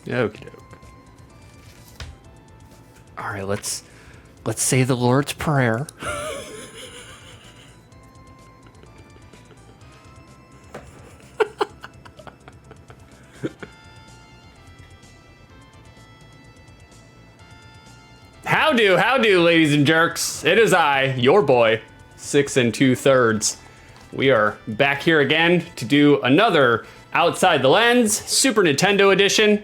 Okie doke. All right, let's say the Lord's Prayer. How do, ladies and jerks? It is I, your boy, 6 2/3. We are back here again to do another Outside the Lens Super Nintendo edition.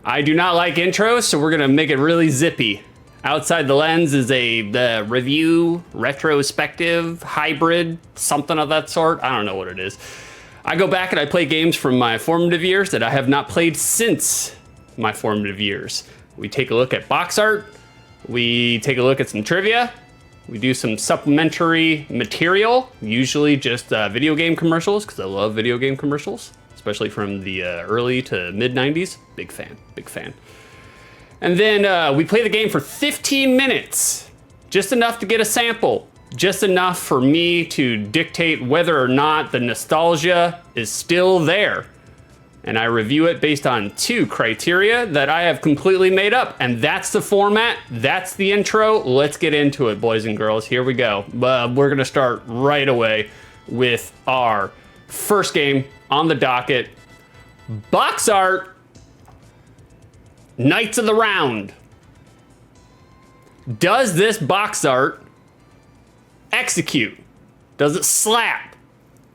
I do not like intros, so we're gonna make it really zippy. Outside the Lens is the review, retrospective, hybrid, something of that sort. I don't know what it is. I go back and I play games from my formative years that I have not played since my formative years. We take a look at box art. We take a look at some trivia. We do some supplementary material, usually just video game commercials, because I love video game commercials, especially from the early to mid 90s. Big fan, big fan. And then we play the game for 15 minutes, just enough to get a sample, just enough for me to dictate whether or not the nostalgia is still there. And I review it based on 2 criteria that I have completely made up. And that's the format. That's the intro. Let's get into it, boys and girls. Here we go. We're going to start right away with our first game on the docket. Box art, Knights of the Round. Does this box art execute? Does it slap?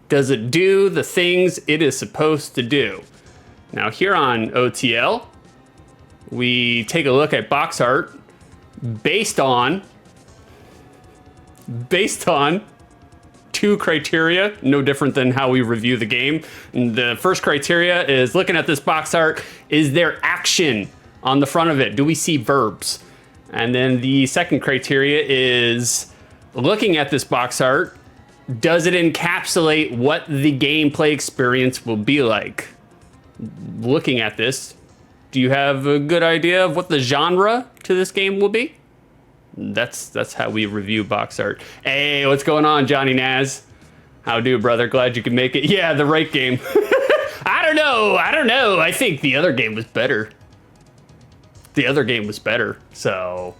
Does it do the things it is supposed to do? Now here on OTL, we take a look at box art based on 2 criteria, no different than how we review the game. And the first criteria is looking at this box art, is there action on the front of it? Do we see verbs? And then the second criteria is looking at this box art, does it encapsulate what the gameplay experience will be like? Looking at this, do you have a good idea of what the genre to this game will be? That's how we review box art. Hey, what's going on, Johnny Naz? How do, brother? Glad you could make it. Yeah, the right game. I don't know. I think the other game was better. So,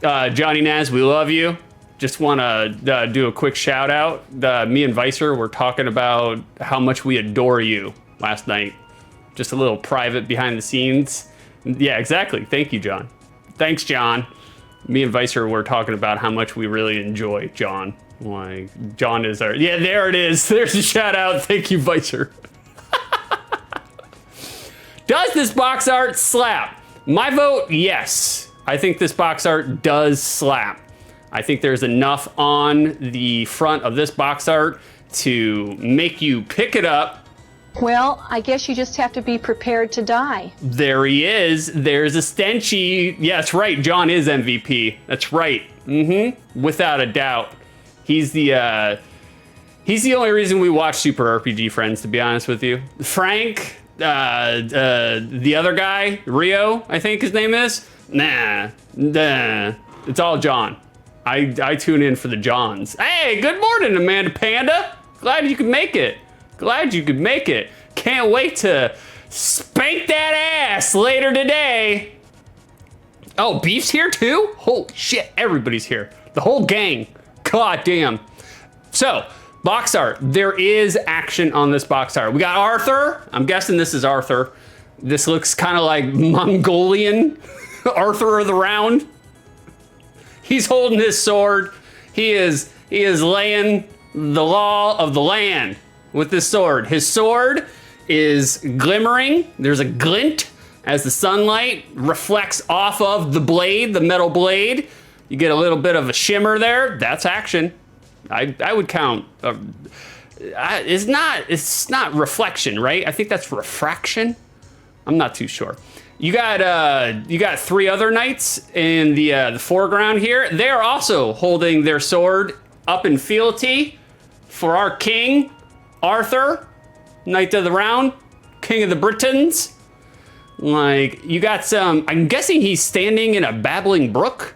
Johnny Naz, we love you. Just want to do a quick shout out. Me and Vicer were talking about how much we adore you last night. Just a little private behind the scenes. Yeah, exactly. Thank you, John. Thanks, John. Me and Vicer were talking about how much we really enjoy John. Like, John is our... Yeah, there it is. There's a shout out. Thank you, Vicer. Does this box art slap? My vote, yes. I think this box art does slap. I think there's enough on the front of this box art to make you pick it up. Well, I guess you just have to be prepared to die. There he is. There's a Stenchy. Yeah, that's right. John is MVP. That's right. Without a doubt. He's the only reason we watch Super RPG Friends, to be honest with you. Frank, the other guy, Rio, I think his name is. Nah. It's all John. I tune in for the Johns. Hey, good morning, Amanda Panda. Glad you could make it. Can't wait to spank that ass later today. Oh, Beef's here too? Holy shit, everybody's here. The whole gang. God damn. So, box art. There is action on this box art. We got Arthur. I'm guessing this is Arthur. This looks kind of like Mongolian Arthur of the Round. He's holding his sword. He is laying the law of the land with this sword. His sword is glimmering. There's a glint as the sunlight reflects off of the blade, the metal blade. You get a little bit of a shimmer there. That's action. I would count. It's not reflection, right? I think that's refraction. I'm not too sure. You got 3 other knights in the foreground here. They are also holding their sword up in fealty for our king, Arthur, Knight of the Round, King of the Britons. Like, you got some, I'm guessing he's standing in a babbling brook.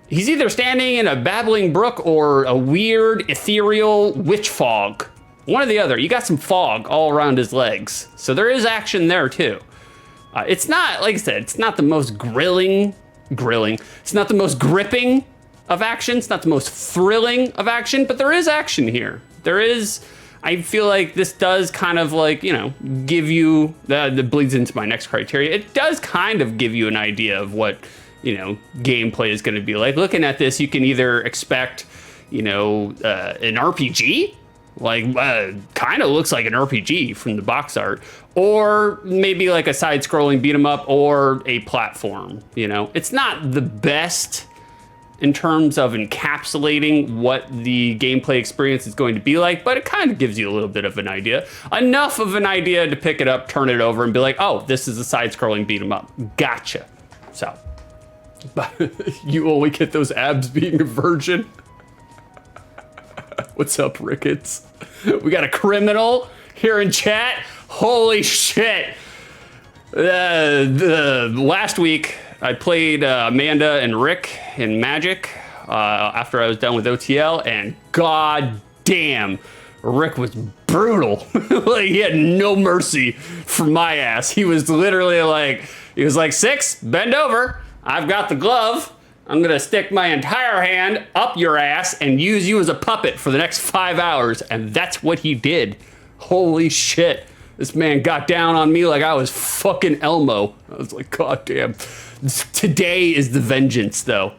He's either standing in a babbling brook or a weird ethereal witch fog. One or the other. You got some fog all around his legs. So there is action there too. It's not, like I said, it's not the most grilling. It's not the most gripping of action. It's not the most thrilling of action, but there is action here. There is, I feel like this does kind of like, you know, give you, that bleeds into my next criteria. It does kind of give you an idea of what, you know, gameplay is going to be like. Looking at this, you can either expect, you know, an RPG, like kind of looks like an RPG from the box art, or maybe like a side-scrolling beat 'em up or a platform. You know, it's not the best in terms of encapsulating what the gameplay experience is going to be like, but it kind of gives you a little bit of an idea. Enough of an idea to pick it up, turn it over, and be like, oh, this is a side-scrolling beat 'em up. Gotcha. So, you only get those abs being a virgin. What's up, Ricketts? We got a criminal here in chat. Holy shit. Last week, I played Amanda and Rick in Magic after I was done with OTL, and god damn, Rick was brutal. Like, he had no mercy for my ass. He was literally like, Six, bend over. I've got the glove. I'm gonna stick my entire hand up your ass and use you as a puppet for the next 5 hours. And that's what he did. Holy shit. This man got down on me like I was fucking Elmo. I was like, god damn. Today is the vengeance, though.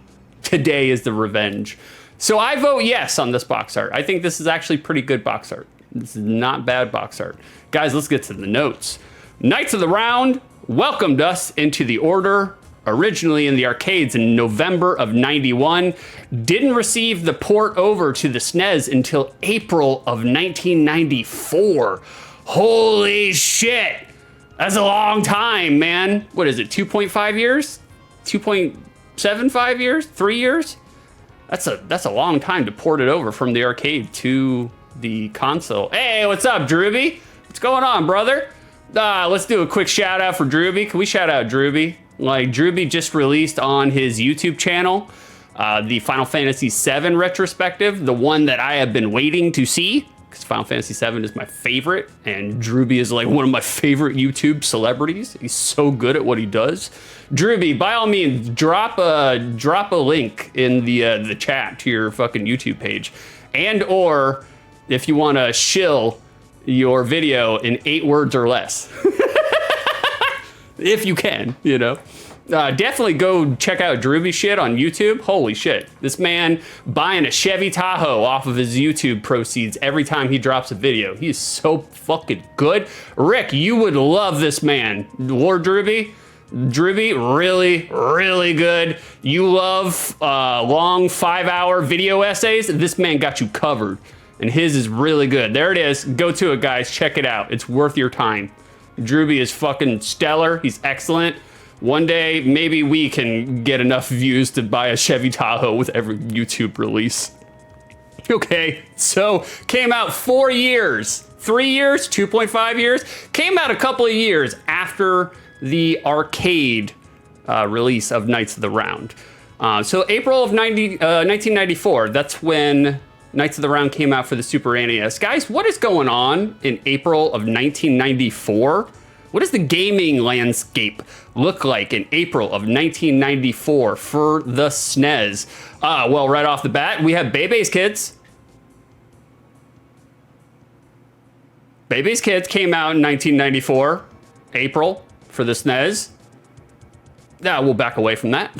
Today is the revenge. So I vote yes on this box art. I think this is actually pretty good box art. This is not bad box art. Guys, let's get to the notes. Knights of the Round welcomed us into the Order, originally in the arcades in November of '91. Didn't receive the port over to the SNES until April of 1994. Holy shit! That's a long time, man. What is it, 2.5 years? 2.75 years? 3 years? That's a long time to port it over from the arcade to the console. Hey, what's up, Drewby? What's going on, brother? Let's do a quick shout out for Drewby. Can we shout out Drewby? Like, Drewby just released on his YouTube channel the Final Fantasy VII retrospective, the one that I have been waiting to see, because Final Fantasy VII is my favorite, and Drewby is like one of my favorite YouTube celebrities. He's so good at what he does. Drewby, by all means, drop a link in the chat to your fucking YouTube page, and or if you want to shill your video in 8 words or less. If you can, you know. Definitely go check out Drewby shit on YouTube. Holy shit. This man buying a Chevy Tahoe off of his YouTube proceeds every time he drops a video. He is so fucking good. Rick, you would love this man. Lord Drewby? Drewby, really, really good. You love long 5-hour video essays? This man got you covered. And his is really good. There it is. Go to it, guys. Check it out. It's worth your time. Drewby is fucking stellar. He's excellent. One day, maybe we can get enough views to buy a Chevy Tahoe with every YouTube release. Okay, so came out 4 years, 3 years, 2.5 years. Came out a couple of years after the arcade release of Knights of the Round. So April of 1994, that's when Knights of the Round came out for the Super NES. Guys, what is going on in April of 1994? What does the gaming landscape look like in April of 1994 for the SNES? Well, right off the bat, we have Bebe's Kids. Bebe's Kids came out in 1994, April, for the SNES. We'll back away from that.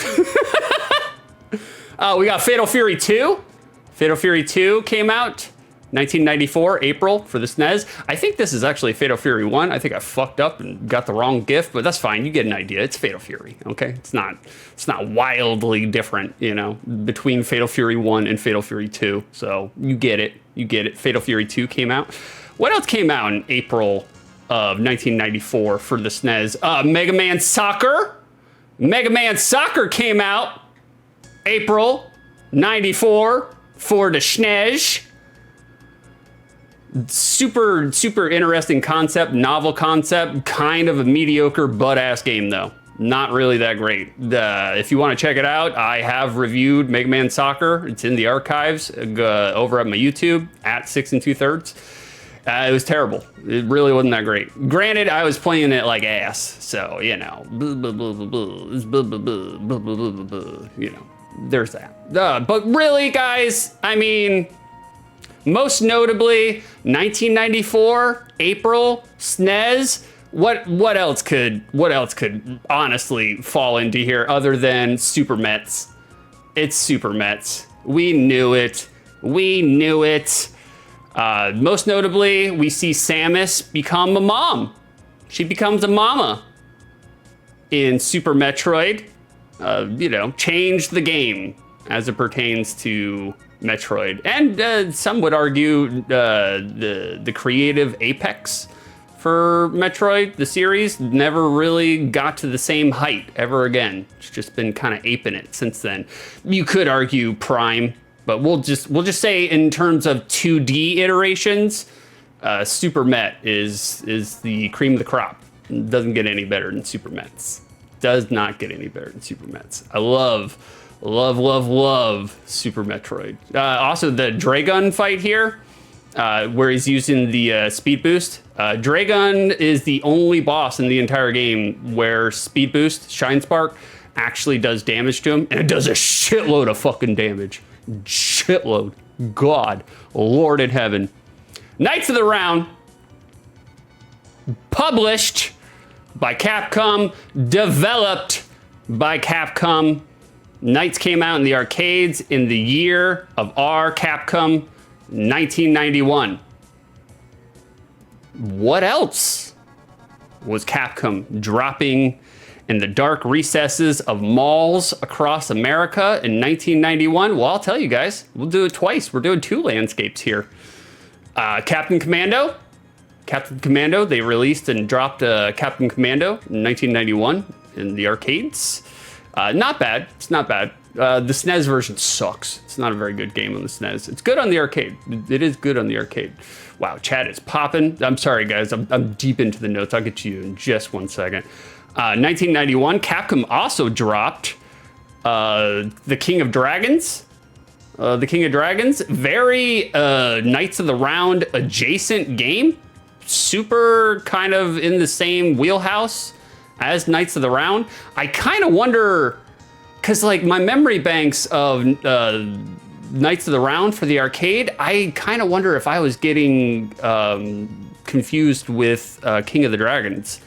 We got Fatal Fury 2. Fatal Fury 2 came out 1994, April, for the SNES. I think this is actually Fatal Fury 1. I think I fucked up and got the wrong gift, but that's fine. You get an idea. It's Fatal Fury, okay? It's not wildly different, you know, between Fatal Fury 1 and Fatal Fury 2. So you get it. You get it. Fatal Fury 2 came out. What else came out in April of 1994 for the SNES? Mega Man Soccer. Mega Man Soccer came out April 94 for the SNES. Super interesting concept, novel concept, kind of a mediocre butt-ass game though. Not really that great. If you want to check it out, I have reviewed Mega Man Soccer. It's in the archives over at my YouTube at 6 2/3. It was terrible. It really wasn't that great. Granted, I was playing it like ass, so, you know, you know, there's that. But really, guys, I mean, most notably, 1994, April, SNES. What else could honestly fall into here other than Super Mets? It's Super Mets. We knew it. We knew it. Most notably, we see Samus become a mom. She becomes a mama in Super Metroid. You know, change the game as it pertains to Metroid. And some would argue the creative apex for Metroid, the series, never really got to the same height ever again. It's just been kind of aping it since then. You could argue Prime, but we'll just say in terms of 2D iterations, Super Met is the cream of the crop. It doesn't get any better than Super Mets. Does not get any better than Super Mets. I love Super Metroid. Also, the Dragon fight here, where he's using the speed boost. Dragon is the only boss in the entire game where speed boost, Shine Spark, actually does damage to him, and it does a shitload of fucking damage. Shitload. God, Lord in heaven. Knights of the Round, published by Capcom, developed by Capcom. Knights came out in the arcades in the year of our Capcom, 1991. What else was Capcom dropping in the dark recesses of malls across America in 1991? Well, I'll tell you guys, we'll do it twice. We're doing two landscapes here. Captain Commando. Captain Commando, they released and dropped Captain Commando in 1991 in the arcades. Not bad. It's not bad. The SNES version sucks. It's not a very good game on the SNES. It's good on the arcade. It is good on the arcade. Wow, chat is popping. I'm sorry, guys. I'm deep into the notes. I'll get to you in just 1 second. 1991, Capcom also dropped The King of Dragons. The King of Dragons. Very Knights of the Round adjacent game. Super kind of in the same wheelhouse as Knights of the Round. I kind of wonder, because like my memory banks of Knights of the Round for the arcade, I kind of wonder if I was getting confused with King of the Dragons.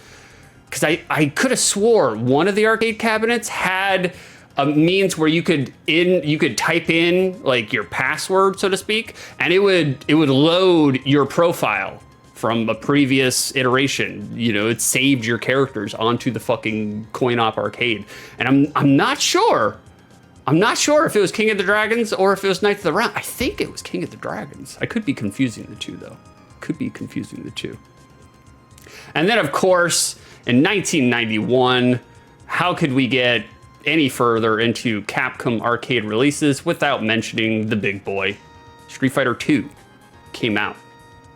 Because I could have swore one of the arcade cabinets had a means where you could type in like your password, so to speak, and it would load your profile from a previous iteration. You know, it saved your characters onto the fucking coin-op arcade. And I'm not sure. I'm not sure if it was King of the Dragons or if it was Knights of the Round. I think it was King of the Dragons. I could be confusing the two, though. Could be confusing the two. And then, of course, in 1991, how could we get any further into Capcom arcade releases without mentioning the big boy? Street Fighter II came out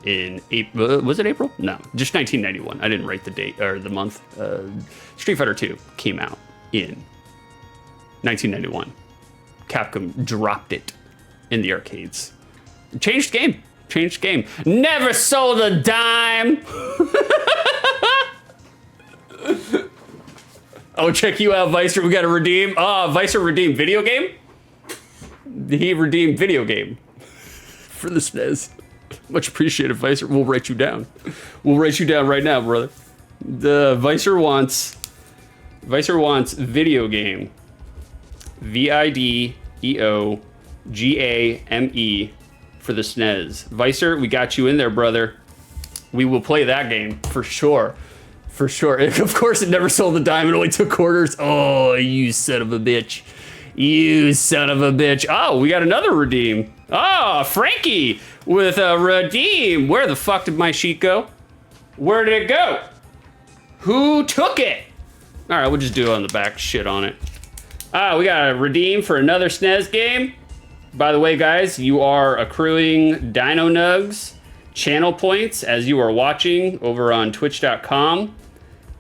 in April. Was it April? No, just 1991. I didn't write the date or the month. Street Fighter II came out in 1991. Capcom dropped it in the arcades. Changed game. Changed game. Never sold a dime. Oh, check you out, Vicer. We got to redeem. Vicer redeemed video game. He redeemed video game for the SNES. Much appreciated, Vicer. We'll write you down. We'll write you down right now, brother. The Vicer wants video game. VIDEOGAME for the SNES. Vicer, we got you in there, brother. We will play that game for sure. For sure. Of course, it never sold a dime. It only took quarters. Oh, you son of a bitch. You son of a bitch. Oh, we got another redeem. Oh, Frankie with a redeem. Where the fuck did my sheet go? Where did it go? Who took it? All right, we'll just do it on the back. Shit on it. We got a redeem for another SNES game. By the way, guys, you are accruing Dino Nugs channel points as you are watching over on twitch.com.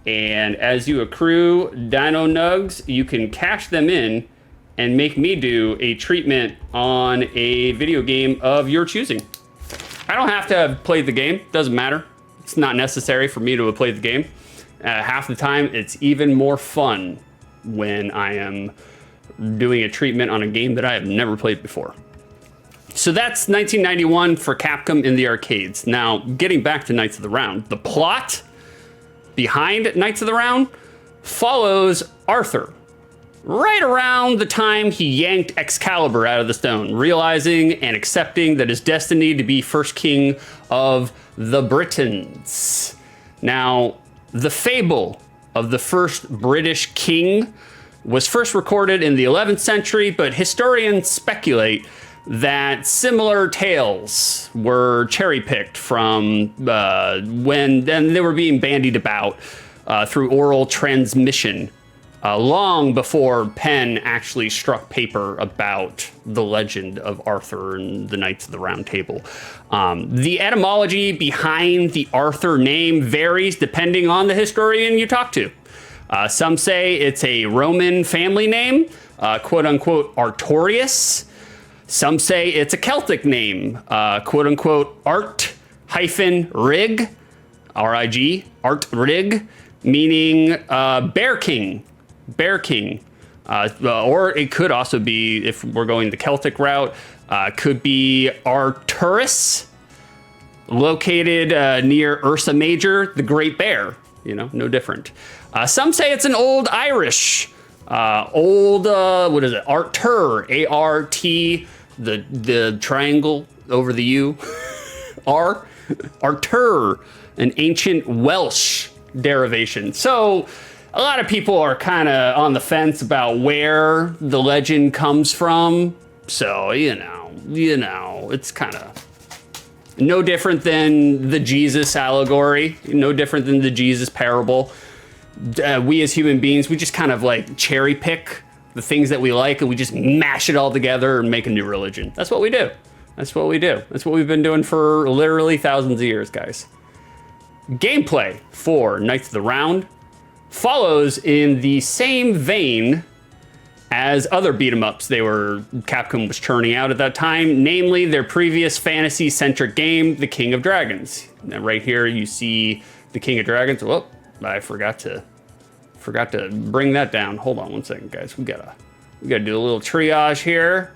And as you accrue Dino Nugs, you can cash them in and make me do a treatment on a video game of your choosing. I don't have to have played the game. Doesn't matter. It's not necessary for me to have played the game. Half the time, it's even more fun when I am doing a treatment on a game that I have never played before. So that's 1991 for Capcom in the arcades. Now, getting back to Knights of the Round, the plot behind Knights of the Round follows Arthur right around the time he yanked Excalibur out of the stone, realizing and accepting that his destiny to be first king of the Britons. Now, the fable of the first British king was first recorded in the 11th century, but historians speculate that similar tales were cherry-picked from when they were being bandied about through oral transmission long before pen actually struck paper about the legend of Arthur and the Knights of the Round Table. The etymology behind the Arthur name varies depending on the historian you talk to. Some say it's a Roman family name, quote unquote Artorius. Some say it's a Celtic name, quote unquote Art-Rig, R-I-G, Art-Rig, meaning Bear King. Bear King. Or it could also be, if we're going the Celtic route, could be Arturus, located near Ursa Major, the Great Bear. You know, no different. Some say it's an old Irish, what is it? Artur, A-R-T, the triangle over the U, R, Artur, an ancient Welsh derivation. So a lot of people are kind of on the fence about where the legend comes from. So, you know, it's kind of no different than the Jesus allegory, no different than the Jesus parable. We as human beings, we just kind of like cherry pick the things that we like and we just mash it all together and make a new religion. That's what we do. That's what we do. That's what we've been doing for literally thousands of years, guys. Gameplay for Knights of the Round follows in the same vein as other beat-em-ups Capcom was churning out at that time, namely their previous fantasy-centric game, The King of Dragons. Now right here you see The King of Dragons. Whoop, I forgot to bring that down. Hold on one second, guys. We gotta do a little triage here.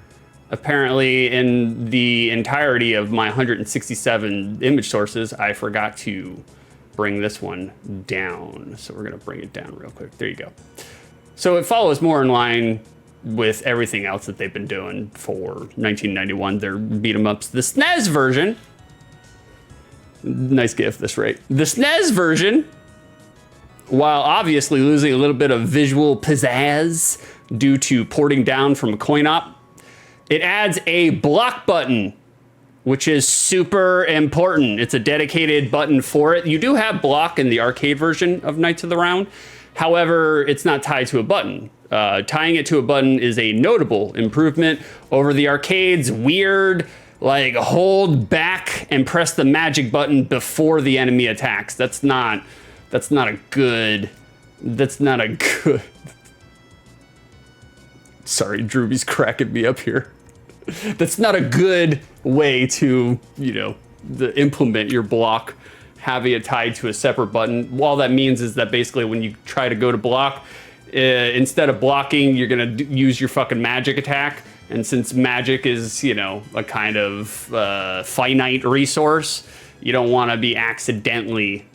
Apparently, in the entirety of my 167 image sources, I forgot to bring this one down. So we're gonna bring it down real quick. There you go. So it follows more in line with everything else that they've been doing for 1991. Their beat 'em ups. The SNES version, nice GIF, this rate. The SNES version, while obviously losing a little bit of visual pizzazz due to porting down from a coin-op, it adds a block button, which is super important. It's a dedicated button for it. You do have block in the arcade version of Knights of the Round. However, it's not tied to a button. Tying it to a button is a notable improvement over the arcade's weird, like, hold back and press the magic button before the enemy attacks. That's not a good. Sorry, Drewby's cracking me up here. That's not a good way to, implement your block, having it tied to a separate button. All that means is that basically when you try to go to block, instead of blocking, you're gonna use your fucking magic attack. And since magic is, a kind of finite resource, you don't want to be accidentally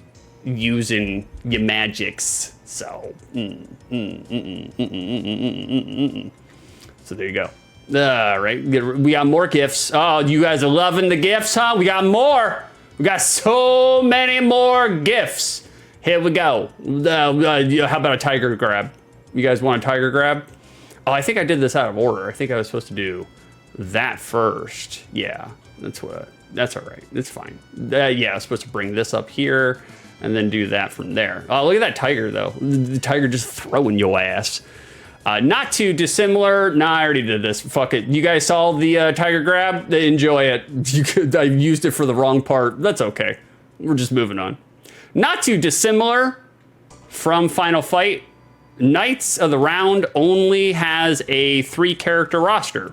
using your magics. So, So there you go. All right, we got more gifts. Oh, you guys are loving the gifts, huh? We got more. We got so many more gifts. Here we go. How about a tiger grab? You guys want a tiger grab? Oh, I think I did this out of order. I think I was supposed to do that first. Yeah, that's all right. It's fine. Yeah, I was supposed to bring this up here and then do that from there. Oh, look at that tiger, though. The tiger just throwing your ass. Not too dissimilar. Nah, I already did this. Fuck it. You guys saw the tiger grab? Enjoy it. I used it for the wrong part. That's okay. We're just moving on. Not too dissimilar from Final Fight. Knights of the Round only has a 3-character roster,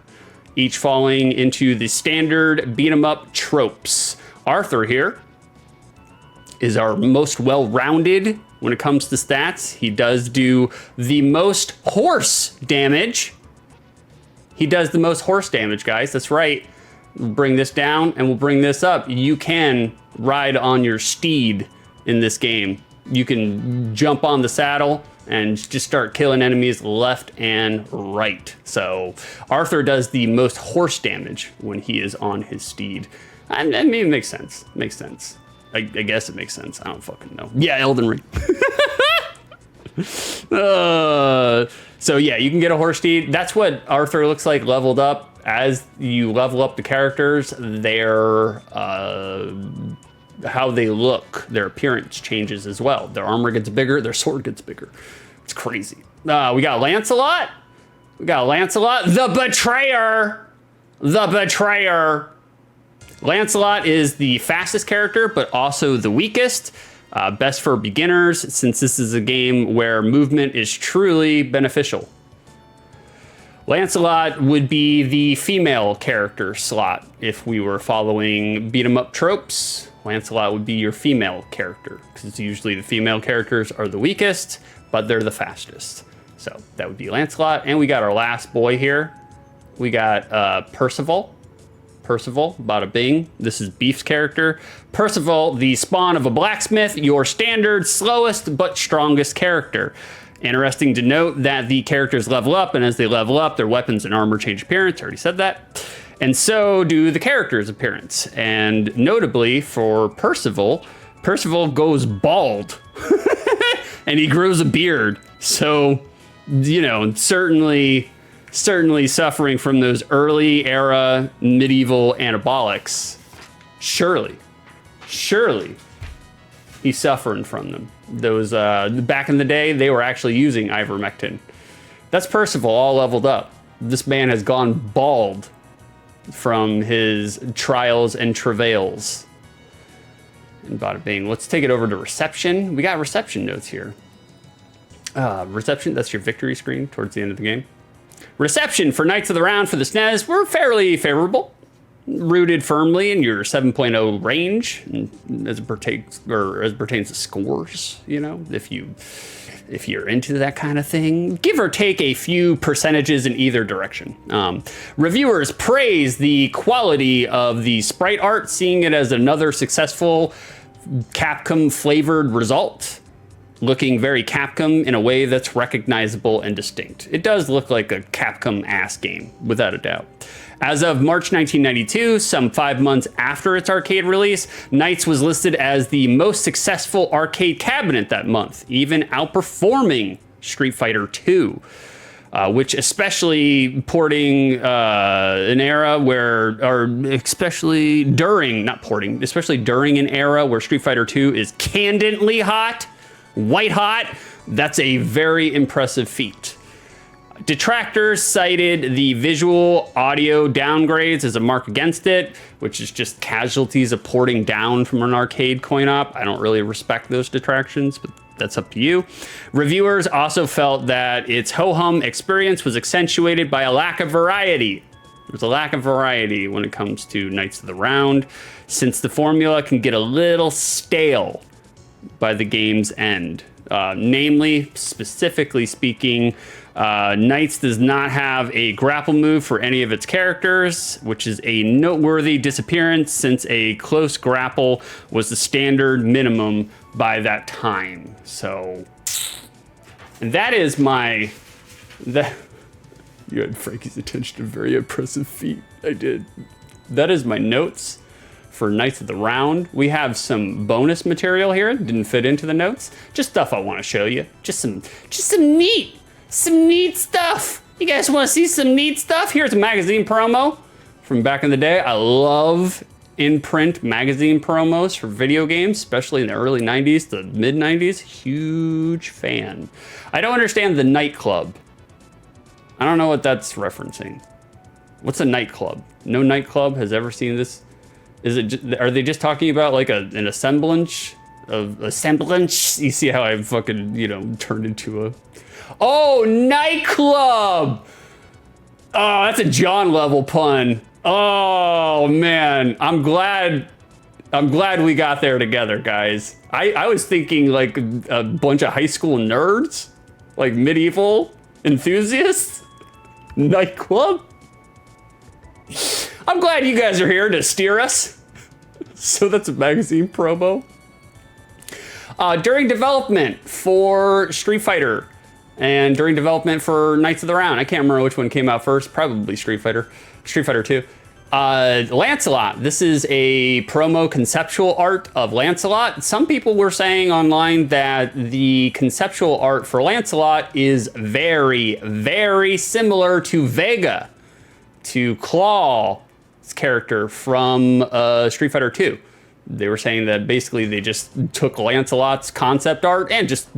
each falling into the standard beat 'em up tropes. Arthur here is our most well-rounded when it comes to stats. He does do the most horse damage. He does the most horse damage, guys. That's right. We'll bring this down and we'll bring this up. You can ride on your steed in this game. You can jump on the saddle and just start killing enemies left and right. So Arthur does the most horse damage when he is on his steed. I mean, it makes sense. Makes sense. I guess it makes sense. I don't fucking know. Yeah, Elden Ring. So yeah, you can get a horse steed. That's what Arthur looks like leveled up. As you level up the characters, their how they look, their appearance changes as well. Their armor gets bigger, their sword gets bigger. It's crazy. We got Lancelot. We got Lancelot, the Betrayer. The Betrayer. Lancelot is the fastest character, but also the weakest. Best for beginners, since this is a game where movement is truly beneficial. Lancelot would be the female character slot if we were following beat 'em up tropes. Lancelot would be your female character, because usually the female characters are the weakest, but they're the fastest. So that would be Lancelot. And we got our last boy here. We got Percival. Percival, bada bing. This is Beef's character. Percival, the spawn of a blacksmith, your standard slowest but strongest character. Interesting to note that the characters level up, and as they level up, their weapons and armor change appearance. Already said that. And so do the characters' appearance. And notably for Percival, Percival goes bald. And he grows a beard. So, you know, certainly suffering from those early era medieval anabolics. Surely he's suffering from them. Those back in the day, they were actually using ivermectin. That's Percival all leveled up. This man has gone bald from his trials and travails. And bada bing. Let's take it over to reception. We got reception notes here. Reception, that's your victory screen towards the end of the game. Reception for Knights of the Round for the SNES were fairly favorable, rooted firmly in your 7.0 range as it pertains to scores. You know, if you're into that kind of thing, give or take a few percentages in either direction. Reviewers praise the quality of the sprite art, seeing it as another successful Capcom flavored result. Looking very Capcom in a way that's recognizable and distinct. It does look like a Capcom-ass game, without a doubt. As of March 1992, some 5 months after its arcade release, Knights was listed as the most successful arcade cabinet that month, even outperforming Street Fighter II. Which especially porting an era where, or especially during, not porting, especially during an era where Street Fighter II is candidly hot, white hot, that's a very impressive feat. Detractors cited the visual audio downgrades as a mark against it, which is just casualties of porting down from an arcade coin-op. I don't really respect those detractions, but that's up to you. Reviewers also felt that its ho-hum experience was accentuated by a lack of variety. There's a lack of variety when it comes to Knights of the Round, since the formula can get a little stale by the game's end. Namely, specifically speaking, Knights does not have a grapple move for any of its characters, which is a noteworthy disappearance since a close grapple was the standard minimum by that time. So, and that is you had Frankie's attention to a very impressive feat. I did. That is my notes for Knights of the Round. We have some bonus material here. Didn't fit into the notes. Just stuff I want to show you. Just some neat stuff. You guys want to see some neat stuff? Here's a magazine promo from back in the day. I love in-print magazine promos for video games, especially in the early 90s to mid 90s. Huge fan. I don't understand the nightclub. I don't know what that's referencing. What's a nightclub? No nightclub has ever seen this. Are they just talking about like an assemblage of assemblage? You see how I fucking, turned into a... Oh, nightclub! Oh, that's a John level pun. Oh, man. I'm glad I'm glad we got there together, guys. I was thinking like a bunch of high school nerds, like medieval enthusiasts, nightclub. I'm glad you guys are here to steer us. So that's a magazine promo. During development for Street Fighter and during development for Knights of the Round, I can't remember which one came out first, probably Street Fighter 2. Lancelot, this is a promo conceptual art of Lancelot. Some people were saying online that the conceptual art for Lancelot is very, very similar to Vega, to Claw's character from Street Fighter 2. They were saying that basically they just took Lancelot's concept art and just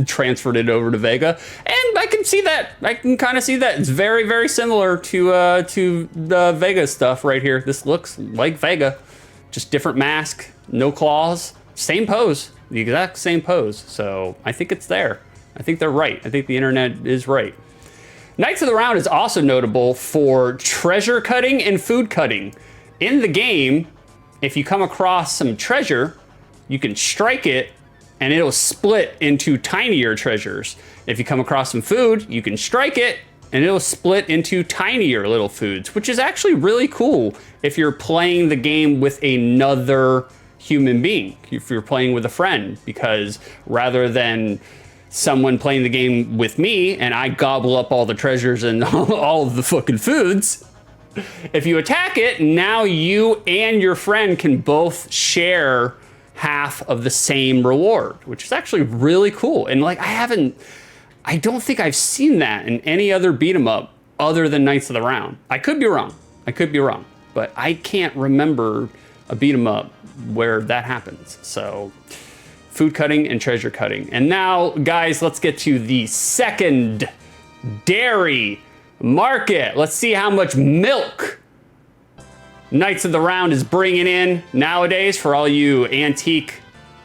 transferred it over to Vega. And I can see that. I can kind of see that. It's very, very similar to the Vega stuff right here. This looks like Vega, just different mask, no claws, same pose, the exact same pose. So I think it's there. I think they're right. I think the internet is right. Knights of the Round is also notable for treasure cutting and food cutting. In the game, if you come across some treasure, you can strike it and it'll split into tinier treasures. If you come across some food, you can strike it and it'll split into tinier little foods, which is actually really cool if you're playing the game with another human being, if you're playing with a friend, because rather than someone playing the game with me and I gobble up all the treasures and all of the fucking foods, if you attack it, now you and your friend can both share half of the same reward, which is actually really cool. And like, I don't think I've seen that in any other beat 'em up other than Knights of the Round. I could be wrong, but I can't remember a beat 'em up where that happens. So food cutting and treasure cutting. And now, guys, let's get to the second dairy market. Let's see how much milk Knights of the Round is bringing in nowadays for all you antique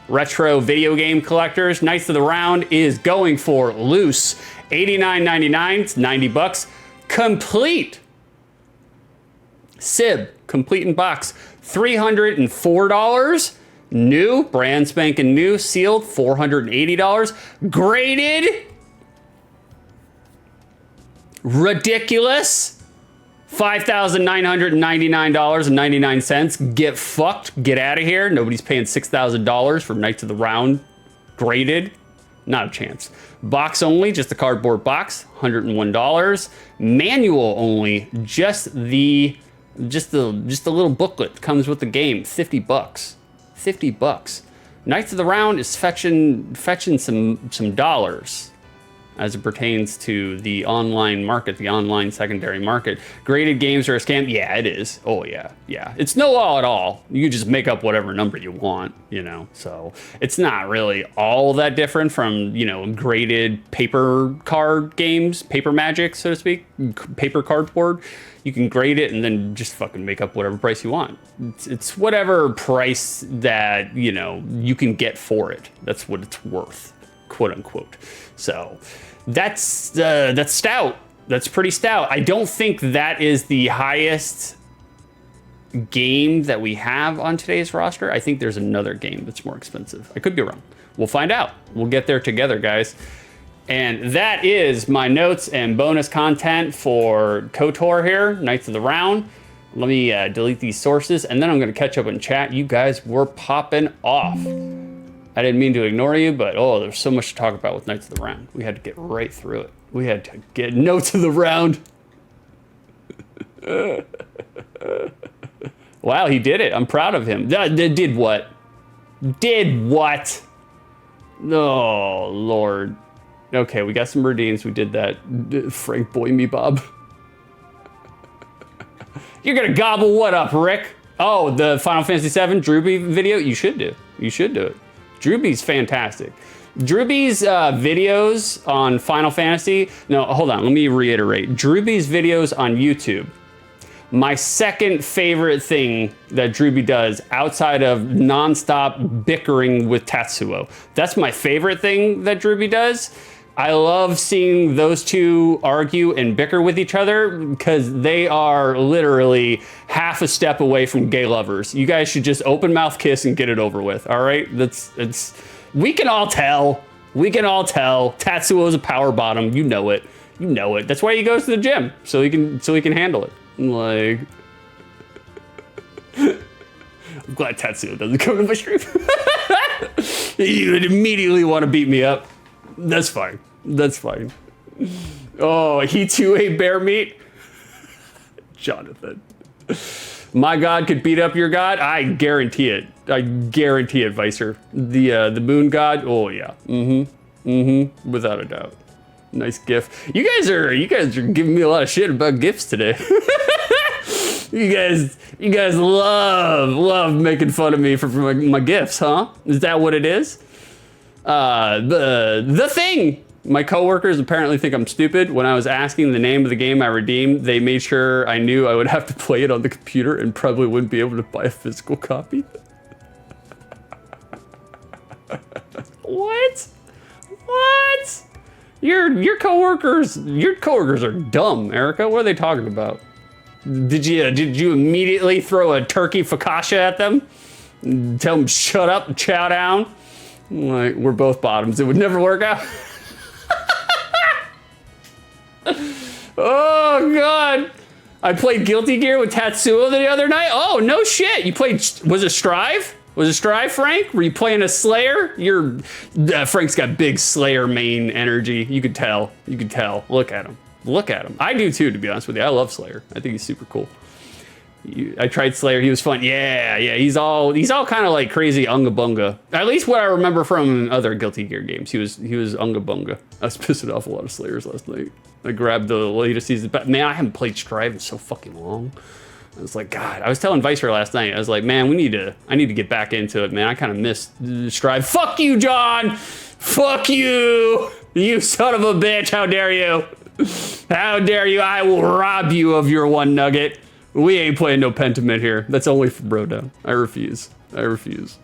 retro video game collectors. Knights of the Round is going for loose $89.99. It's $90. Complete Sib, complete in box, $304. New, brand spanking new, sealed, $480. Graded, ridiculous, $5,999.99. Get fucked, get out of here. Nobody's paying $6,000 for Knights of the Round graded. Not a chance. Box only, just the cardboard box, $101. Manual only, just the little booklet comes with the game, $50. $50. Knights of the Round is fetching some dollars as it pertains to the online market, the online secondary market. Graded games are a scam. Yeah, it is. Oh yeah. It's no law at all. You just make up whatever number you want, you know. So it's not really all that different from, you know, graded paper card games, paper magic, so to speak, paper cardboard. You can grade it and then just fucking make up whatever price you want. It's whatever price that, you know, you can get for it. That's what it's worth, quote unquote. So that's stout. That's pretty stout. I don't think that is the highest game that we have on today's roster. I think there's another game that's more expensive. I could be wrong. We'll find out. We'll get there together, guys. And that is my notes and bonus content for KOTOR here, Knights of the Round. Let me delete these sources, and then I'm going to catch up in chat. You guys were popping off. I didn't mean to ignore you, but oh, there's so much to talk about with Knights of the Round. We had to get right through it. We had to get notes of the round. Wow, he did it. I'm proud of him. Did what? Did what? Oh, Lord. Okay, we got some redeems. We did that. Frank Boy Me Bob. You're gonna gobble what up, Rick? Oh, the Final Fantasy VII Drewby video? You should do. You should do it. Drewby's fantastic. Drewby's videos on Final Fantasy. No, hold on. Let me reiterate. Drewby's videos on YouTube. My second favorite thing that Drewby does outside of nonstop bickering with Tatsuo. That's my favorite thing that Drewby does. I love seeing those two argue and bicker with each other because they are literally half a step away from gay lovers. You guys should just open mouth kiss and get it over with. All right, we can all tell. We can all tell. Tatsuo is a power bottom. You know it. You know it. That's why he goes to the gym so he can handle it. Like, I'm glad Tatsuo doesn't come to my stream. You would immediately want to beat me up. That's fine. That's fine. Oh, he too ate bear meat? Jonathan. My God could beat up your God? I guarantee it. I guarantee it, Vicer. The moon God? Oh yeah. Without a doubt. Nice gif. You guys are giving me a lot of shit about gifs today. You guys love making fun of me for my gifs, huh? Is that what it is? The thing. My coworkers apparently think I'm stupid. When I was asking the name of the game I redeemed, they made sure I knew I would have to play it on the computer and probably wouldn't be able to buy a physical copy. What? What? Your coworkers are dumb, Erica. What are they talking about? Did you immediately throw a turkey focaccia at them? Tell them shut up and chow down? Like, we're both bottoms. It would never work out. Oh God. I played Guilty Gear with Tatsuo the other night. Oh, no shit. You played, was it Strive? Was it Strive, Frank? Were you playing a Slayer? Frank's got big Slayer main energy. You could tell. You could tell. Look at him. Look at him. I do too, to be honest with you. I love Slayer. I think he's super cool. I tried Slayer. He was fun. Yeah. He's all kind of like crazy unga bunga. At least what I remember from other Guilty Gear games. He was unga bunga. I was pissing off a lot of Slayers last night. I grabbed the latest season, but man, I haven't played Strive in so fucking long. I was like, God. I was telling Vicer last night. I was like, man, I need to get back into it, man. I kind of missed Strive. Fuck you, John. Fuck you. You son of a bitch. How dare you? How dare you? I will rob you of your one nugget. We ain't playing no Pentiment here. That's only for Brodown. I refuse. I refuse.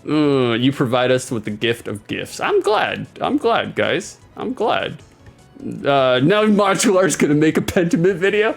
You provide us with the gift of gifts. I'm glad. I'm glad, guys. I'm glad. Now Modular's gonna make a Pentiment video.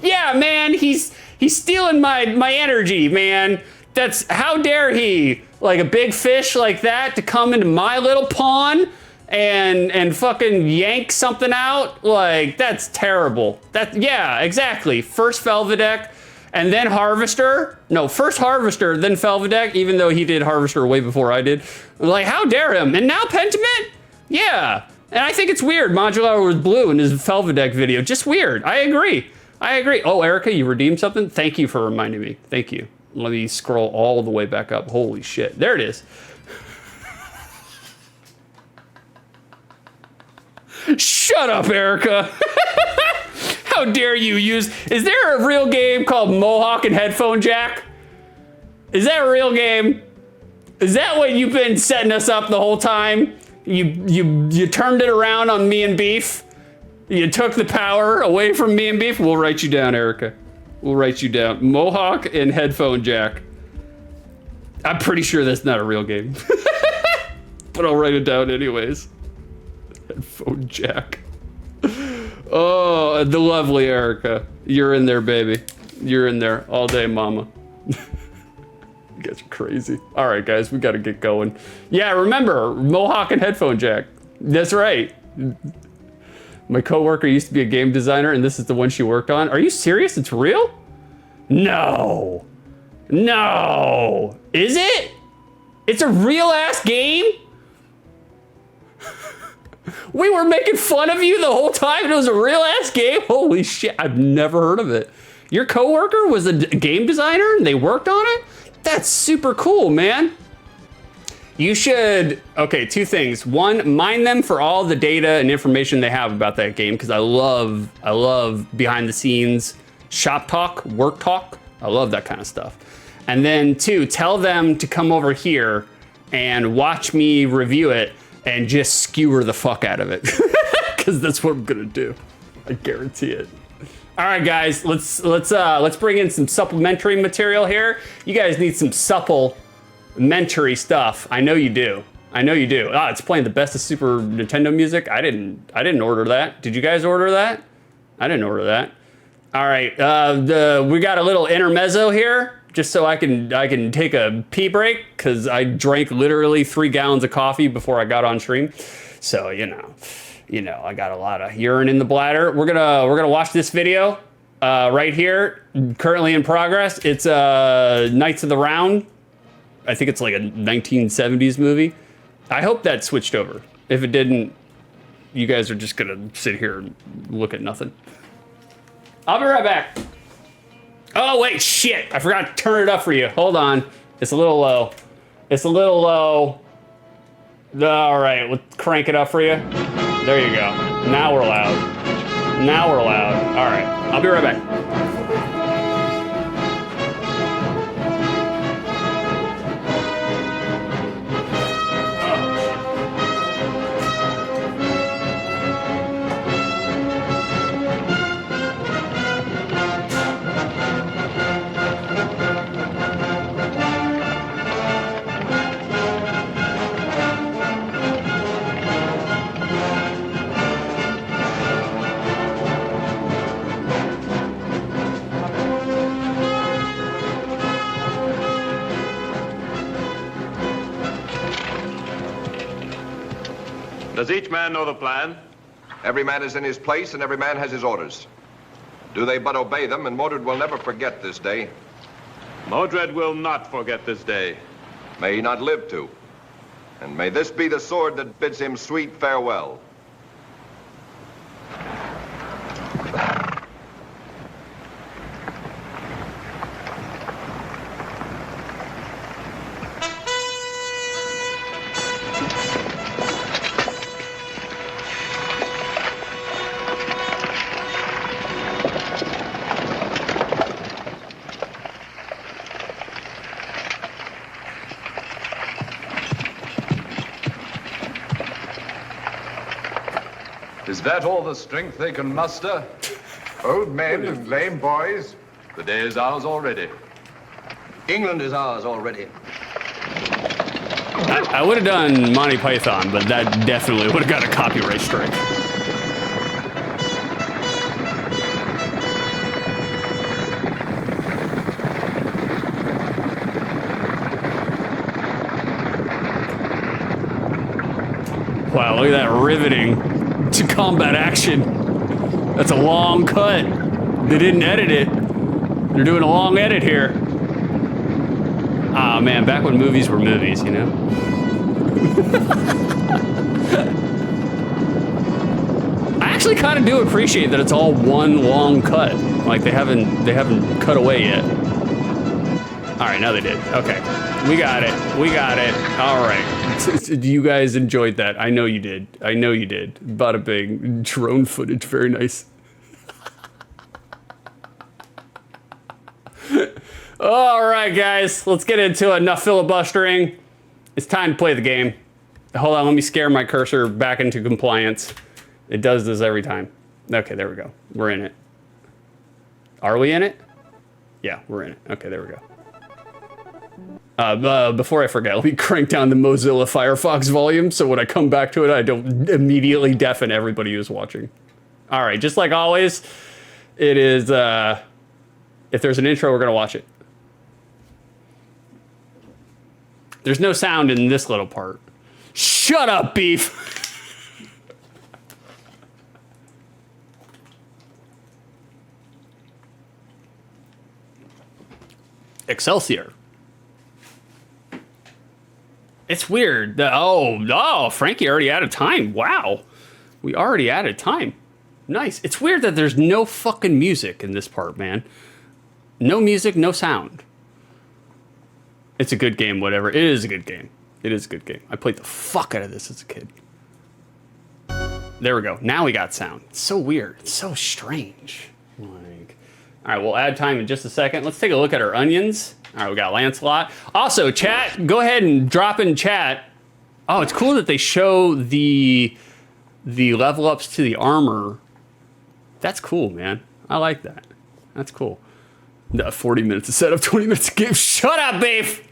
Yeah, man, he's stealing my energy, man. That's, how dare he? Like a big fish like that to come into my little pond and fucking yank something out? Like, that's terrible. Yeah, exactly. First Velvedek and then Harvester. No, first Harvester, then Velvedek, even though he did Harvester way before I did. Like, how dare him? And now Pentiment? Yeah. And I think it's weird. Modular was blue in his Velvedek video. Just weird. I agree. I agree. Oh, Erica, you redeemed something? Thank you for reminding me. Thank you. Let me scroll all the way back up. Holy shit. There it is. Shut up, Erica. How dare you use... Is there a real game called Mohawk and Headphone Jack? Is that a real game? Is that what you've been setting us up the whole time? You turned it around on me and Beef? You took the power away from me and Beef? We'll write you down, Erica. We'll write you down. Mohawk and Headphone Jack. I'm pretty sure that's not a real game. But I'll write it down anyways. Headphone Jack. Oh, the lovely Erica. You're in there, baby. You're in there all day, mama. You guys are crazy. All right, guys, we gotta get going. Yeah, remember, Mohawk and Headphone Jack. That's right. My coworker used to be a game designer, and this is the one she worked on. Are you serious? It's real? No. No. Is it? It's a real-ass game? We were making fun of you the whole time, and it was a real-ass game? Holy shit, I've never heard of it. Your coworker was a game designer, and they worked on it? That's super cool, man. You should, okay, two things. One, mine them for all the data and information they have about that game, because I love behind the scenes shop talk, work talk. I love that kind of stuff. And then two, tell them to come over here and watch me review it and just skewer the fuck out of it. Because that's what I'm gonna do. I guarantee it. All right, guys, let's bring in some supplementary material here. You guys need some supplementary stuff. I know you do. I know you do. Ah, it's playing the best of Super Nintendo music. I didn't order that. Did you guys order that? I didn't order that. All right, we got a little intermezzo here, just so I can take a pee break, because I drank literally 3 gallons of coffee before I got on stream. So you know, I got a lot of urine in the bladder. We're gonna watch this video right here, currently in progress. It's Knights of the Round. I think it's like a 1970s movie. I hope that switched over. If it didn't, you guys are just gonna sit here and look at nothing. I'll be right back. Oh wait, shit! I forgot to turn it up for you. Hold on. It's a little low. It's a little low. All right, we'll crank it up for you. There you go. Now we're loud. Now we're loud. All right, I'll be right back. Does each man know the plan? Every man is in his place and every man has his orders. Do they but obey them, and Mordred will never forget this day. Mordred will not forget this day. May he not live to. And may this be the sword that bids him sweet farewell. Is that all the strength they can muster? Old men and lame boys? The day is ours already. England is ours already. I would have done Monty Python, but that definitely would have got a copyright strike. Wow, look at that riveting to combat action. That's a long cut. They didn't edit it. They're doing a long edit here. Ah, man, back when movies were movies, you know? I actually kind of do appreciate that it's all one long cut. Like they haven't cut away yet. All right, now they did. Okay, we got it. We got it. All right. You guys enjoyed that. I know you did. I know you did. Bada bing. Drone footage. Very nice. All right, guys. Let's get into it. Enough filibustering. It's time to play the game. Hold on. Let me scare my cursor back into compliance. It does this every time. Okay, there we go. We're in it. Are we in it? Yeah, we're in it. Okay, there we go. Before I forget, let me crank down the Mozilla Firefox volume so when I come back to it, I don't immediately deafen everybody who's watching. All right, just like always, it is, if there's an intro, we're going to watch it. There's no sound in this little part. Shut up, Beef! Excelsior. It's weird. Oh, Frankie already out of time. Wow. We already added time. Nice. It's weird that there's no fucking music in this part, man. No music, no sound. It's a good game, whatever. It is a good game. It is a good game. I played the fuck out of this as a kid. There we go. Now we got sound. It's so weird. It's so strange. Like, all right, we'll add time in just a second. Let's take a look at our onions. All right, we got Lancelot. Also, chat, go ahead and drop in chat. Oh, it's cool that they show the level ups to the armor. That's cool, man. I like that. That's cool. 40 minutes of setup, 20 minutes of game. Shut up, Beef!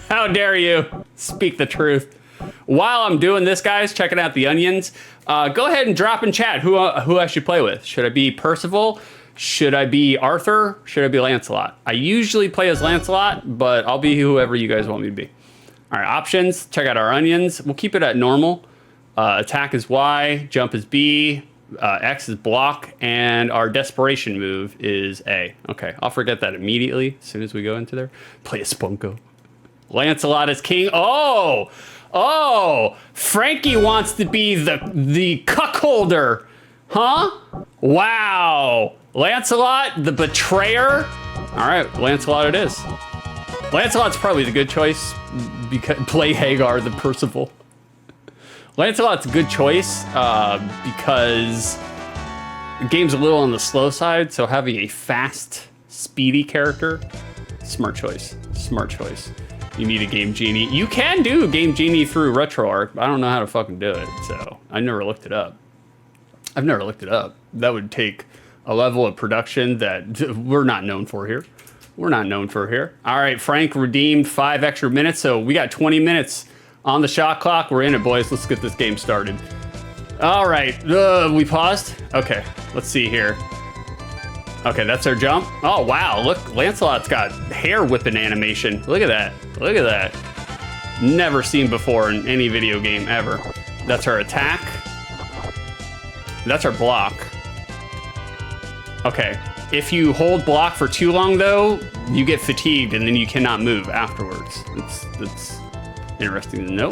How dare you speak the truth? while I'm doing this, guys, checking out the onions, go ahead and drop in chat who I should play with. Should I be Percival? Should I be Arthur? Should I be Lancelot? I usually play as Lancelot, but I'll be whoever you guys want me to be. All right, options. Check out our onions. We'll keep it at normal. Attack is Y, jump is B, X is block, and our desperation move is A. Okay, I'll forget that immediately as soon as we go into there. Play a Spunko. Lancelot is king. Oh, Frankie wants to be the cuckolder, huh? Wow, Lancelot, the betrayer. All right, Lancelot it is. Lancelot's probably the good choice because play Hagar the Percival. Lancelot's a good choice because the game's a little on the slow side, so having a fast, speedy character, smart choice. Smart choice. You need a Game Genie. You can do Game Genie through RetroArch, but I don't know how to fucking do it, so I never looked it up. I've never looked it up. That would take a level of production that we're not known for here. We're not known for here. All right, Frank redeemed 5 extra minutes, so we got 20 minutes on the shot clock. We're in it, boys. Let's get this game started. All right, we paused? Okay, let's see here. Okay, that's our jump. Oh, wow, look, Lancelot's got hair whipping animation. Look at that, look at that. Never seen before in any video game ever. That's our attack. That's our block. Okay, if you hold block for too long though, you get fatigued and then you cannot move afterwards. That's interesting to know.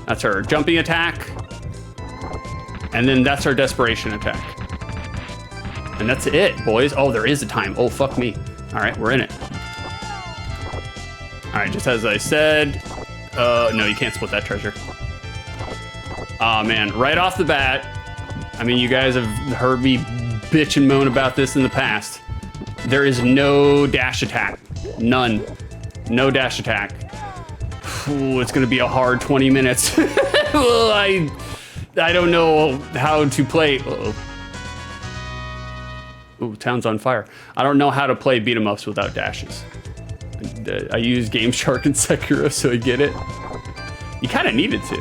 That's our jumping attack. And then that's our desperation attack. And that's it, boys. Oh, there is a time. Oh, fuck me. All right, we're in it. All right, just as I said, no, you can't split that treasure. Oh man, right off the bat, I mean, you guys have heard me bitch and moan about this in the past. There is no dash attack. None. No dash attack. Ooh, it's gonna be a hard 20 minutes. Well, I don't know how to play. Uh-oh. Ooh, town's on fire. I don't know how to play beat 'em ups without dashes. I use Game Shark and Sekiro, so I get it. You kind of needed to.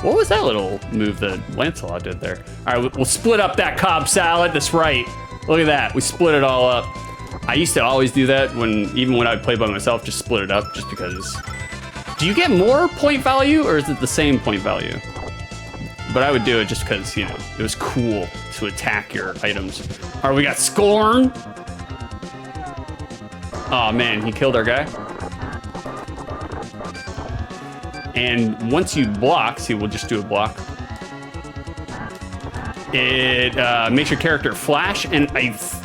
What was that little move that Lancelot did there? All right, we'll split up that Cobb salad. That's right. Look at that. We split it all up. I used to always do that even when I'd play by myself, just split it up just because. Do you get more point value or is it the same point value? But I would do it just because, you know, it was cool to attack your items. All right, we got Scorn. Oh man, he killed our guy. And once you block, see, we'll just do a block. It makes your character flash, and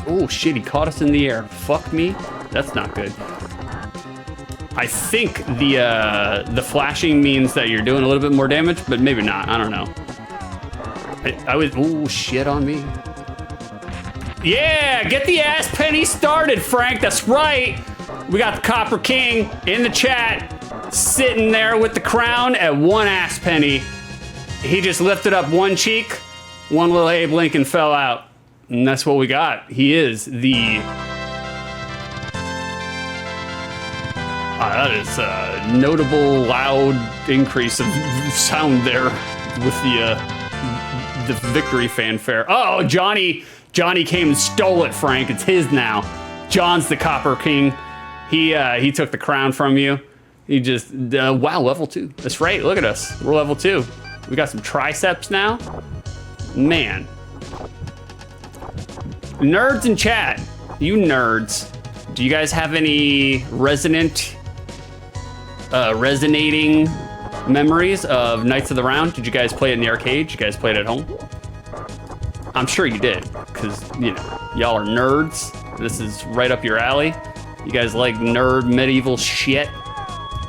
oh shit, he caught us in the air. Fuck me, that's not good. I think the flashing means that you're doing a little bit more damage, but maybe not, I don't know. I was, oh shit on me. Yeah, get the ass penny started, Frank, that's right. We got the Copper King in the chat, sitting there with the crown at 1 ass penny. He just lifted up one cheek, one little Abe Lincoln fell out. And that's what we got. He is the... that is a notable loud increase of sound there with the victory fanfare. Oh, Johnny came and stole it, Frank. It's his now. John's the Copper King. He took the crown from you. He just, wow, level 2. That's right, look at us. We're level 2. We got some triceps now. Man. Nerds in chat, you nerds. Do you guys have any resonating memories of Knights of the Round? Did you guys play it in the arcade? Did you guys play it at home? I'm sure you did, because, you know, y'all are nerds. This is right up your alley. You guys like nerd medieval shit.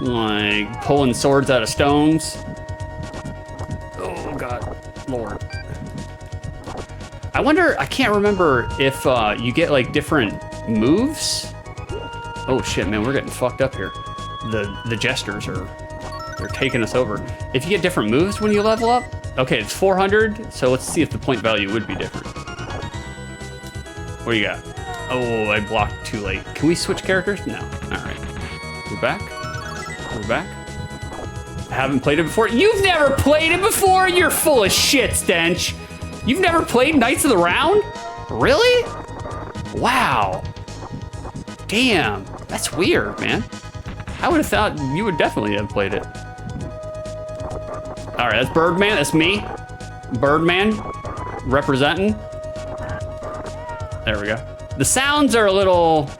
Like pulling swords out of stones. Oh God, Lord. I wonder, I can't remember if you get like different moves. Oh shit, man, we're getting fucked up here. The jesters they're taking us over. If you get different moves when you level up, okay, it's 400, so let's see if the point value would be different. What do you got? Oh, I blocked too late. Can we switch characters? No, all right. We're back. We're back. Haven't played it before. You've never played it before? You're full of shit, Stench. You've never played Knights of the Round? Really? Wow. Damn, that's weird, man. I would have thought you would definitely have played it. All right, that's Birdman, that's me. Birdman, representing. There we go. The sounds are a little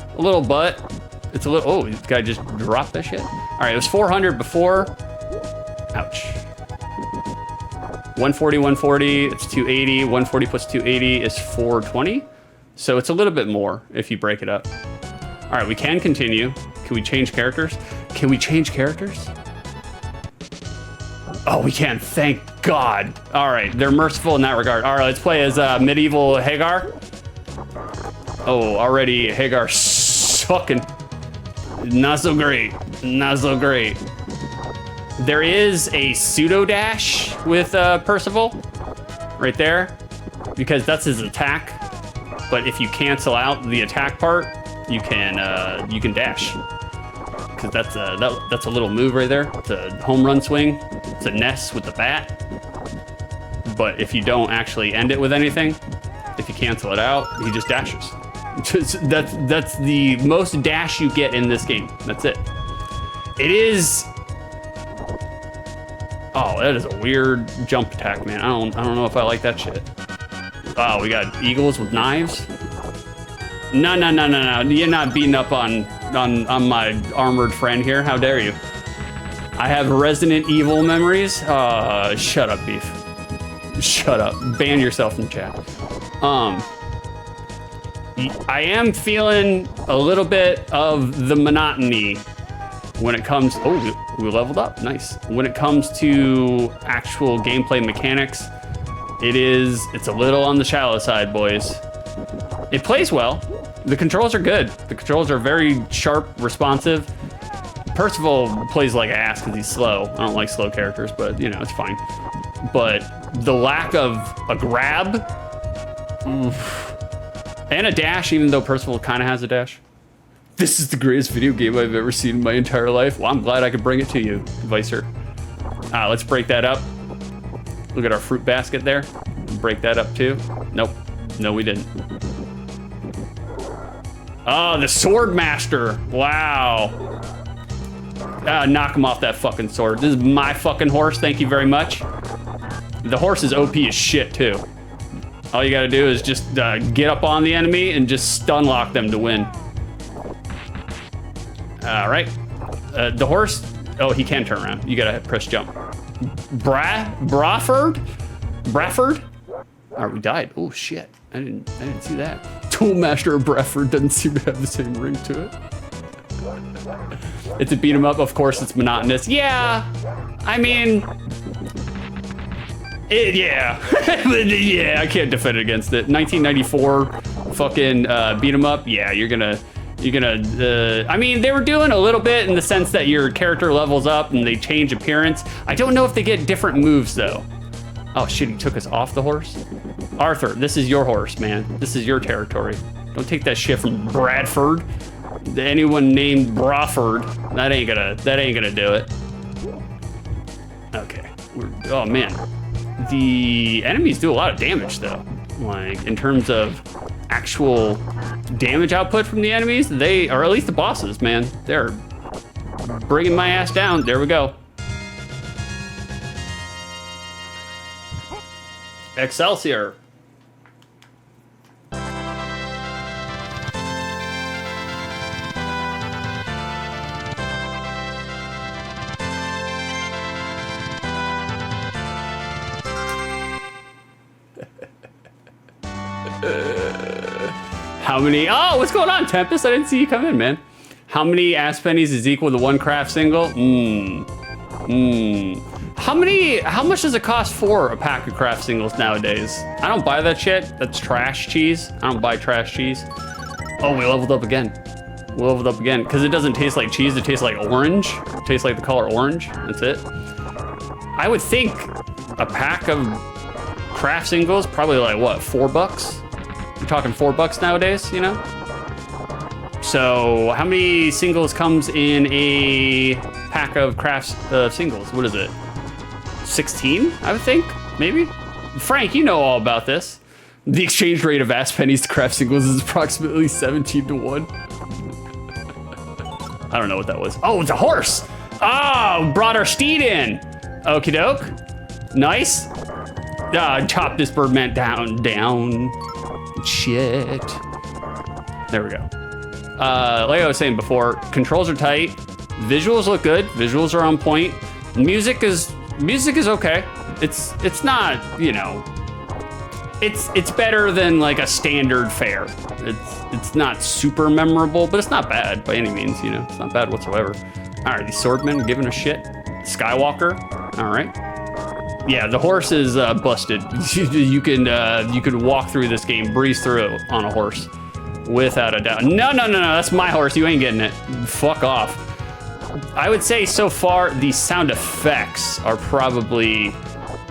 butt. It's a little, oh, this guy just dropped that shit. All right, it was 400 before. Ouch. 140, 140, it's 280. 140 plus 280 is 420. So it's a little bit more if you break it up. All right, we can continue. Can we change characters? Can we change characters? Oh, we can, thank God. All right, they're merciful in that regard. All right, let's play as medieval Hagar. Oh, already Hagar sucking. Not so great, not so great. There is a pseudo dash with Percival right there because that's his attack. But if you cancel out the attack part, you can dash. Because that's a little move right there. It's a home run swing. It's a nest with the bat. But if you don't actually end it with anything, if you cancel it out, he just dashes. That's the most dash you get in this game. That's it. It is. Oh, that is a weird jump attack, man. I don't know if I like that shit. Oh, we got eagles with knives. No. You're not beating up on my armored friend here. How dare you? I have Resident Evil memories. Shut up, Beef. Shut up. Ban yourself in the chat. I am feeling a little bit of the monotony when it comes. Oh, we leveled up. Nice. When it comes to actual gameplay mechanics, it's a little on the shallow side, boys. It plays well. The controls are good. The controls are very sharp, responsive. Percival plays like ass because he's slow. I don't like slow characters, but you know, it's fine. But the lack of a grab, oof, and a dash, even though Percival kind of has a dash. This is the greatest video game I've ever seen in my entire life. Well, I'm glad I could bring it to you, Vicer. Let's break that up. Look at our fruit basket there. Break that up too. Nope. No, we didn't. Oh, the sword master. Wow. Knock him off that fucking sword. This is my fucking horse. Thank you very much. The horse is OP as shit too. All you gotta do is just get up on the enemy and just stun lock them to win. All right. The horse, oh, he can turn around. You gotta press jump. Brafford? All right, we died. Oh shit, I didn't see that. Toolmaster of Brafford doesn't seem to have the same ring to it. It's a beat 'em up, of course it's monotonous. Yeah, I mean, yeah. Yeah, I can't defend it against it. 1994 fucking beat 'em up. Yeah, you're gonna, I mean, they were doing a little bit in the sense that your character levels up and they change appearance. I don't know if they get different moves though. Oh shit, he took us off the horse. Arthur, this is your horse, man. This is your territory. Don't take that shit from Bradford. Anyone named Brawford, that ain't gonna do it. Okay, oh man. The enemies do a lot of damage though. Like in terms of actual damage output from the enemies, they, or at least the bosses, man, they're bringing my ass down. There we go. Excelsior. How many? Oh, what's going on, Tempest? I didn't see you come in, man. How many ass pennies is equal to one craft single? How much does it cost for a pack of craft singles nowadays? I don't buy that shit. That's trash cheese. I don't buy trash cheese. Oh, we leveled up again. We leveled up again because it doesn't taste like cheese. It tastes like orange. It tastes like the color orange. That's it. I would think a pack of craft singles, probably like what, $4? You're talking $4 nowadays, you know? So how many singles comes in a pack of crafts singles. What is it? 16, I would think, maybe? Frank, you know all about this. The exchange rate of ass pennies to craft singles is approximately 17-1. I don't know what that was. Oh, it's a horse. Oh, brought our steed in. Okie doke. Nice. Chop this birdman down. Shit. There we go. Like I was saying before, controls are tight. Visuals look good. Visuals are on point. Music is okay. It's not, you know, it's better than like a standard fare. It's not super memorable, but it's not bad by any means, you know. It's not bad whatsoever. All right, these swordmen giving a shit. Skywalker. All right. Yeah, the horse is busted. You can walk through this game, breeze through it on a horse, without a doubt. No, that's my horse. You ain't getting it. Fuck off. I would say so far the sound effects are probably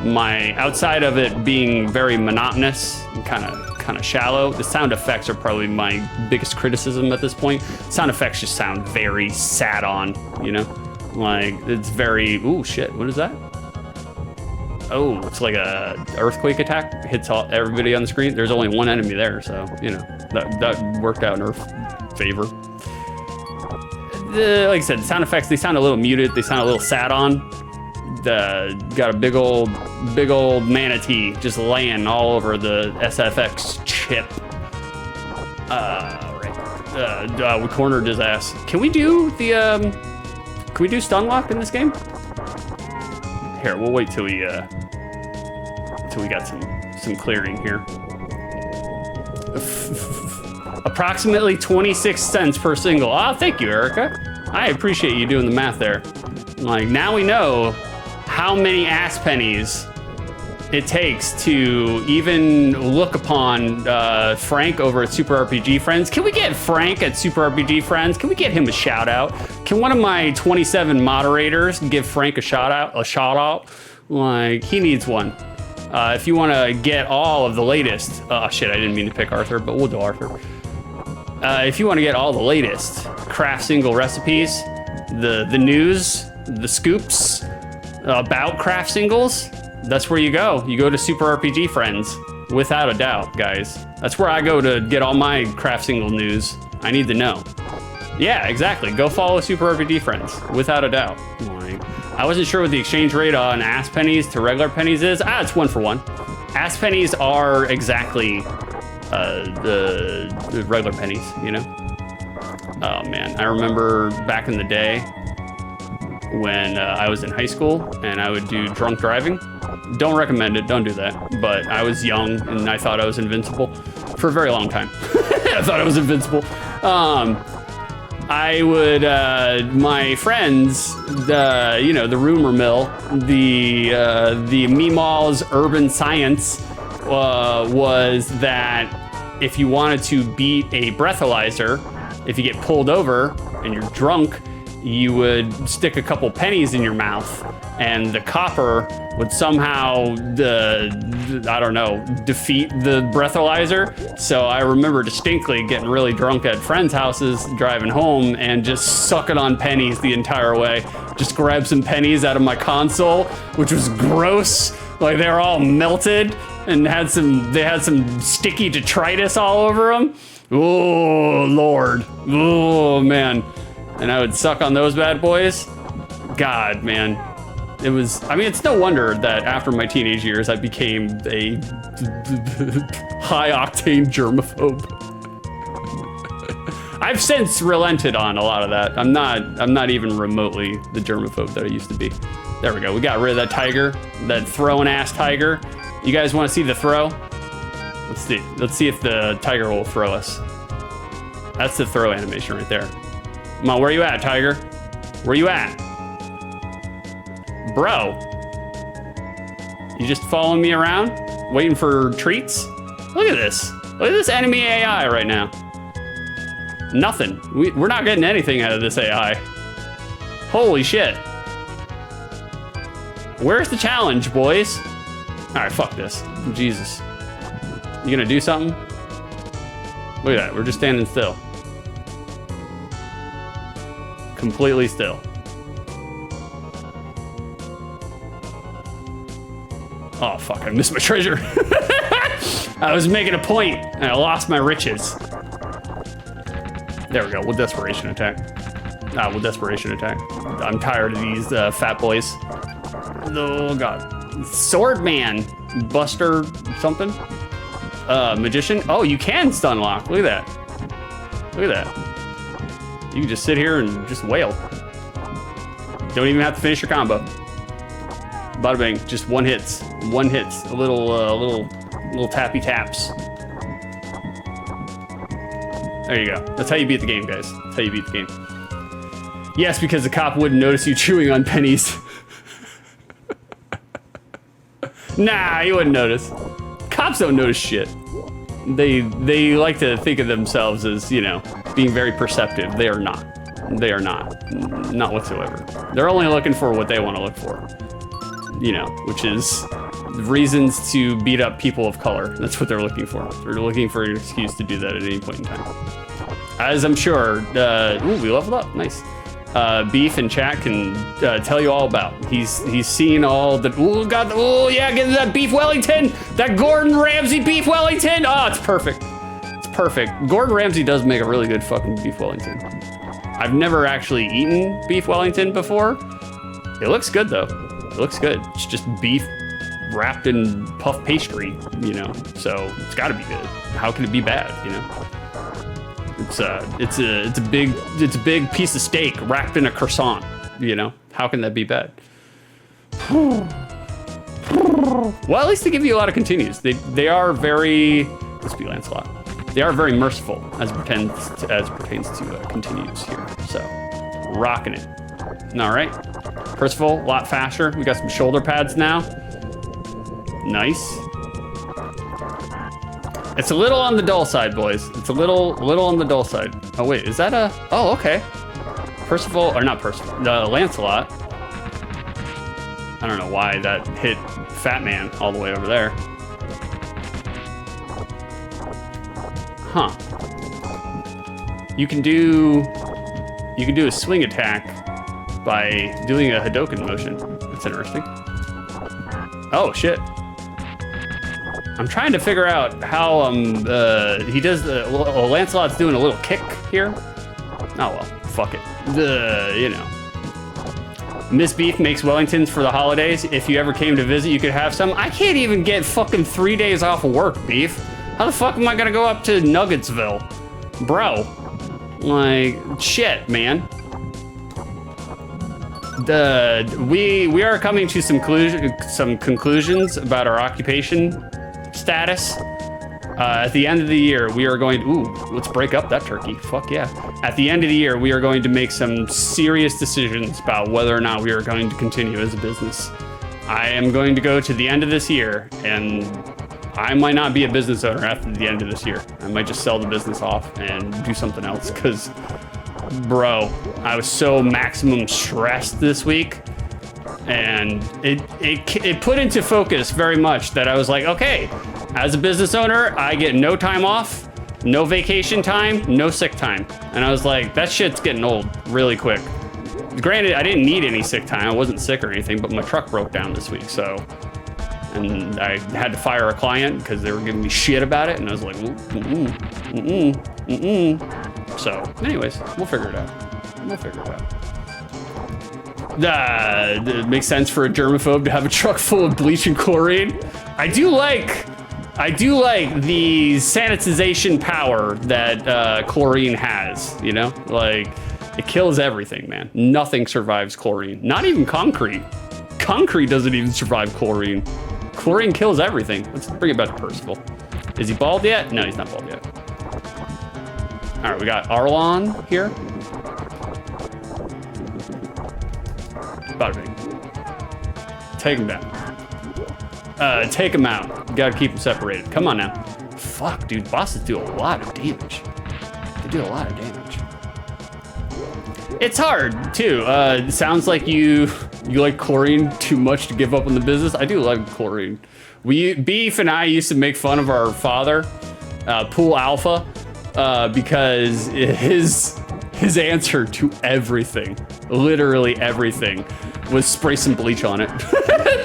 outside of it being very monotonous and kind of shallow. The sound effects are probably my biggest criticism at this point. Sound effects just sound very sat on, you know, like it's very. Ooh, shit. What is that? Oh, it's like a earthquake attack. Hits everybody on the screen. There's only one enemy there, so you know that worked out in our favor. Like I said, sound effects, they sound a little muted. They sound a little sat on. Got a big old manatee just laying all over the SFX chip. Right. We cornered his ass. Can we do stun lock in this game? Here, we'll wait till we got some clearing here. Approximately 26 cents per single. Oh, thank you, Erica. I appreciate you doing the math there. Like, now we know how many ass pennies it takes to even look upon Frank over at Super RPG Friends. Can we get Frank at Super RPG Friends? Can we get him a shout out? Can one of my 27 moderators give Frank a shout out? Like, he needs one. If you want to get all of the latest, oh shit, I didn't mean to pick Arthur, but we'll do Arthur. If you want to get all the latest craft single recipes, the news, the scoops about craft singles, that's where you go. You go to Super RPG Friends, without a doubt, guys. That's where I go to get all my craft single news. I need to know. Yeah, exactly. Go follow Super RPG Friends, without a doubt. I wasn't sure what the exchange rate on ass pennies to regular pennies is. It's 1 for 1. Ass pennies are exactly the regular pennies, you know? Oh man, I remember back in the day when I was in high school and I would do drunk driving. Don't recommend it, don't do that. But I was young and I thought I was invincible for a very long time. I thought I was invincible. I would, my friends, the rumor mill, the Meemaw's urban science was that if you wanted to beat a breathalyzer, if you get pulled over and you're drunk, you would stick a couple pennies in your mouth and the copper would somehow, defeat the breathalyzer. So I remember distinctly getting really drunk at friends' houses, driving home, and just sucking on pennies the entire way. Just grab some pennies out of my console, which was gross. Like they were all melted and they had some sticky detritus all over them. Oh, Lord. Oh, man. And I would suck on those bad boys. God, man. It was, I mean, it's no wonder that after my teenage years, I became a high octane germaphobe. I've since relented on a lot of that. I'm not even remotely the germaphobe that I used to be. There we go. We got rid of that tiger, that throwing ass tiger. You guys want to see the throw? Let's see. Let's see if the tiger will throw us. That's the throw animation right there. Come on, where you at, tiger? Where you at? Bro, you just following me around, waiting for treats? Look at this. Look at this enemy AI right now. Nothing. We're not getting anything out of this AI. Holy shit. Where's the challenge, boys? All right, fuck this. Jesus. You gonna do something? Look at that, we're just standing still. Completely still. Oh, fuck, I missed my treasure. I was making a point, and I lost my riches. There we go, we'll desperation attack. We'll desperation attack. I'm tired of these fat boys. Oh, God. Swordman, Buster something? Magician? Oh, you can stun lock, look at that. Look at that. You can just sit here and just wail. Don't even have to finish your combo. Bada bang, just one hits, a little tappy taps. There you go. That's how you beat the game, guys. That's how you beat the game. Yes, because the cop wouldn't notice you chewing on pennies. Nah, he wouldn't notice. Cops don't notice shit. They like to think of themselves as, you know, being very perceptive. They are not. They are not. Not whatsoever. They're only looking for what they want to look for. You know, which is reasons to beat up people of color. That's what they're looking for. They're looking for an excuse to do that at any point in time. As I'm sure, ooh, we leveled up, nice. Beef and chat can tell you all about. He's seen all the, oh yeah, get that beef Wellington, that Gordon Ramsay beef Wellington. Oh, it's perfect. It's perfect. Gordon Ramsay does make a really good fucking beef Wellington. I've never actually eaten beef Wellington before. It looks good though. It looks good. It's just beef wrapped in puff pastry, you know. So it's got to be good. How can it be bad, you know? It's a big piece of steak wrapped in a croissant, you know. How can that be bad? Well, at least they give you a lot of continues. They are very, let's be Lancelot. They are very merciful as pertains to continues here. So rocking it. All right. Percival, a lot faster. We got some shoulder pads now. Nice. It's a little on the dull side, boys. It's a little on the dull side. Oh wait, is that a? Oh, okay. Percival, or not Percival, Lancelot. I don't know why that hit Fat Man all the way over there. Huh. You can do a swing attack by doing a Hadoken motion. That's interesting. Oh shit. I'm trying to figure out how he does Lancelot's doing a little kick here. Oh well, fuck it. You know. Miss Beef makes Wellingtons for the holidays. If you ever came to visit, you could have some. I can't even get fucking 3 days off of work, Beef. How the fuck am I gonna go up to Nuggetsville? Bro. Like, shit, man. We are coming to some conclusions about our occupation status. At the end of the year, we are going to, let's break up that turkey. Fuck yeah. At the end of the year, we are going to make some serious decisions about whether or not we are going to continue as a business. I am going to go to the end of this year, and I might not be a business owner after the end of this year. I might just sell the business off and do something else, because, bro, I was so maximum stressed this week. And it put into focus very much that I was like, okay, as a business owner, I get no time off, no vacation time, no sick time. And I was like, that shit's getting old really quick. Granted, I didn't need any sick time. I wasn't sick or anything, but my truck broke down this week, so. And I had to fire a client because they were giving me shit about it. And I was like, So anyways, we'll figure it out. It makes sense for a germaphobe to have a truck full of bleach and chlorine. I do like the sanitization power that chlorine has, you know? Like, it kills everything, man. Nothing survives chlorine. Not even concrete. Concrete doesn't even survive chlorine. Chlorine kills everything. Let's bring it back to Percival. Is he bald yet? No, he's not bald yet. All right, we got Arlon here. Bada bing. Take him down. Take him out. Gotta keep him separated. Come on now. Fuck, dude. Bosses do a lot of damage. They do a lot of damage. It's hard, too. It sounds like you like chlorine too much to give up on the business. I do like chlorine. Beef and I used to make fun of our father, Pool Alpha, because his answer to everything, literally everything, was spray some bleach on it.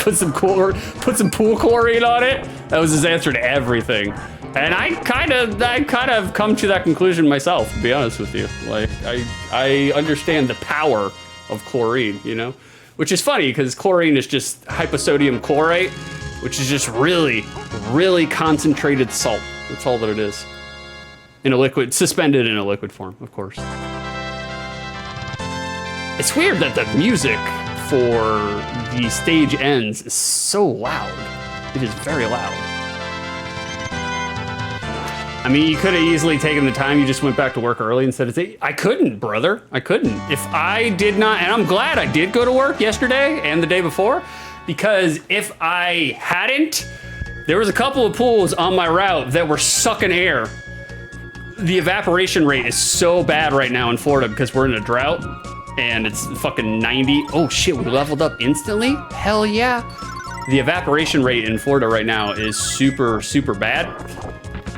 put some pool chlorine on it. That was his answer to everything. And I kind of come to that conclusion myself, to be honest with you. Like, I understand the power of chlorine, you know? Which is funny, because chlorine is just hyposodium chlorate, which is just really, really concentrated salt. That's all that it is. In a liquid, suspended in a liquid form, of course. It's weird that the music for the stage ends is so loud. It is very loud. I mean, you could have easily taken the time, you just went back to work early instead of I couldn't, brother. I couldn't. If I did not, and I'm glad I did go to work yesterday and the day before, because if I hadn't, there was a couple of pools on my route that were sucking air. The evaporation rate is so bad right now in Florida because we're in a drought and it's fucking 90. Oh shit, we leveled up instantly? Hell yeah. The evaporation rate in Florida right now is super, super bad.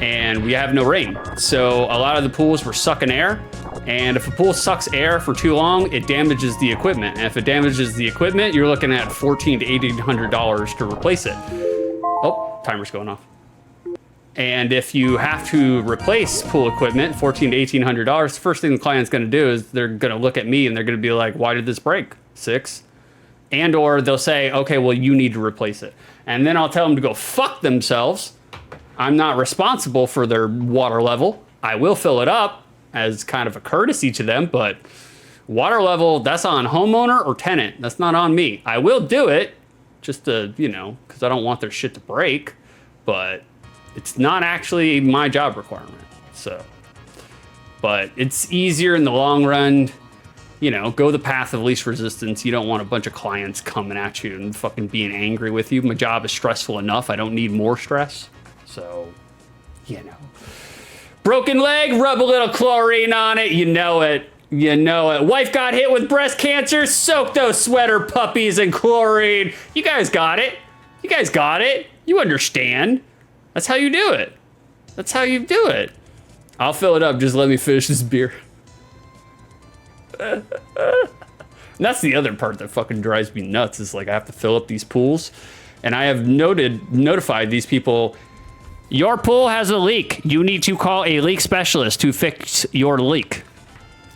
And we have no rain. So a lot of the pools were sucking air. And if a pool sucks air for too long, it damages the equipment. And if it damages the equipment, you're looking at $1,400 to $1,800 to replace it. Oh, timer's going off. And if you have to replace pool equipment, $1,400 to $1,800, the first thing the client's gonna do is they're gonna look at me and they're gonna be like, why did this break? 6. And or they'll say, okay, well, you need to replace it. And then I'll tell them to go fuck themselves. I'm not responsible for their water level. I will fill it up as kind of a courtesy to them, but water level, that's on homeowner or tenant. That's not on me. I will do it just to, you know, because I don't want their shit to break, but it's not actually my job requirement. So, but it's easier in the long run, you know, go the path of least resistance. You don't want a bunch of clients coming at you and fucking being angry with you. My job is stressful enough. I don't need more stress. So, you know, broken leg, rub a little chlorine on it. You know it. You know it. Wife got hit with breast cancer. Soak those sweater puppies in chlorine. You guys got it. You guys got it. You understand. That's how you do it. That's how you do it. I'll fill it up. Just let me finish this beer. And that's the other part that fucking drives me nuts is like I have to fill up these pools. And I have notified these people, your pool has a leak. You need to call a leak specialist to fix your leak.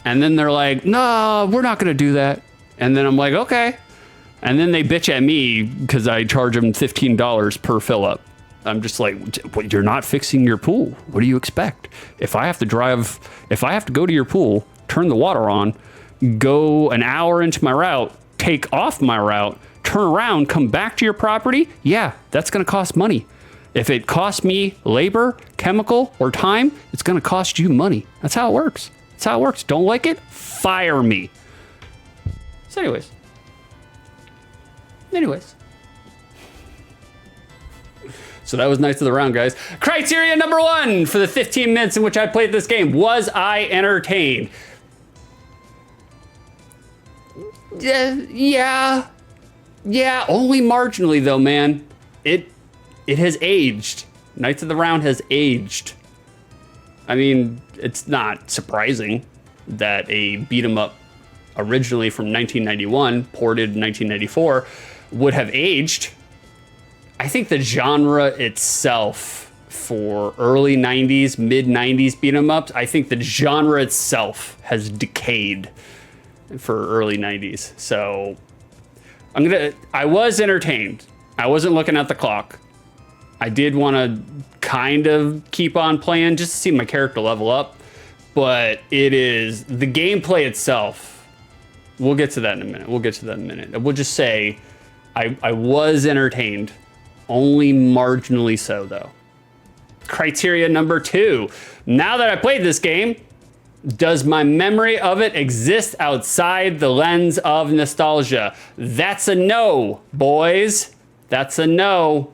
And then they're like, no, we're not gonna do that. And then I'm like, okay. And then they bitch at me because I charge them $15 per fill up. I'm just like, you're not fixing your pool. What do you expect? If I have to go to your pool, turn the water on, go an hour into my route, take off my route, turn around, come back to your property, yeah, that's gonna cost money. If it costs me labor, chemical, or time, it's gonna cost you money. That's how it works. That's how it works. Don't like it? Fire me. So anyways. So that was Knights of the Round, guys. Criteria number 1 for the 15 minutes in which I played this game. Was I entertained? Yeah, only marginally though, man. It has aged. Knights of the Round has aged. I mean, it's not surprising that a beat 'em up originally from 1991, ported in 1994, would have aged. I think the genre itself for early 90s, mid 90s beat 'em ups, I think the genre itself has decayed for early 90s. So I was entertained. I wasn't looking at the clock. I did want to kind of keep on playing just to see my character level up, but it is the gameplay itself. We'll get to that in a minute. We'll just say I was entertained, only marginally so though. Criteria number 2. Now that I played this game, does my memory of it exist outside the lens of nostalgia? That's a no, boys. That's a no.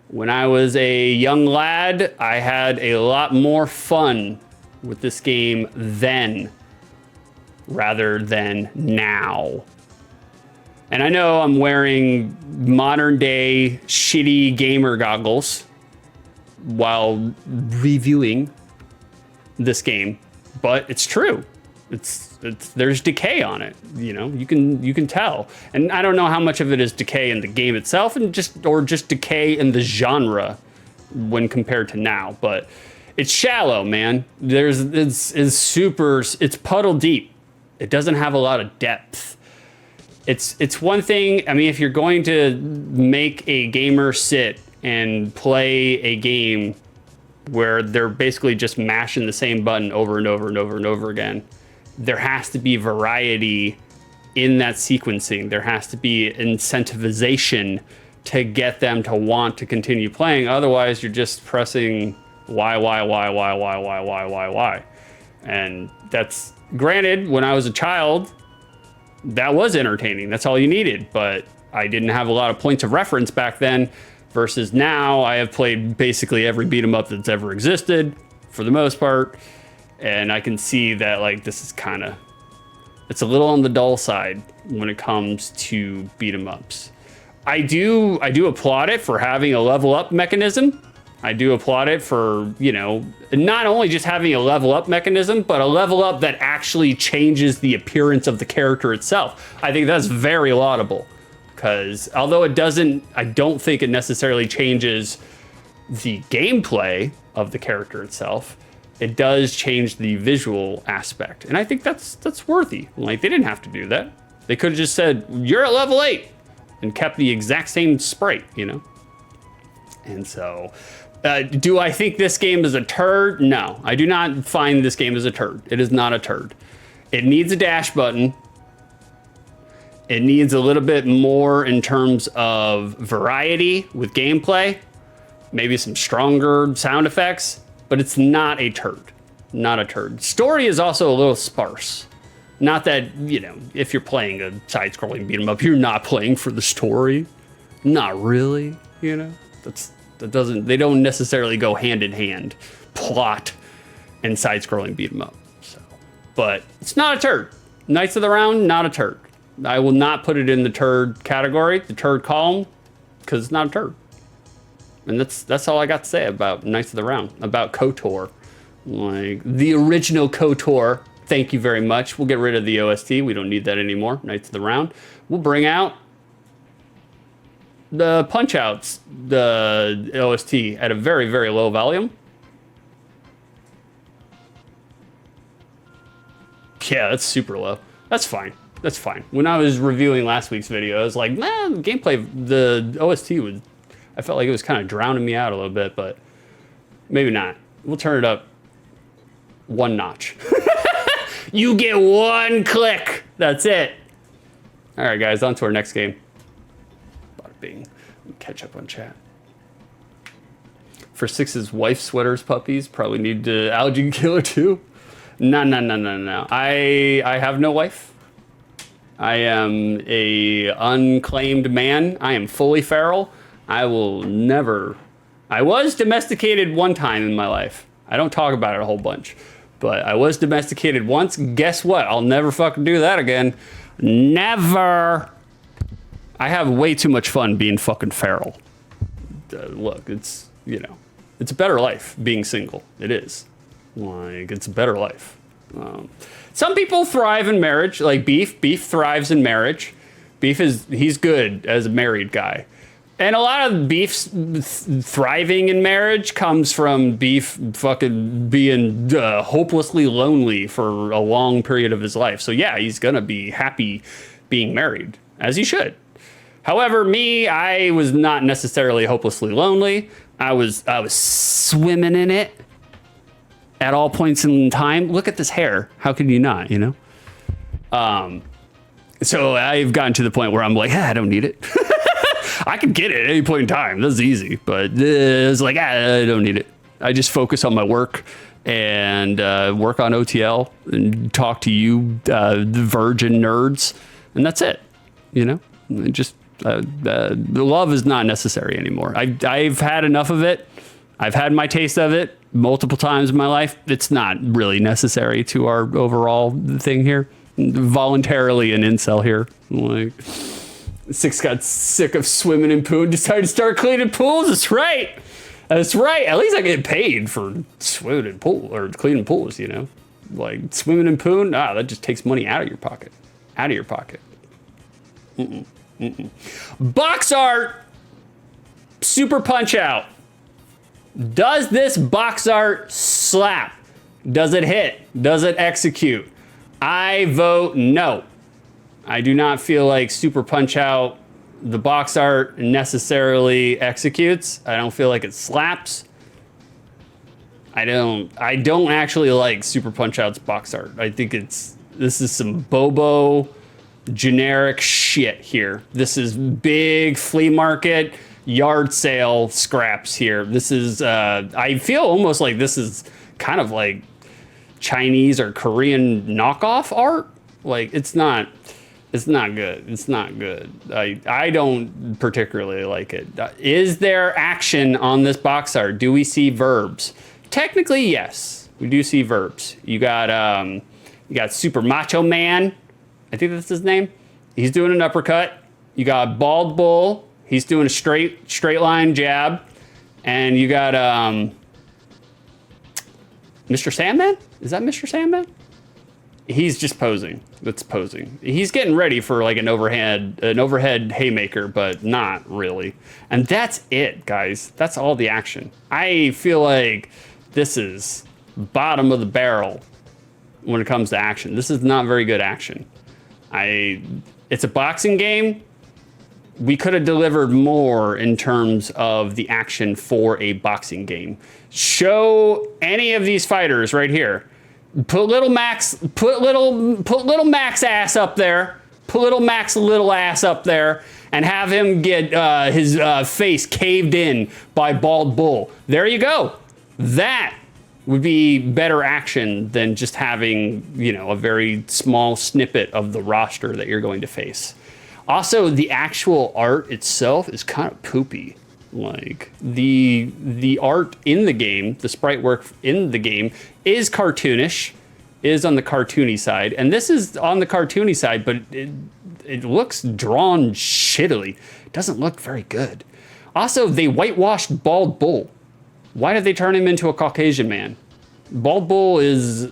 When I was a young lad, I had a lot more fun with this game then, rather than now. And I know I'm wearing modern day shitty gamer goggles while reviewing this game, but it's true. there's decay on it. You know, you can tell. And I don't know how much of it is decay in the game itself and just decay in the genre when compared to now, but it's shallow, man. It's puddle deep. It doesn't have a lot of depth. It's one thing, I mean, if you're going to make a gamer sit and play a game where they're basically just mashing the same button over and over and over and over again, there has to be variety in that sequencing. There has to be incentivization to get them to want to continue playing. Otherwise, you're just pressing Y. And that's, granted, when I was a child, that was entertaining. That's all you needed. But I didn't have a lot of points of reference back then, versus now I have played basically every beat 'em up that's ever existed, for the most part. And I can see that, like, this is kind of, it's a little on the dull side when it comes to beat 'em ups. I do applaud it for having a level up mechanism. I do applaud it for, you know, not only just having a level up mechanism, but a level up that actually changes the appearance of the character itself. I think that's very laudable, because although it doesn't, I don't think it necessarily changes the gameplay of the character itself, it does change the visual aspect. And I think that's worthy. Like, they didn't have to do that. They could have just said, you're at level 8, and kept the exact same sprite, you know? And so, do I think this game is a turd? No, I do not find this game as a turd. It is not a turd. It needs a dash button. It needs a little bit more in terms of variety with gameplay, maybe some stronger sound effects, but it's not a turd. Not a turd. Story is also a little sparse. Not that, you know, if you're playing a side-scrolling beat 'em up, you're not playing for the story. Not really, you know? They don't necessarily go hand in hand. Plot and side-scrolling beat 'em up. So, but it's not a turd. Knights of the Round, not a turd. I will not put it in the turd category, the turd column, because it's not a turd. And that's all I got to say about Knights of the Round, about KOTOR. Like, the original KOTOR. Thank you very much. We'll get rid of the OST. We don't need that anymore. Knights of the Round. We'll bring out the Punch-Outs, the OST, at a very, very low volume. Yeah, that's super low. That's fine. That's fine. When I was reviewing last week's video, I was like, man, the gameplay, the OST was, I felt like it was kind of drowning me out a little bit, but maybe not. We'll turn it up one notch. You get one click. That's it. All right, guys, on to our next game. Bada bing. Catch up on chat. For Six's wife sweaters puppies, probably need to algae killer too. No. I have no wife. I am a unclaimed man. I am fully feral. I will never. I was domesticated one time in my life. I don't talk about it a whole bunch, but I was domesticated once. Guess what? I'll never fucking do that again. Never. I have way too much fun being fucking feral. Look, it's, you know, it's a better life being single. It is. Like, it's a better life. Some people thrive in marriage, like Beef. Beef thrives in marriage. He's good as a married guy. And a lot of Beef's thriving in marriage comes from Beef fucking being hopelessly lonely for a long period of his life. So yeah, he's gonna be happy being married, as he should. However, me, I was not necessarily hopelessly lonely. I was swimming in it at all points in time. Look at this hair. How could you not, you know? So I've gotten to the point where I'm like, I don't need it. I could get it at any point in time. That's easy. But it's like, I don't need it. I just focus on my work and work on OTL and talk to you, the virgin nerds. And that's it. You know, just the love is not necessary anymore. I've had enough of it. I've had my taste of it multiple times in my life. It's not really necessary to our overall thing here. Voluntarily an incel here. Like, Six got sick of swimming in poo and decided to start cleaning pools. That's right. That's right. At least I get paid for swimming in pool or cleaning pools, you know. like swimming in poon. Ah, that just takes money out of your pocket. Out of your pocket. Box art. Super Punch Out. Does this box art slap? Does it hit? Does it execute? I vote no. I do not feel like Super Punch Out, the box art, necessarily executes. I don't feel like it slaps. I don't actually like Super Punch Out's box art. I think this is some bobo generic shit here. This is big flea market yard sale scraps here. This is I feel almost like this is kind of like Chinese or Korean knockoff art. Like it's not good. It's not good. I don't particularly like it. Is there action on this box art? Do we see verbs? Technically, yes. We do see verbs. You got Super Macho Man. I think that's his name. He's doing an uppercut. You got Bald Bull. He's doing a straight line jab. And you got Mr. Sandman? Is that Mr. Sandman? He's just posing. That's posing. He's getting ready for like an overhead haymaker, but not really. And that's it, guys. That's all the action. I feel like this is bottom of the barrel when it comes to action. This is not very good action. It's a boxing game. We could have delivered more in terms of the action for a boxing game. Show any of these fighters right here. Put little Max ass up there. Put little Max little ass up there and have him get his face caved in by Bald Bull. There you go. That would be better action than just having, you know, a very small snippet of the roster that you're going to face. Also, the actual art itself is kind of poopy. Like the art in the game, the sprite work in the game is cartoonish, is on the cartoony side, and this is on the cartoony side, but it looks drawn shittily. It doesn't look very good. Also, they whitewashed Bald Bull. Why did they turn him into a Caucasian man? Bald Bull is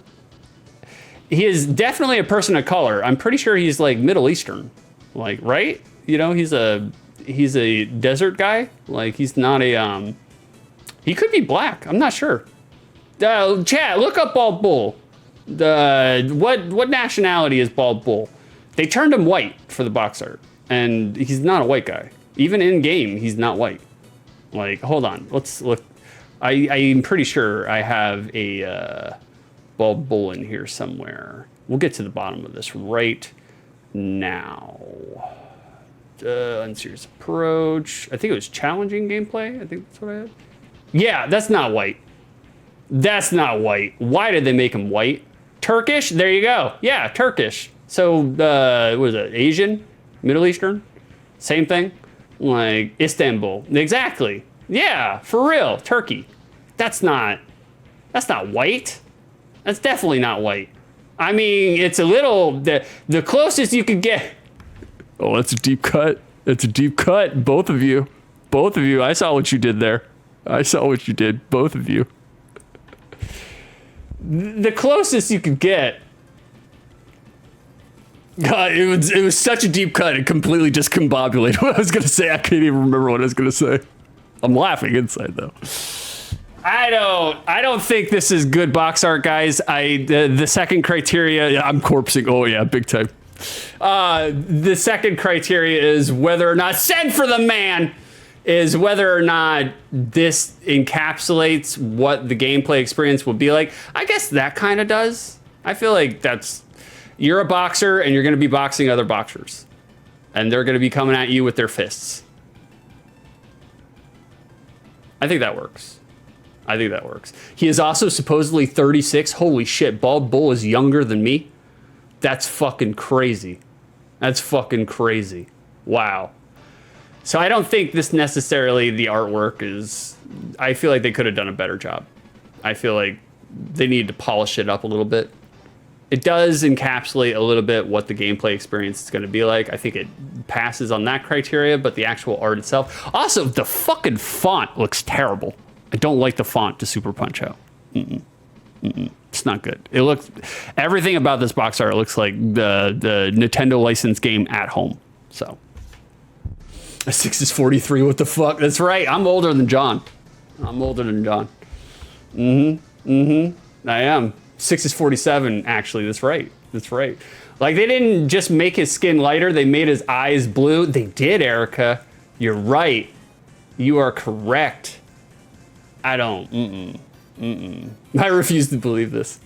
definitely a person of color. I'm pretty sure he's like Middle Eastern, like, right? You know, he's a desert guy. Like he's not a he could be black. I'm not sure. Chat, look up Bald Bull. What nationality is Bald Bull? They turned him white for the box art, and he's not a white guy. Even in game, he's not white. Like, hold on, let's look. I'm pretty sure I have a Bald Bull in here somewhere. We'll get to the bottom of this right now. Unserious approach. I think it was challenging gameplay. I think that's what I had. Yeah, that's not white. That's not white. Why did they make him white? Turkish? There you go. Yeah, Turkish. So, what is it? Asian? Middle Eastern? Same thing? Like, Istanbul. Exactly. Yeah, for real. Turkey. That's not white. That's definitely not white. I mean, it's a little, the closest you could get. Oh, that's a deep cut. That's a deep cut. Both of you. Both of you. I saw what you did there. I saw what you did. Both of you. The closest you could get. God, it was such a deep cut. It completely discombobulated what I was going to say. I can't even remember what I was going to say. I'm laughing inside though. I don't think this is good box art, guys. The second criteria, I'm corpsing. Oh yeah, big time. The second criteria is whether or not, send for the man, is whether or not this encapsulates what the gameplay experience will be like. I guess that kind of does. I feel like you're a boxer and you're going to be boxing other boxers, and they're going to be coming at you with their fists. I think that works. I think that works. He is also supposedly 36. Holy shit, Bald Bull is younger than me. That's fucking crazy. That's fucking crazy. Wow. So I don't think this necessarily, the artwork is, I feel like they could have done a better job. I feel like they need to polish it up a little bit. It does encapsulate a little bit what the gameplay experience is going to be like. I think it passes on that criteria, but the actual art itself. Also, the fucking font looks terrible. I don't like the font to Super Punch Out. It's not good. It looks, everything about this box art looks like the Nintendo licensed game At Home. So, a 6 is 43. What the fuck? That's right. I'm older than John. I am. 6 is 47. Actually, that's right. Like, they didn't just make his skin lighter. They made his eyes blue. They did, Erica. You're right. You are correct. I don't. I refuse to believe this.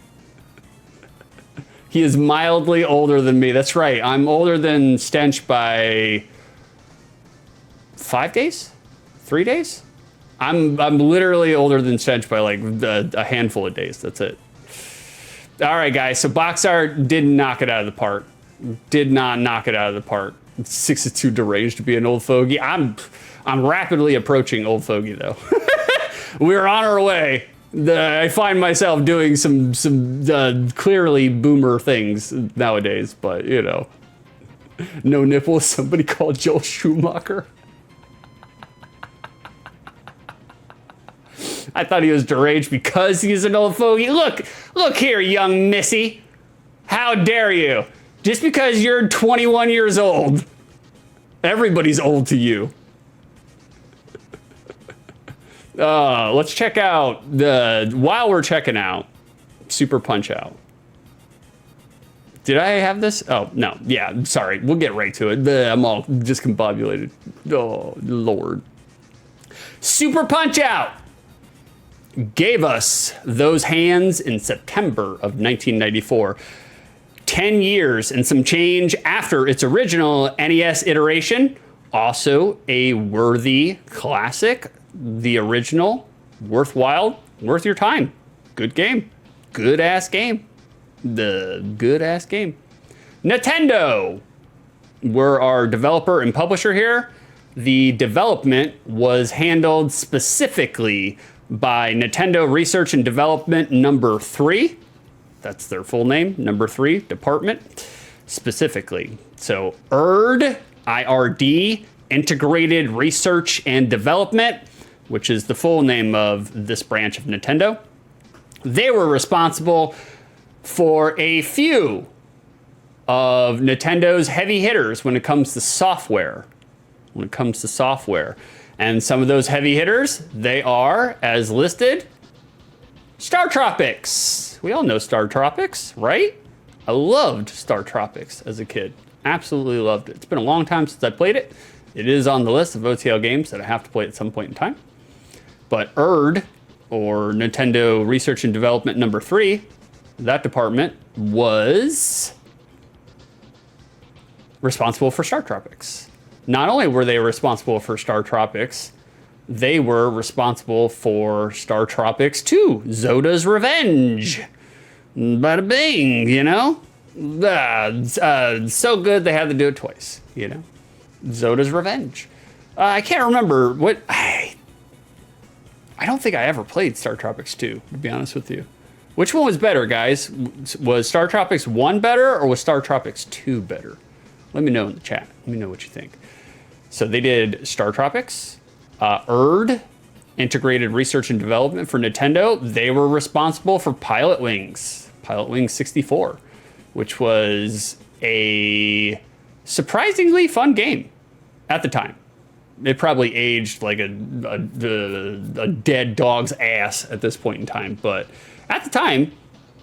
He is mildly older than me. That's right. I'm older than Stench by 5 days? 3 days? I'm literally older than Stench by like a handful of days. That's it. All right, guys. So box art didn't knock it out of the park. Did not knock it out of the park. 6 is too deranged to be an old fogey. I'm rapidly approaching old fogey though. We're on our way. I find myself doing some clearly boomer things nowadays, but you know, no nipples. Somebody called Joel Schumacher. I thought he was deranged because he's an old fogey. Look here, young missy. How dare you? Just because you're 21 years old, everybody's old to you. Let's check out while we're checking out Super Punch Out. Did I have this? Oh, no. Yeah, sorry. We'll get right to it. I'm all discombobulated. Oh, Lord. Super Punch Out gave us those hands in September of 1994. 10 years and some change after its original NES iteration. Also a worthy classic. The original, worthwhile, worth your time. Good game. Good ass game. The good ass game. Nintendo were our developer and publisher here. The development was handled specifically by Nintendo Research and Development number 3. That's their full name, number 3 department specifically. So IRD, IRD, Integrated Research and Development, which is the full name of this branch of Nintendo. They were responsible for a few of Nintendo's heavy hitters when it comes to software. And some of those heavy hitters, they are, as listed, Star Tropics. We all know Star Tropics, right? I loved Star Tropics as a kid. Absolutely loved it. It's been a long time since I played it. It is on the list of OTL games that I have to play at some point in time. But IRD, or Nintendo Research and Development number 3, that department was responsible for Star Tropics. Not only were they responsible for Star Tropics, they were responsible for Star Tropics 2, Zoda's Revenge. Bada bing, you know? So good they had to do it twice, you know? Zoda's Revenge. I can't remember what... I don't think I ever played Star Tropics 2, to be honest with you. Which one was better, guys? Was Star Tropics 1 better, or was Star Tropics 2 better? Let me know in the chat. Let me know what you think. So they did Star Tropics, IRD, Integrated Research and Development for Nintendo. They were responsible for Pilot Wings 64, which was a surprisingly fun game at the time. It probably aged like a dead dog's ass at this point in time, but at the time,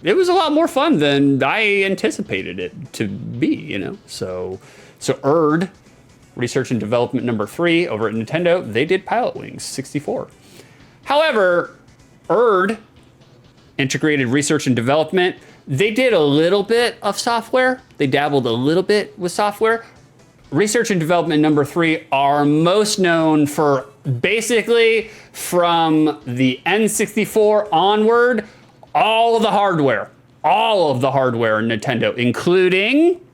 it was a lot more fun than I anticipated it to be, you know? So IRD, Research and Development number 3 over at Nintendo, they did Pilot Wings 64. However, IRD, Integrated Research and Development, they did a little bit of software. They dabbled a little bit with software. Research and Development number 3 are most known for basically from the N64 onward, all of the hardware in Nintendo, including,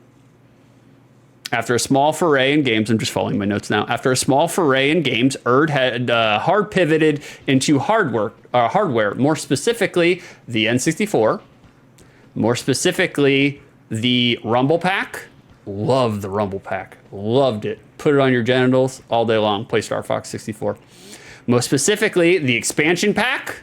after a small foray in games, I'm just following my notes now. After a small foray in games, IRD had hard pivoted into hardware, more specifically the N64, more specifically the Rumble Pack. Loved the Rumble Pack. Loved it. Put it on your genitals all day long. Play Star Fox 64. Most specifically, the expansion pack.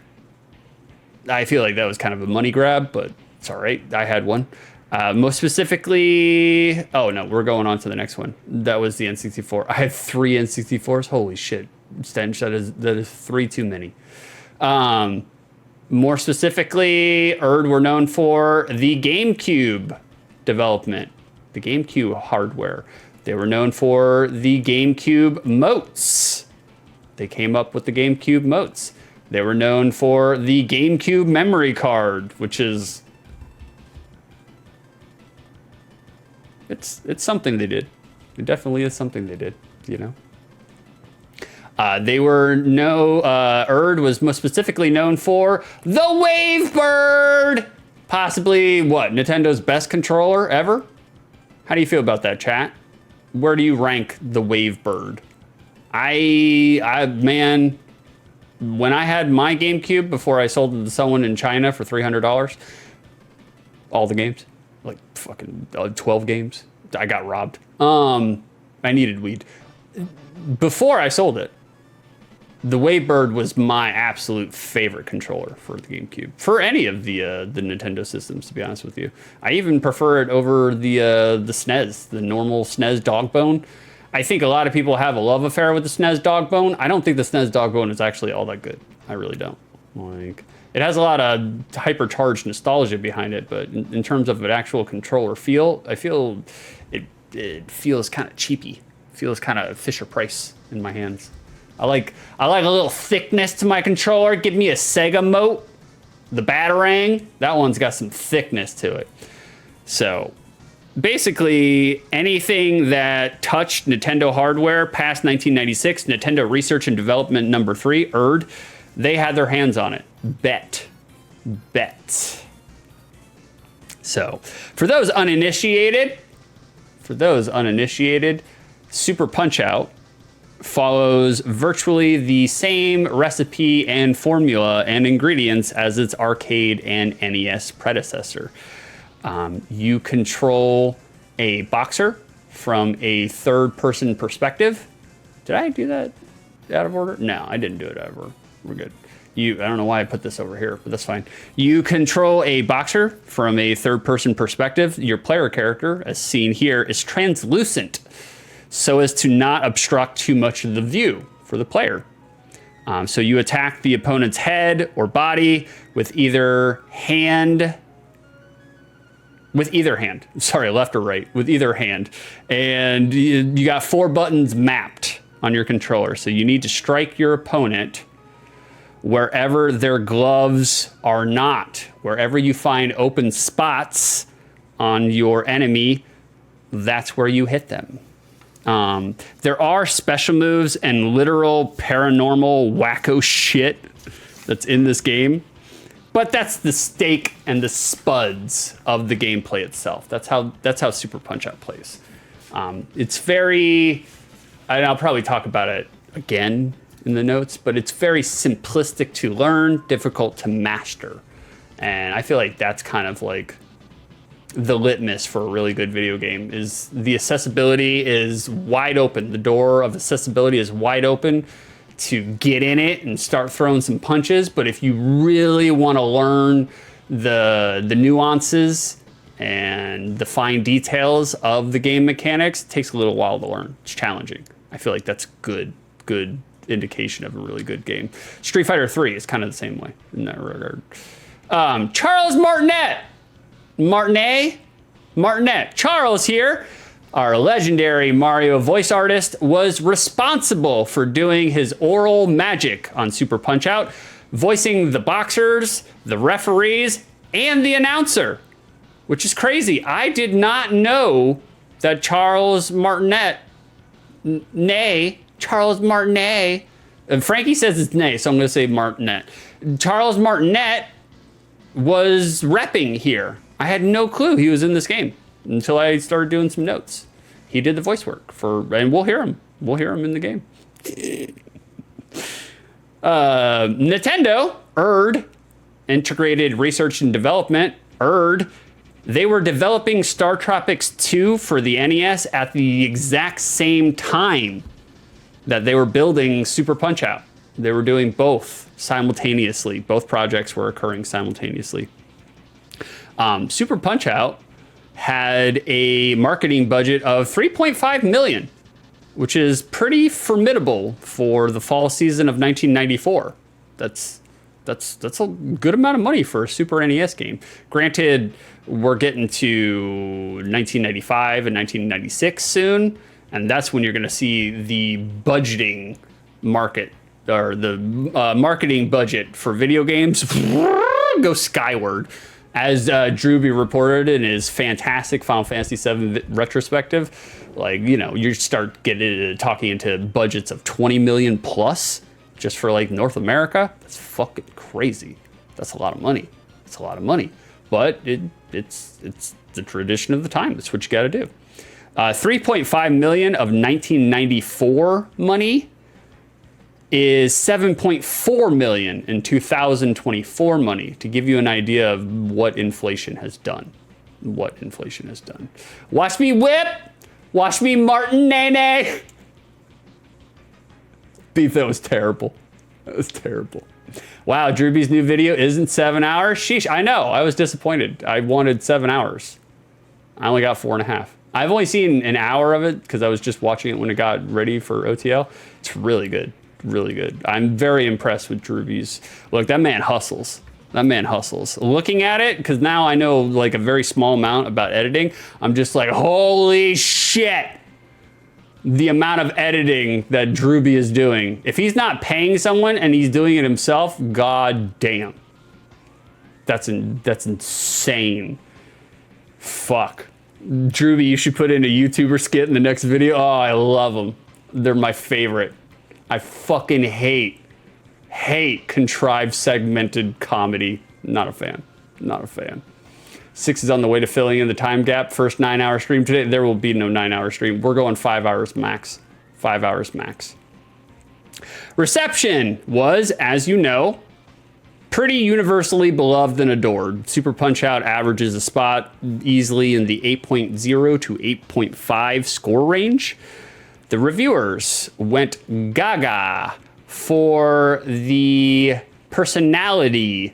I feel like that was kind of a money grab, but it's all right. I had one. Most specifically, oh no, we're going on to the next one. That was the N64. I had 3 N64s. Holy shit, Stench, that is 3 too many. More specifically, ERD were known for the GameCube development, the GameCube hardware. They were known for the GameCube motes. They came up with the GameCube motes. They were known for the GameCube memory card, which is... It's something they did. It definitely is something they did, you know? ERD was most specifically known for the Wavebird! Possibly, what, Nintendo's best controller ever? How do you feel about that, chat? Where do you rank the Wavebird? Man, when I had my GameCube before I sold it to someone in China for $300, all the games, like fucking 12 games, I got robbed. I needed weed. Before I sold it, the Wavebird was my absolute favorite controller for the GameCube. For any of the Nintendo systems, to be honest with you. I even prefer it over the SNES, the normal SNES Dogbone. I think a lot of people have a love affair with the SNES Dogbone. I don't think the SNES Dogbone is actually all that good. I really don't. Like, it has a lot of hypercharged nostalgia behind it, but in terms of an actual controller feel, I feel it feels kind of cheapy. It feels kind of Fisher Price in my hands. I like a little thickness to my controller. Give me a Sega mote. The Batarang, that one's got some thickness to it. So basically anything that touched Nintendo hardware past 1996, Nintendo Research and Development number 3, ERD, they had their hands on it. Bet. So for those uninitiated, Super Punch-Out follows virtually the same recipe and formula and ingredients as its arcade and NES predecessor. You control a boxer from a third-person perspective. Did I do that out of order? No, I didn't do it out of order. We're good. I don't know why I put this over here, but that's fine. You control a boxer from a third-person perspective. Your player character, as seen here, is translucent, so as to not obstruct too much of the view for the player. So you attack the opponent's head or body with either hand. Sorry, left or right, with either hand. And you got 4 buttons mapped on your controller. So you need to strike your opponent wherever their gloves are not. Wherever you find open spots on your enemy, that's where you hit them. There are special moves and literal paranormal wacko shit that's in this game, but that's the steak and the spuds of the gameplay itself. That's how Super Punch-Out plays. It's very, and I'll probably talk about it again in the notes, but it's very simplistic to learn, difficult to master. And I feel like that's kind of like the litmus for a really good video game. Is the accessibility is wide open. The door of accessibility is wide open to get in it and start throwing some punches. But if you really want to learn the nuances and the fine details of the game mechanics, it takes a little while to learn. It's challenging. I feel like that's good indication of a really good game. Street Fighter 3 is kind of the same way in that regard. Charles Martinet. Charles here, our legendary Mario voice artist, was responsible for doing his oral magic on Super Punch-Out, voicing the boxers, the referees, and the announcer, which is crazy. I did not know that Charles Martinet, and Frankie says it's Nay, so I'm going to say Martinet. Charles Martinet was repping here. I had no clue he was in this game until I started doing some notes. He did the voice work and we'll hear him. We'll hear him in the game. Nintendo, ERD, Integrated Research and Development, ERD, they were developing Star Tropics 2 for the NES at the exact same time that they were building Super Punch-Out. They were doing both simultaneously. Both projects were occurring simultaneously. Super Punch-Out had a marketing budget of $3.5 million, which is pretty formidable for the fall season of 1994. That's a good amount of money for a Super NES game. Granted, we're getting to 1995 and 1996 soon, and that's when you're going to see the budgeting market, or the marketing budget for video games go skyward. As Drewby reported in his fantastic Final Fantasy VII retrospective, like, you know, you start talking into budgets of 20 million plus just for like North America. That's fucking crazy. That's a lot of money. It's a lot of money. But it's the tradition of the time. That's what you got to do. 3.5 million of 1994 money is 7.4 million in 2024 money, to give you an idea of what inflation has done. What inflation has done. Watch me whip! Watch me Martin Nene! Beef, that was terrible. That was terrible. Wow, Drewby's new video isn't 7 hours? Sheesh, I know, I was disappointed. I wanted 7 hours. I only got 4.5. I've only seen an hour of it because I was just watching it when it got ready for OTL. It's really good. Really good. I'm very impressed with Drewby's. Look, that man hustles. That man hustles. Looking at it, because now I know like a very small amount about editing, I'm just like, holy shit! The amount of editing that Drewby is doing. If he's not paying someone and he's doing it himself, god damn. That's insane. Fuck. Drewby, you should put in a YouTuber skit in the next video. Oh, I love them. They're my favorite. I fucking hate contrived segmented comedy. Not a fan. Not a fan. 6 is on the way to filling in the time gap. First 9-hour stream today. There will be no 9-hour stream. We're going 5 hours max. 5 hours max. Reception was, as you know, pretty universally beloved and adored. Super Punch-Out averages a spot easily in the 8.0 to 8.5 score range. The reviewers went gaga for the personality,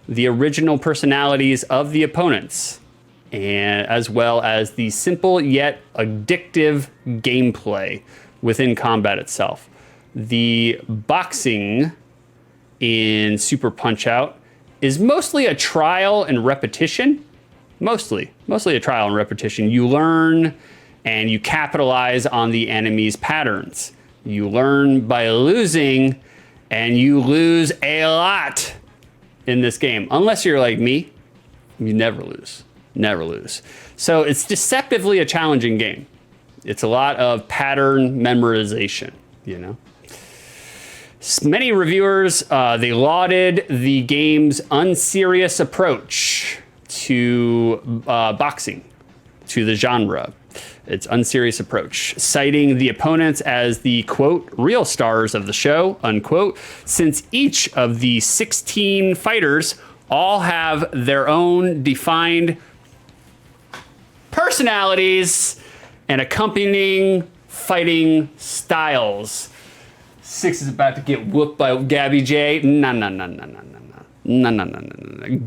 the original personalities of the opponents, and as well as the simple yet addictive gameplay within combat itself. The boxing in Super Punch-Out is mostly a trial and repetition. Mostly a trial and repetition. You learn and you capitalize on the enemy's patterns. You learn by losing, and you lose a lot in this game. Unless you're like me, you never lose. Never lose. So it's deceptively a challenging game. It's a lot of pattern memorization, you know? Many reviewers, they lauded the game's unserious approach to boxing, to the genre. Its unserious approach, citing the opponents as the, quote, real stars of the show, unquote, since each of the 16 fighters all have their own defined personalities and accompanying fighting styles. 6 is about to get whooped by Gabby J. No.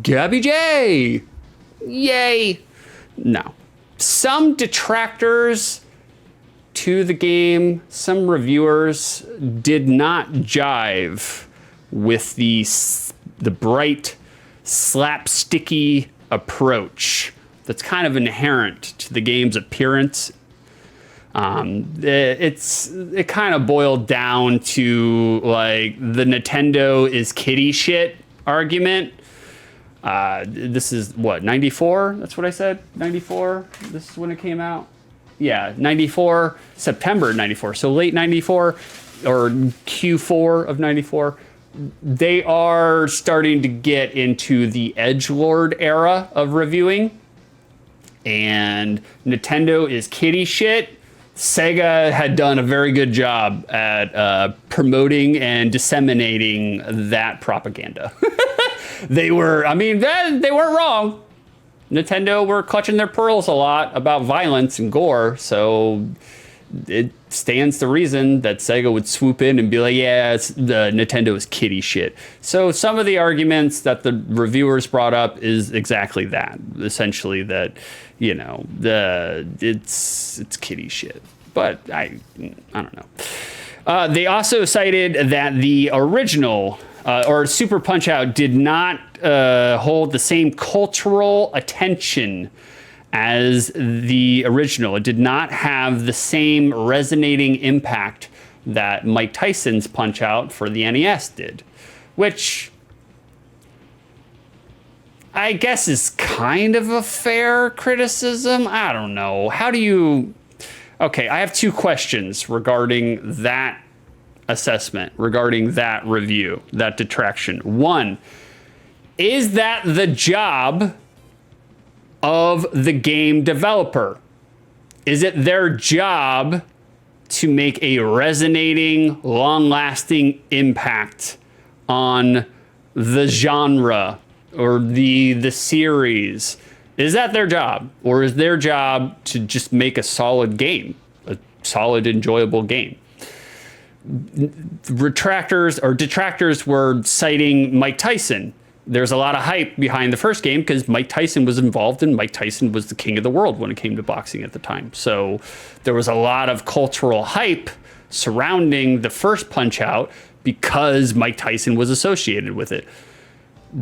Gabby J! Yay! No. Some detractors to the game, some reviewers did not jive with the bright, slapsticky approach that's kind of inherent to the game's appearance. It kind of boiled down to like the Nintendo is kiddie shit argument. This is what, 94? That's what I said? 94? This is when it came out? Yeah, 94, September 94. So late 94 or Q4 of 94. They are starting to get into the edgelord era of reviewing. And Nintendo is kiddie shit. Sega had done a very good job at promoting and disseminating that propaganda. They weren't wrong. Nintendo were clutching their pearls a lot about violence and gore, so it stands to reason that Sega would swoop in and be like, yeah, the Nintendo is kiddie shit. So some of the arguments that the reviewers brought up is exactly that. Essentially that, you know, it's kiddie shit. But I don't know. They also cited that the original or Super Punch-Out did not hold the same cultural attention as the original. It did not have the same resonating impact that Mike Tyson's Punch-Out for the NES did, which I guess is kind of a fair criticism. I don't know. How do you... Okay, I have two questions regarding that assessment, regarding that review, that detraction. One, is that the job of the game developer? Is it their job to make a resonating, long-lasting impact on the genre or the series? Is that their job? Or is their job to just make a solid game, a solid, enjoyable game? Detractors were citing Mike Tyson. There's a lot of hype behind the first game because Mike Tyson was involved, and Mike Tyson was the king of the world when it came to boxing at the time. So there was a lot of cultural hype surrounding the first Punch-Out because Mike Tyson was associated with it.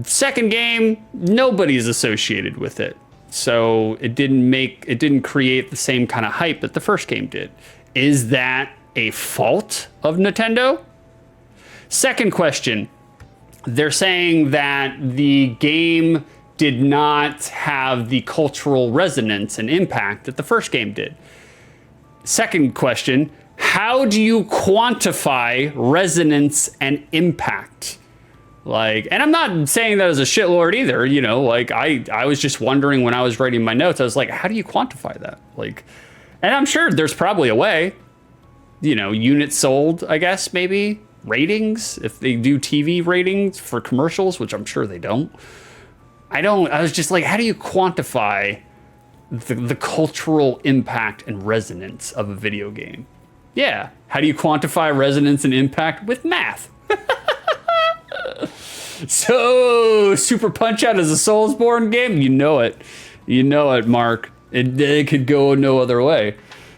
Second game, nobody's associated with it. So it didn't create the same kind of hype that the first game did. Is that a fault of Nintendo? Second question, they're saying that the game did not have the cultural resonance and impact that the first game did. Second question, how do you quantify resonance and impact? Like, and I'm not saying that as a shitlord either, you know, like I was just wondering when I was writing my notes, I was like, how do you quantify that? Like, and I'm sure there's probably a way, you know, units sold, I guess, maybe ratings, if they do TV ratings for commercials, which I'm sure they don't. I was just like, how do you quantify the cultural impact and resonance of a video game? Yeah. How do you quantify resonance and impact? With math. So, Super Punch-Out is a Soulsborne game? You know it. You know it, Mark. It could go no other way.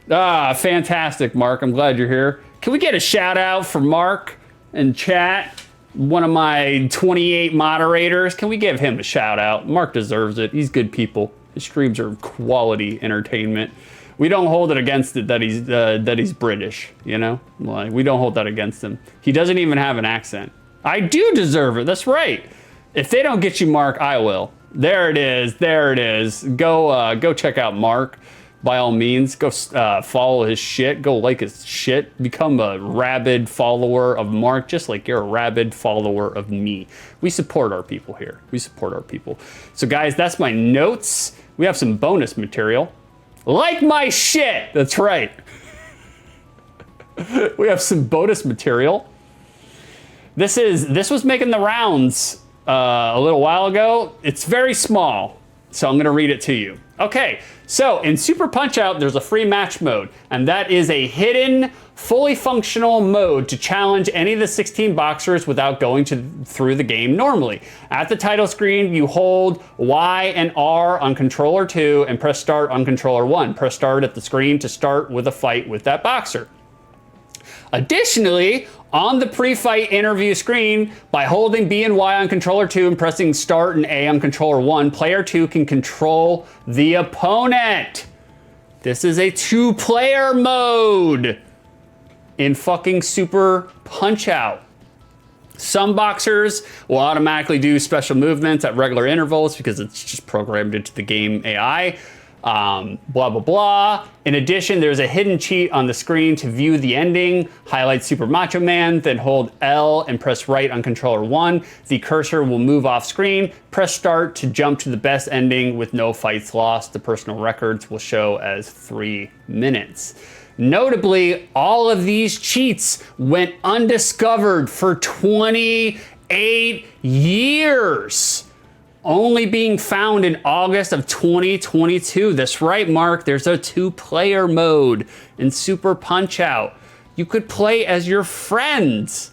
Ah, fantastic, Mark. I'm glad you're here. Can we get a shout out for Mark in chat? One of my 28 moderators. Can we give him a shout out? Mark deserves it. He's good people. His streams are quality entertainment. We don't hold it against it that he's British, you know? Like, we don't hold that against him. He doesn't even have an accent. I do deserve it. That's right. If they don't get you, Mark, I will. There it is. There it is. Go check out Mark. By all means, go follow his shit. Go like his shit. Become a rabid follower of Mark, just like you're a rabid follower of me. We support our people here. We support our people. So, guys, that's my notes. We have some bonus material. Like my shit. That's right. We have some bonus material. This was making the rounds a little while ago. It's very small, so I'm gonna read it to you. Okay, so in Super Punch-Out, there's a free match mode, and that is a hidden, fully functional mode to challenge any of the 16 boxers without going through the game normally. At the title screen, you hold Y and R on controller 2 and press start on controller 1. Press start at the screen to start with a fight with that boxer. Additionally, on the pre-fight interview screen, by holding B and Y on controller 2 and pressing start and A on controller 1, player 2 can control the opponent. This is a 2-player mode in fucking Super Punch-Out. Some boxers will automatically do special movements at regular intervals because it's just programmed into the game AI. Blah, blah, blah. In addition, there's a hidden cheat on the screen to view the ending. Highlight Super Macho Man, then hold L and press right on controller 1. The cursor will move off screen. Press start to jump to the best ending with no fights lost. The personal records will show as 3 minutes. Notably, all of these cheats went undiscovered for 28 years. only being found in August of 2022. That's right, Mark. There's a 2-player mode in Super Punch-Out. You could play as your friends,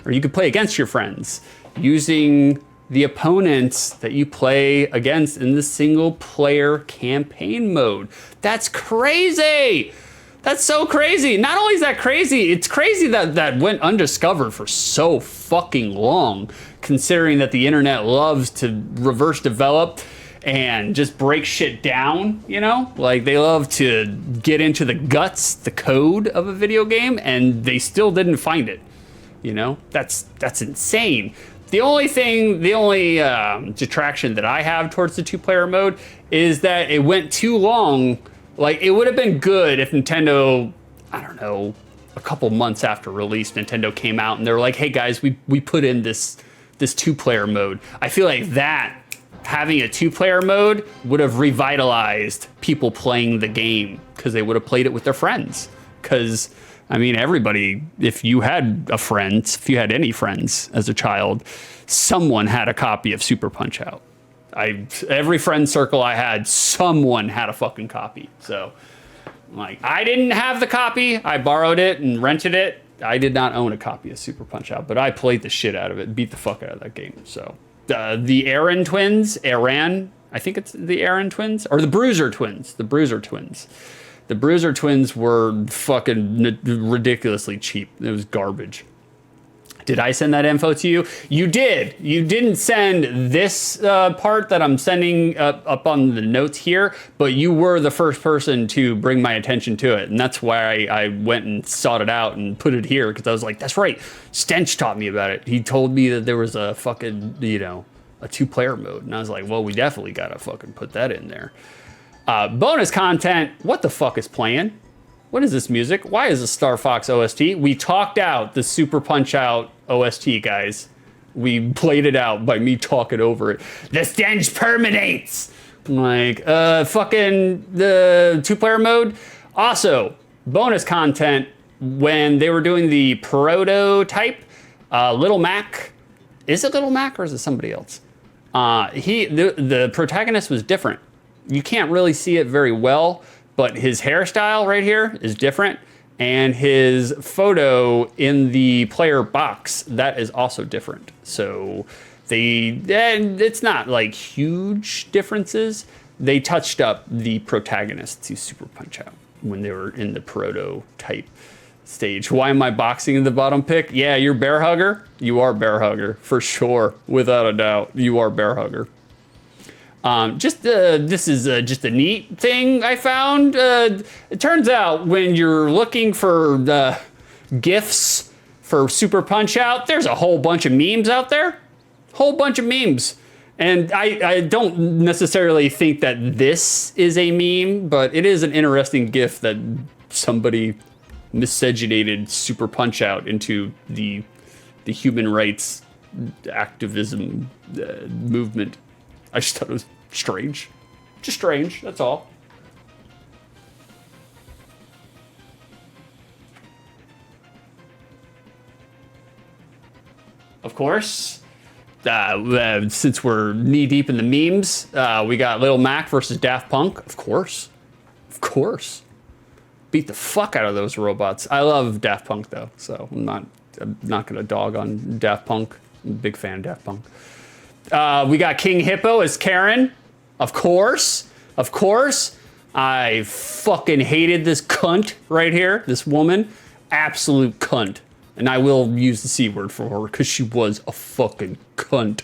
or you could play against your friends using the opponents that you play against in the single-player campaign mode. That's crazy. That's so crazy. Not only is that crazy, it's crazy that that went undiscovered for so fucking long, considering that the internet loves to reverse develop and just break shit down, you know? Like, they love to get into the guts, the code of a video game, and they still didn't find it, you know? That's insane. The only detraction that I have towards the 2-player mode is that it went too long. Like, it would have been good if Nintendo, I don't know, a couple months after release, Nintendo came out and they were like, hey guys, we put in this 2-player mode. I feel like that, having a 2-player mode would have revitalized people playing the game, because they would have played it with their friends. Because, I mean, everybody, if you had a friend, if you had any friends as a child, someone had a copy of Super Punch-Out. Every friend circle I had, someone had a fucking copy. So, like, I didn't have the copy. I borrowed it and rented it. I did not own a copy of Super Punch-Out, but I played the shit out of it, beat the fuck out of that game. So, the Aaron twins, I think it's the Aaron twins, or the Bruiser twins, the Bruiser twins. The Bruiser twins were fucking ridiculously cheap. It was garbage. Did I send that info to you? You did. You didn't send this part that I'm sending up on the notes here, but you were the first person to bring my attention to it. And that's why I went and sought it out and put it here, because I was like, that's right. Stench taught me about it. He told me that there was a fucking, you know, a 2-player mode. And I was like, well, we definitely got to fucking put that in there. Bonus content. What the fuck is playing? What is this music? Why is this Star Fox OST? We talked out the Super Punch-Out OST, guys. We played it out by me talking over it. The stench permeates! Like, fucking the 2-player mode. Also, bonus content, when they were doing the prototype, Little Mac, is it Little Mac or is it somebody else? The protagonist was different. You can't really see it very well, but his hairstyle right here is different, and his photo in the player box, that is also different. So it's not like huge differences. They touched up the protagonist to Super Punch-Out when they were in the prototype stage. Why am I boxing in the bottom pick? Yeah, you're Bear Hugger. You are Bear Hugger, for sure, without a doubt. You are Bear Hugger. This is just a neat thing I found. It turns out when you're looking for GIFs for Super Punch-Out, there's a whole bunch of memes out there. Whole bunch of memes. And I don't necessarily think that this is a meme, but it is an interesting GIF that somebody miscegenated Super Punch-Out into the human rights activism movement. I just thought it was strange. Just strange, that's all. Of course, since we're knee deep in the memes, we got Little Mac versus Daft Punk. Of course. Of course. Beat the fuck out of those robots. I love Daft Punk though, so I'm not gonna dog on Daft Punk. I'm a big fan of Daft Punk. We got King Hippo as Karen. Of course. Of course. I fucking hated this cunt right here. This woman. Absolute cunt. And I will use the C word for her because she was a fucking cunt.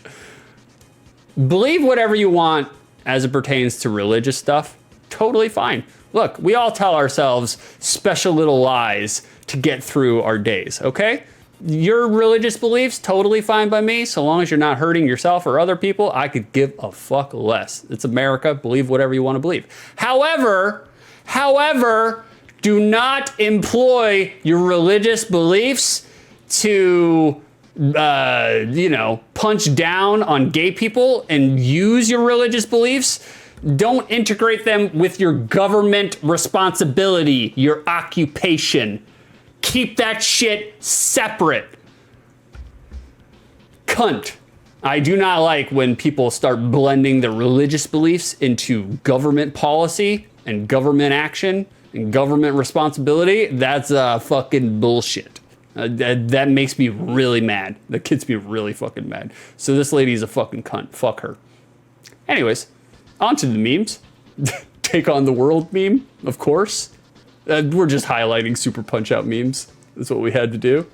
Believe whatever you want as it pertains to religious stuff. Totally fine. Look, we all tell ourselves special little lies to get through our days, okay? Your religious beliefs, totally fine by me. So long as you're not hurting yourself or other people, I could give a fuck less. It's America. Believe whatever you want to believe. However, do not employ your religious beliefs to, punch down on gay people and use your religious beliefs. Don't integrate them with your government responsibility, your occupation. Keep that shit separate. Cunt. I do not like when people start blending their religious beliefs into government policy and government action and government responsibility. That's fucking bullshit. That makes me really mad. That gets me really fucking mad. So this lady's a fucking cunt. Fuck her. Anyways, on to the memes. Take on the world meme, of course. We're just highlighting Super Punch-Out memes. That's what we had to do.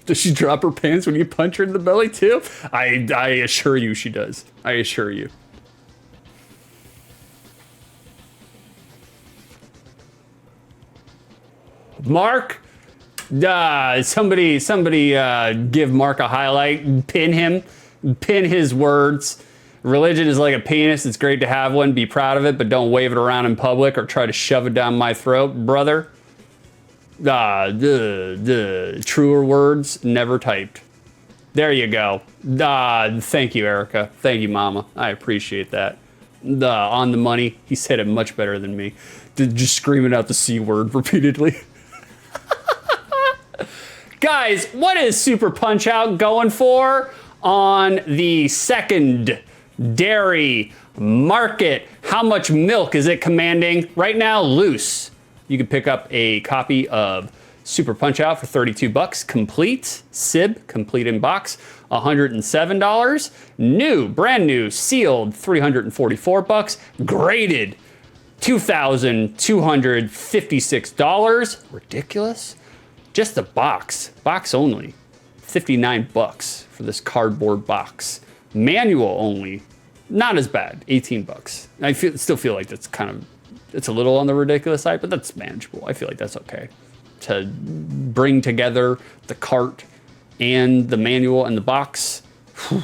Does she drop her pants when you punch her in the belly too? I assure you she does. I assure you. Mark, somebody give Mark a highlight, pin his words. Religion is like a penis. It's great to have one. Be proud of it, but don't wave it around in public or try to shove it down my throat, brother. Truer words never typed. There you go. Thank you, Erica. Thank you, Mama. I appreciate that. On the money. He said it much better than me. Just screaming out the C word repeatedly. Guys, what is Super Punch-Out going for on the secondary market? How much milk is it commanding? Right now, loose. You can pick up a copy of Super Punch-Out for $32, complete, SIB, complete in box, $107. New, brand new, sealed, $344. Graded, $2,256. Ridiculous. Just the box only, $59 for this cardboard box. Manual only, not as bad, $18. I still feel like that's kind of, it's a little on the ridiculous side, but that's manageable. I feel like that's okay. To bring together the cart and the manual and the box, whew,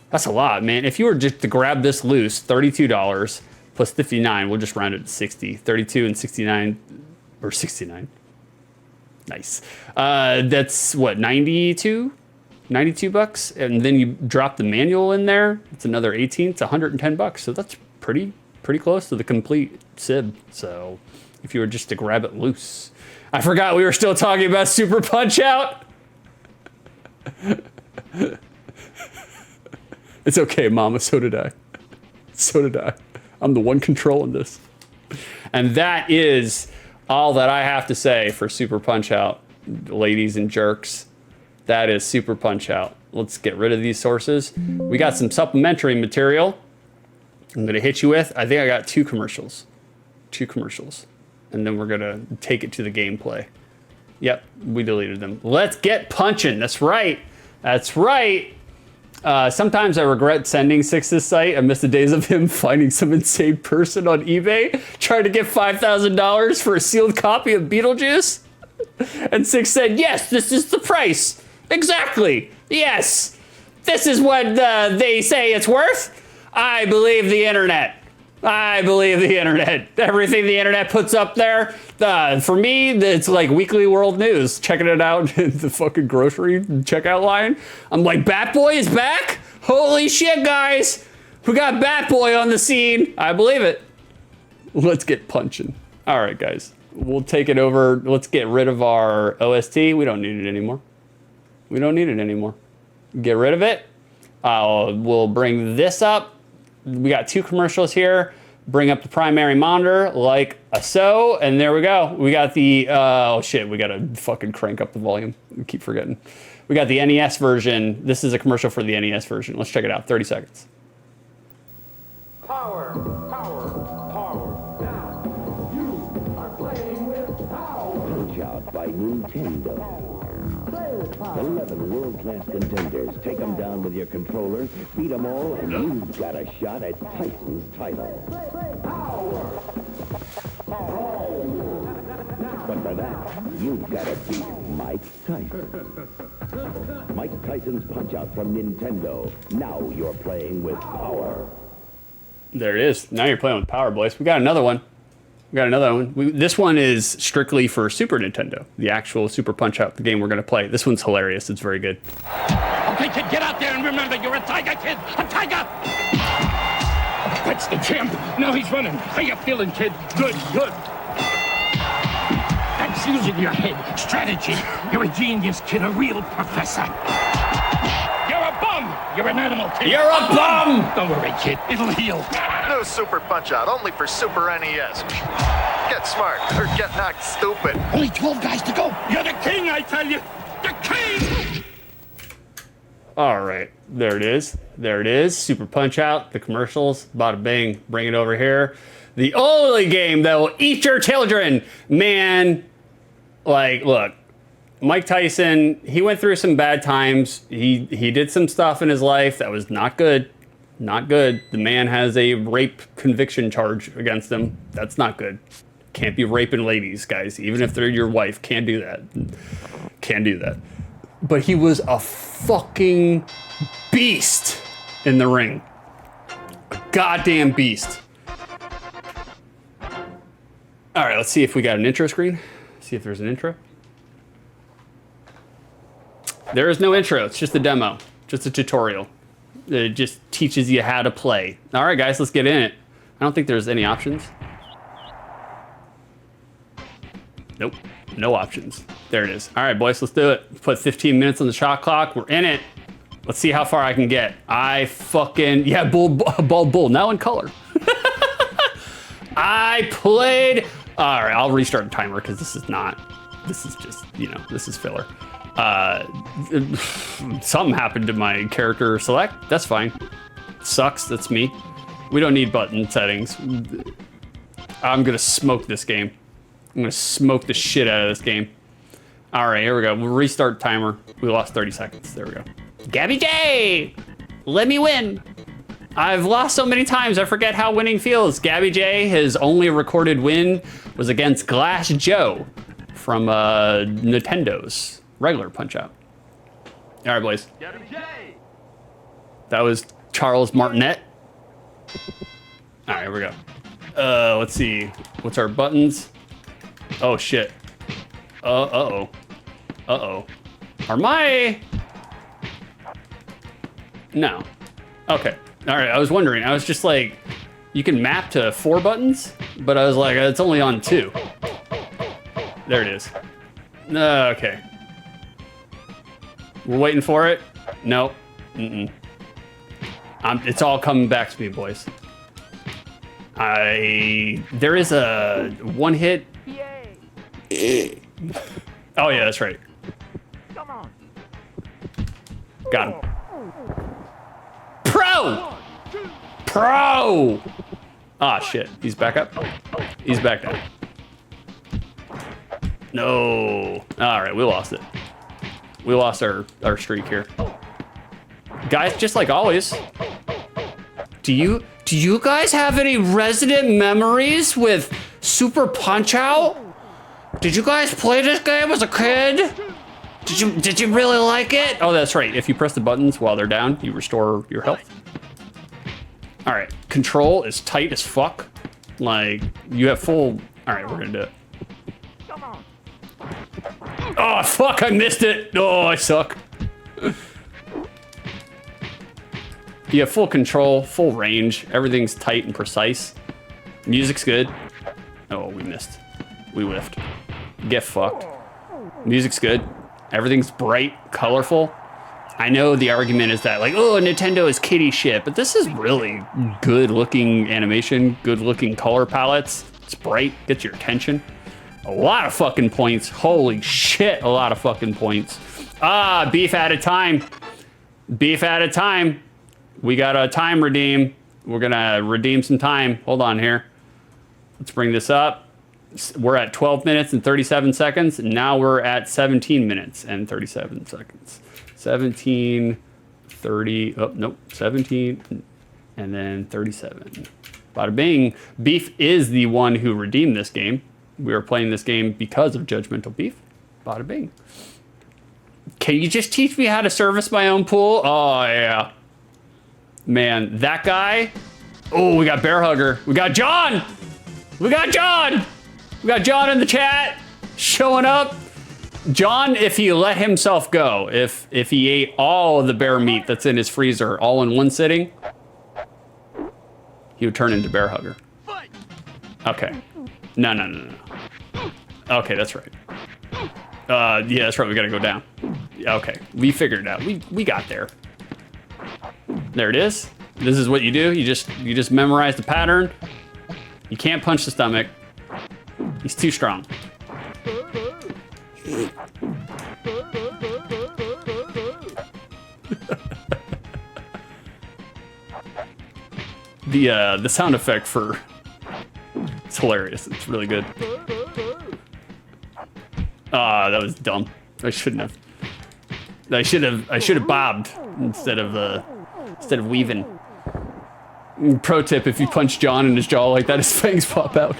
that's a lot, man. If you were just to grab this loose, $32 plus 59, we'll just round it to 60. 32 and 69, or 69. Nice. That's what, 92? $92, and then you drop the manual in there. It's another 18. It's $110. So that's pretty close to the complete SIB. So if you were just to grab it loose, I forgot we were still talking about Super Punch-Out. It's okay, Mama. So did I. So did I. I'm the one controlling this. And that is all that I have to say for Super Punch-Out, ladies and jerks. That is Super Punch-Out. Let's get rid of these sources. We got some supplementary material I'm gonna hit you with. I think I got two commercials. And then we're gonna take it to the gameplay. Yep, we deleted them. Let's get punching. That's right. Sometimes I regret sending Six this site. I miss the days of him finding some insane person on eBay trying to get $5,000 for a sealed copy of Beetlejuice. And Six said, yes, this is the price. Exactly. Yes. This is what they say it's worth. I believe the internet. Everything the internet puts up there. For me, it's like weekly world news. Checking it out in the fucking grocery checkout line. I'm like, Batboy is back? Holy shit, guys. We got Batboy on the scene. I believe it. Let's get punching. All right, guys. We'll take it over. Let's get rid of our OST. We don't need it anymore. Get rid of it. We'll bring this up. We got two commercials here. Bring up the primary monitor like so, and there we go. We got the, oh shit, we gotta fucking crank up the volume. I keep forgetting. We got the NES version. This is a commercial for the NES version. Let's check it out, 30 seconds. Power. Now, you are playing with power. Punch-Out by Nintendo. 11 world-class contenders. Take them down with your controller, beat them all, and you've got a shot at Tyson's title. But for that, you've got to beat Mike Tyson. Mike Tyson's Punch-Out from Nintendo. Now you're playing with power. There it is. Now you're playing with power, boys. We got another one. This one is strictly for Super Nintendo. The actual Super Punch-Out, the game we're going to play. This one's hilarious. It's very good. Okay, kid, get out there and remember, you're a tiger, kid. A tiger! That's the champ. Now he's running. How you feeling, kid? Good. That's using your head. Strategy. You're a genius, kid, a real professor. You're a bum. You're an animal, kid. You're a bum! Don't worry, kid. It'll heal. No Super Punch-Out, only for Super NES. Get smart, or get knocked stupid. Only 12 guys to go. You're the king, I tell you. The king! All right, there it is. There it is. Super Punch Out, the commercials. Bada bing, bring it over here. The only game that will eat your children. Man, like, look, Mike Tyson, he went through some bad times. He did some stuff in his life that was not good. Not good. The man has a rape conviction charge against him. That's not good. Can't be raping ladies, guys. Even if they're your wife, can't do that. Can't do that. But he was a fucking beast in the ring. A goddamn beast. All right, let's see if we got an intro screen. See if there's an intro. There is no intro. It's just a demo. Just a tutorial. It just teaches you how to play. All right, guys, let's get in it. I don't think there's any options. Nope, no options. There it is. All right, boys, let's do it. Put 15 minutes on the shot clock. We're in it. Let's see how far I can get. I fucking, yeah, bull, now in color. I played. All right, I'll restart the timer because this is just, you know, this is filler. Something happened to my character select. That's fine. Sucks. That's me. We don't need button settings. I'm gonna smoke this game. I'm gonna smoke the shit out of this game. All right, here we go. We'll restart timer. We lost 30 seconds. There we go. Gabby J, let me win. I've lost so many times, I forget how winning feels. Gabby J, his only recorded win was against Glass Joe from Nintendo's regular Punch-Out. All right, boys. That was Charles Martinet. All right, here we go. Let's see. What's our buttons? Oh, shit. Uh-oh. Uh-oh. Are my... No. Okay. All right, I was wondering. I was just like, you can map to 4 buttons, but I was like, it's only on 2. There it is. Okay. We're waiting for it. Nope. It's all coming back to me, boys. There is a one hit. Oh yeah, that's right. Come on. Got him. Pro! Ah, shit. He's back up. He's back down. No. All right, we lost it. We lost our streak here. Guys, just like always, do you guys have any resident memories with Super Punch-Out? Did you guys play this game as a kid? Did you really like it? Oh, that's right. If you press the buttons while they're down, you restore your health. All right, control is tight as fuck. Like, you have full... All right, we're gonna do it. Oh, fuck, I missed it. Oh, I suck. You have full control, full range. Everything's tight and precise. Music's good. Oh, we missed. We whiffed. Get fucked. Music's good. Everything's bright, colorful. I know the argument is that, like, oh, Nintendo is kiddie shit, but this is really good looking animation, good looking color palettes. It's bright, gets your attention. A lot of fucking points. Holy shit, a lot of fucking points. Ah, beef out of time. Beef out of time. We got a time redeem. We're gonna redeem some time. Hold on here. Let's bring this up. We're at 12 minutes and 37 seconds. And now we're at 17 minutes and 37 seconds. 17, 30, oh, nope, 17, and then 37. Bada bing. Beef is the one who redeemed this game. We were playing this game because of Judgmental Beef. Bada bing. Can you just teach me how to service my own pool? Oh, yeah. Man, that guy. Oh, we got Bear Hugger. We got John. We got John. We got John in the chat showing up. John, if he let himself go, if he ate all of the bear meat that's in his freezer all in one sitting, he would turn into Bear Hugger. Okay. No. Okay, that's right. Yeah, that's right. We gotta go down. Okay, we figured it out. We got there. There it is. This is what you do. You just memorize the pattern. You can't punch the stomach. He's too strong. The sound effect for it's hilarious. It's really good. That was dumb. I shouldn't have. I should have bobbed instead of weaving. Pro tip: if you punch John in his jaw like that, his fangs pop out.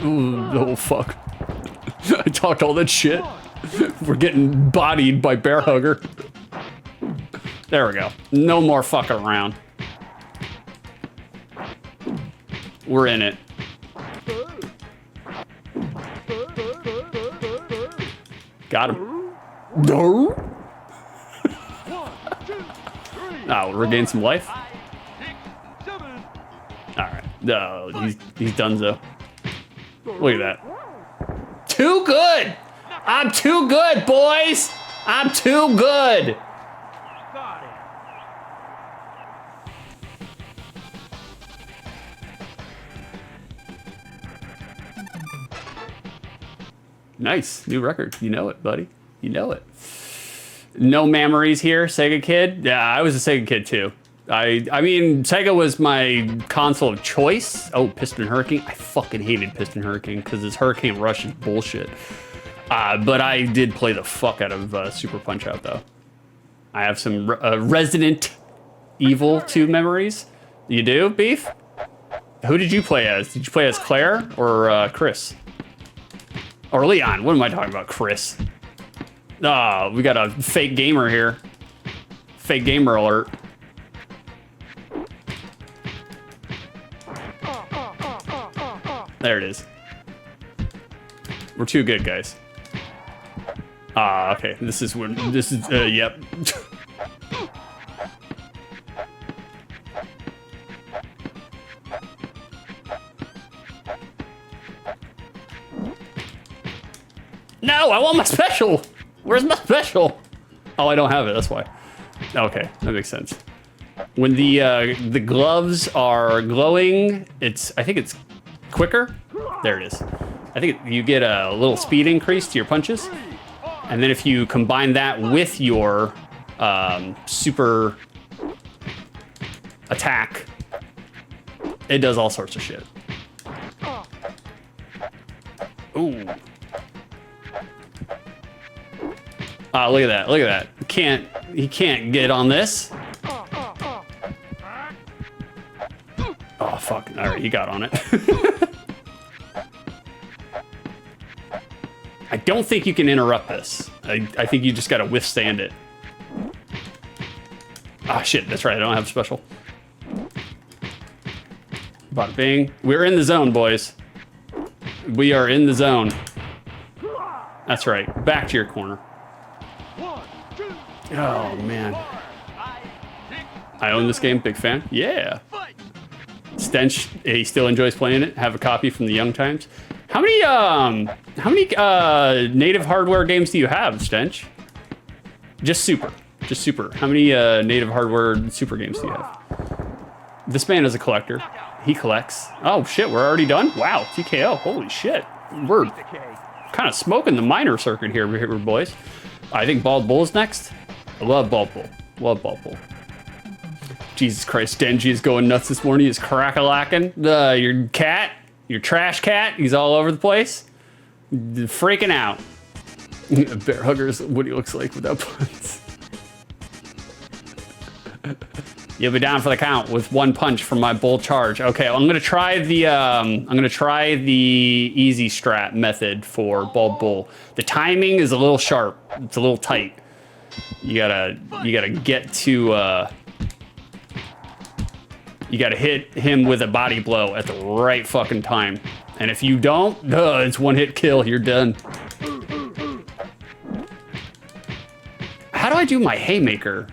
Oh fuck. I talked all that shit. We're getting bodied by Bear Hugger. There we go. No more fucking around. We're in it. Got him. No. Oh, we'll regain some life. Alright. No, he's donezo. Look at that. Too good! I'm too good, boys! I'm too good! Nice, new record. You know it, buddy. You know it. No memories here, Sega kid. Yeah, I was a Sega kid too. I mean, Sega was my console of choice. Oh, Piston Hurricane. I fucking hated Piston Hurricane because this Hurricane Rush is bullshit. But I did play the fuck out of Super Punch-Out though. I have some Resident Evil 2 memories. You do, Beef? Who did you play as? Did you play as Claire or Chris? Or Leon? What am I talking about? Chris. Oh, we got a fake gamer here. Fake gamer alert. There it is. We're too good, guys. Okay. This is, yep. No, I want my special. Where's my special? Oh, I don't have it. That's why. Okay, that makes sense. When the gloves are glowing, I think it's quicker. There it is. I think you get a little speed increase to your punches, and then if you combine that with your super attack, it does all sorts of shit. Ooh. Look at that, look at that. He can't get on this. Oh, fuck. All right, he got on it. I don't think you can interrupt this. I think you just gotta withstand it. Ah, shit, that's right, I don't have special. Bada bing. We're in the zone, boys. We are in the zone. That's right, back to your corner. Oh, man. I own this game, big fan. Yeah. Stench, he still enjoys playing it. Have a copy from the young times. How many native hardware games do you have, Stench? Just Super. Just Super. How many native hardware Super games do you have? This man is a collector. He collects. Oh, shit, we're already done? Wow, TKO. Holy shit. We're kind of smoking the minor circuit here, boys. I think Bald Bull's next. I love Bald Bull. Love Bald Bull. Jesus Christ, Denji is going nuts this morning. He's crack-a-lacking. Your cat, your trash cat, he's all over the place. Freaking out. Bear Hugger's what he looks like without puns. You'll be down for the count with one punch from my bull charge. Okay, I'm gonna try the easy strat method for Bald Bull. The timing is a little sharp. It's a little tight. You gotta get to you gotta hit him with a body blow at the right fucking time. And if you don't, it's one hit kill, you're done. How do I do my haymaker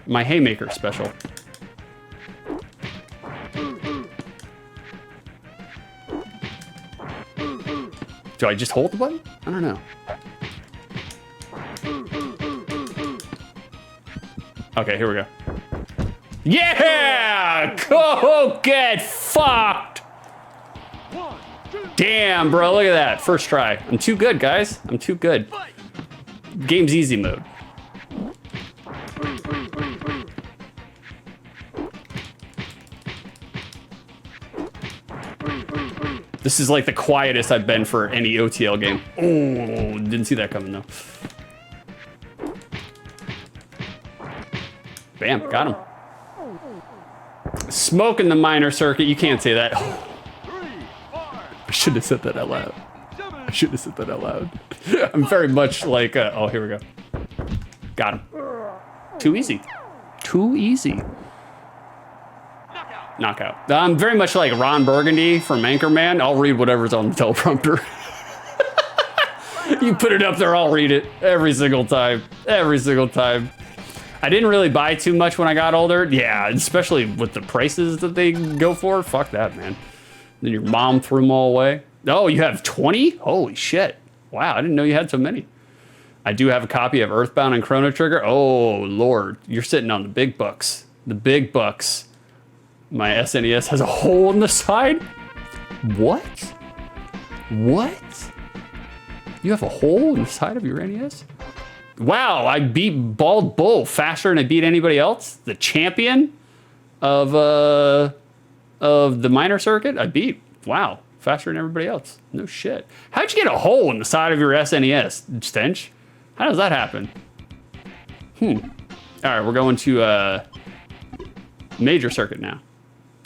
special? Do I just hold the button? I don't know. Okay, here we go. Yeah! Go get fucked! Damn, bro, look at that. First try. I'm too good, guys. I'm too good. Game's easy mode. This is like the quietest I've been for any OTL game. Oh, didn't see that coming though. Bam, got him. Smoking the minor circuit, you can't say that. I should have said that out loud. I should have said that out loud. I'm very much like, oh, here we go. Got him. Too easy. Too easy. Knockout. I'm very much like Ron Burgundy from Anchorman. I'll read whatever's on the teleprompter. You put it up there, I'll read it every single time. Every single time. I didn't really buy too much when I got older. Yeah, especially with the prices that they go for. Fuck that, man. Then your mom threw them all away. Oh, you have 20? Holy shit. Wow, I didn't know you had so many. I do have a copy of Earthbound and Chrono Trigger. Oh, Lord. You're sitting on the big bucks. The big bucks. My SNES has a hole in the side? What? What? You have a hole in the side of your NES? Wow, I beat Bald Bull faster than I beat anybody else. The champion of the minor circuit, I beat. Wow, faster than everybody else. No shit. How'd you get a hole in the side of your SNES, Stench? How does that happen? All right, we're going to major circuit now.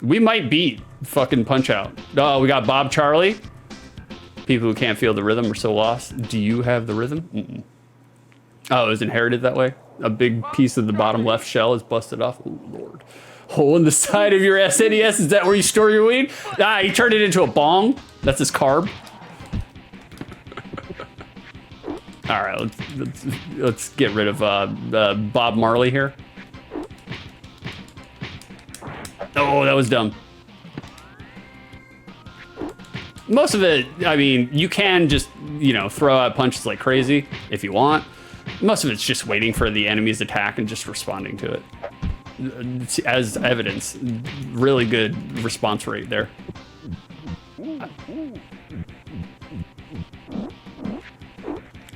We might beat fucking Punch-Out. Oh, we got Bob Charlie. People who can't feel the rhythm are so lost. Do you have the rhythm? Mm-mm. Oh, it was inherited that way? A big piece of the bottom left shell is busted off? Oh, Lord. Hole in the side of your SNES? Is that where you store your weed? Ah, he turned it into a bong. That's his carb. All right, let's get rid of Bob Marley here. Oh, that was dumb. Most of it, I mean, you can just, you know, throw out punches like crazy if you want. Most of it's just waiting for the enemy's attack and just responding to it. As evidence, really good response rate there.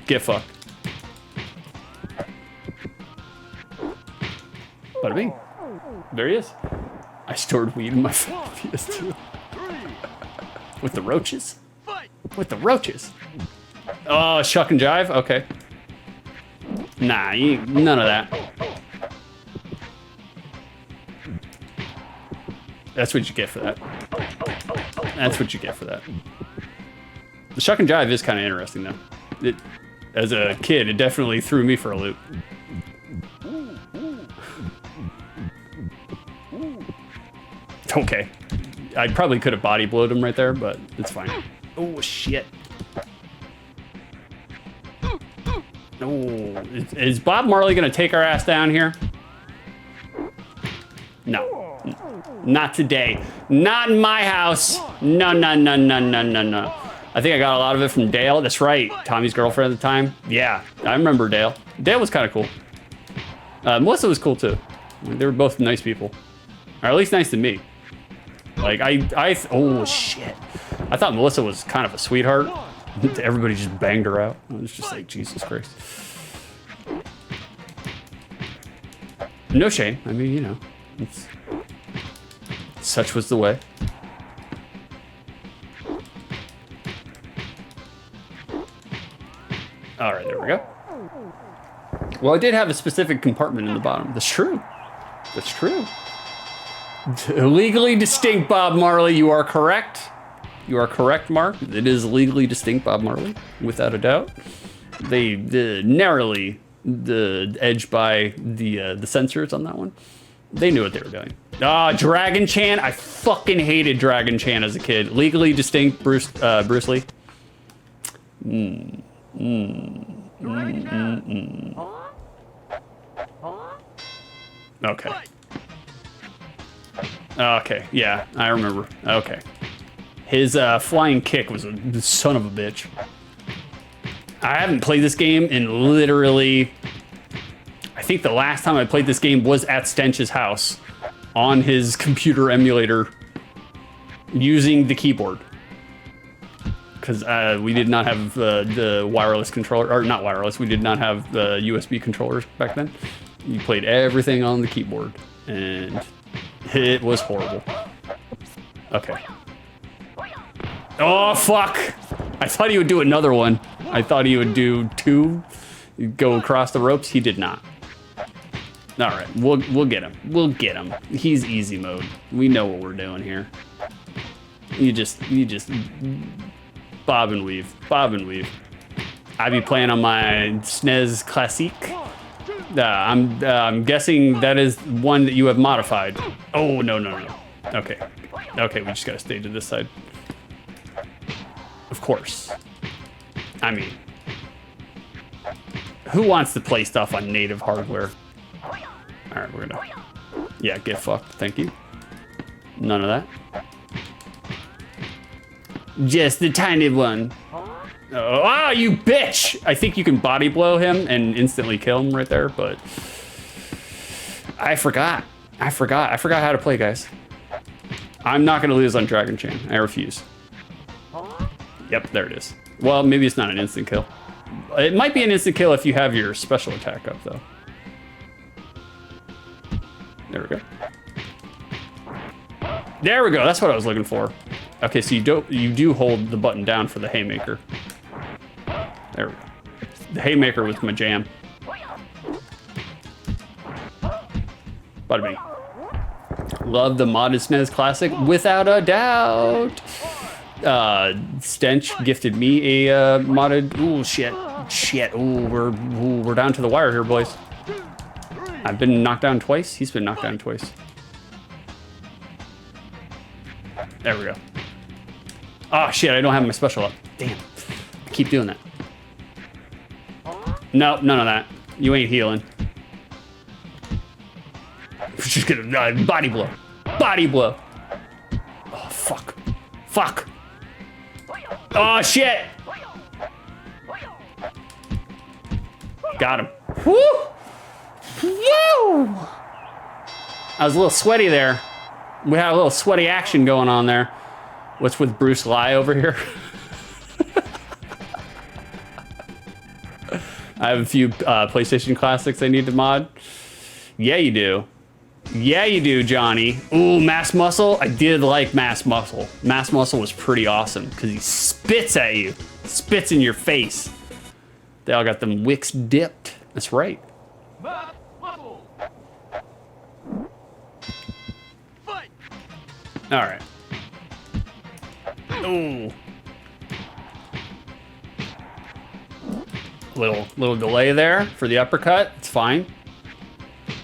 Get fucked. Bada bing. There he is. I stored weed in my PS2. With the roaches. With the roaches. Oh, shuck and jive? Okay. Nah, none of that. That's what you get for that. That's what you get for that. The shuck and jive is kind of interesting, though. As a kid, it definitely threw me for a loop. Okay. I probably could have body blowed him right there, but it's fine. Oh, shit. Oh, is Bob Marley gonna take our ass down here? No, not today. Not in my house. No, no, no, no, no, no, no. I think I got a lot of it from Dale. That's right, Tommy's girlfriend at the time. Yeah, I remember Dale. Dale was kind of cool. Melissa was cool too. They were both nice people, or at least nice to me. Like oh shit. I thought Melissa was kind of a sweetheart. Everybody just banged her out. It was just like, Jesus Christ. No shame. I mean, you know, such was the way. All right, there we go. Well, I did have a specific compartment in the bottom. That's true. That's true. Legally distinct, Bob Marley. You are correct. You are correct, Mark. It is legally distinct, Bob Marley, without a doubt. They narrowly edged by the censors on that one. They knew what they were doing. Ah, Dragon Chan. I fucking hated Dragon Chan as a kid. Legally distinct, Bruce Lee. Okay. Okay, yeah, I remember. Okay. His flying kick was a son of a bitch. I haven't played this game in literally... I think the last time I played this game was at Stench's house on his computer emulator using the keyboard. Because we did not have the wireless controller, or not wireless, we did not have the USB controllers back then. You played everything on the keyboard, and it was horrible. Okay. Oh, fuck! I thought he would do another one. I thought he would do 2, go across the ropes. He did not. All right, we'll get him. We'll get him. He's easy mode. We know what we're doing here. You just bob and weave, bob and weave. I be playing on my SNES Classique. I'm guessing that is one that you have modified. Oh, no. Okay, we just gotta stay to this side. Of course. I mean, who wants to play stuff on native hardware? All right, we're gonna, yeah, get fucked, thank you. None of that. Just the tiny one. Oh, you bitch! I think you can body blow him and instantly kill him right there, but I forgot how to play, guys. I'm not gonna lose on Dragon Chain. I refuse. Yep, there it is. Well, maybe it's not an instant kill. It might be an instant kill if you have your special attack up, though. There we go. There we go. That's what I was looking for. Okay, so you do hold the button down for the haymaker. There we go. The haymaker was my jam. Bada bing. Love the modded SNES Classic without a doubt. Stench gifted me a modded. Ooh, shit. Ooh, we're down to the wire here, boys. I've been knocked down twice. He's been knocked down twice. There we go. Oh shit, I don't have my special up. Damn. I keep doing that. Nope, none of that. You ain't healing. We're just gonna body blow. Body blow. Oh, fuck. Fuck. Oh shit. Got him. Woo! Woo! I was a little sweaty there. We had a little sweaty action going on there. What's with Bruce Lee over here? I have a few PlayStation classics I need to mod. Yeah, you do. Yeah, you do, Johnny. Ooh, Mass Muscle. I did like Mass Muscle. Mass Muscle was pretty awesome because he spits at you. Spits in your face. They all got them wicks dipped. That's right. All right. Ooh. Little delay there for the uppercut. It's fine.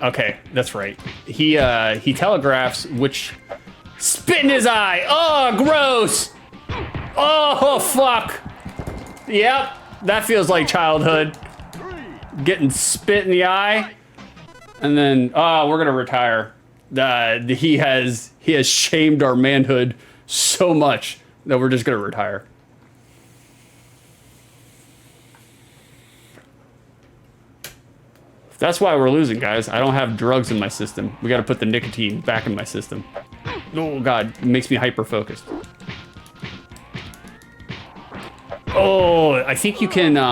Okay, that's right. He telegraphs which spit in his eye. Oh, gross. Oh, fuck. Yep, that feels like childhood. Getting spit in the eye. And then, oh, we're gonna retire. He has shamed our manhood so much that we're just gonna retire. That's why we're losing, guys. I don't have drugs in my system. We gotta put the nicotine back in my system. Oh God, it makes me hyper-focused. Oh, I think you can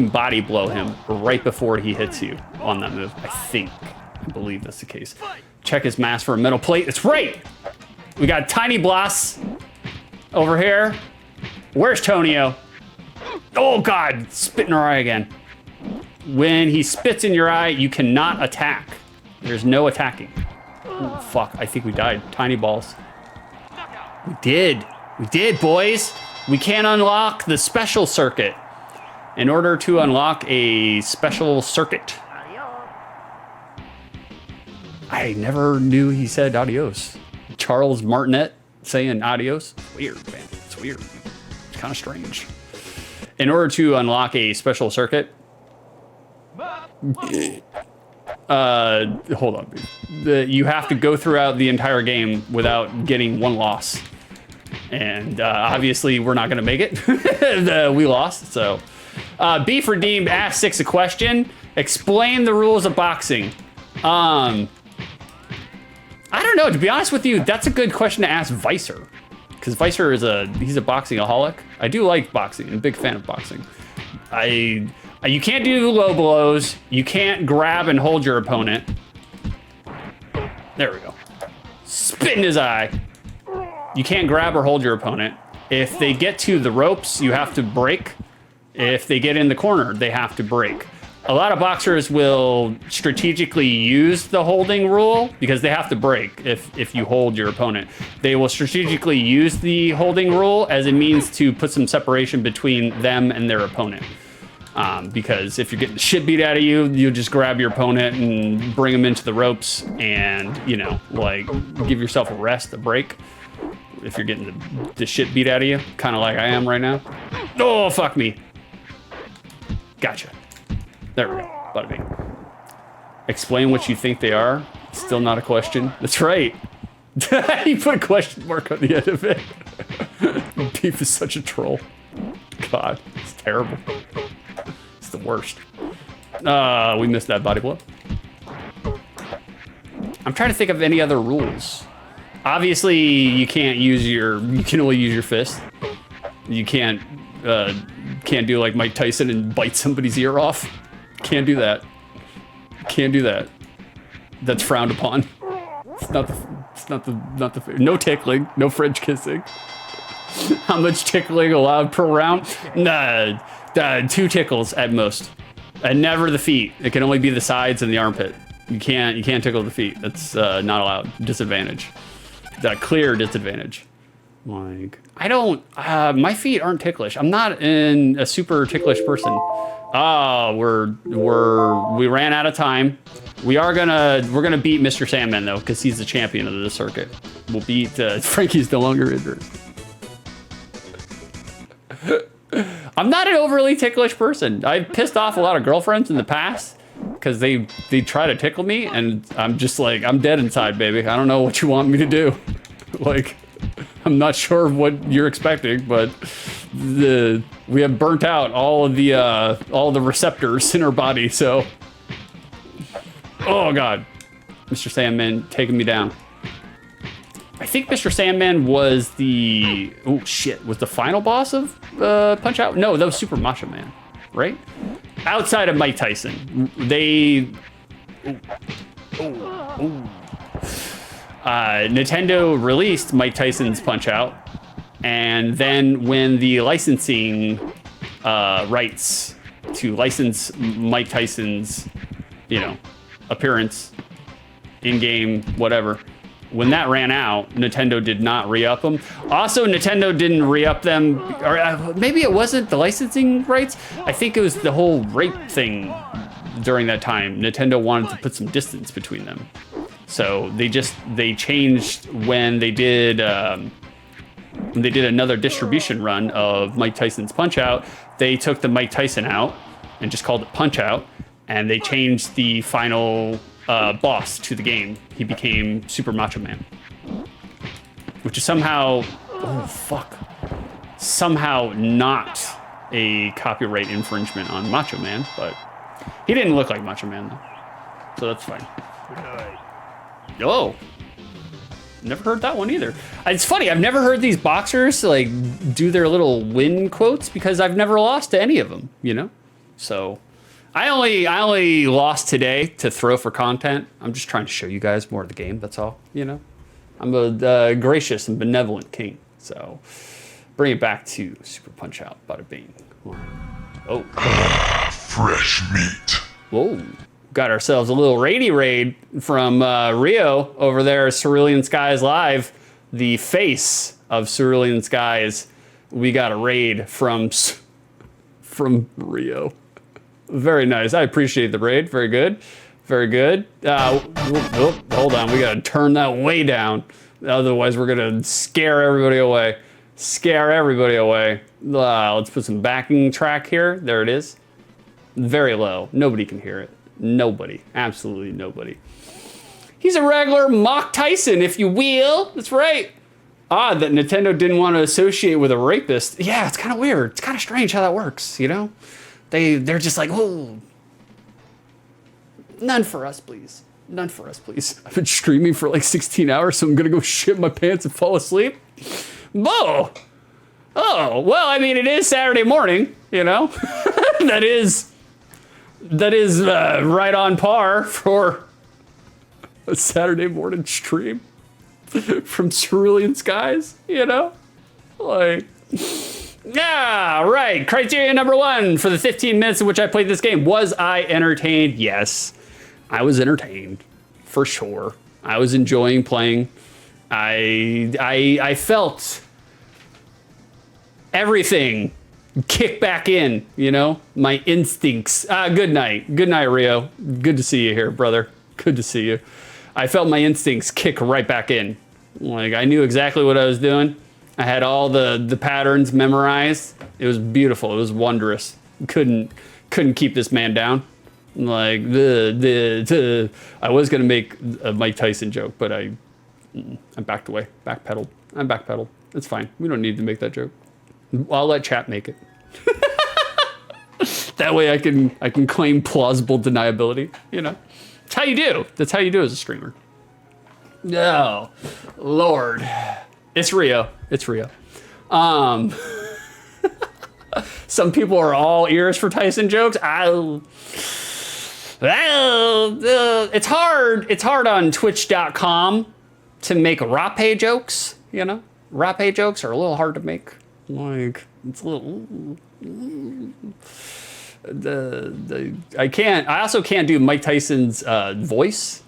body blow him right before he hits you on that move. I believe that's the case. Check his mask for a metal plate. That's right. We got Tiny Bloss over here. Where's Tonio? Oh God, spit in our eye again. When he spits in your eye, you cannot attack. There's no attacking. Oh, fuck, I think we died. Tiny balls. We did, boys. We can't unlock the special circuit. In order to unlock a special circuit, I never knew he said adios. Charles Martinet saying adios. Weird, man. It's weird. It's kind of strange. In order to unlock a special circuit, hold on. You have to go throughout the entire game without getting one loss. And obviously we're not gonna make it. We lost, so. Beef Redeemed asked Six a question. Explain the rules of boxing. I don't know, to be honest with you, that's a good question to ask Vicer. Because Vicer he's a boxing-aholic. I do like boxing, I'm a big fan of boxing. You can't do low blows. You can't grab and hold your opponent. There we go. Spit in his eye. You can't grab or hold your opponent. If they get to the ropes, you have to break. If they get in the corner, they have to break. A lot of boxers will strategically use the holding rule because they have to break if you hold your opponent. They will strategically use the holding rule as a means to put some separation between them and their opponent. Because if you're getting the shit beat out of you, you just grab your opponent and bring them into the ropes and, you know, like give yourself a rest, a break. If you're getting the shit beat out of you, kind of like I am right now. Oh, fuck me. Gotcha. There we go. Bada bing. Explain what you think they are. Still not a question. That's right. You put a question mark on the end of it. Beef is such a troll. God, it's terrible. It's the worst. We missed that body blow. I'm trying to think of any other rules. Obviously, you can only use your fist. You can't do like Mike Tyson and bite somebody's ear off. Can't do that. Can't do that. That's frowned upon. It's not the no tickling, no French kissing. How much tickling allowed per round? Nah, 2 tickles at most. And never the feet. It can only be the sides and the armpit. You can't tickle the feet. That's not allowed. Disadvantage. Clear disadvantage. Like, I don't, my feet aren't ticklish. I'm not a super ticklish person. We ran out of time. We're gonna beat Mr. Sandman though, because he's the champion of the circuit. We'll beat, Frankie's no longer injured. I'm not an overly ticklish person. I've pissed off a lot of girlfriends in the past because they try to tickle me and I'm just like, I'm dead inside, baby. I don't know what you want me to do. Like, I'm not sure what you're expecting, but we have burnt out all the receptors in our body, so. Oh God, Mr. Sandman taking me down. I think Mr. Sandman was the final boss of Punch Out? No, that was Super Macho Man, right? Outside of Mike Tyson, Nintendo released Mike Tyson's Punch Out, and then when the licensing rights to license Mike Tyson's, appearance, in-game, whatever, when that ran out, Nintendo did not re-up them. Also, Nintendo didn't re-up them, or maybe it wasn't the licensing rights. I think it was the whole rape thing during that time. Nintendo wanted to put some distance between them. So they changed when they did another distribution run of Mike Tyson's Punch Out. They took the Mike Tyson out and just called it Punch Out, and they changed the final boss to the game. He became Super Macho Man, which is somehow not a copyright infringement on Macho Man, but he didn't look like Macho Man though, so that's fine. Oh, never heard that one either. It's funny, I've never heard these boxers like do their little win quotes because I've never lost to any of them, So I only lost today to throw for content. I'm just trying to show you guys more of the game, that's all, I'm a gracious and benevolent king. So bring it back to Super Punch Out, bada bing. Oh. Fresh meat. Whoa. Got ourselves a little raid from Rio over there at Cerulean Skies Live, the face of Cerulean Skies. We got a raid from Rio. Very nice. I appreciate the raid. Very good. Very good. Hold on. We got to turn that way down. Otherwise, we're going to scare everybody away. Let's put some backing track here. There it is. Very low. Nobody can hear it. Nobody. Absolutely nobody. He's a regular Mock Tyson, if you will. That's right. odd that Nintendo didn't want to associate with a rapist. Yeah, it's kind of weird. It's kind of strange how that works, you know? They're just like, whoa. None for us, please. None for us, please. I've been streaming for like 16 hours, so I'm gonna go shit my pants and fall asleep. Whoa. Oh, well, I mean, it is Saturday morning, you know? that is right on par for a Saturday morning stream from Cerulean Skies, you know? Like, yeah, right. Criteria number 1 for the 15 minutes in which I played this game. Was I entertained? Yes, I was entertained, for sure. I was enjoying playing. I felt everything kick back in, you know? My instincts. Good night. Good night, Rio. Good to see you here, brother. Good to see you. I felt my instincts kick right back in. Like, I knew exactly what I was doing. I had all the patterns memorized. It was beautiful. It was wondrous. Couldn't keep this man down. Like, I was gonna make a Mike Tyson joke, but I backed away, backpedaled. I'm backpedaled. It's fine. We don't need to make that joke. I'll let chat make it. That way I can claim plausible deniability, you know? That's how you do. That's how you do as a streamer. No, Lord. It's Rio. It's Rio. Some people are all ears for Tyson jokes. It's hard. It's hard on Twitch.com to make rape jokes, you know? Rape jokes are a little hard to make. Like, it's a little... I also can't do Mike Tyson's voice,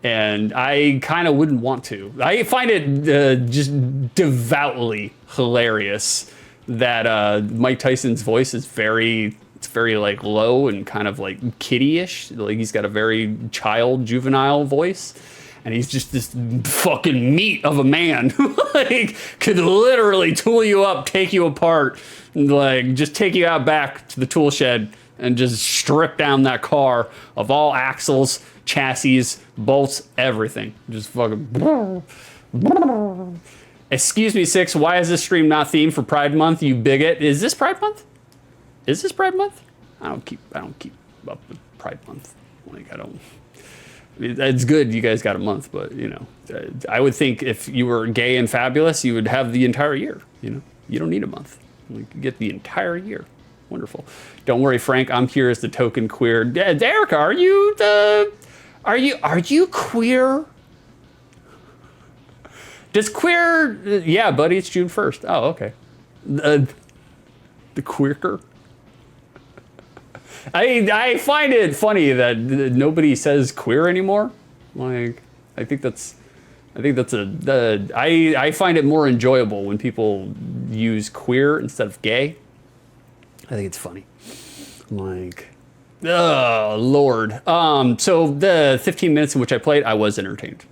and I kind of wouldn't want to. I find it just devoutly hilarious that Mike Tyson's voice is very like low and kind of like kiddie-ish. Like, he's got a very juvenile voice, and he's just this fucking meat of a man. Like, could literally tool you up, take you apart, like just take you out back to the tool shed and just strip down that car of all axles, chassis, bolts, everything. Just fucking... Excuse me, Six, why is this stream not themed for Pride Month, you bigot? Is this Pride Month? Is this Pride Month? I don't keep up with Pride Month. Like, I don't... I mean, it's good you guys got a month, but, you know, I would think if you were gay and fabulous, you would have the entire year, you know? You don't need a month. You get the entire year. Wonderful. Don't worry, Frank, I'm here as the token queer. Derek, are you queer? Does queer... Yeah, buddy, it's June 1st. Oh, okay. The queerker? I find it funny that nobody says queer anymore. Like, I find it more enjoyable when people use queer instead of gay. I think it's funny. Like, oh Lord. So the 15 minutes in which I played, I was entertained.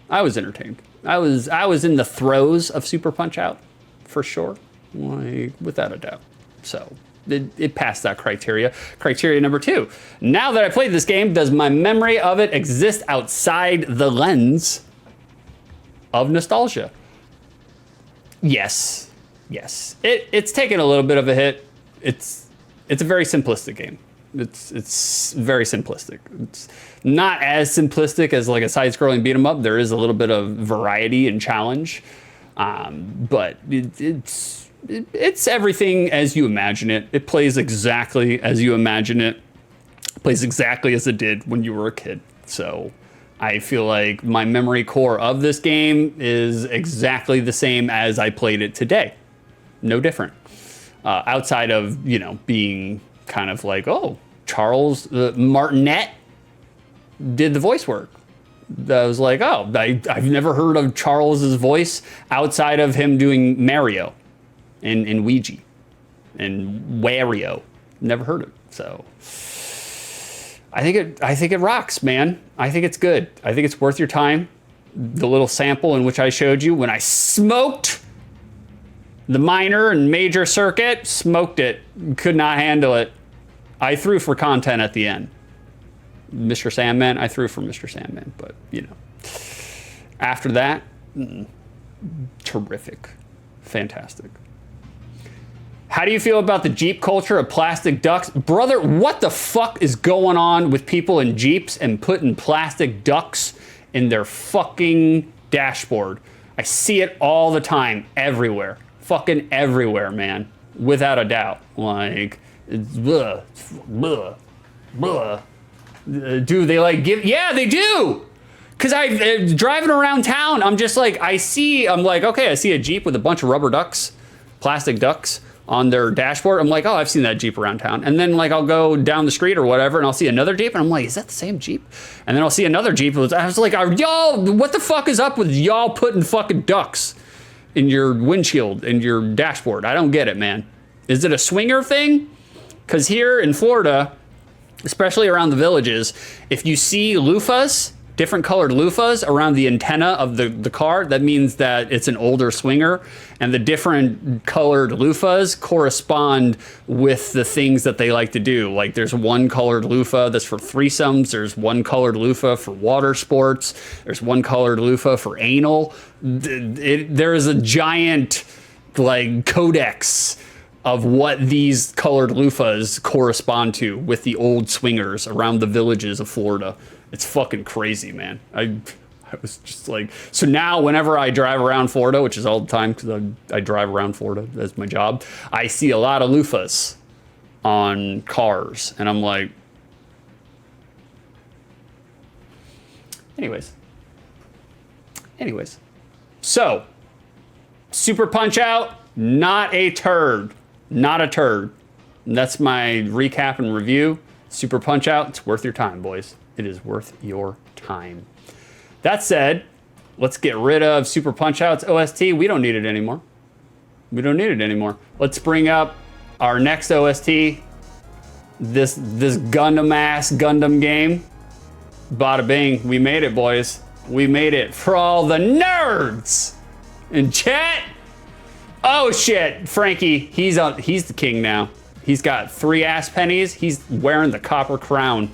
I was in the throes of Super Punch Out, for sure. Like, without a doubt. So it passed that criteria. Criteria number 2. Now that I played this game, does my memory of it exist outside the lens of nostalgia? Yes. Yes. It's taken a little bit of a hit. It's a very simplistic game. It's very simplistic. It's not as simplistic as like a side-scrolling beat 'em up. There is a little bit of variety and challenge, but it's everything as you imagine it. It plays exactly as you imagine it. It plays exactly as it did when you were a kid. So I feel like my memory core of this game is exactly the same as I played it today. No different. Outside of, you know, being kind of like, oh, Charles Martinet did the voice work. I was like, oh, I've never heard of Charles's voice outside of him doing Mario and Ouija and Wario. Never heard it. So I think it rocks, man. I think it's good. I think it's worth your time. The little sample in which I showed you when I smoked the minor and major circuit, smoked it, could not handle it. I threw for content at the end. Mr. Sandman, I threw for Mr. Sandman, but, you know. After that, terrific. Fantastic. How do you feel about the Jeep culture of plastic ducks? Brother, what the fuck is going on with people in Jeeps and putting plastic ducks in their fucking dashboard? I see it all the time, everywhere. Fucking everywhere, man. Without a doubt. Like, it's blah, blah, blah. Do they like give? Yeah, they do. Cause driving around town, I'm just like, I'm like, okay, I see a Jeep with a bunch of rubber ducks, plastic ducks on their dashboard. I'm like, oh, I've seen that Jeep around town. And then like I'll go down the street or whatever and I'll see another Jeep and I'm like, is that the same Jeep? And then I'll see another Jeep. I was like, y'all, what the fuck is up with y'all putting fucking ducks in your windshield, in your dashboard? I don't get it, man. Is it a swinger thing? Cause here in Florida, especially around the villages, if you see loofahs, different colored loofahs around the antenna of the car, that means that it's an older swinger, and the different colored loofahs correspond with the things that they like to do. Like there's one colored loofah that's for threesomes, there's one colored loofah for water sports, there's one colored loofah for anal. There is a giant like codex of what these colored loofahs correspond to with the old swingers around the villages of Florida. It's fucking crazy, man. I was just like, so now whenever I drive around Florida, which is all the time because I drive around Florida as my job, I see a lot of loofahs on cars. And I'm like, anyways. So, Super Punch Out, not a turd. Not a turd. And that's my recap and review. Super Punch Out, it's worth your time, boys. It is worth your time. That said, let's get rid of Super Punch Out's OST. We don't need it anymore. Let's bring up our next OST. This Gundam-ass Gundam game. Bada bing, we made it, boys. We made it for all the nerds in chat. Oh shit, Frankie, he's the king now. He's got 3 ass pennies. He's wearing the copper crown.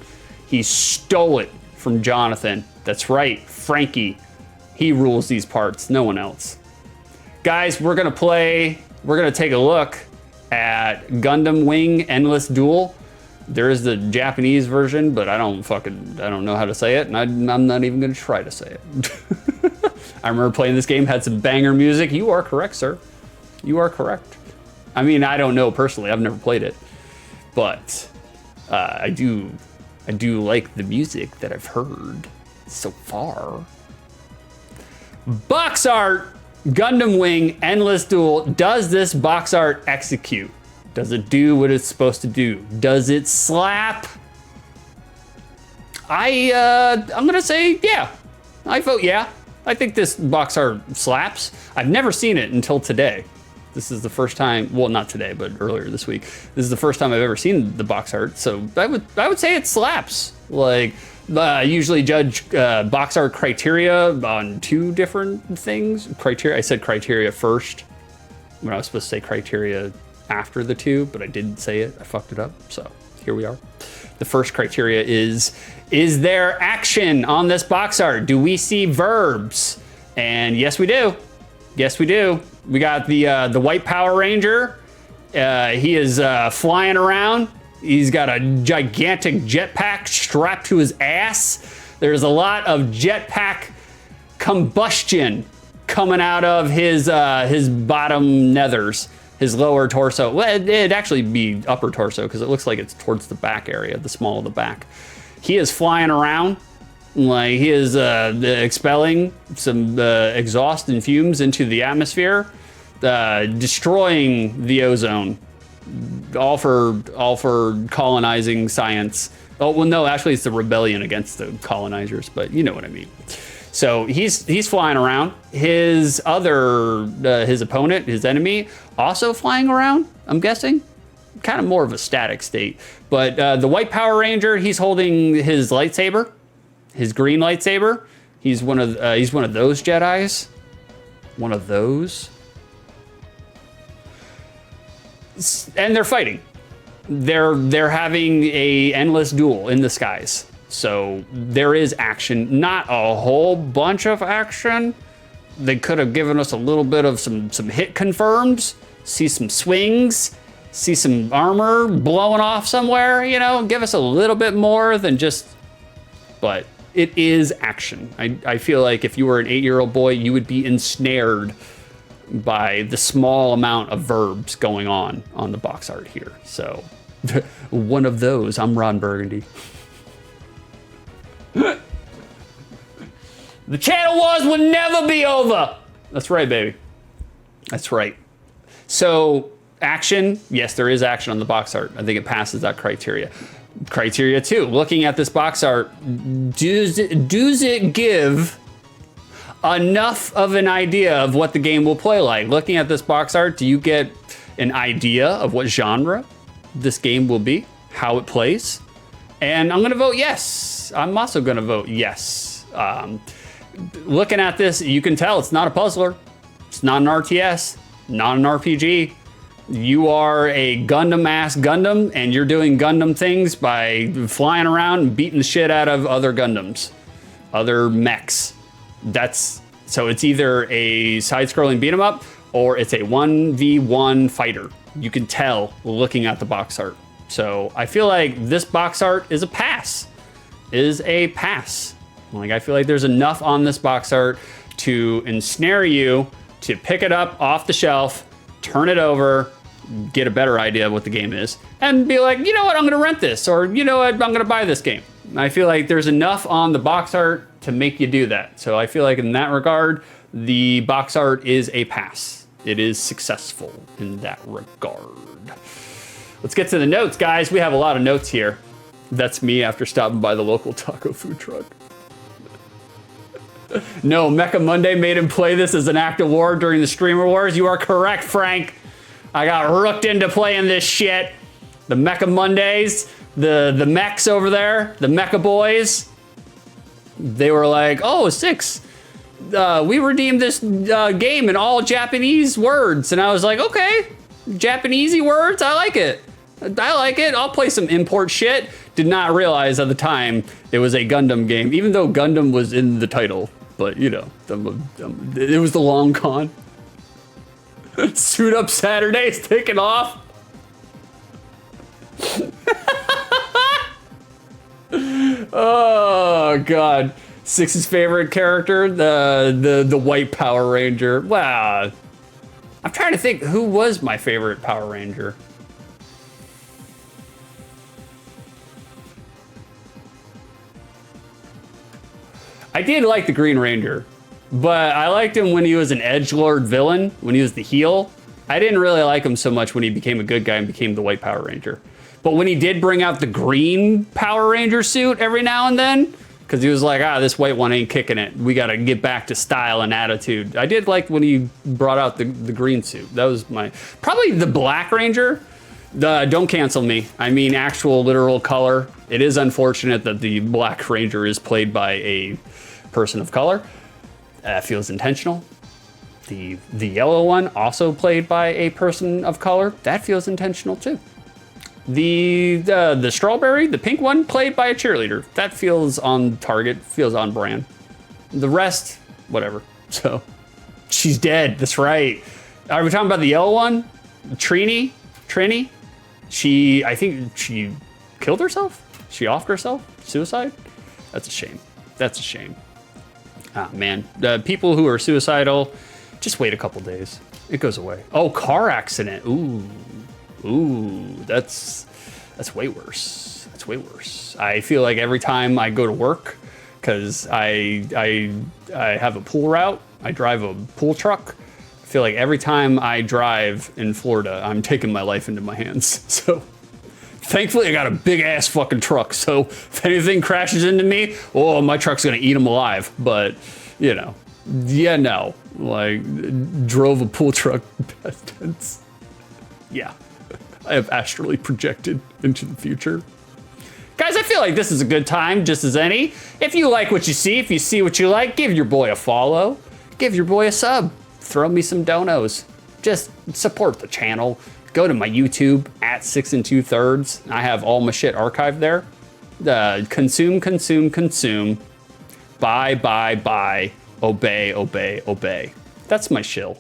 He stole it from Jonathan. That's right, Frankie. He rules these parts, no one else. Guys, we're gonna take a look at Gundam Wing Endless Duel. There is the Japanese version, but I don't know how to say it, and I'm not even gonna try to say it. I remember playing this game, had some banger music. You are correct, sir. You are correct. I mean, I don't know personally, I've never played it, but I do like the music that I've heard so far. Box art, Gundam Wing, Endless Duel. Does this box art execute? Does it do what it's supposed to do? Does it slap? I'm gonna say yeah. I vote yeah. I think this box art slaps. I've never seen it until today. This is the first time, well, not today, but earlier this week. This is the first time I've ever seen the box art, so I would say it slaps. Like, I usually judge box art criteria on 2 different things. I said criteria first when I was supposed to say criteria after the 2, but I didn't say it. I fucked it up, so here we are. The first criteria is there action on this box art? Do we see verbs? And yes, we do. Yes, we do. We got the White Power Ranger. He is flying around. He's got a gigantic jetpack strapped to his ass. There's a lot of jetpack combustion coming out of his bottom nethers, his lower torso. Well, it'd actually be upper torso because it looks like it's towards the back area, the small of the back. He is flying around. Like he is expelling some exhaust and fumes into the atmosphere, destroying the ozone, all for colonizing science. Oh well, no, actually it's the rebellion against the colonizers, but you know what I mean. So he's flying around. His opponent, his enemy, also flying around. I'm guessing, kind of more of a static state. But the White Power Ranger, he's holding his lightsaber. His green lightsaber. He's one of those Jedis. One of those. And they're fighting. They're having a endless duel in the skies. So there is action. Not a whole bunch of action, They could have given us a little bit of some hit confirms, see some swings, see some armor blowing off somewhere, you know, give us a little bit more than just, but it is action. I feel like if you were an 8-year-old boy, you would be ensnared by the small amount of verbs going on the box art here. So one of those, I'm Ron Burgundy. The channel wars will never be over. That's right, baby. That's right. So action, yes, there is action on the box art. I think it passes that criteria. Criteria 2, looking at this box art, does it give enough of an idea of what the game will play like? Looking at this box art, do you get an idea of what genre this game will be, how it plays? And I'm gonna vote yes. I'm also gonna vote yes. Looking at this, you can tell it's not a puzzler. It's not an RTS, not an RPG. You are a Gundam-ass Gundam, and you're doing Gundam things by flying around and beating the shit out of other Gundams, other mechs. So it's either a side-scrolling beat-em-up, or it's a 1v1 fighter. You can tell looking at the box art. So I feel like this box art is a pass. Like, I feel like there's enough on this box art to ensnare you to pick it up off the shelf, turn it over, get a better idea of what the game is, and be like, you know what, I'm gonna rent this, or you know what, I'm gonna buy this game. I feel like there's enough on the box art to make you do that. So I feel like in that regard, the box art is a pass. It is successful in that regard. Let's get to the notes, guys. We have a lot of notes here. That's me after stopping by the local taco food truck. No, Mecha Monday made him play this as an act of war during the Streamer Wars. You are correct, Frank. I got rooked into playing this shit. The Mecha Mondays, the mechs over there, the Mecha Boys, they were like, oh, 6. We redeemed this game in all Japanese words. And I was like, okay, Japanesey words, I like it. I'll play some import shit. Did not realize at the time it was a Gundam game, even though Gundam was in the title. But, you know, it was the long con. Suit Up Saturdays taking off. Oh, God. Six's favorite character, the white Power Ranger. Wow. I'm trying to think, who was my favorite Power Ranger? I did like the Green Ranger, but I liked him when he was an edgelord villain, when he was the heel. I didn't really like him so much when he became a good guy and became the white Power Ranger. But when he did bring out the green Power Ranger suit every now and then, because he was like, this white one ain't kicking it. We got to get back to style and attitude. I did like when he brought out the green suit. That was probably the Black Ranger. Don't cancel me. I mean, actual literal color. It is unfortunate that the Black Ranger is played by a person of color. That feels intentional. The yellow one, also played by a person of color. That feels intentional too. The strawberry, the pink one, played by a cheerleader. That feels on target, feels on brand. The rest, whatever. So, she's dead, that's right. Are we talking about the yellow one? Trini? I think she killed herself? She offed herself? Suicide? That's a shame. Ah, man. People who are suicidal, just wait a couple days. It goes away. Oh, car accident. Ooh, that's way worse. That's way worse. I feel like every time I go to work, because I have a pool route, I drive a pool truck. I feel like every time I drive in Florida, I'm taking my life into my hands. So thankfully I got a big ass fucking truck. So if anything crashes into me, oh, my truck's gonna eat them alive. But you know, yeah, no, like drove a pool truck, past tense. Yeah. I have astrally projected into the future. Guys, I feel like this is a good time, just as any. If you like what you see, if you see what you like, give your boy a follow. Give your boy a sub. Throw me some donos. Just support the channel. Go to my YouTube, at 6 2/3. I have all my shit archived there. Consume. Buy. Obey, obey, obey. That's my shill.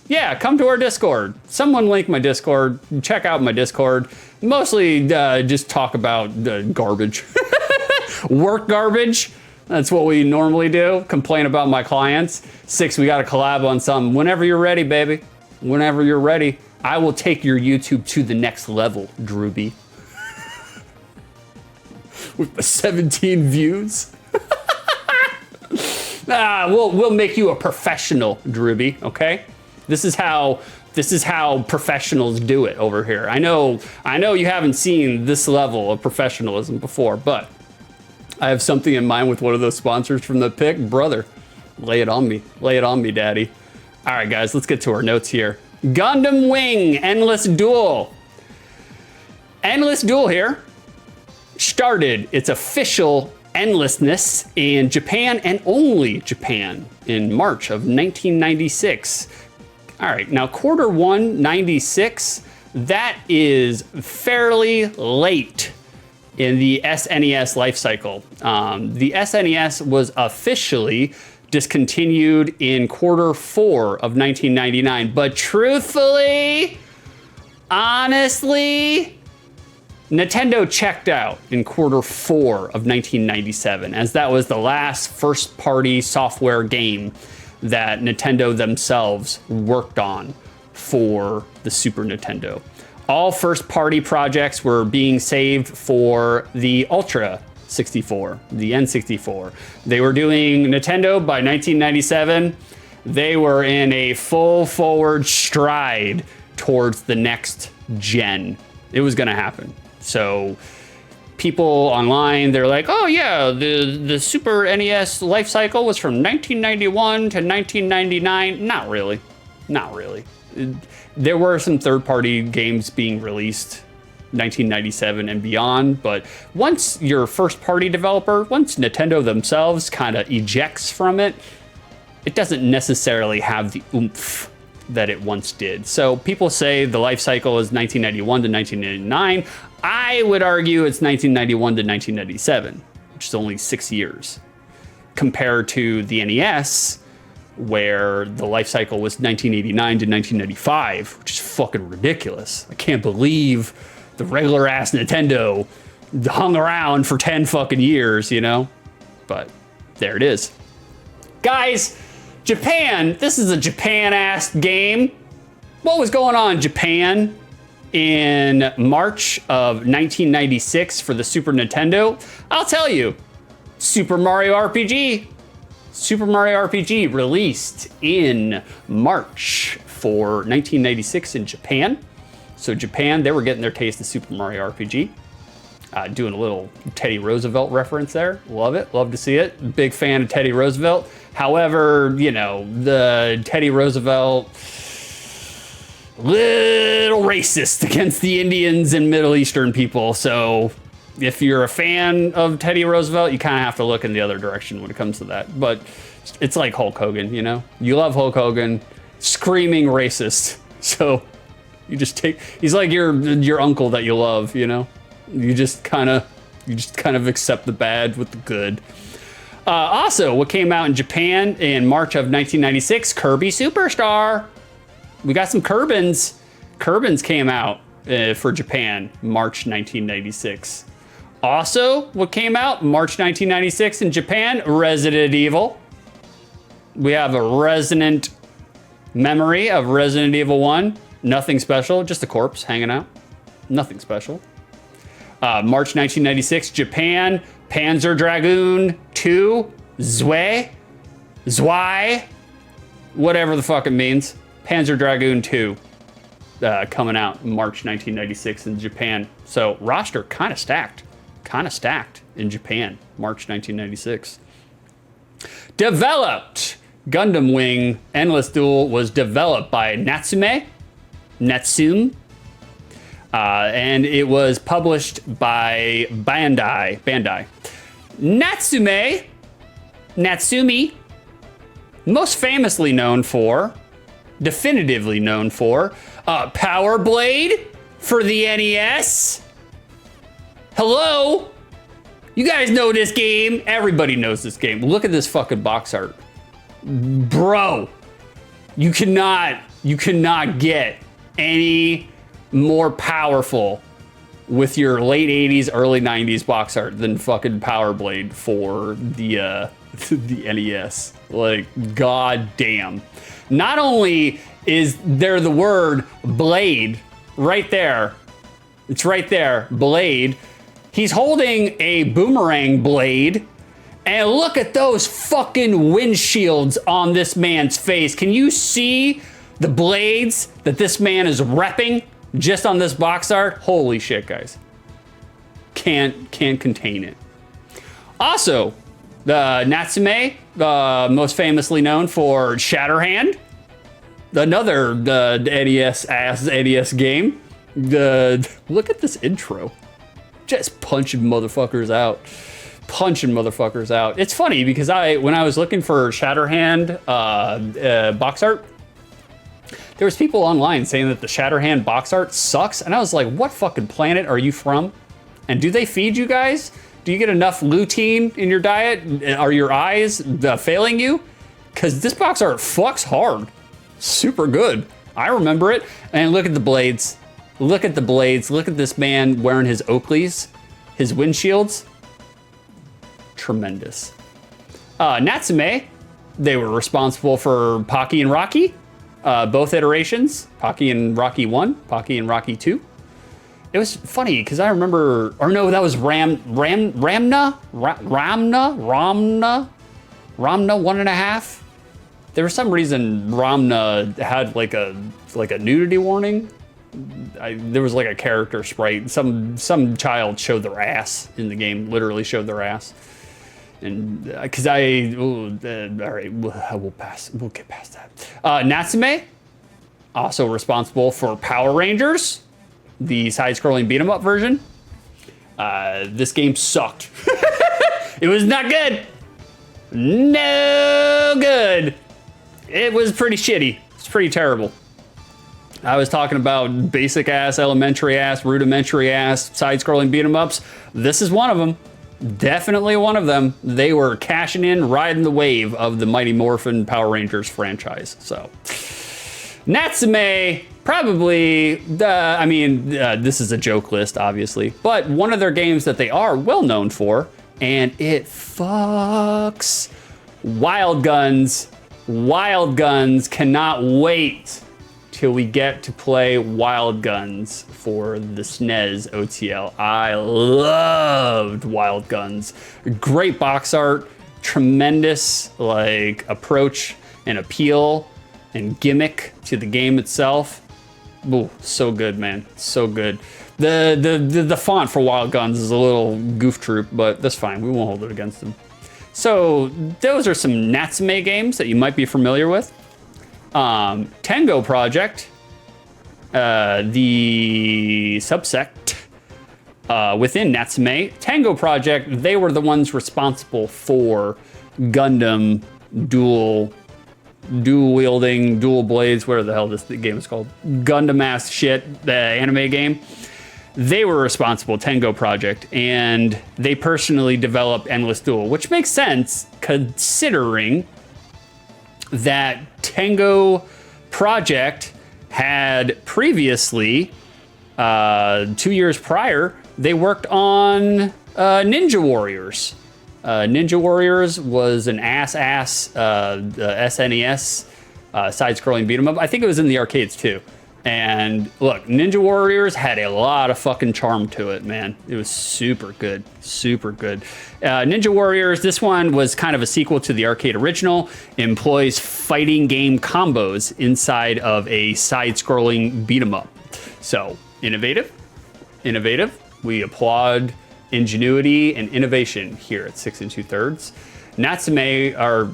Yeah, come to our Discord. Someone link my Discord. Check out my Discord. Mostly just talk about garbage. Work garbage. That's what we normally do. Complain about my clients. 6, we got to collab on something. Whenever you're ready, baby. Whenever you're ready. I will take your YouTube to the next level, Drewby. With the 17 views. We'll make you a professional, Drewby, okay? This is how professionals do it over here. I know you haven't seen this level of professionalism before, but I have something in mind with one of those sponsors from the pick. Brother, lay it on me. Lay it on me, daddy. All right, guys, let's get to our notes here. Gundam Wing, Endless Duel. Endless Duel here started its official endlessness in Japan and only Japan in March of 1996. All right, now Q1 96, that is fairly late in the SNES life cycle. The SNES was officially discontinued in Q4 of 1999, but truthfully, honestly, Nintendo checked out in Q4 of 1997, as that was the last first-party software game that Nintendo themselves worked on for the Super Nintendo. All first-party projects were being saved for the Ultra 64, the N64. They were doing Nintendo by 1997. They were in a full forward stride towards the next gen. It was gonna happen. So people online, they're like, oh yeah, the Super NES life cycle was from 1991 to 1999. Not really, not really. There were some third-party games being released 1997 and beyond, but once your first-party developer, once Nintendo themselves kind of ejects from it, it doesn't necessarily have the oomph that it once did. So people say the life cycle is 1991 to 1999. I would argue it's 1991 to 1997, which is only 6 years, compared to the NES, where the life cycle was 1989 to 1995, which is fucking ridiculous. I can't believe the regular ass Nintendo hung around for 10 fucking years, you know? But there it is. Guys, Japan, this is a Japan-ass game. What was going on in Japan in March of 1996 for the Super Nintendo? I'll tell you, Super Mario RPG. Super Mario RPG released in March for 1996 in Japan. So Japan, they were getting their taste of Super Mario RPG. Doing a little Teddy Roosevelt reference there. Love it, love to see it. Big fan of Teddy Roosevelt. However, you know, the Teddy Roosevelt, little racist against the Indians and Middle Eastern people. So if you're a fan of Teddy Roosevelt, you kind of have to look in the other direction when it comes to that. But it's like Hulk Hogan, you know? You love Hulk Hogan, screaming racist. So you just take, he's like your uncle that you love, you know? You just kind of accept the bad with the good. Also, what came out in Japan in March of 1996, Kirby Superstar. We got some Kerbins. Kerbins came out for Japan, March 1996. Also, what came out March 1996 in Japan, Resident Evil. We have a resonant memory of Resident Evil 1. Nothing special, just a corpse hanging out. Nothing special. March 1996, Japan, Panzer Dragoon 2, Zwei, whatever the fuck it means. Panzer Dragoon 2 coming out in March 1996 in Japan. So roster kind of stacked in Japan, March 1996. Developed, Gundam Wing Endless Duel was developed by Natsume, and it was published by Bandai. Natsume, most famously known for, definitively known for, Power Blade for the NES. Hello? You guys know this game. Everybody knows this game. Look at this fucking box art. Bro, you cannot get any more powerful with your late 80s, early 90s box art than fucking Power Blade for the the NES. Like, god damn. Not only is there the word blade right there, it's right there, blade. He's holding a boomerang blade, and look at those fucking windshields on this man's face. Can you see the blades that this man is repping just on this box art? Holy shit, guys. Can't contain it. Also, the Natsume, most famously known for Shatterhand, another NES game. Look at this intro. Just punching motherfuckers out. It's funny because when I was looking for Shatterhand box art, there was people online saying that the Shatterhand box art sucks, and I was like, what fucking planet are you from? And do they feed you guys? Do you get enough lutein in your diet? Are your eyes failing you? Because this box art fucks hard. Super good. I remember it. And look at the blades. Look at the blades. Look at this man wearing his Oakleys, his windshields. Tremendous. Natsume, they were responsible for Pocky and Rocky, both iterations, Pocky and Rocky 1, Pocky and Rocky 2. It was funny because I remember, or no, that was Ramna 1.5. There was some reason Ramna had like a nudity warning. There was like a character sprite. Some child showed their ass in the game, literally showed their ass. And because all right, we'll get past that. Natsume, also responsible for Power Rangers, the side-scrolling beat-em-up version. This game sucked. It was not good. No good. It was pretty shitty. It's pretty terrible. I was talking about basic ass, elementary ass, rudimentary ass, side-scrolling beat-em-ups. This is one of them. Definitely one of them. They were cashing in, riding the wave of the Mighty Morphin Power Rangers franchise. So, Natsume, probably, this is a joke list, obviously, but one of their games that they are well known for, and it fucks. Wild Guns. Wild Guns. Cannot wait till we get to play Wild Guns for the SNES OTL. I loved Wild Guns. Great box art, tremendous like approach and appeal and gimmick to the game itself. Ooh, so good, man, so good. The font for Wild Guns is a little goof troop, but that's fine. We won't hold it against them. So those are some Natsume games that you might be familiar with. Tengo Project, the subsect within Natsume. Tengo Project, they were the ones responsible for Gundam dual wielding, dual blades, whatever the hell this game is called. Gundam ass shit, the anime game. They were responsible, Tengo Project, and they personally developed Endless Duel, which makes sense considering that Tengo Project had previously, 2 years prior, they worked on Ninja Warriors. Ninja Warriors was an ass SNES side-scrolling beat 'em up. I think it was in the arcades too. And look, Ninja Warriors had a lot of fucking charm to it, man. It was super good, super good. Ninja Warriors, this one was kind of a sequel to the arcade original, employs fighting game combos inside of a side-scrolling beat 'em up. So, innovative. We applaud ingenuity and innovation here at 6 2/3. Natsume, our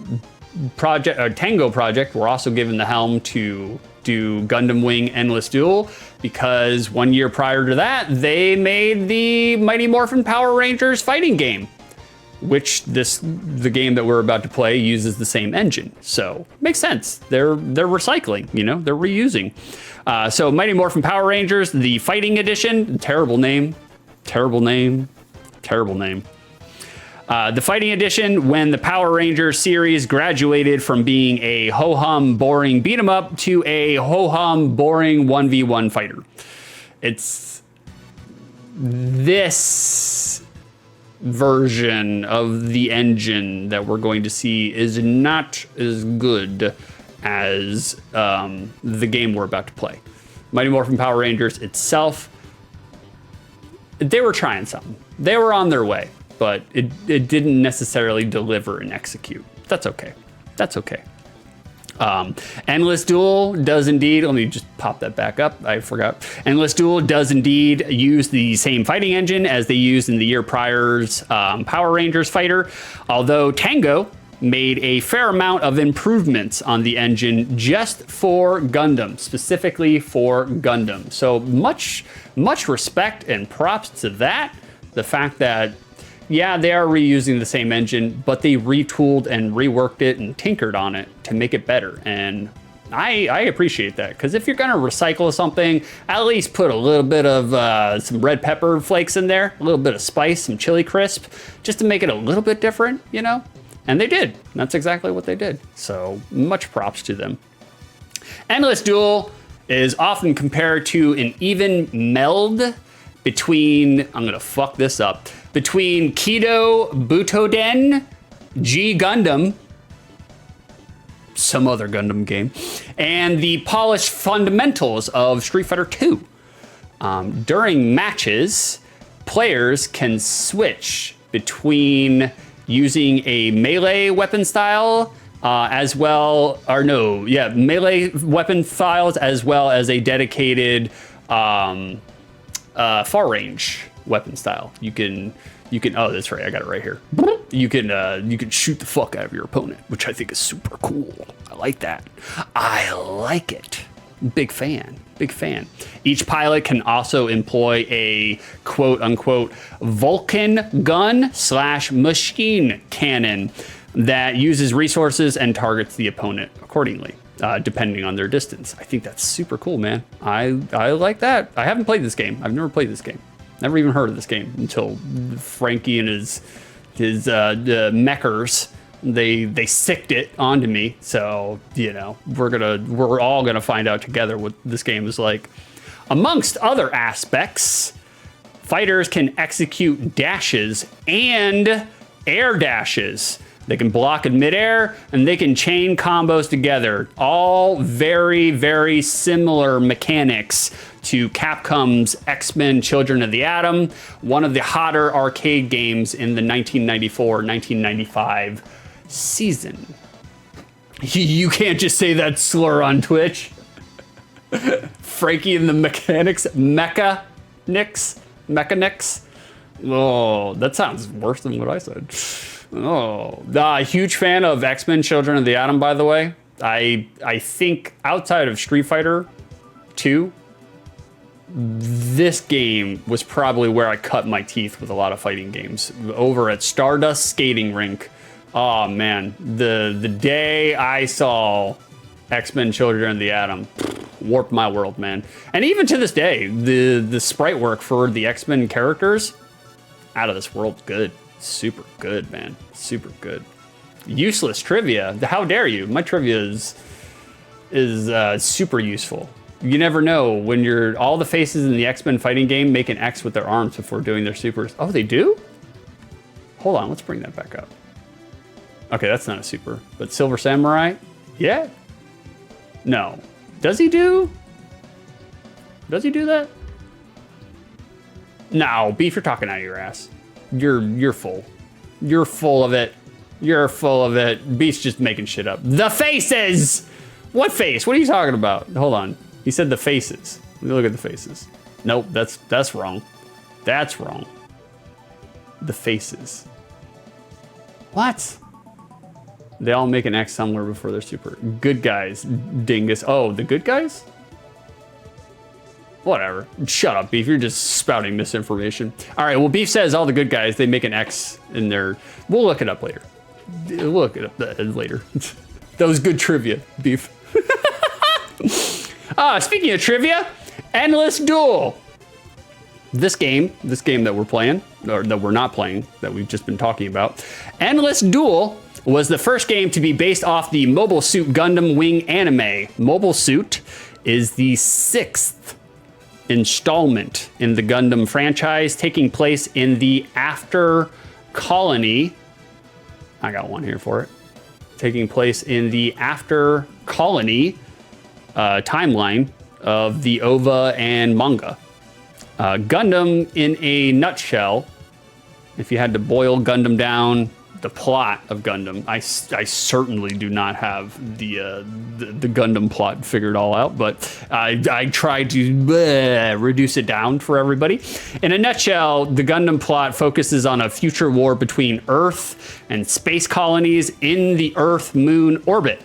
Tengo Project, were also given the helm to do Gundam Wing Endless Duel because 1 year prior to that, they made the Mighty Morphin Power Rangers fighting game, which the game that we're about to play uses the same engine. So makes sense. They're recycling, they're reusing. So Mighty Morphin Power Rangers, the fighting edition, terrible name. The Fighting Edition, when the Power Rangers series graduated from being a ho-hum boring beat 'em up to a ho-hum boring 1v1 fighter. It's this version of the engine that we're going to see is not as good as the game we're about to play. Mighty Morphin Power Rangers itself, they were trying something. They were on their way, but it didn't necessarily deliver and execute. That's okay. That's okay. Endless Duel does indeed, let me just pop that back up, I forgot. Endless Duel does indeed use the same fighting engine as they used in the year prior's Power Rangers fighter, although Tango made a fair amount of improvements on the engine just for Gundam, specifically for Gundam. So much respect and props to that. The fact that, yeah, they are reusing the same engine, but they retooled and reworked it and tinkered on it to make it better. And I appreciate that, because if you're gonna recycle something, at least put a little bit of some red pepper flakes in there, a little bit of spice, some chili crisp, just to make it a little bit different, you know? And they did. That's exactly what they did. So much props to them. Endless Duel is often compared to an even meld between, I'm gonna fuck this up, between Kido Butoden, G Gundam, some other Gundam game, and the polished fundamentals of Street Fighter II. During matches, players can switch between using a melee weapon style melee weapon styles as well as a dedicated far range weapon style. You can, oh, that's right, I got it right here. You can shoot the fuck out of your opponent, which I think is super cool. I like that. I like it. Big fan. Each pilot can also employ a quote unquote Vulcan gun / machine cannon that uses resources and targets the opponent accordingly, depending on their distance. I think that's super cool, man. I like that. I haven't played this game. I've never played this game. Never even heard of this game until Frankie and his mechers, they sicked it onto me. So, you know, we're all gonna find out together what this game is like. Amongst other aspects, fighters can execute dashes and air dashes. They can block in midair, and they can chain combos together. All very, very similar mechanics to Capcom's X-Men Children of the Atom, one of the hotter arcade games in the 1994-1995 season. You can't just say that slur on Twitch. Frankie and the Mechanics. Oh, that sounds worse than what I said. Oh, huge fan of X-Men Children of the Atom, by the way. I think outside of Street Fighter 2, this game was probably where I cut my teeth with a lot of fighting games. Over at Stardust Skating Rink. Oh man, the day I saw X-Men Children of the Atom warped my world, man. And even to this day, the sprite work for the X-Men characters, out of this world good. Super good, man. Super good. Useless trivia. How dare you? My trivia is super useful. You never know when all the faces in the X-Men fighting game make an X with their arms before doing their supers. Oh, they do? Hold on, let's bring that back up. Okay, that's not a super, but Silver Samurai? Yeah. No. Does he do that? No, Beef, you're talking out of your ass. You're full. You're full of it. You're full of it. Beef's just making shit up. The faces! What face? What are you talking about? Hold on. He said the faces. Let me look at the faces. Nope, that's wrong. That's wrong. The faces. What? They all make an X somewhere before they're super. Good guys, dingus. Oh, the good guys? Whatever. Shut up, Beef. You're just spouting misinformation. All right, well, Beef says all the good guys, they make an X in their... We'll look it up later. We'll look it up later. That was good trivia, Beef. Speaking of trivia, Endless Duel. This game that we're playing, or that we're not playing, that we've just been talking about. Endless Duel was the first game to be based off the Mobile Suit Gundam Wing anime. Mobile Suit is the 6th installment in the Gundam franchise, taking place in the After Colony. I got one here for it. Taking place in the After Colony timeline of the OVA and manga. Gundam in a nutshell, if you had to boil Gundam down, the plot of Gundam, I certainly do not have the Gundam plot figured all out, but I tried to reduce it down for everybody. In a nutshell, the Gundam plot focuses on a future war between Earth and space colonies in the Earth-Moon orbit.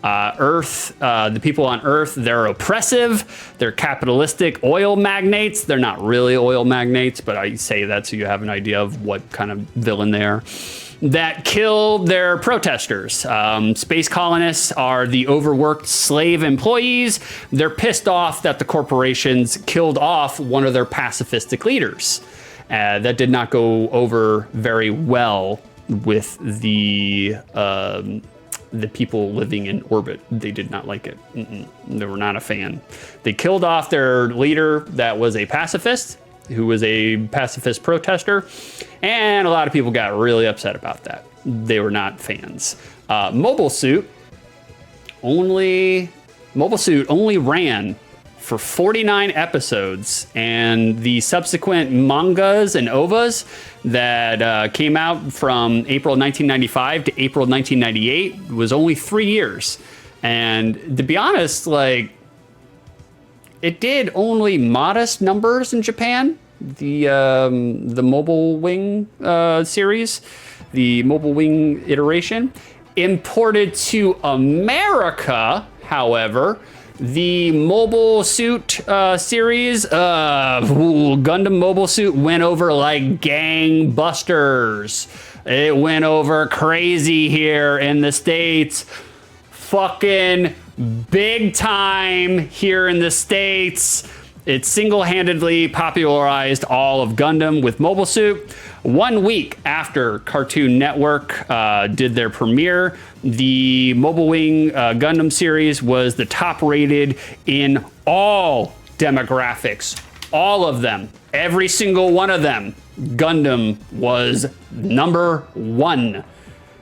The people on Earth, they're oppressive, they're capitalistic oil magnates. They're not really oil magnates, but I say that so you have an idea of what kind of villain they are. That kill their protesters. Space colonists are the overworked slave employees. They're pissed off that the corporations killed off one of their pacifistic leaders. That did not go over very well with the people living in orbit. They did not like it. They were not a fan. They killed off their leader that was a pacifist, who was a pacifist protester, and a lot of people got really upset about that. They were not fans. Mobile Suit only ran for 49 episodes, and the subsequent mangas and OVAs that came out from April 1995 to April 1998 was only 3 years. And to be honest, like, it did only modest numbers in Japan. The Mobile Wing series, the Mobile Wing iteration, imported to America, however, the Mobile Suit series, Gundam Mobile Suit went over like gangbusters. It went over crazy here in the States. Fucking big time here in the States. It single-handedly popularized all of Gundam with Mobile Suit. 1 week after Cartoon Network did their premiere, the Mobile Wing Gundam series was the top rated in all demographics. All of them. Every single one of them. Gundam was #1.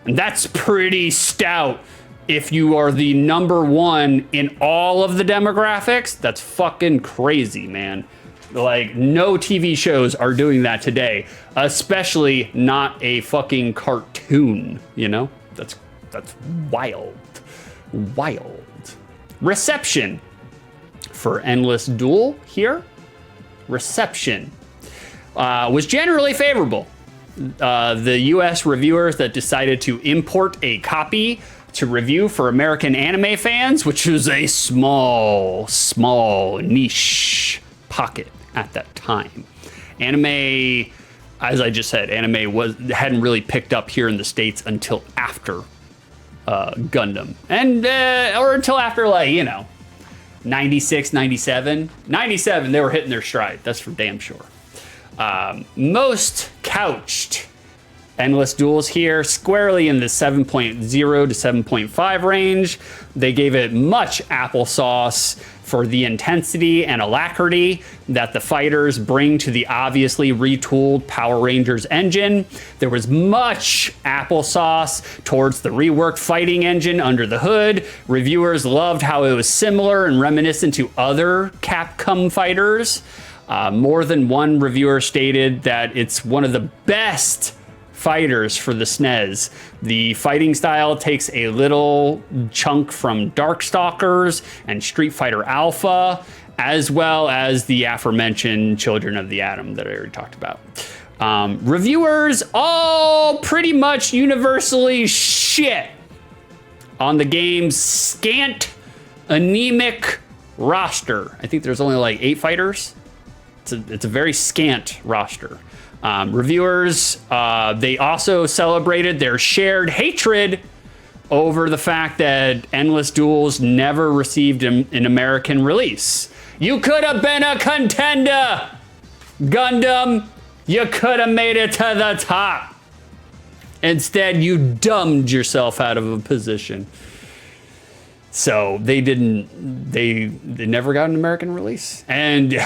And that's pretty stout. If you are the #1 in all of the demographics, that's fucking crazy, man. Like, no TV shows are doing that today, especially not a fucking cartoon, you know? That's wild. Wild. Reception for Endless Duel here. Reception was generally favorable. The US reviewers that decided to import a copy to review for American anime fans, which was a small niche pocket at that time. Anime, as I just said, anime hadn't really picked up here in the States until after Gundam. And, or until after, like, you know, 96, 97. 97, they were hitting their stride. That's for damn sure. Most couched Endless Duels here, squarely in the 7.0 to 7.5 range. They gave it much applesauce for the intensity and alacrity that the fighters bring to the obviously retooled Power Rangers engine. There was much applesauce towards the reworked fighting engine under the hood. Reviewers loved how it was similar and reminiscent to other Capcom fighters. More than one reviewer stated that it's one of the best fighters for the SNES. The fighting style takes a little chunk from Darkstalkers and Street Fighter Alpha, as well as the aforementioned Children of the Atom that I already talked about. Reviewers all pretty much universally shit on the game's scant, anemic roster. I think there's only like 8 fighters. It's a very scant roster. Reviewers, they also celebrated their shared hatred over the fact that Endless Duels never received an American release. You could have been a contender, Gundam. You could have made it to the top. Instead, you dumbed yourself out of a position. So they never got an American release. And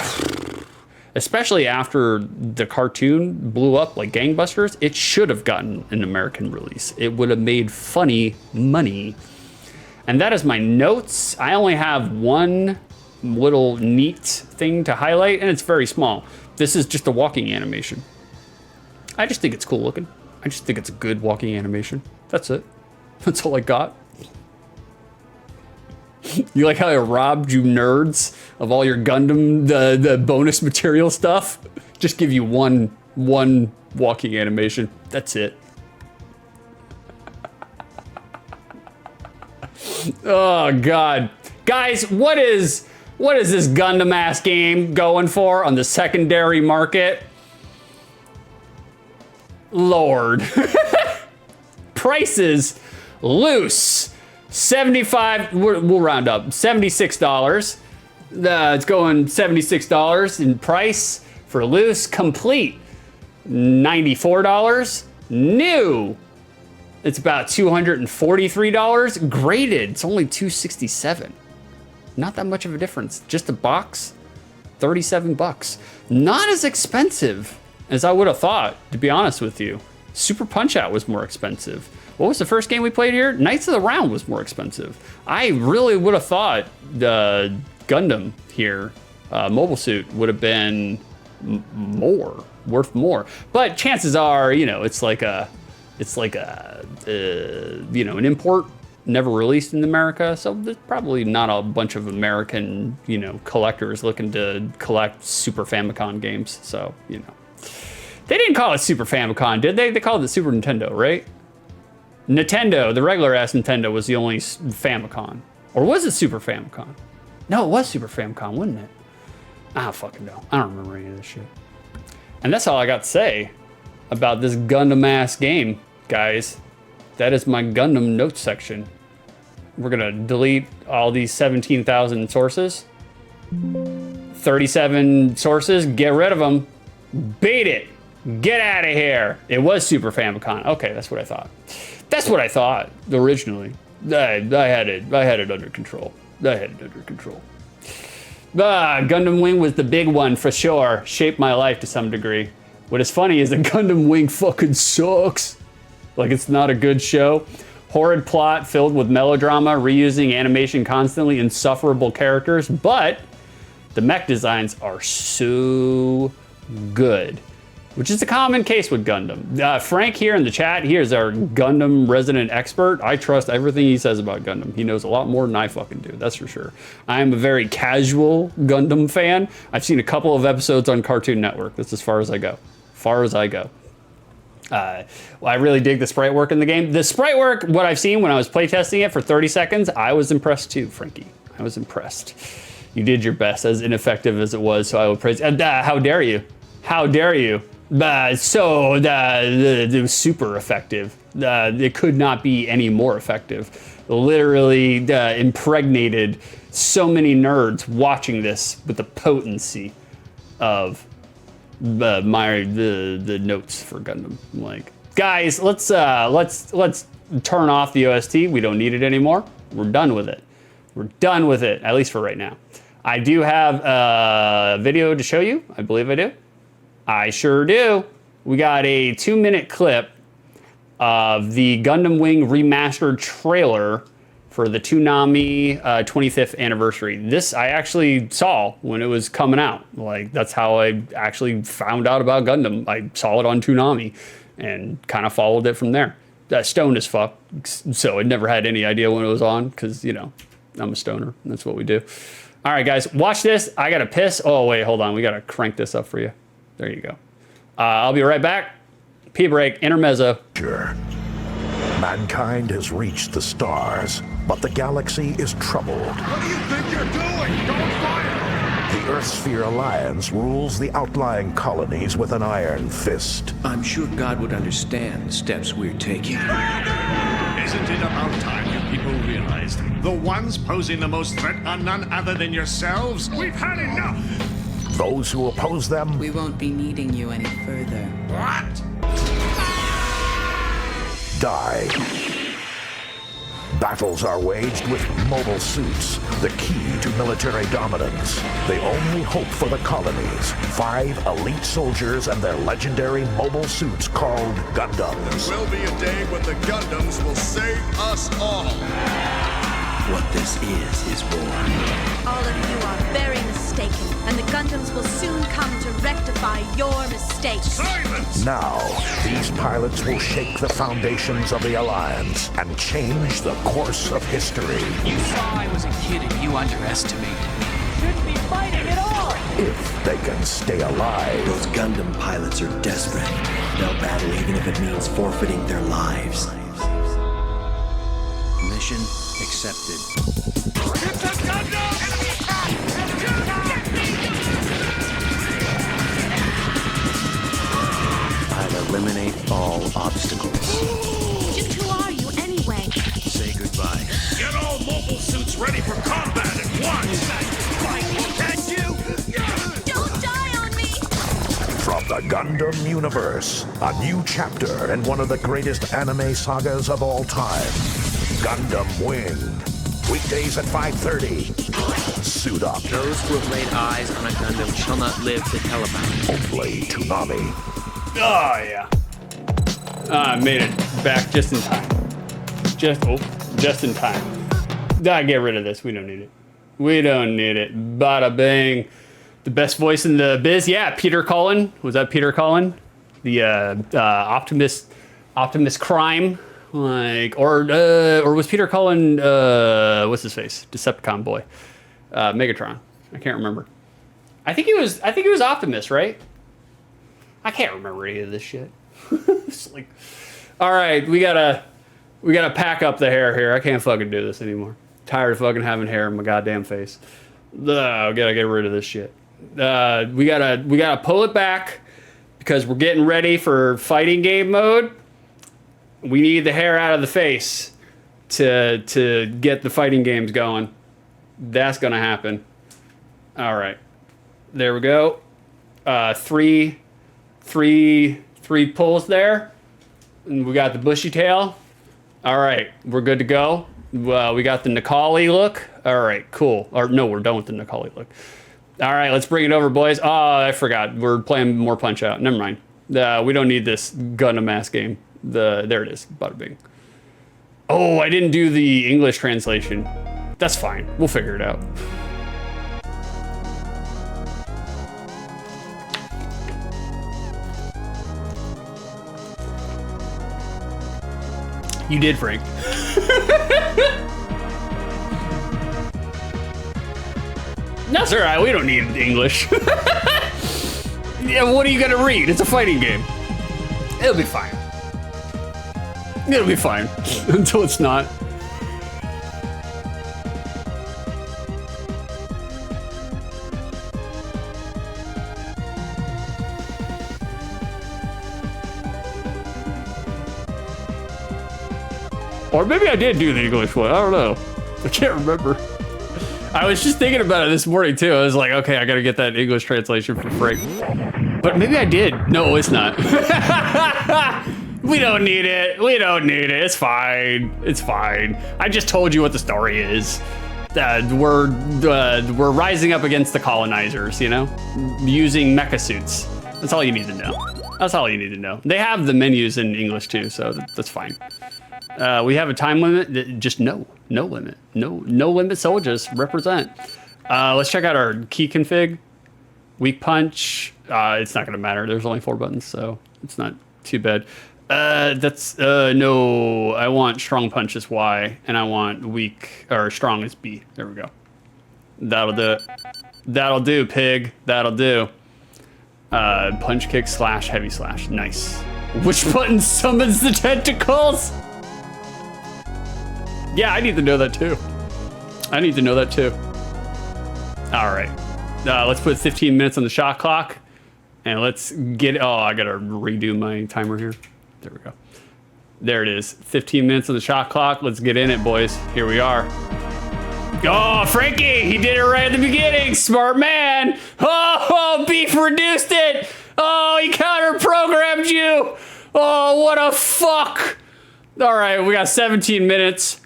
especially after the cartoon blew up like gangbusters, it should have gotten an American release. It would have made funny money. And that is my notes. I only have one little neat thing to highlight, and it's very small. This is just a walking animation. I just think it's cool looking. I just think it's a good walking animation. That's it. That's all I got. You like how I robbed you nerds of all your Gundam, the bonus material stuff? Just give you one walking animation. That's it. Oh God. Guys, what is this Gundam ass game going for on the secondary market? Lord. Prices loose. 75, we'll round up, $76. It's going $76 in price for loose. Complete, $94. New, it's about $243. Graded, it's only $267. Not that much of a difference. Just a box, 37 bucks. Not as expensive as I would have thought, to be honest with you. Super Punch-Out was more expensive. What was the first game we played here? Knights of the Round was more expensive. I really would have thought the Gundam here, Mobile Suit, would have been worth more. But chances are, you know, it's like an import, never released in America. So there's probably not a bunch of American, you know, collectors looking to collect Super Famicom games. So, you know, they didn't call it Super Famicom, did they? They called it Super Nintendo, right? Nintendo, the regular ass Nintendo, was the only Famicom. Or was it Super Famicom? No, it was Super Famicom, wasn't it? I don't fucking know. I don't remember any of this shit. And that's all I got to say about this Gundam ass game, guys. That is my Gundam notes section. We're gonna delete all these 17,000 sources. 37 sources, get rid of them. Beat it. Get out of here. It was Super Famicom. Okay, that's what I thought. That's what I thought originally. I had it under control. Gundam Wing was the big one for sure. Shaped my life to some degree. What is funny is that Gundam Wing fucking sucks. Like, it's not a good show. Horrid plot filled with melodrama, reusing animation constantly, insufferable characters, but the mech designs are so good. Which is a common case with Gundam. Frank here in the chat, he is our Gundam resident expert. I trust everything he says about Gundam. He knows a lot more than I fucking do, that's for sure. I am a very casual Gundam fan. I've seen a couple of episodes on Cartoon Network. That's as far as I go. Well, I really dig the sprite work in the game. The sprite work, what I've seen when I was playtesting it for 30 seconds, I was impressed too, Frankie. I was impressed. You did your best, as ineffective as it was, so I will praise. How dare you? How dare you? It was super effective. It could not be any more effective. Literally impregnated so many nerds watching this with the potency of the notes for Gundam. Like, guys, let's turn off the OST. We don't need it anymore. We're done with it. We're done with it, at least for right now. I do have a video to show you. I believe I do. I sure do. We got a 2-minute clip of the Gundam Wing remastered trailer for the Toonami 25th anniversary. This I actually saw when it was coming out. Like, that's how I actually found out about Gundam. I saw it on Toonami and kind of followed it from there. Stoned as fuck, so I never had any idea when it was on, because, you know, I'm a stoner. That's what we do. All right, guys, watch this. I gotta piss. Oh, wait, hold on. We gotta crank this up for you. There you go. I'll be right back. Pee break, intermezzo. Sure. Mankind has reached the stars, but the galaxy is troubled. What do you think you're doing? Don't fire! The Earthsphere Alliance rules the outlying colonies with an iron fist. I'm sure God would understand the steps we're taking. Isn't it about time you people realized the ones posing the most threat are none other than yourselves? We've had enough! Those who oppose them We won't be needing you any further. What? die. Battles are waged with mobile suits, the key to military dominance. The only hope for the colonies. 5 elite soldiers and their legendary mobile suits called Gundams. There will be a day when the Gundams will save us all. What this is war. All of you are very mistaken, and the Gundams will soon come to rectify your mistakes. Silence! Now, these pilots will shake the foundations of the Alliance and change the course of history. You saw I was a kid and you underestimated me. Shouldn't be fighting at all! If they can stay alive. Those Gundam pilots are desperate. They'll battle even if it means forfeiting their lives. Mission accepted. It's a Gundam! I'll eliminate all obstacles. Just who are you anyway? Say goodbye. Get all mobile suits ready for combat at once! Can you? Don't die on me! From the Gundam universe, a new chapter in one of the greatest anime sagas of all time. Gundam Wing. Weekdays at 5:30. Suit up. Those who have laid eyes on a Gundam shall not live to tell about it. Only Toonami. Oh, yeah. I made it back just in time. Just in time. Get rid of this. We don't need it. We don't need it. Bada bang. The best voice in the biz. Yeah, Peter Cullen. Was that Peter Cullen? The Optimus Crime. Or was Peter Cullen, what's his face? Decepticon boy. Megatron. I can't remember. I think he was Optimus, right? I can't remember any of this shit. It's like, all right, we gotta pack up the hair here. I can't fucking do this anymore. Tired of fucking having hair in my goddamn face. We gotta get rid of this shit. We gotta pull it back because we're getting ready for fighting game mode. We need the hair out of the face to get the fighting games going. That's gonna happen. All right, there we go. Three pulls there, and we got the bushy tail. All right, we're good to go. We got the Necalli look. All right, cool. Or no, we're done with the Necalli look. All right, let's bring it over, boys. Oh, I forgot. We're playing more Punch Out. Never mind. We don't need this Gundam ass game. There it is. Bada bing. Oh, I didn't do the English translation. That's fine. We'll figure it out. You did, Frank. That's all right. We don't need English. Yeah, what are you gonna read? It's a fighting game. It'll be fine. It'll be fine until it's not. Or maybe I did do the English one. I don't know. I can't remember. I was just thinking about it this morning too. I was like, okay, I gotta get that English translation for Frank. But maybe I did. No, it's not. We don't need it. We don't need it. It's fine. It's fine. I just told you what the story is. We're rising up against the colonizers, you know? Using mecha suits. That's all you need to know. That's all you need to know. They have the menus in English too, so that's fine. We have a time limit. Just no limit. No limit soldiers represent. Let's check out our key config. Weak punch. It's not gonna matter. There's only 4 buttons, so it's not too bad. No, I want strong punch as Y, and I want weak, or strong as B. There we go. That'll do it. That'll do, pig. That'll do. Punch, kick, slash, heavy slash. Nice. Which button summons the tentacles? Yeah, I need to know that too. I need to know that too. All right. Let's put 15 minutes on the shot clock. And let's get, oh, I gotta redo my timer here. There we go. There it is. 15 minutes on the shot clock. Let's get in it, boys. Here we are. Oh, Frankie, he did it right at the beginning. Smart man. Oh, produced it. Oh, he counter-programmed you. Oh, what a fuck. All right, we got 17 minutes.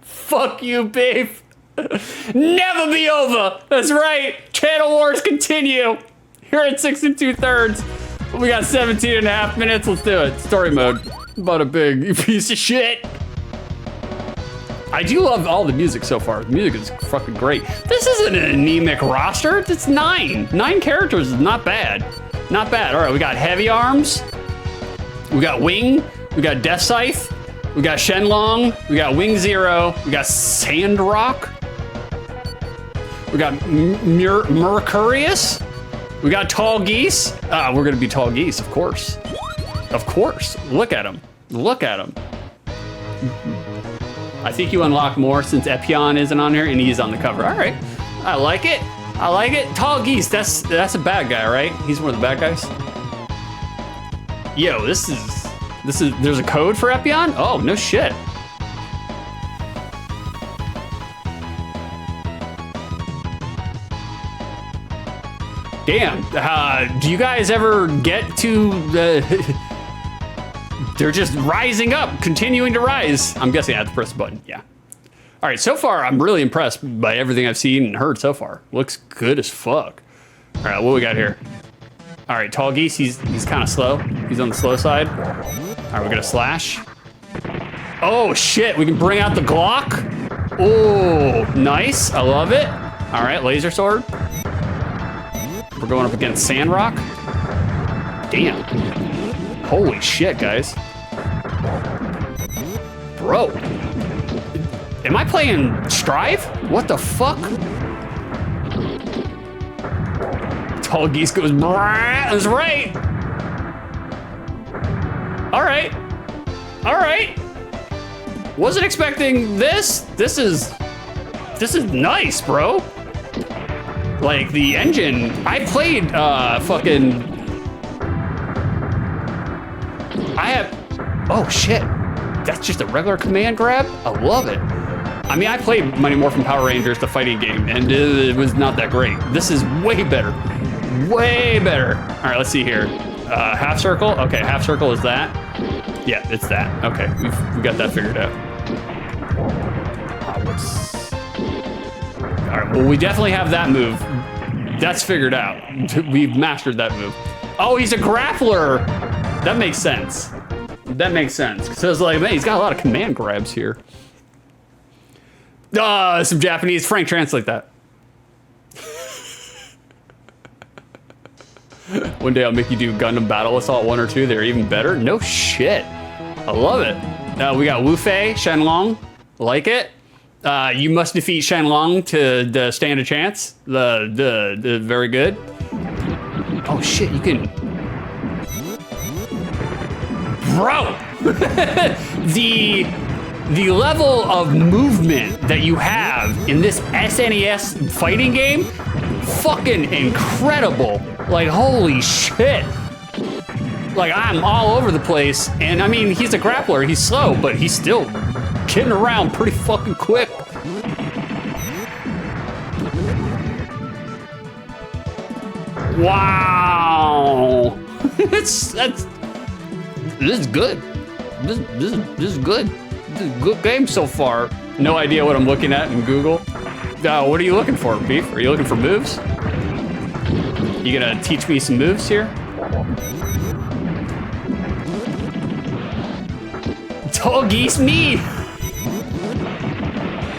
Fuck you, beef. Never be over. That's right. Channel wars continue. Here at 6 2/3. We got 17 and a half minutes. Let's do it. Story mode. Bada big, you piece of shit. I do love all the music so far. The music is fucking great. This isn't an anemic roster. It's 9. 9 characters is not bad. Not bad. All right, we got Heavy Arms. We got Wing. We got Death Scythe. We got Shenlong. We got Wing Zero. We got Sandrock. We got Mercurius. We got Tall Geese. We're gonna be Tall Geese, of course. Of course. Look at him. Look at him. I think you unlock more since Epion isn't on here and he's on the cover. All right. I like it. I like it. Tall Geese. That's a bad guy, right? He's one of the bad guys. Yo, this is. There's a code for Epion? Oh, no shit. Damn. Do you guys ever get to the... They're just rising up, continuing to rise. I'm guessing I have to press the button, yeah. All right, so far, I'm really impressed by everything I've seen and heard so far. Looks good as fuck. All right, what we got here? All right, Tall Geese, he's kind of slow. He's on the slow side. All right, we're gonna slash. Oh shit, we can bring out the Glock. Oh, nice, I love it. All right, laser sword. We're going up against Sandrock. Damn. Holy shit, guys. Bro. Am I playing Strive? What the fuck? Tall Geese goes, that's right. All right. All right. Wasn't expecting this. This is nice, bro. Like the engine, I played oh shit. That's just a regular command grab? I love it. I mean, I played Mighty Morphin Power Rangers, the fighting game, and it was not that great. This is way better. Way better. All right, let's see here. Half circle? Okay, half circle is that. Yeah, it's that. Okay, we got that figured out. All right, well, we definitely have that move. That's figured out. We've mastered that move. Oh, he's a grappler. That makes sense. That makes sense. So it's like, man, he's got a lot of command grabs here. Some Japanese. Frank, translate that. One day I'll make you do Gundam Battle Assault 1 or 2. They're even better. No shit. I love it. We got Wu Fei, Shenlong. Like it. You must defeat Shenlong to stand a chance. The very good. Oh shit, you can. Bro! The level of movement that you have in this SNES fighting game, fucking incredible. Like, holy shit. Like, I'm all over the place. And I mean, he's a grappler, he's slow, but he's still getting around pretty fucking quick. Wow. This is good. This is good. This is a good game so far. No idea what I'm looking at in Google. What are you looking for, Beef? Are you looking for moves? You gonna teach me some moves here? Tall Geese me!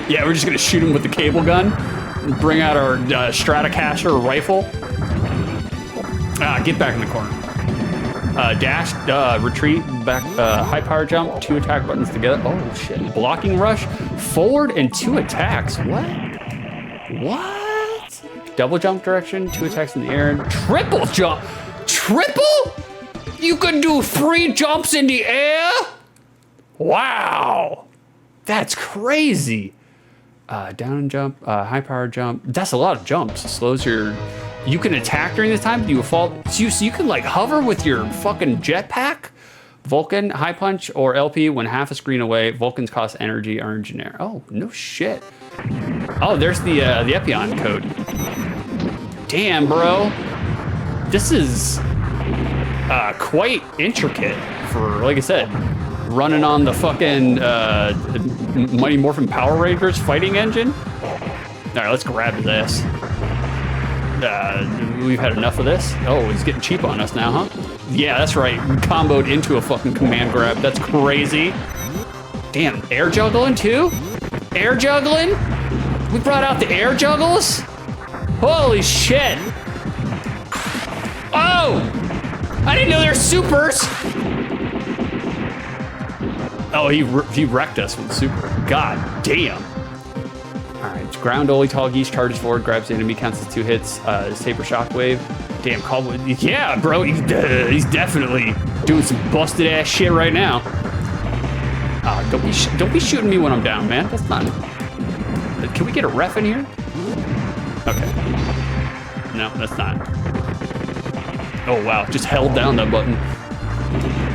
Yeah, we're just gonna shoot him with the cable gun. Bring out our Stratocaster rifle. Get back in the corner. Dash, retreat, back, high power jump, 2 attack buttons together. Oh shit. Blocking rush, forward and 2 attacks. What? What? Double jump direction, 2 attacks in the air. Triple jump. Triple? You can do 3 jumps in the air? Wow. That's crazy. Down jump, high power jump. That's a lot of jumps. It slows your... You can attack during this time, you fall. So you can like hover with your fucking jetpack. Vulcan, high punch, or LP when half a screen away. Vulcans cost energy or engineer. Oh, no shit. Oh, there's the Epion code. damn, bro. This is quite intricate for, like I said, running on the fucking Mighty Morphin Power Rangers fighting engine. All right, let's grab his ass. We've had enough of this. Oh, he's getting cheap on us now, huh? Yeah, that's right. We comboed into a fucking command grab. That's crazy. Damn, air juggling too? Air juggling? We brought out the air juggles? Holy shit. Oh! I didn't know they're supers. Oh, he wrecked us with the super. God damn. All right, ground only tall geese charges forward, grabs the enemy, counts as 2 hits, saber shockwave. Damn, yeah, bro, he's definitely doing some busted ass shit right now. Don't be shooting me when I'm down, man. That's not. Can we get a ref in here? Okay. No, that's not. Oh wow, just held down that button.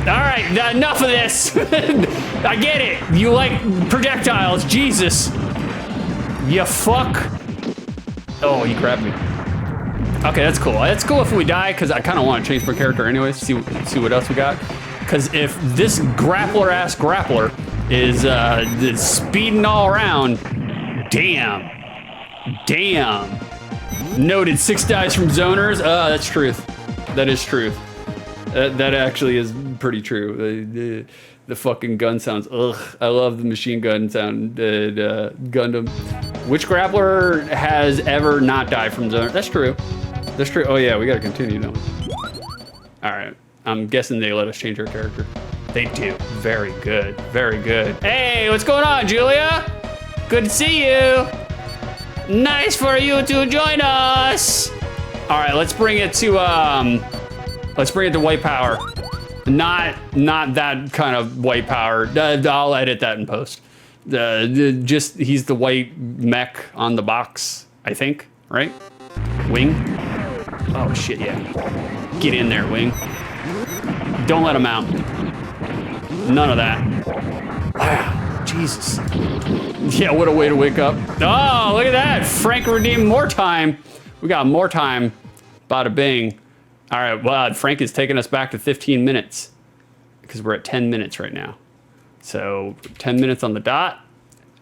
All right, enough of this. I get it. You like projectiles, Jesus. You fuck. Oh, he grabbed me. Okay, that's cool. That's cool if we die, because I kind of want to change my character anyways, see what else we got. Because if this grappler-ass grappler is speeding all around, damn. Noted 6 dies from zoners. That's truth. That is truth. That actually is pretty true. The fucking gun sounds, ugh. I love the machine gun sound, Gundam. Which grappler has ever not died from zoners? That's true. That's true. Oh yeah, we gotta continue, don't we? All right, I'm guessing they let us change our character. They do, very good, very good. Hey, what's going on, Julia? Good to see you. Nice for you to join us. All right, let's bring it to white power. Not that kind of white power. I'll edit that in post. Just he's the white mech on the box, I think, right? Wing. Oh shit, yeah. Get in there, Wing. Don't let him out. None of that. Wow, Jesus. Yeah, what a way to wake up. Oh, look at that. Frank redeemed more time. We got more time. Bada bing. All right, well, Frank is taking us back to 15 minutes because we're at 10 minutes right now. So 10 minutes on the dot.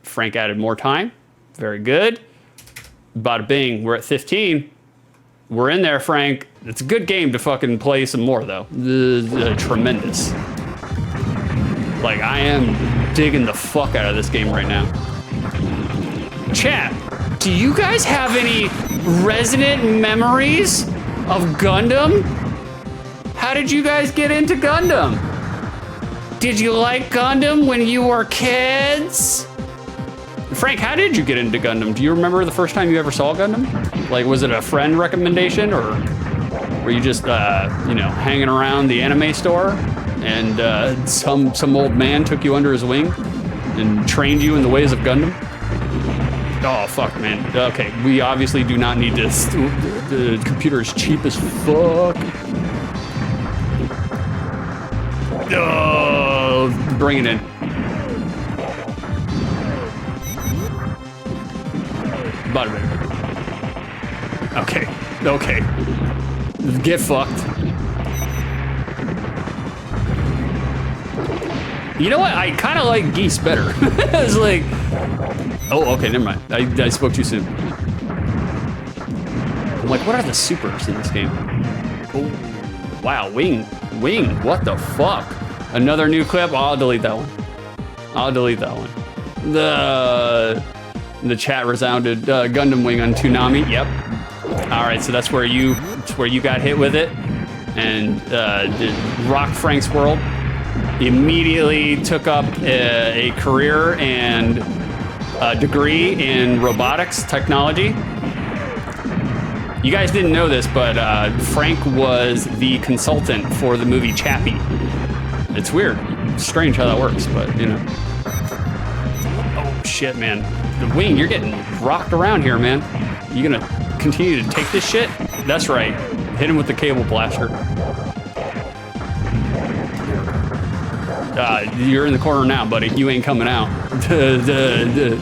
Frank added more time. Very good. Bada bing, we're at 15. We're in there, Frank. It's a good game to fucking play some more, though. Tremendous. Like, I am digging the fuck out of this game right now. Chat, do you guys have any resonant memories of Gundam? How did you guys get into Gundam? Did you like Gundam when you were kids? Frank, how did you get into Gundam? Do you remember the first time you ever saw Gundam? Like, was it a friend recommendation, or were you just, you know, hanging around the anime store and some old man took you under his wing and trained you in the ways of Gundam? Oh, fuck, man. Okay, we obviously do not need this. The computer is cheap as fuck. Oh, bring it in. Okay, okay. Get fucked. You know what? I kind of like geese better. It's like, oh, okay, never mind. I spoke too soon. I'm like, what are the supers in this game? Oh, wow, Wing, what the fuck? Another new clip? Oh, I'll delete that one. I'll delete that one. The chat resounded. Gundam Wing on Toonami. Yep. All right, so that's where you got hit with it, and rocked Frank's world. Immediately took up a career and a degree in robotics technology. You guys didn't know this, but Frank was the consultant for the movie Chappie. It's weird. It's strange how that works, but you know. Oh shit, man. The Wing, you're getting rocked around here, man. You gonna continue to take this shit? That's right. Hit him with the cable blaster. You're in the corner now, buddy. You ain't coming out.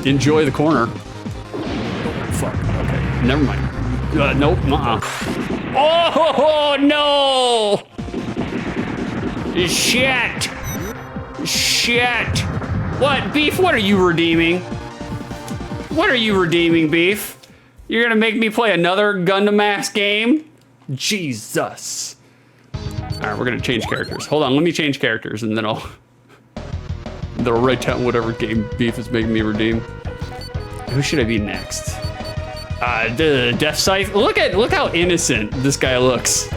Enjoy the corner. Oh, fuck. Okay. Never mind. Nope, Oh, no! Shit! Shit! What, Beef, what are you redeeming? What are you redeeming, Beef? You're gonna make me play another Gundam ass game? Jesus. All right, we're gonna change characters. Hold on, let me change characters and then I'll write down whatever game Beef is making me redeem. Who should I be next? The Death Scythe. Look how innocent this guy looks.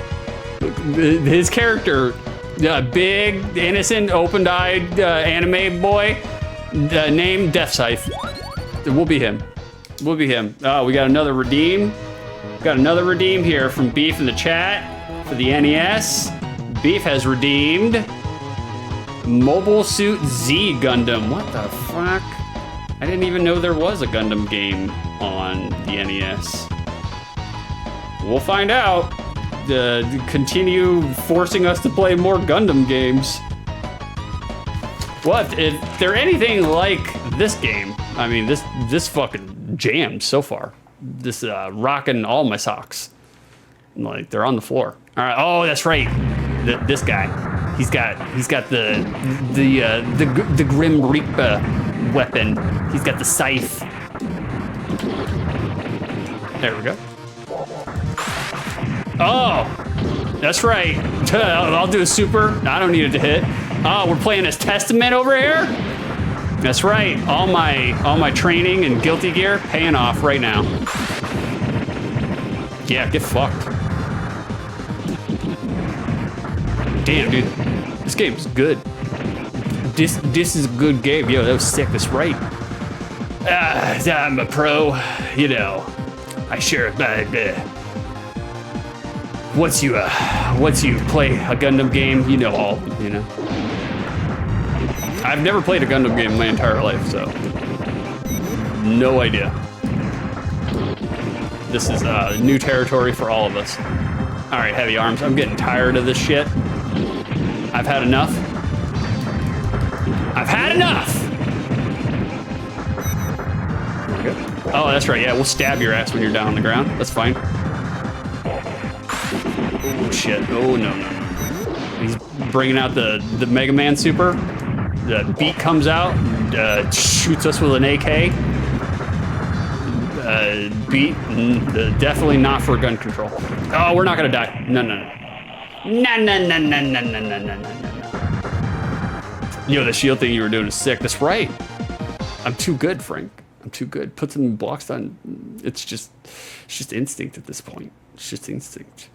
His character, big, innocent, open-eyed anime boy, named Death Scythe. We'll be him. We'll be him. Oh, we got another redeem. Got another redeem here from Beef in the chat for the NES. Beef has redeemed Mobile Suit Z Gundam. What the fuck? I didn't even know there was a Gundam game on the NES. We'll find out. Continue forcing us to play more Gundam games. What? If they're anything like this game, I mean, this fucking jams so far. This rocking all my socks. Like, they're on the floor. All right. Oh, that's right. This guy. He's got the Grim Reaper weapon. He's got the scythe. There we go. Oh, that's right. I'll do a super. I don't need it to hit. Oh, we're playing as Testament over here? That's right. All my training and Guilty Gear paying off right now. Yeah, get fucked. Damn, dude. This game's good. This is a good game. Yo, that was sick. That's right. I'm a pro. You know, I sure. Once you play a Gundam game, you know all. You know. I've never played a Gundam game in my entire life, so no idea. This is new territory for all of us. All right, Heavy Arms. I'm getting tired of this shit. I've had enough. I've had enough! Oh, that's right. Yeah, we'll stab your ass when you're down on the ground. That's fine. Oh, shit. Oh, no. He's bringing out the Mega Man Super. The beat comes out, shoots us with an AK. Beat, definitely not for gun control. Oh, we're not gonna die. No. Yo, the shield thing you were doing is sick. That's right. I'm too good, Frank. I'm too good. Put some blocks on. It's just instinct at this point. It's just instinct.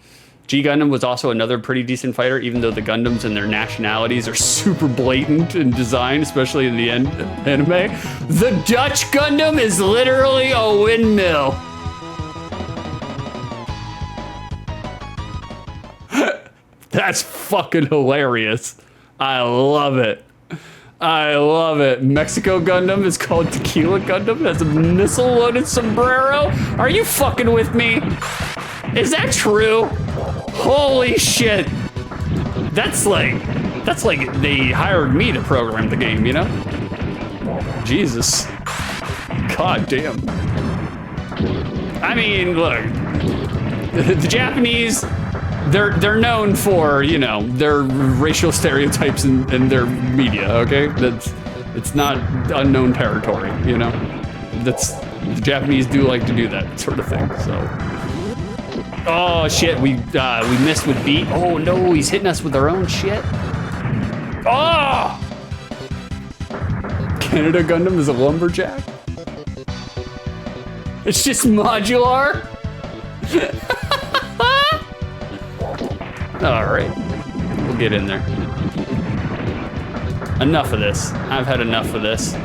G Gundam was also another pretty decent fighter, even though the Gundams and their nationalities are super blatant in design, especially in the anime. The Dutch Gundam is literally a windmill. That's fucking hilarious. I love it. I love it. Mexico Gundam is called Tequila Gundam. It has a missile-loaded sombrero. Are you fucking with me? Is that true? Holy shit. That's like they hired me to program the game, you know? Jesus. God damn. I mean, look, the Japanese, they're known for, you know, their racial stereotypes in their media, okay? It's not unknown territory, you know? The Japanese do like to do that sort of thing, so. Oh shit, we missed with beat. Oh no, he's hitting us with our own shit. Oh! Canada Gundam is a lumberjack? It's just modular? All right, we'll get in there. Enough of this. I've had enough of this.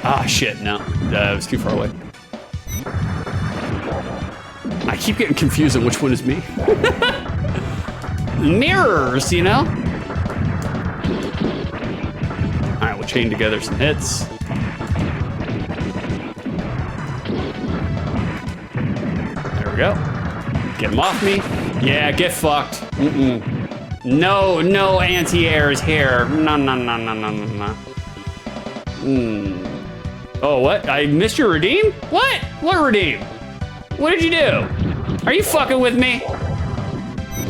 Ah, shit, no. It was too far away. I keep getting confused on which one is me. Mirrors, you know? All right, we'll chain together some hits. There we go. Get him off me. Yeah, get fucked. No, no anti-airs here. No. Oh, what? I missed your redeem? What? What redeem? What did you do? Are you fucking with me?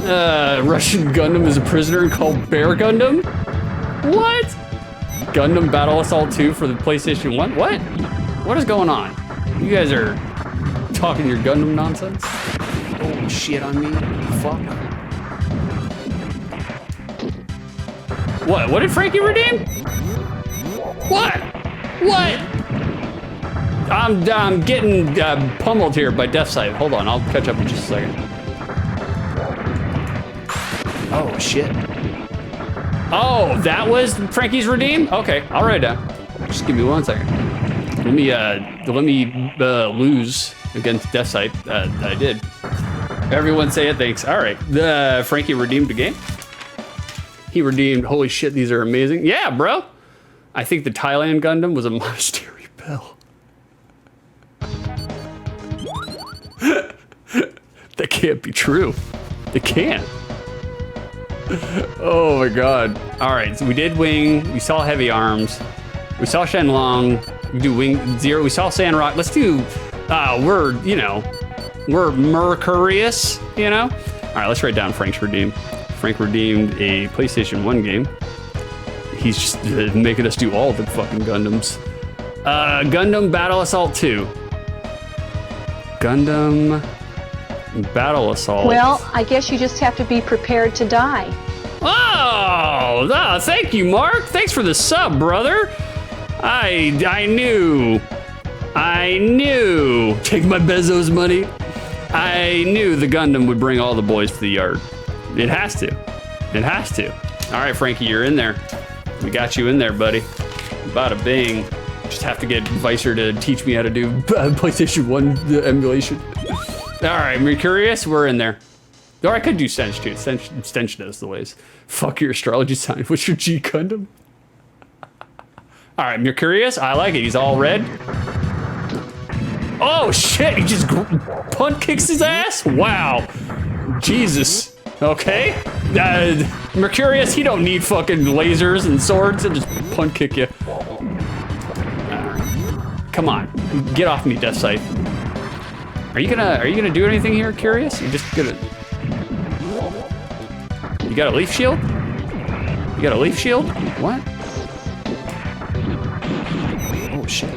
Russian Gundam is a prisoner called Bear Gundam? What? Gundam Battle Assault 2 for the PlayStation 1? What? What is going on? You guys are talking your Gundam nonsense? Oh, shit on me. Fuck. What? What did Frankie redeem? What? What? I'm getting pummeled here by Death Sight. Hold on, I'll catch up in just a second. Oh, shit. Oh, that was Frankie's redeem? Okay, I'll write it down. Just give me 1 second. Let me lose against Death Sight. I did. Everyone say it, thanks. All right, Frankie redeemed the game. He redeemed, holy shit, these are amazing. Yeah, bro. I think the Thailand Gundam was a monastery bell. That can't be true. It can't. Oh my god. All right, so we did Wing. We saw Heavy Arms. We saw Shenlong. We do Wing Zero. We saw Sandrock. Let's do, we're Mercurius, you know? All right, let's write down Frank's redeem. Frank redeemed a PlayStation 1 game. He's just making us do all the fucking Gundams. Gundam Battle Assault 2. Gundam Battle Assault. Well, I guess you just have to be prepared to die. Oh, thank you, Mark. Thanks for the sub, brother. I knew. Take my Bezos money. I knew the Gundam would bring all the boys to the yard. It has to. It has to. All right, Frankie, you're in there. We got you in there, buddy. Bada bing. Just have to get Vicer to teach me how to do PlayStation 1 emulation. All right, Mercurius, we're in there. Or I could do Stench too. Stench knows the ways. Fuck your astrology sign. What's your G Gundam? All right, Mercurius, I like it. He's all red. Oh shit, he just punt kicks his ass? Wow. Jesus. Okay. Mercurius, he don't need fucking lasers and swords. He'll just punt kick you. Come on, get off me, Death Sight. Are you gonna do anything here, Curious? You just gonna? You got a leaf shield? You got a leaf shield? What? Oh shit.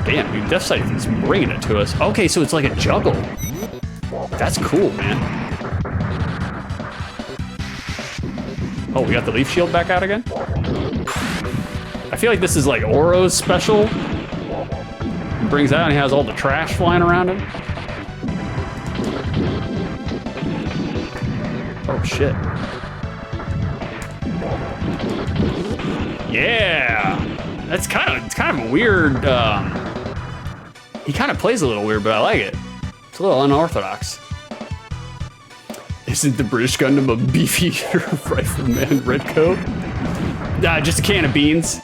Damn, dude, Death Sight is bringing it to us. Okay, so it's like a juggle. That's cool, man. Oh, we got the leaf shield back out again? I feel like this is like Oro's special. He brings out and he has all the trash flying around him. Oh shit. Yeah. It's kind of a weird, he kind of plays a little weird, but I like it. It's a little unorthodox. Isn't the British Gundam a beefy rifleman red coat? Nah, just a can of beans.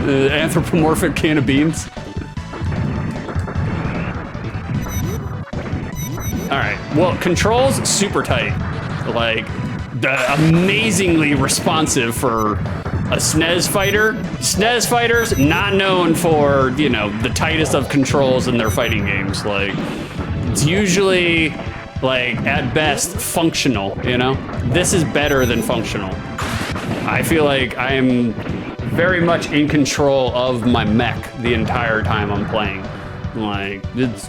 Anthropomorphic can of beans. All right, well, controls super tight. Like, amazingly responsive for a SNES fighter. SNES fighters, not known for, you know, the tightest of controls in their fighting games. Like, it's usually, like, at best, functional, you know? This is better than functional. I feel like I am very much in control of my mech the entire time I'm playing. Like, it's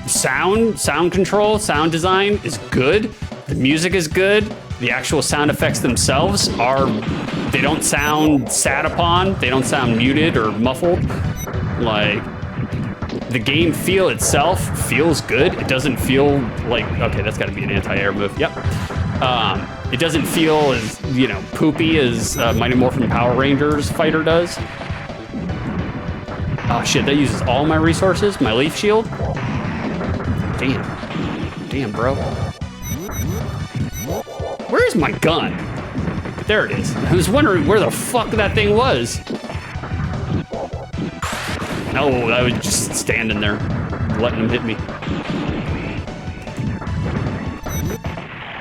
sound control, sound design is good. The music is good. The actual sound effects themselves they don't sound sat upon. They don't sound muted or muffled. Like, the game feel itself feels good. It doesn't feel like, okay, that's gotta be an anti-air move, yep. It doesn't feel as, you know, poopy as Mighty Morphin Power Rangers fighter does. Oh shit, that uses all my resources, my leaf shield. Damn, bro. Where's my gun? There it is. I was wondering where the fuck that thing was. Oh, I was just standing there, letting him hit me.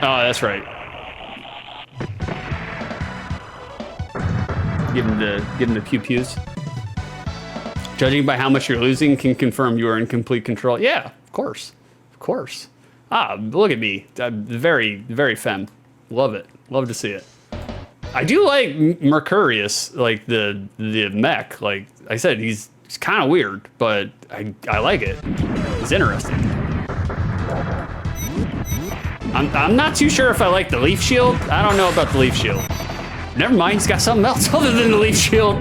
Oh, that's right. Give him the pew-pews. Judging by how much you're losing can confirm you are in complete control. Yeah, of course. Of course. Ah, look at me. Very, very femme. Love it. Love to see it. I do like Mercurius, like the mech. Like I said, he's kind of weird, but I like it. It's interesting. I'm not too sure if I like the leaf shield. I don't know about the leaf shield. Never mind, he's got something else other than the leaf shield.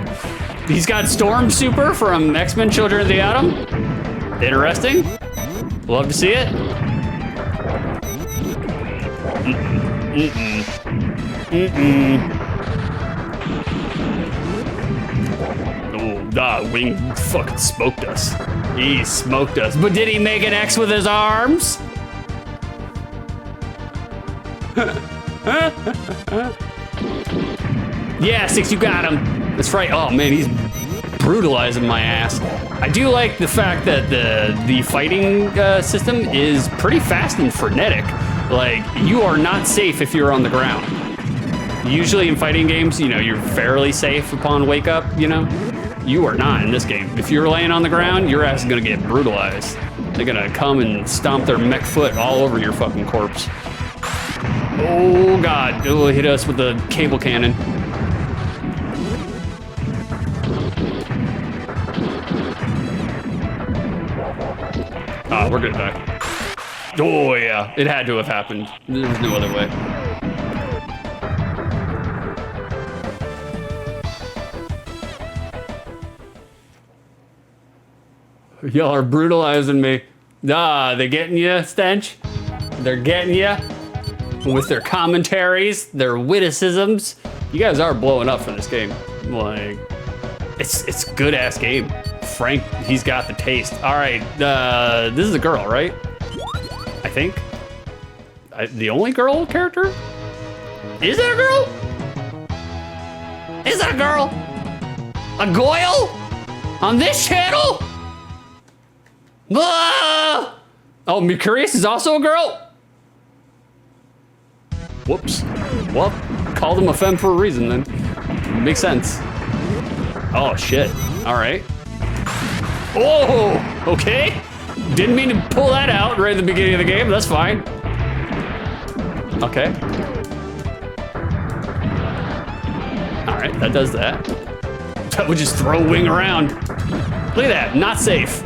He's got Storm Super from X-Men Children of the Atom. Interesting. Love to see it. Oh, Wing fucking smoked us. He smoked us. But did he make an X with his arms? Yeah, Six, you got him. That's right. Oh man, he's brutalizing my ass. I do like the fact that the fighting system is pretty fast and frenetic. Like, you are not safe if you're on the ground. Usually in fighting games, you know, you're fairly safe upon wake up, you know? You are not in this game. If you're laying on the ground, your ass is gonna get brutalized. They're gonna come and stomp their mech foot all over your fucking corpse. Oh God, it'll hit us with the cable cannon. Ah, we're gonna die. Oh yeah, it had to have happened. There was no other way. Y'all are brutalizing me. Ah, they getting you, Stench? They're getting you with their commentaries, their witticisms. You guys are blowing up for this game. Like, it's a good ass game. Frank, he's got the taste. All right, this is a girl, right? I think. The only girl character? Is that a girl? Is that a girl? A Goyle? On this channel? Ah! Oh, Mercurius is also a girl? Whoops. Well, called him a femme for a reason then. Makes sense. Oh, shit. All right. Oh, okay. Didn't mean to pull that out right at the beginning of the game. That's fine. Okay. All right, that does that. That would just throw Wing around. Look at that, not safe.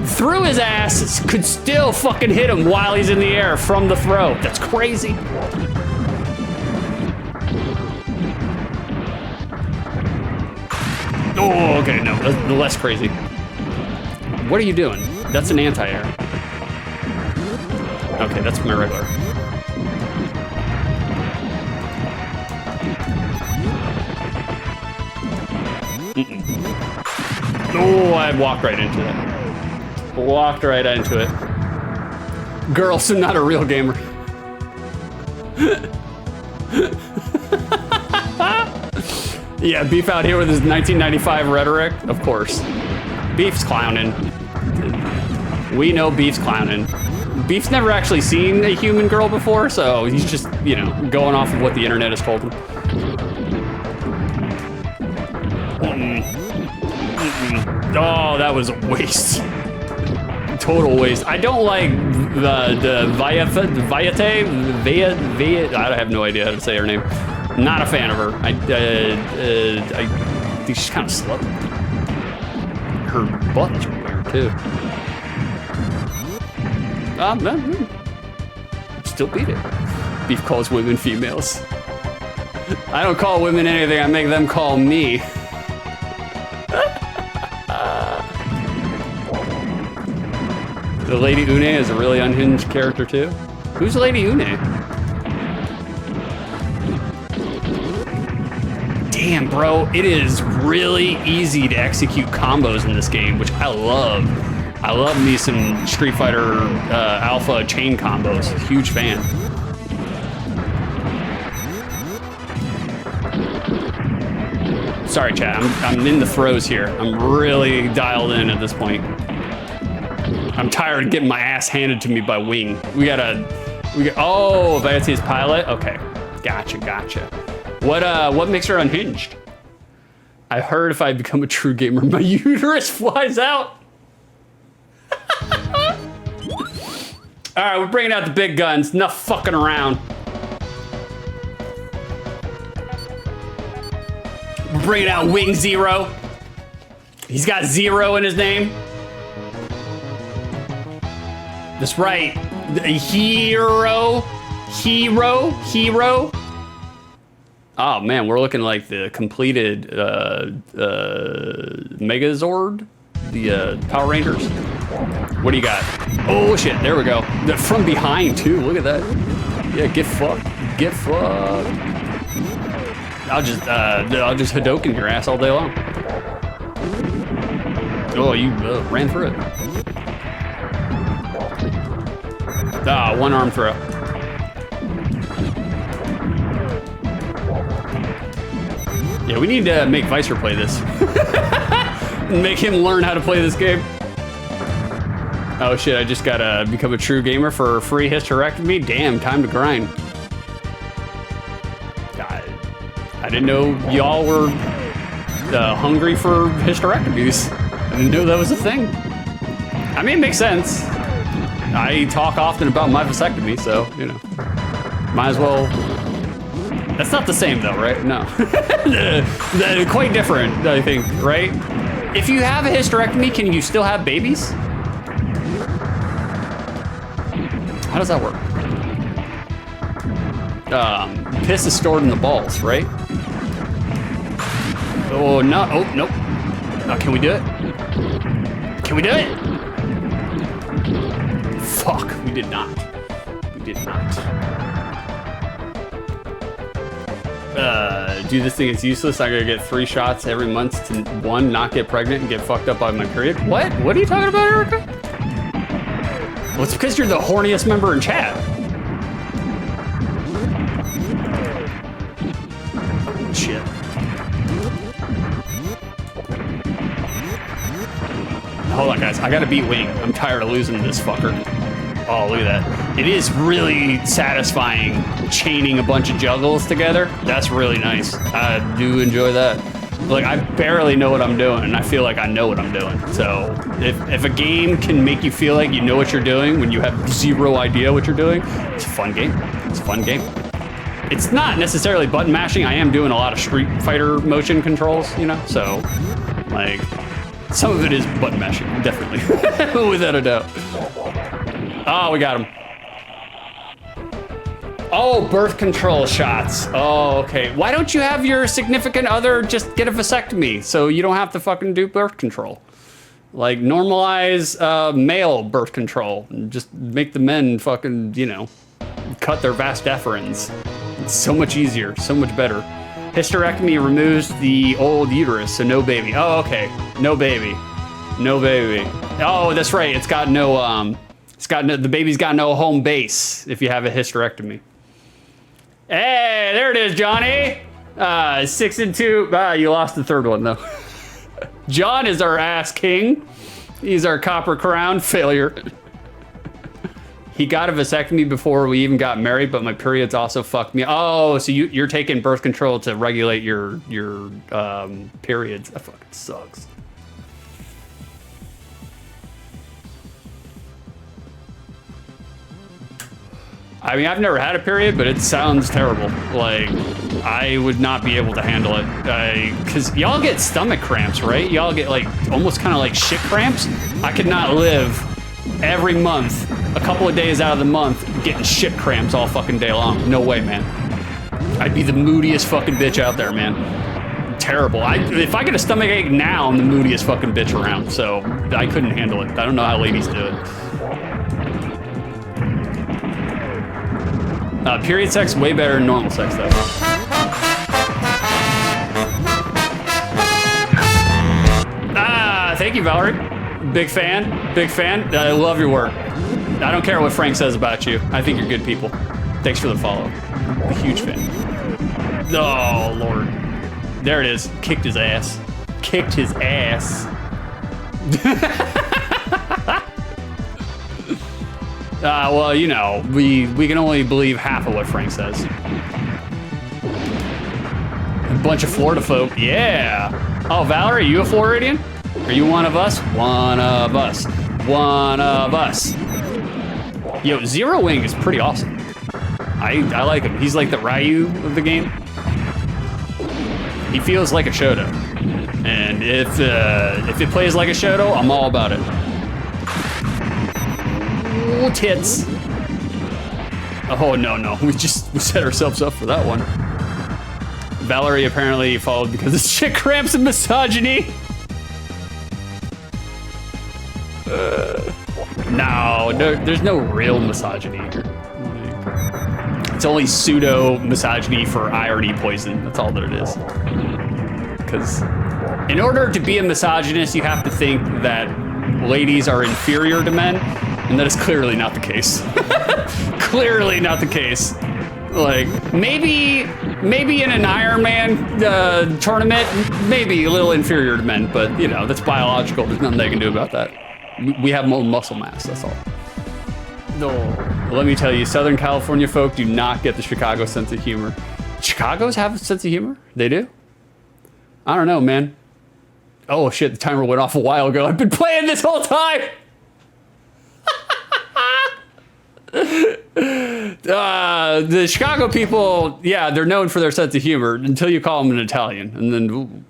Threw his ass, could still fucking hit him while he's in the air from the throw. That's crazy. Oh, okay, no, the less crazy. What are you doing? That's an anti-air. Okay, that's my regular. Oh, I walked right into it. Walked right into it. Girl, so not a real gamer. Yeah, Beef out here with his 1995 rhetoric, of course. Beef's clowning. We know Beef's clowning. Beef's never actually seen a human girl before, so he's just, you know, going off of what the internet has told him. Oh, that was a waste. Total waste. I don't like the Viate. I have no idea how to say her name. Not a fan of her. I think she's kind of slow. Her buttons are weird too. Still beat it. Beef calls women females. I don't call women anything. I make them call me. The Lady Une is a really unhinged character too. Who's Lady Une? Damn, bro, it is really easy to execute combos in this game, which I love. I love me some Street Fighter Alpha chain combos. Huge fan. Sorry, chat. I'm in the throes here. I'm really dialed in at this point. I'm tired of getting my ass handed to me by Wing. Oh, Violet's pilot? Okay. Gotcha. What makes her unhinged? I heard if I become a true gamer, my uterus flies out. All right, we're bringing out the big guns. Enough fucking around. We're bringing out Wing Zero. He's got zero in his name. That's right. Hero. Oh man, we're looking like the completed Megazord, the Power Rangers. What do you got? Oh shit, there we go. From behind too, look at that. Yeah, get fucked. I'll just Hadoken your ass all day long. Oh, you ran through it. Ah, one arm throw. Yeah, we need to make Vicer play this. Make him learn how to play this game. Oh shit, I just gotta become a true gamer for free hysterectomy? Damn, time to grind. I didn't know y'all were hungry for hysterectomies. I didn't know that was a thing. I mean, it makes sense. I talk often about my vasectomy, so, you know, might as well. That's not the same though, right? No. They're quite different, I think, right? If you have a hysterectomy, can you still have babies? How does that work? Piss is stored in the balls, right? Oh, no. Oh, nope. Oh, can we do it? Can we do it? Fuck, we did not. Do this thing, it's useless. I'm gonna get 3 shots every month to 1, not get pregnant and get fucked up by my period. What? What are you talking about, Erica? Well, it's because you're the horniest member in chat. Shit. Hold on, guys. I gotta beat Wing. I'm tired of losing this fucker. Oh, look at that. It is really satisfying chaining a bunch of juggles together. That's really nice. I do enjoy that. Like, I barely know what I'm doing, and I feel like I know what I'm doing. So if a game can make you feel like you know what you're doing when you have zero idea what you're doing, it's a fun game. It's a fun game. It's not necessarily button mashing. I am doing a lot of Street Fighter motion controls, you know? So, like, some of it is button mashing, definitely. Without a doubt. Oh, we got him. Oh, birth control shots. Oh, okay. Why don't you have your significant other just get a vasectomy so you don't have to fucking do birth control? Like, normalize male birth control and just make the men fucking, you know, cut their vas deferens. It's so much easier, so much better. Hysterectomy removes the old uterus, so no baby. Oh, okay. No baby. No baby. Oh, that's right. It's got no, the baby's got no home base if you have a hysterectomy. Hey, there it is, Johnny. 6 and 2. You lost the third one though. John is our ass king. He's our copper crown failure. He got a vasectomy before we even got married, but my periods also fucked me. Oh, so you're taking birth control to regulate your periods. That fucking sucks. I mean, I've never had a period, but it sounds terrible. Like, I would not be able to handle it. Because y'all get stomach cramps, right? Y'all get, like, almost kind of like shit cramps. I could not live every month, a couple of days out of the month, getting shit cramps all fucking day long. No way, man. I'd be the moodiest fucking bitch out there, man. Terrible. If I get a stomach ache now, I'm the moodiest fucking bitch around. So, I couldn't handle it. I don't know how ladies do it. Period sex, way better than normal sex, though. Thank you, Valerie. Big fan, big fan. I love your work. I don't care what Frank says about you. I think you're good people. Thanks for the follow. A huge fan. Oh, Lord. There it is. Kicked his ass. Kicked his ass. Well, you know, we can only believe half of what Frank says. A bunch of Florida folk. Yeah. Oh, Valerie, are you a Floridian? Are you one of us? One of us. One of us. Yo, Zero Wing is pretty awesome. I like him. He's like the Ryu of the game. He feels like a Shoto. And if it plays like a Shoto, I'm all about it. Ooh, tits. Oh, no. We set ourselves up for that one. Valerie apparently followed because of shit cramps and misogyny. No, there's no real misogyny here. It's only pseudo misogyny for irony poison. That's all that it is. Because in order to be a misogynist, you have to think that ladies are inferior to men, and that is clearly not the case. Clearly not the case. Like, maybe in an Iron Man tournament, maybe a little inferior to men, but you know, that's biological. There's nothing they can do about that. We have more muscle mass, that's all. No. Let me tell you, Southern California folk do not get the Chicago sense of humor. Chicago's have a sense of humor? They do? I don't know, man. Oh shit, the timer went off a while ago. I've been playing this whole time! The Chicago people, yeah, they're known for their sense of humor until you call them an Italian, and then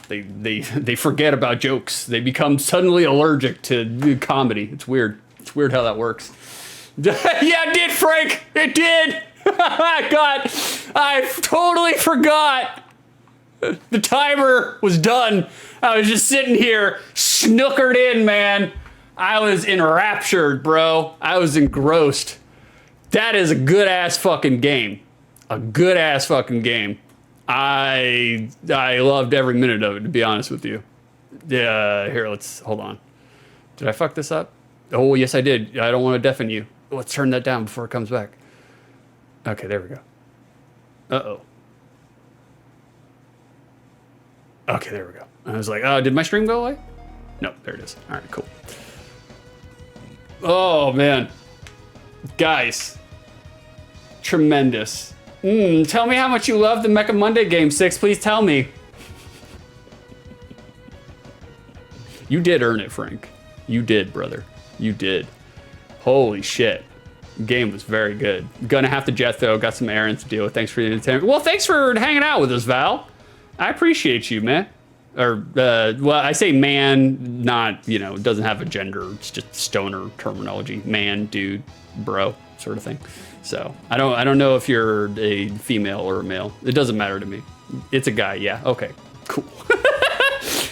they forget about jokes. They become suddenly allergic to comedy. It's weird. It's weird how that works. Yeah, it did, Frank. It did. God, I totally forgot. The timer was done. I was just sitting here, snookered in, man. I was enraptured, bro. I was engrossed. That is a good-ass fucking game. A good-ass fucking game. I loved every minute of it, to be honest with you. Yeah, here, hold on. Did I fuck this up? Oh, yes, I did. I don't want to deafen you. Let's turn that down before it comes back. Okay, there we go. Uh-oh. Okay, there we go. I was like, did my stream go away? No, there it is. All right, cool. Oh, man. Guys. Tremendous. Tell me how much you love the Mecha Monday game, 6. Please tell me. You did earn it, Frank. You did, brother. You did. Holy shit. Game was very good. Gonna have to jet, though. Got some errands to deal with. Thanks for the entertainment. Well, thanks for hanging out with us, Val. I appreciate you, man. Or, well, I say man, not, you know, it doesn't have a gender. It's just stoner terminology. Man, dude, bro, sort of thing. So I don't know if you're a female or a male. It doesn't matter to me. It's a guy. Yeah. Okay. Cool.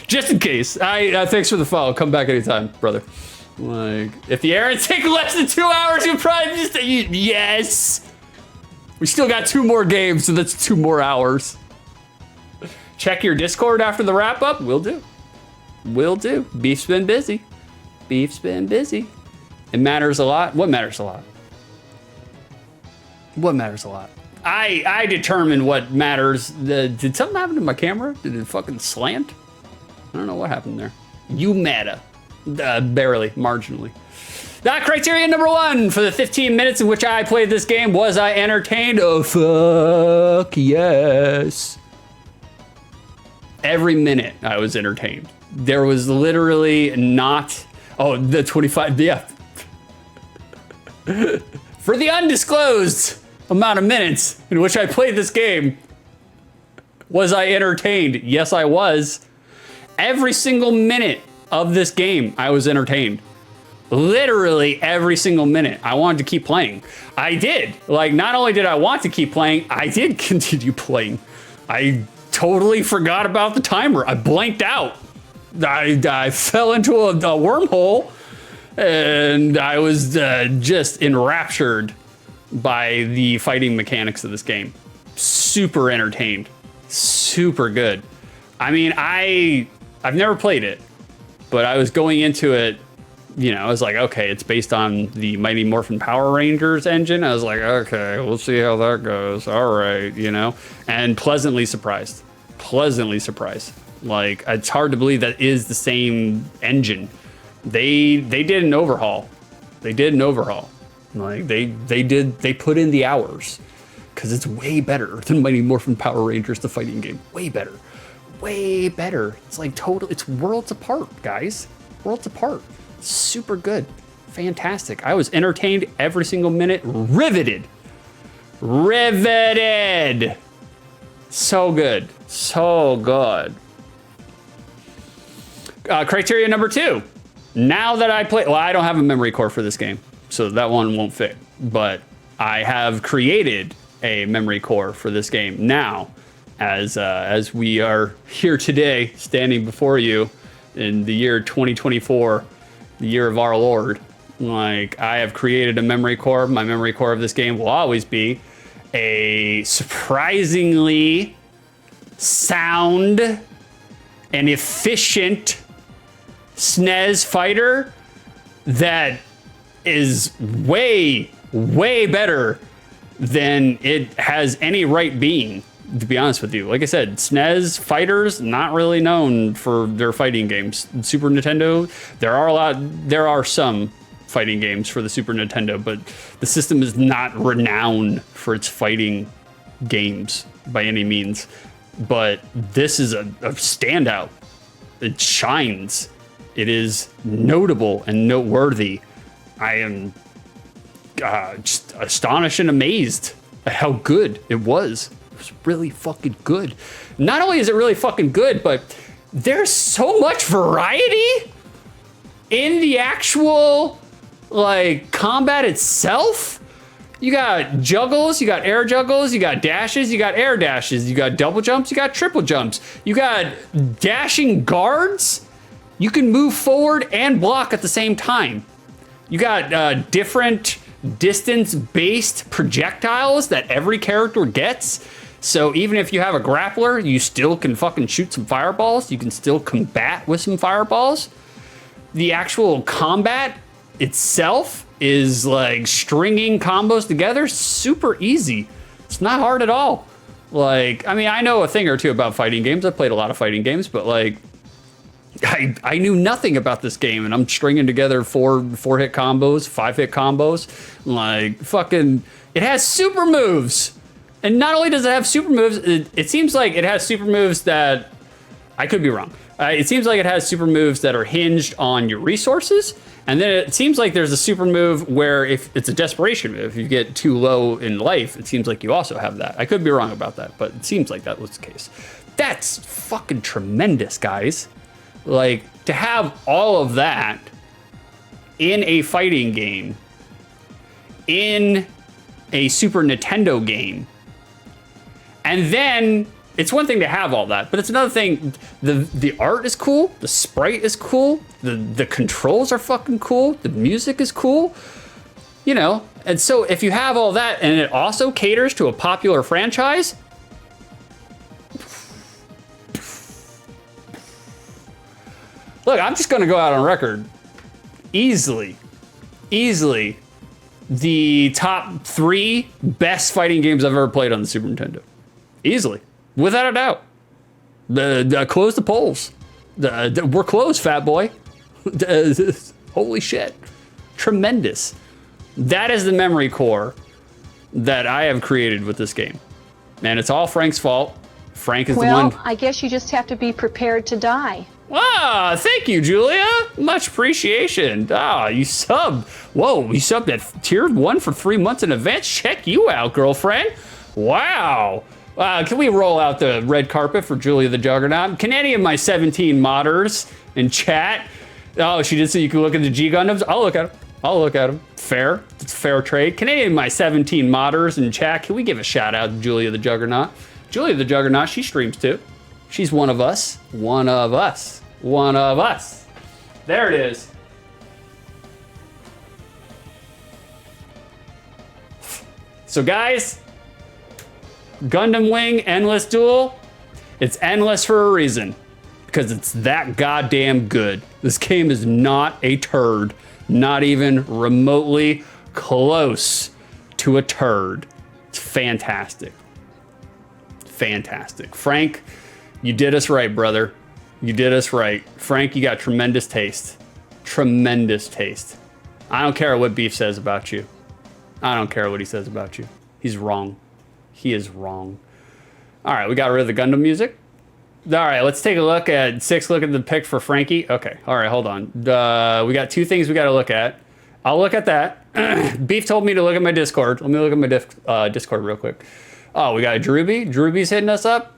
Just in case. Thanks for the follow. Come back anytime, brother. Like, if the errands take less than 2 hours, you probably just yes. We still got 2 more games, so that's 2 more hours. Check your Discord after the wrap up. Will do. Will do. Beef's been busy. Beef's been busy. It matters a lot. What matters a lot? What matters a lot? I determine what matters. Did something happen to my camera? Did it fucking slant? I don't know what happened there. You matter. Barely, marginally. Criteria number 1 for the 15 minutes in which I played this game. Was I entertained? Oh, fuck yes. Every minute I was entertained. There was literally not... Oh, the 25... Yeah. For the undisclosed amount of minutes in which I played this game, was I entertained? Yes, I was. Every single minute of this game, I was entertained. Literally every single minute. I wanted to keep playing. I did. Like, not only did I want to keep playing, I did continue playing. I totally forgot about the timer. I blanked out. I fell into a wormhole, and I was just enraptured by the fighting mechanics of this game. Super entertained. Super good. I mean, I've never played it, but I was going into it You know, I was like, okay, it's based on the Mighty Morphin Power Rangers engine. I was like, okay, we'll see how that goes. All right, you know, and pleasantly surprised. Pleasantly surprised. Like, it's hard to believe that is the same engine. They did an overhaul. They did an overhaul. Like, they put in the hours, because it's way better than Mighty Morphin Power Rangers, the fighting game. Way better. Way better. It's like it's worlds apart, guys. Worlds apart. Super good. Fantastic. I was entertained every single minute. Riveted. Riveted. So good. So good. Criteria number 2. Now that I play, well, I don't have a memory core for this game, so that one won't fit. But I have created a memory core for this game now, as we are here today, standing before you in the year 2024, the year of our Lord. Like, I have created a memory core. My memory core of this game will always be a surprisingly sound and efficient SNES fighter that is way, way better than it has any right being, to be honest with you. Like I said, SNES fighters, not really known for their fighting games. Super Nintendo, there are some fighting games for the Super Nintendo, but the system is not renowned for its fighting games by any means. But this is a standout. It shines. It is notable and noteworthy. I am just astonished and amazed at how good it was. It was really fucking good. Not only is it really fucking good, but there's so much variety in the actual, like, combat itself. You got juggles, you got air juggles, you got dashes, you got air dashes, you got double jumps, you got triple jumps, you got dashing guards. You can move forward and block at the same time. You got different distance-based projectiles that every character gets. So even if you have a grappler, you still can fucking shoot some fireballs. You can still combat with some fireballs. The actual combat itself is like stringing combos together, super easy. It's not hard at all. Like, I mean, I know a thing or two about fighting games. I've played a lot of fighting games, but like, I knew nothing about this game, and I'm stringing together four hit combos, 5-hit combos. Like, fucking, it has super moves. And not only does it have super moves, it seems like it has super moves that, I could be wrong. It seems like it has super moves that are hinged on your resources. And then it seems like there's a super move where if it's a desperation move, if you get too low in life, it seems like you also have that. I could be wrong about that, but it seems like that was the case. That's fucking tremendous, guys. Like, to have all of that in a fighting game, in a Super Nintendo game, and then it's one thing to have all that, but it's another thing. The art is cool, the sprite is cool, the controls are fucking cool, the music is cool, you know. And so if you have all that and it also caters to a popular franchise, look, I'm just gonna go out on record. Easily, the top 3 best fighting games I've ever played on the Super Nintendo. Easily, without a doubt. Close the polls. We're closed, fat boy. Holy shit. Tremendous. That is the memory core that I have created with this game. And it's all Frank's fault. Frank is the one. Well, I guess you just have to be prepared to die. Ah, thank you, Julia. Much appreciation. Ah, you subbed. Whoa, you subbed at tier 1 for 3 months in advance. Check you out, girlfriend. Wow. Can we roll out the red carpet for Julia the Juggernaut? Can any of my 17 modders in chat? Oh, she did say you can look at the G Gundams. I'll look at them. I'll look at them. Fair. It's fair trade. Can any of my 17 modders in chat, can we give a shout out to Julia the Juggernaut? Julia the Juggernaut, she streams too. She's one of us. One of us. One of us. There it is. So guys, Gundam Wing Endless Duel, it's endless for a reason, because it's that goddamn good. This game is not a turd. Not even remotely close to a turd. It's fantastic. Fantastic. Frank, you did us right, brother. You did us right. Frank, you got tremendous taste. Tremendous taste. I don't care what Beef says about you. I don't care what he says about you. He's wrong. He is wrong. All right, we got rid of the Gundam music. All right, let's take a look at the pick for Frankie. Okay, all right, hold on. We got two things we got to look at. I'll look at that. Beef told me to look at my Discord. Let me look at my Discord real quick. Oh, we got Drewby. Drewby's hitting us up.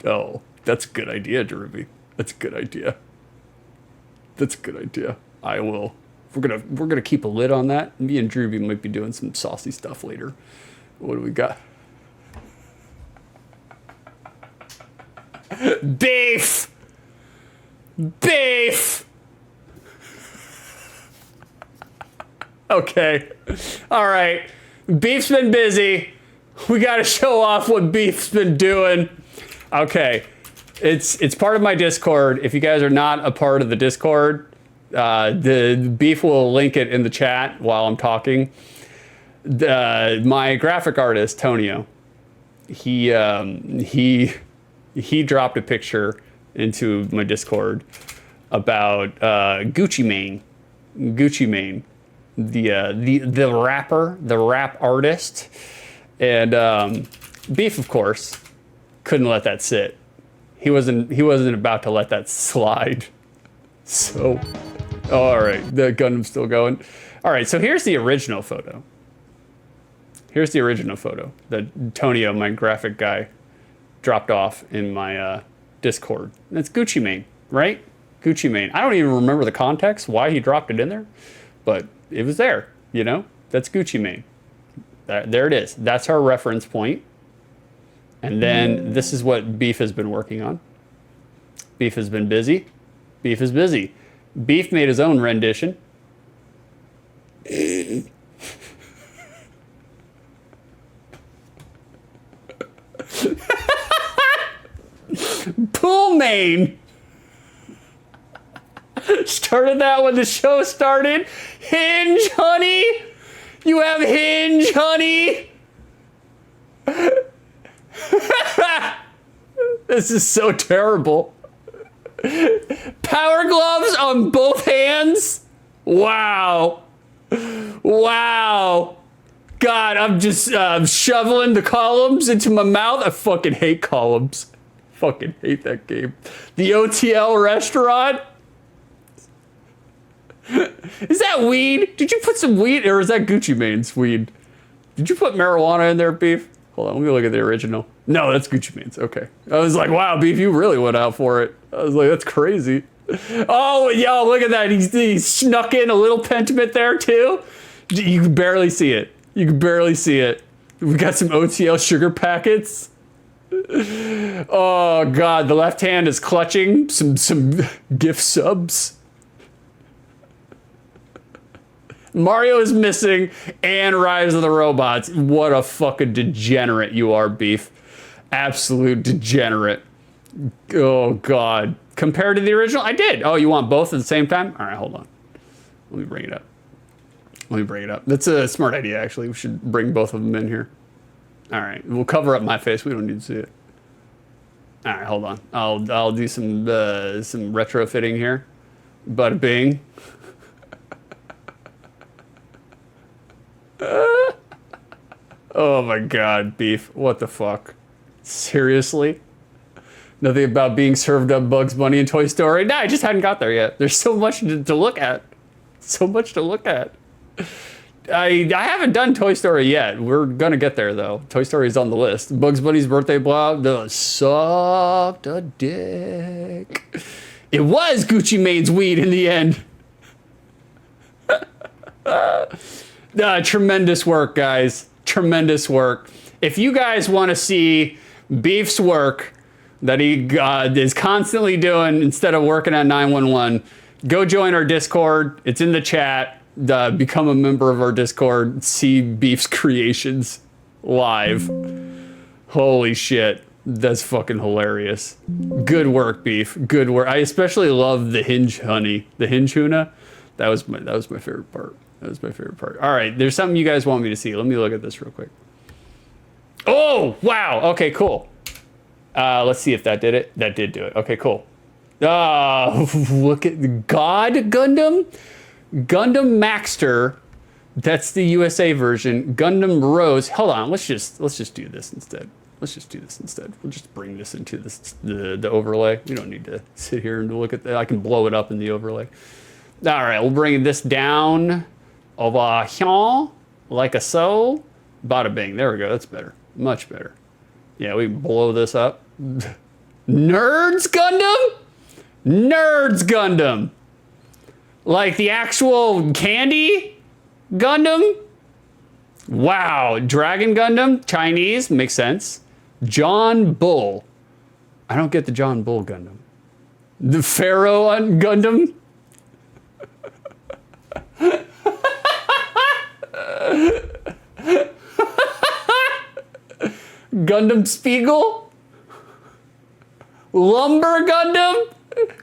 Oh, that's a good idea, Drewby. That's a good idea. That's a good idea. I will. We're gonna keep a lid on that. Me and Drewby might be doing some saucy stuff later. What do we got? Beef! Beef! Okay. All right. Beef's been busy. We gotta show off what Beef's been doing. Okay. It's part of my Discord. If you guys are not a part of the Discord, the Beef will link it in the chat while I'm talking. My graphic artist, Tonio, he dropped a picture into my Discord about Gucci Mane. Gucci Mane, the rapper, the rap artist. And Beef, of course, couldn't let that sit. He wasn't about to let that slide. So, all right, the Gundam's still going. All right, so here's the original photo. Here's the original photo that Tonio, my graphic guy, dropped off in my Discord. And it's Gucci Mane, right? Gucci Mane. I don't even remember the context, why he dropped it in there, but it was there, you know? That's Gucci Mane. There it is. That's our reference point. And then this is what Beef has been working on. Beef has been busy. Beef is busy. Beef made his own rendition. Pool Mane. Started that when the show started. Hinge, honey. You have hinge, honey. This is so terrible. Power gloves on both hands. Wow. Wow. God, I'm just shoveling the columns into my mouth. I fucking hate columns. Fucking hate that game. The OTL restaurant. Is that weed? Did you put some weed, or is that Gucci Mane's weed? Did you put marijuana in there, Beef? Hold on, let me look at the original. No, that's Gucci Mane's. Okay. I was like, wow, Beef, you really went out for it. I was like, that's crazy. Oh, yo, look at that. He snuck in a little pentiment there, too. You can barely see it. You can barely see it. We got some OTL sugar packets. Oh, God. The left hand is clutching some gift subs. Mario is missing, and Rise of the Robots. What a fucking degenerate you are, Beef. Absolute degenerate. Oh, God. Compared to the original? I did. Oh, you want both at the same time? All right, hold on. Let me bring it up. Let me bring it up. That's a smart idea, actually. We should bring both of them in here. All right. We'll cover up my face. We don't need to see it. All right, hold on. I'll do some retrofitting here. Bada bing. Oh my God, Beef. What the fuck? Seriously? Nothing about being served up Bugs Bunny and Toy Story? No, I just hadn't got there yet. There's so much to look at. So much to look at. I haven't done Toy Story yet. We're gonna get there though. Toy Story's on the list. Bugs Bunny's birthday blog sucked a dick. It was Gucci Mane's weed in the end. Tremendous work, guys. Tremendous work. If you guys want to see Beef's work that he is constantly doing instead of working at 911, go join our Discord. It's in the chat. Become a member of our Discord. See Beef's creations live. Holy shit. That's fucking hilarious. Good work, Beef. Good work. I especially love the hinge honey. The hinge tuna. That was my favorite part. That was my favorite part. All right, there's something you guys want me to see. Let me look at this real quick. Oh, wow. Okay, cool. Let's see if that did it. That did do it. Okay, cool. Look at the God Gundam. Gundam Maxter. That's the USA version. Gundam Rose. Hold on. Let's just do this instead. Let's just do this instead. We'll just bring this into the overlay. We don't need to sit here and look at that. I can blow it up in the overlay. All right, we'll bring this down over here, like a so. Bada bing. There we go. That's better. Much better. Yeah, we can blow this up. Nerds Gundam? Nerds Gundam. Like the actual candy Gundam? Wow. Dragon Gundam, Chinese, makes sense. John Bull. I don't get the John Bull Gundam. The Pharaoh Gundam? Gundam Spiegel? Lumber Gundam?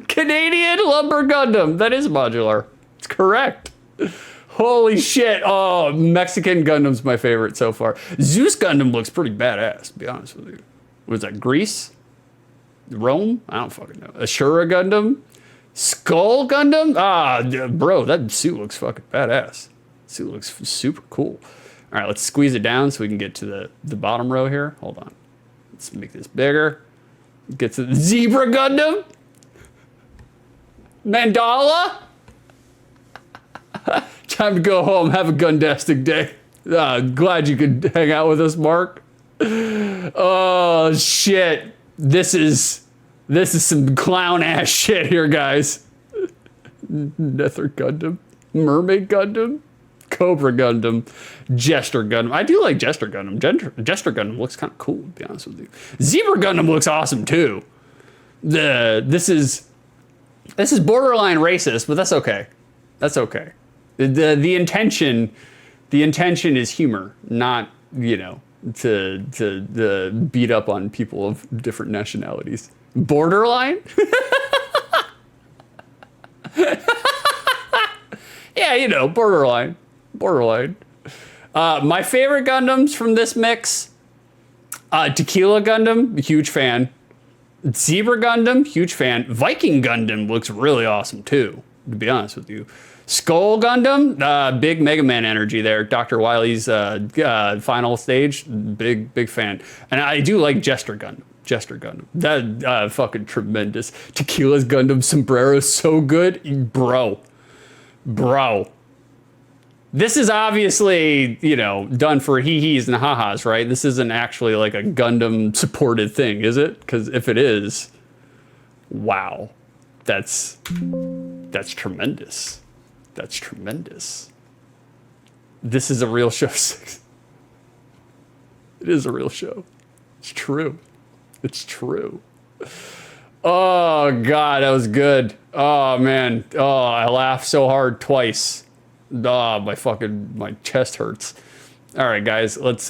Canadian Lumber Gundam. That is modular. It's correct. Holy shit. Oh, Mexican Gundam's my favorite so far. Zeus Gundam looks pretty badass, to be honest with you. What is that, Greece? Rome? I don't fucking know. Ashura Gundam? Skull Gundam? Ah, bro, that suit looks fucking badass. Suit looks super cool. All right, let's squeeze it down so we can get to the bottom row here. Hold on. Let's make this bigger. Get to the Zebra Gundam. Mandala. Time to go home. Have a Gundastic day. Glad you could hang out with us, Mark. Oh, shit. This is some clown ass shit here, guys. Nether Gundam. Mermaid Gundam. Cobra Gundam, Jester Gundam. I do like Jester Gundam. Jester Gundam looks kind of cool, to be honest with you. Zebra Gundam looks awesome too. This is borderline racist, but that's okay. That's okay. The intention is humor, not, you know, to beat up on people of different nationalities. Borderline? Yeah, you know, borderline. My favorite Gundams from this mix, Tequila Gundam, huge fan. Zebra Gundam, huge fan. Viking Gundam looks really awesome too, to be honest with you. Skull Gundam, big Mega Man energy there. Dr. Wily's final stage, big fan. And I do like Jester Gundam. That fucking tremendous. Tequila's Gundam sombrero, so good, bro. This is obviously, you know, done for hee-hees and ha-has, right? This isn't actually like a Gundam supported thing, is it? Because if it is, wow, that's tremendous. That's tremendous. This is a real show. It is a real show. It's true. It's true. Oh, God, that was good. Oh, man. Oh, I laughed so hard twice. Oh, my chest hurts. All right, guys, let's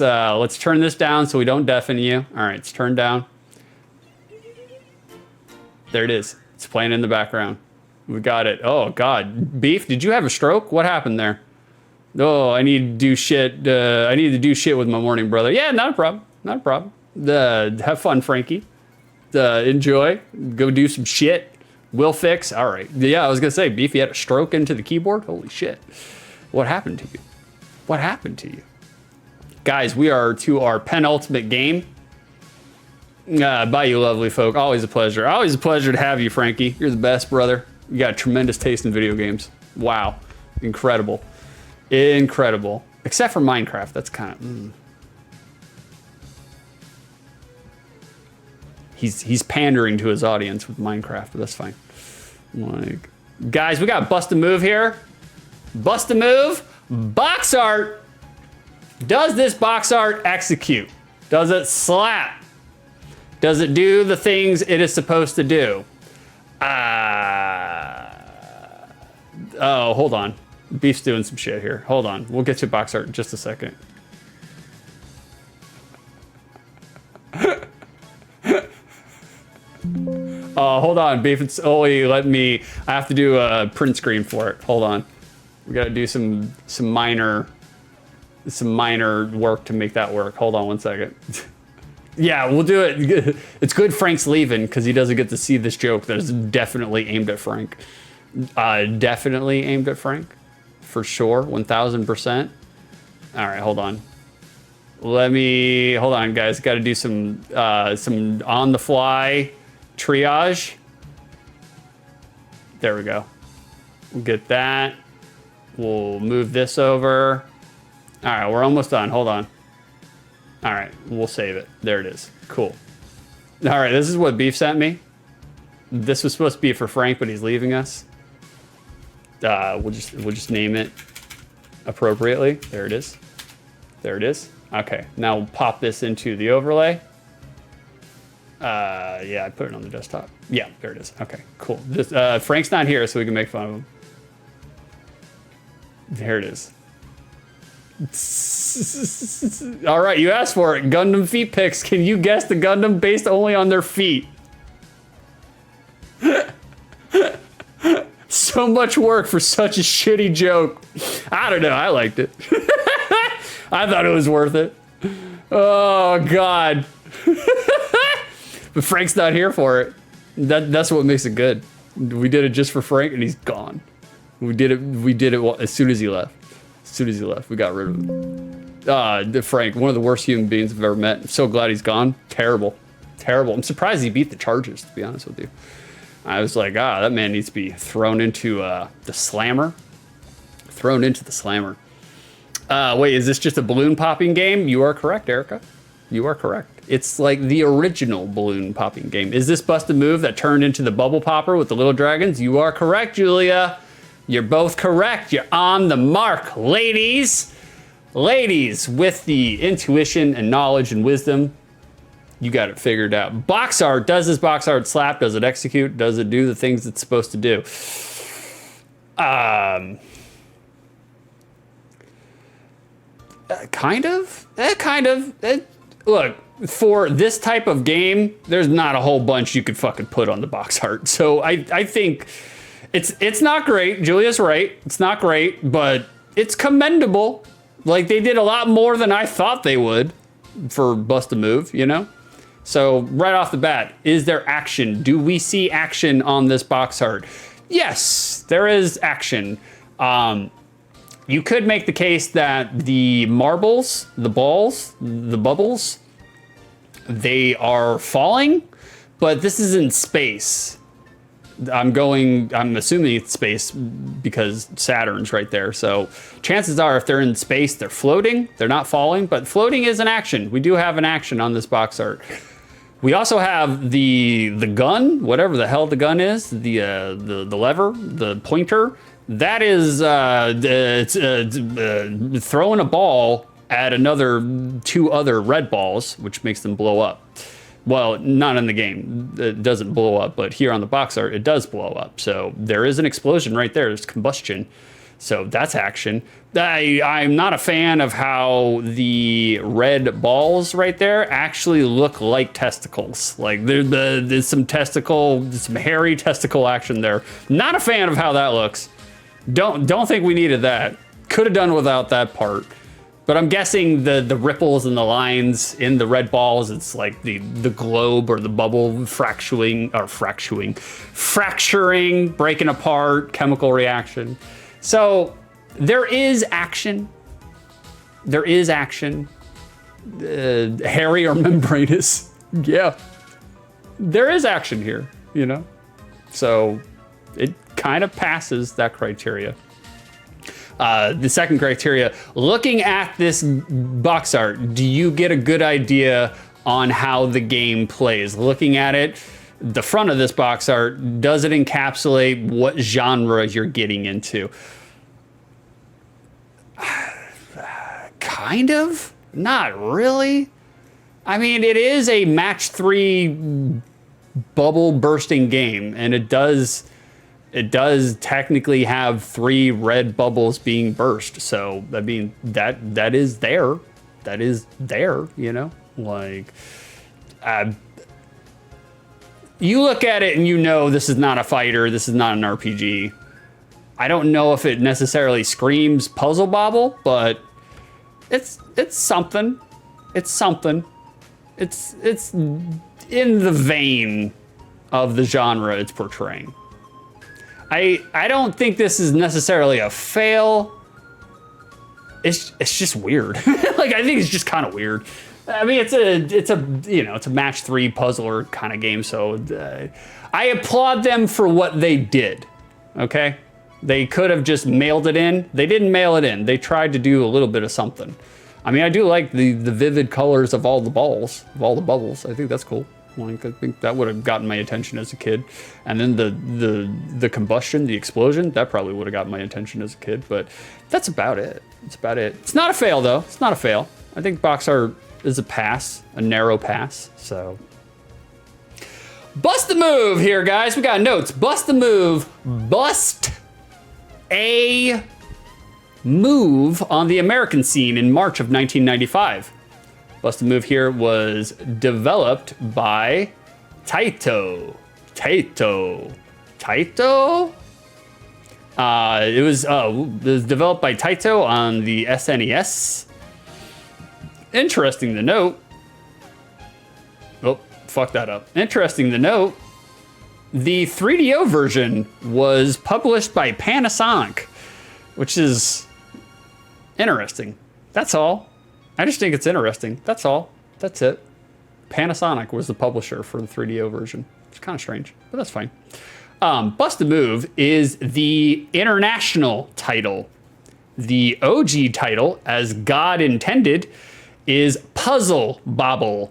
turn this down so we don't deafen you. All right, it's turned down. There it is. It's playing in the background. We got it. Oh, God. Beef, did you have a stroke? What happened there? Oh, I need to do shit. I need to do shit with my morning brother. Yeah, not a problem. Not a problem. Have fun, Frankie. Enjoy. Go do some shit. Will fix. All right. Yeah, I was going to say, Beef, you had a stroke into the keyboard? Holy shit. What happened to you? What happened to you? Guys, we are to our penultimate game. Bye, you lovely folk. Always a pleasure. Always a pleasure to have you, Frankie. You're the best, brother. You got tremendous taste in video games. Wow. Incredible. Incredible. Except for Minecraft. That's kind of... He's pandering to his audience with Minecraft, but that's fine. Like, guys, we got Bust a Move here. Bust a Move. Box art. Does this box art execute? Does it slap? Does it do the things it is supposed to do? Oh, hold on. Beef's doing some shit here. Hold on. We'll get you box art in just a second. Hold on, Beef. It's only let me. I have to do a print screen for it. Hold on. We gotta do some minor work to make that work. Hold on 1 second. Yeah, we'll do it. It's good Frank's leaving because he doesn't get to see this joke that is definitely aimed at Frank. Definitely aimed at Frank, for sure, 1000%. All right, hold on. Hold on, guys. Got to do some on the fly triage. There we go. We'll get that. We'll move this over. All right, we're almost done. Hold on. All right, we'll save it. There it is. Cool. All right, this is what Beef sent me. This was supposed to be for Frank, but he's leaving us. We'll just name it appropriately. There it is. There it is. Okay, now we'll pop this into the overlay. Yeah, I put it on the desktop. Yeah, there it is. Okay, cool. This, Frank's not here, so we can make fun of him. There it is. All right, you asked for it. Gundam feet pics. Can you guess the Gundam based only on their feet? So much work for such a shitty joke. I don't know. I liked it. I thought it was worth it. Oh, God. But Frank's not here for it. That's what makes it good. We did it just for Frank, and he's gone. We did it as soon as he left. As soon as he left, we got rid of him. Frank, one of the worst human beings I've ever met. I'm so glad he's gone. Terrible. Terrible. I'm surprised he beat the charges, to be honest with you. I was like, that man needs to be thrown into the slammer. Thrown into the slammer. Wait, is this just a balloon popping game? You are correct, Erica. You are correct. It's like the original balloon popping game. Is this Bust a Move that turned into the bubble popper with the little dragons? You are correct, Julia. You're both correct. You're on the mark, ladies. Ladies, with the intuition and knowledge and wisdom, you got it figured out. Box art. Does this box art slap? Does it execute? Does it do the things it's supposed to do? Kind of. Kind of. Look, for this type of game, there's not a whole bunch you could fucking put on the box art. So I think it's not great. Julia's right. It's not great, but it's commendable. Like, they did a lot more than I thought they would for Bust a Move, you know? So right off the bat, is there action? Do we see action on this box art? Yes, there is action. You could make the case that the marbles, the balls, the bubbles, they are falling, but this is in space. I'm assuming it's space because Saturn's right there. So chances are if they're in space, they're floating. They're not falling, but floating is an action. We do have an action on this box art. We also have the gun, whatever the hell the gun is, the lever, the pointer. That is throwing a ball at two other red balls, which makes them blow up. Well, not in the game. It doesn't blow up, but here on the box art, it does blow up. So there is an explosion right there. There's combustion. So that's action. I'm not a fan of how the red balls right there actually look like testicles. Like there's some hairy testicle action there. Not a fan of how that looks. Don't think we needed that. Could have done without that part. But I'm guessing the ripples and the lines in the red balls, it's like the globe or the bubble fracturing, breaking apart, chemical reaction. So there is action. There is action. Hairy or membranous. Yeah. There is action here, you know? So it kind of passes that criteria. The second criteria, looking at this box art, do you get a good idea on how the game plays? Looking at it, the front of this box art, does it encapsulate what genre you're getting into? Kind of, not really. I mean, it is a match 3 bubble bursting game, and it does technically have 3 red bubbles being burst. So, I mean, that is there. That is there, you know? Like, you look at it and you know this is not a fighter, this is not an RPG. I don't know if it necessarily screams puzzle bobble, but it's something. It's something. It's in the vein of the genre it's portraying. I don't think this is necessarily a fail. It's just weird. Like, I think it's just kind of weird. I mean, it's a match 3 puzzler kind of game, so I applaud them for what they did. Okay? They could have just mailed it in. They didn't mail it in. They tried to do a little bit of something. I mean, I do like the vivid colors of all the balls, of all the bubbles. I think that's cool. Like, I think that would have gotten my attention as a kid. And then the combustion, the explosion, that probably would have gotten my attention as a kid. But that's about it. That's about it. It's not a fail, though. It's not a fail. I think box art is a pass, a narrow pass. So bust a move here, guys. We got notes. Bust a move. Bust a move on the American scene in March of 1995. Bust a Move here was developed by Taito. It was developed by Taito on the SNES. Interesting to note. Oh, fuck that up. Interesting to note. The 3DO version was published by Panasonic, which is interesting. That's all. I just think it's interesting. That's all. That's it. Panasonic was the publisher for the 3DO version. It's kind of strange, but that's fine. Bust a Move is the international title. The OG title, as God intended, is Puzzle Bobble.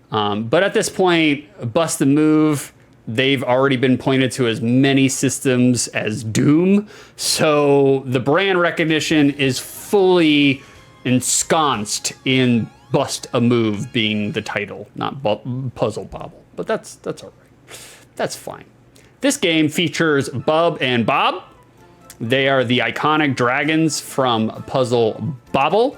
But at this point, Bust a Move, they've already been pointed to as many systems as Doom. So the brand recognition is fully ensconced in Bust a Move being the title, not Puzzle Bobble. But that's all right. That's fine. This game features Bub and Bob. They are the iconic dragons from Puzzle Bobble.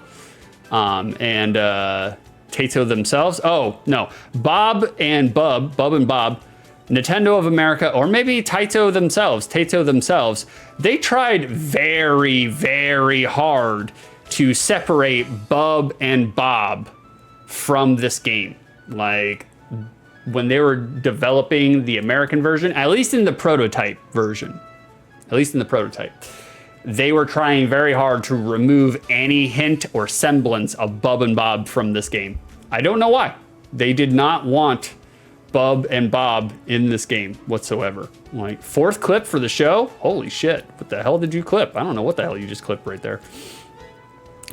And Taito themselves. Oh, no. Bob and Bob, Nintendo of America, or maybe Taito themselves, they tried very, very hard to separate Bub and Bob from this game. Like, when they were developing the American version, at least in the prototype version, they were trying very hard to remove any hint or semblance of Bub and Bob from this game. I don't know why. They did not want Bub and Bob in this game whatsoever. Like, 4th clip for the show? Holy shit. What the hell did you clip? I don't know what the hell you just clipped right there.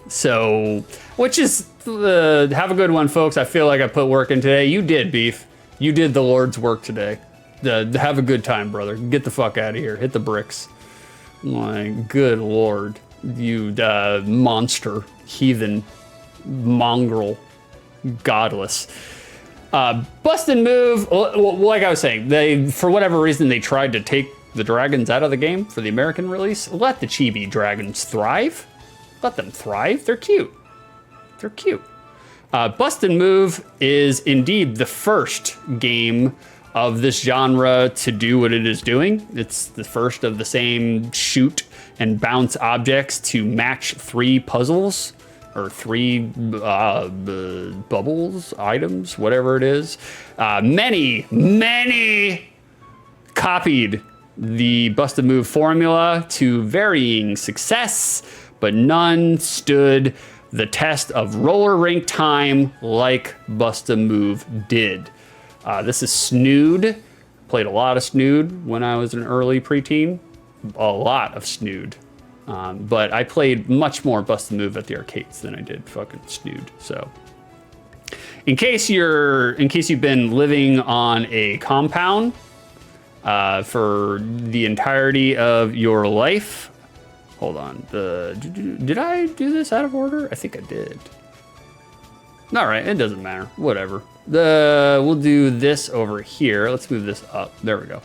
So, which is, have a good one, folks. I feel like I put work in today. You did, Beef. You did the Lord's work today. Have a good time, brother. Get the fuck out of here. Hit the bricks. My good Lord. You monster, heathen, mongrel, godless. Bust and Move, like I was saying, they, for whatever reason, they tried to take the dragons out of the game for the American release. Let the chibi dragons thrive. Let them thrive. They're cute. They're cute. Bust and Move is indeed the first game of this genre to do what it is doing. It's the first of the same shoot and bounce objects to match 3 puzzles or 3 bubbles, items, whatever it is. Many copied the Bust a Move formula to varying success, but none stood the test of roller rink time like Bust a Move did. This is Snood. Played a lot of Snood when I was an early preteen. A lot of Snood. But I played much more Bust a Move at the arcades than I did fucking Snood. So, in case you've been living on a compound for the entirety of your life, hold on. Did I do this out of order? I think I did. All right, it doesn't matter. Whatever. We'll do this over here. Let's move this up. There we go.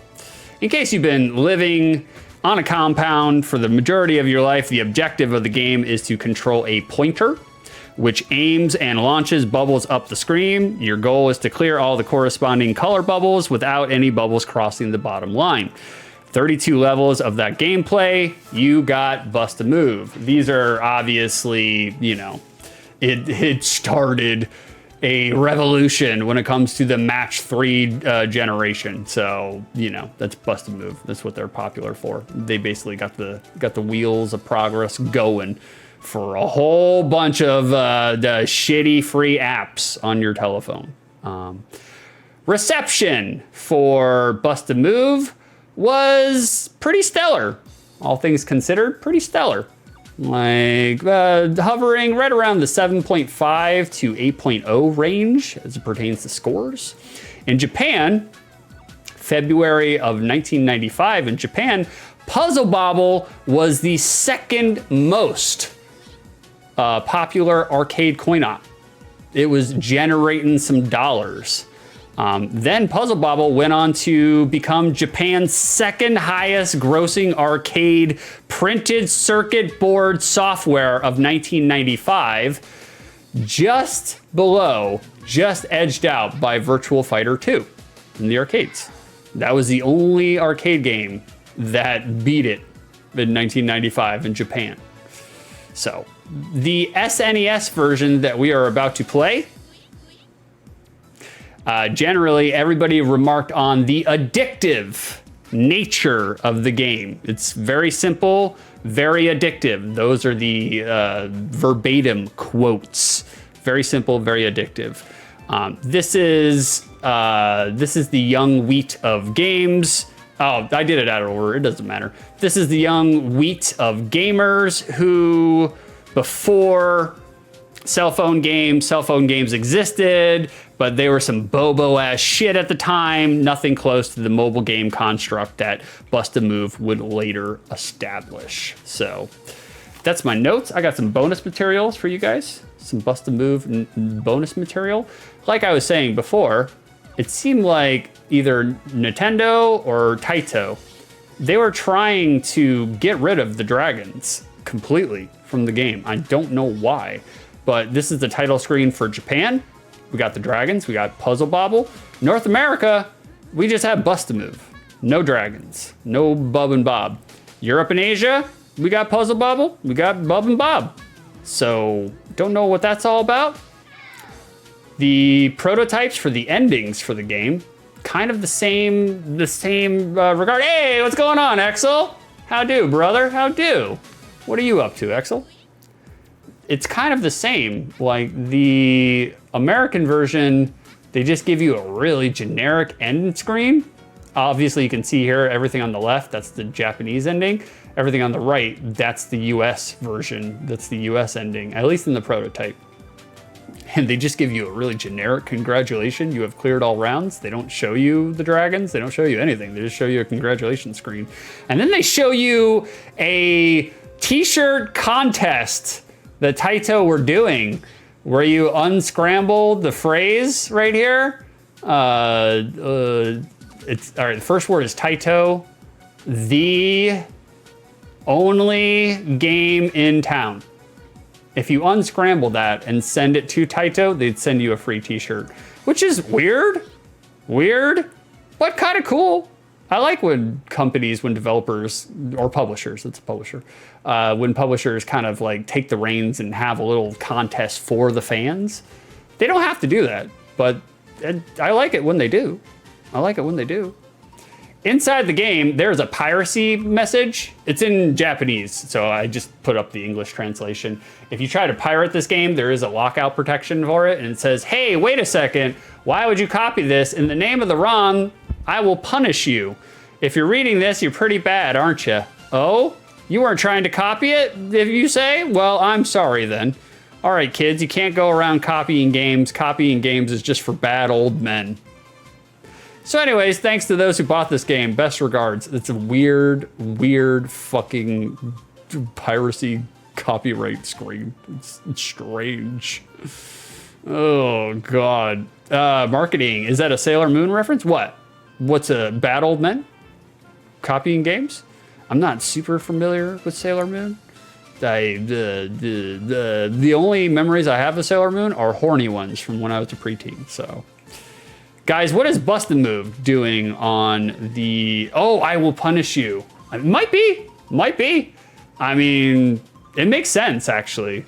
In case you've been living on a compound for the majority of your life, the objective of the game is to control a pointer. which aims and launches bubbles up the screen. Your goal is to clear all the corresponding color bubbles without any bubbles crossing the bottom line. 32 levels of that gameplay. You got Bust a Move. These are obviously, you know, it started a revolution when it comes to the match 3 generation. So, you know, that's Bust a Move. That's what they're popular for. They basically got the wheels of progress going for a whole bunch of the shitty free apps on your telephone. Reception for Bust a Move was pretty stellar. All things considered, pretty stellar. Like hovering right around the 7.5 to 8.0 range as it pertains to scores. In Japan, February of 1995 in Japan, Puzzle Bobble was the second most popular arcade coin op. It was generating some dollars. Then Puzzle Bobble went on to become Japan's second highest grossing arcade printed circuit board software of 1995, just edged out by Virtual Fighter 2 in the arcades. That was the only arcade game that beat it in 1995 in Japan. So the SNES version that we are about to play, generally, everybody remarked on the addictive nature of the game. It's very simple, very addictive. Those are the verbatim quotes. Very simple, very addictive. This is the young wheat of games. Oh, I did it out of order. It doesn't matter. This is the young wheat of gamers who, before cell phone games existed, but they were some bobo ass shit at the time. Nothing close to the mobile game construct that Bust a Move would later establish. So that's my notes. I got some bonus materials for you guys. Some Bust a Move bonus material. Like I was saying before, it seemed like either Nintendo or Taito, they were trying to get rid of the dragons completely from the game. I don't know why, but this is the title screen for Japan. We got the dragons, we got Puzzle Bobble. North America, we just have Bust a Move. No dragons, no Bub and Bob. Europe and Asia, we got Puzzle Bobble, we got Bub and Bob. So, don't know what that's all about. The prototypes for the endings for the game, kind of the same regard. Hey, what's going on, Exel? How do, brother? How do? What are you up to, Exel? It's kind of the same. Like the American version, they just give you a really generic end screen. Obviously, you can see here everything on the left, that's the Japanese ending. Everything on the right, that's the US version, that's the US ending, at least in the prototype. And they just give you a really generic congratulations. You have cleared all rounds. They don't show you the dragons. They don't show you anything. They just show you a congratulations screen. And then they show you a t-shirt contest that Taito were doing where you unscrambled the phrase right here. It's all right. The first word is Taito, the only game in town. If you unscramble that and send it to Taito, they'd send you a free t-shirt, which is weird, but kind of cool. I like when companies, when developers or publishers, it's a publisher, when publishers kind of like take the reins and have a little contest for the fans. They don't have to do that, but I like it when they do. Inside the game, there's a piracy message. It's in Japanese, so I just put up the English translation. If you try to pirate this game, there is a lockout protection for it, and it says, hey, wait a second, why would you copy this? In the name of the ROM, I will punish you. If you're reading this, you're pretty bad, aren't you? Oh, you weren't trying to copy it, if you say? Well, I'm sorry then. All right, kids, you can't go around copying games. Copying games is just for bad old men. So anyways, thanks to those who bought this game. Best regards. It's a weird fucking piracy copyright screen. It's strange. Oh, God. Marketing. Is that a Sailor Moon reference? What? What's a bad old men? Copying games? I'm not super familiar with Sailor Moon. The only memories I have of Sailor Moon are horny ones from when I was a preteen. So, guys, what is Busted Move doing on the? Oh, I will punish you. It might be. I mean, it makes sense actually,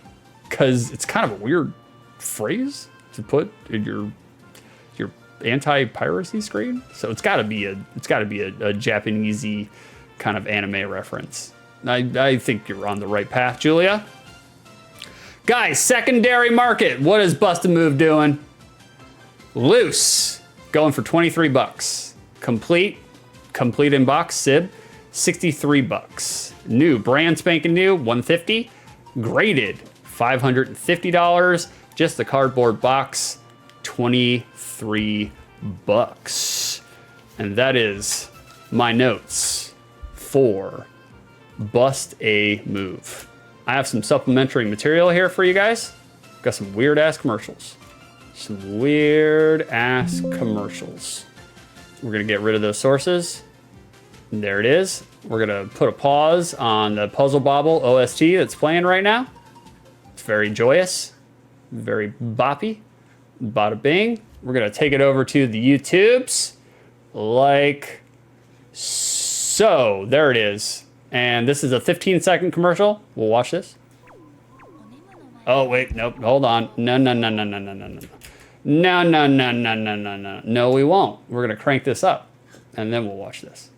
because it's kind of a weird phrase to put in your anti-piracy screen. So it's got to be a Japanesey kind of anime reference. I think you're on the right path, Julia. Guys, secondary market. What is Busted Move doing? Loose, going for 23 bucks. Complete in box, Sib, 63 bucks. New, brand spanking new, 150. Graded, $550. Just the cardboard box, 23 bucks. And that is my notes for Bust a Move. I have some supplementary material here for you guys. Got some weird ass commercials. We're gonna get rid of those sources. And there it is. We're gonna put a pause on the Puzzle Bobble OST that's playing right now. It's very joyous, very boppy, bada bing. We're gonna take it over to the YouTubes like so. There it is. And this is a 15-second commercial. We'll watch this. Oh, wait, nope, hold on. No. No, we won't. We're gonna crank this up, and then we'll watch this.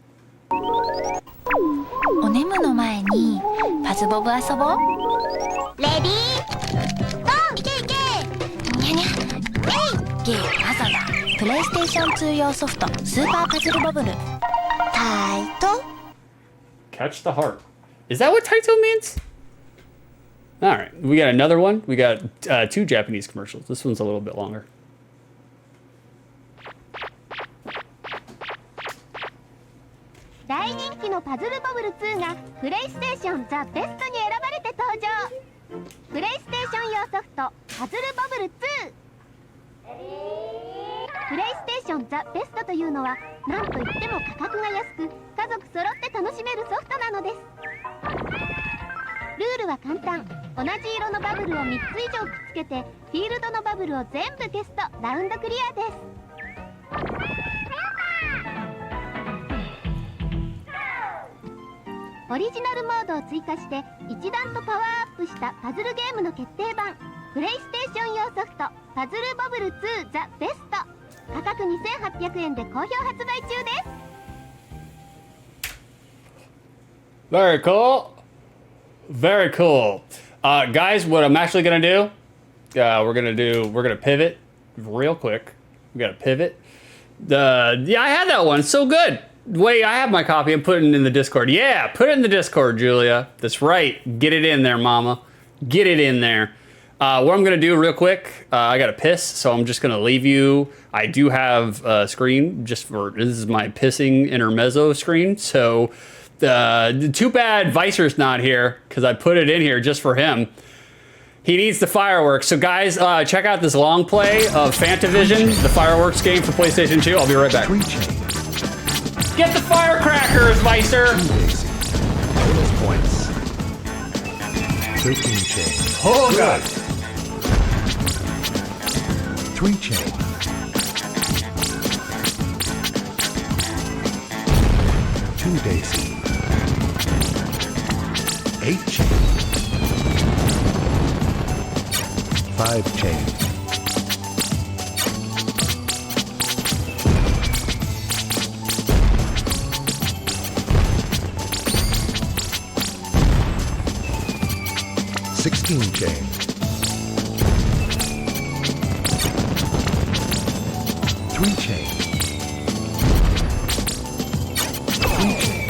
お眠の前にパズボブ遊ぼう。レディーゴー。いけいけ。にゃにゃ。ゲー朝だ。プレイステーション2用ソフトスーパーパズルボブル。タイト。Catch the heart. Is that what Taito means? All right, we got another one. We got 2 Japanese commercials. This one's a little bit longer. 大人気のパズルボブル2がプレイステーションザ・ベストに選ばれて登場。プレイステーション用ソフトパズルボブル2。プレイステーションザ・ベストというのは何といっても価格が安く家族揃って楽しめるソフトなのです。ルールは簡単。同じ色のバブルを3つ以上くっつけてフィールドのバブルを全部消すとラウンドクリアです。オリジナルモードを追加して一段とパワーアップしたパズルゲームの決定版プレイステーション用ソフトパズルボブル2ザ・ベスト。価格2800円で好評発売中です。 Very cool. Very cool. Guys, what I'm actually gonna do, we're gonna pivot real quick. We gotta pivot. Yeah, I had that one. So good. Wait, I have my copy. I'm putting it in the Discord. Yeah, put it in the Discord, Julia. That's right. Get it in there, mama. Get it in there. What I'm gonna do real quick, I gotta piss, so I'm just gonna leave you. I do have a screen just for, this is my pissing intermezzo screen. So too bad Vicer's not here, because I put it in here just for him. He needs the fireworks. So guys, check out this long play of Fantavision, the fireworks game for PlayStation 2. I'll be right back. Get the firecrackers, Vicer! Bonus points. 13 chain. Oh god. 3 chain. 2 daisy. 8 chain. 5 chain. 16 chain. 3 chain. 3 chain.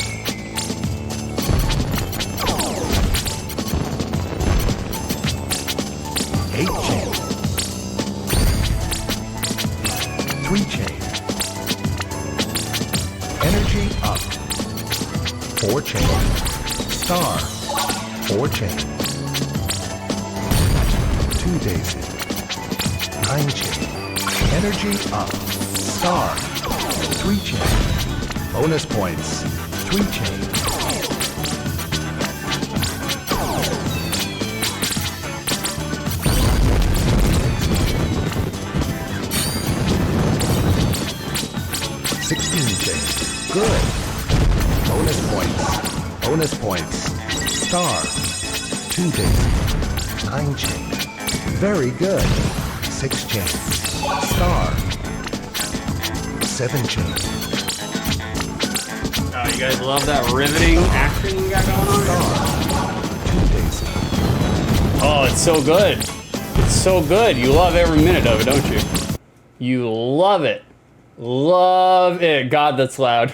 8 chain. 3 chain. Energy up. 4 chain. Star. 4 chain. 2 daisy. 9 chain. Energy up. Star. 3 chain. Bonus points. 3 chain. Bonus points. Star. 2 daisy. 9 chain. Very good. 6 chain. Star. 7 chain. Oh, you guys love that riveting action we got going on? Star. 2 daisy. Oh, it's so good. It's so good. You love every minute of it, don't you? You love it. Love it. God, that's loud.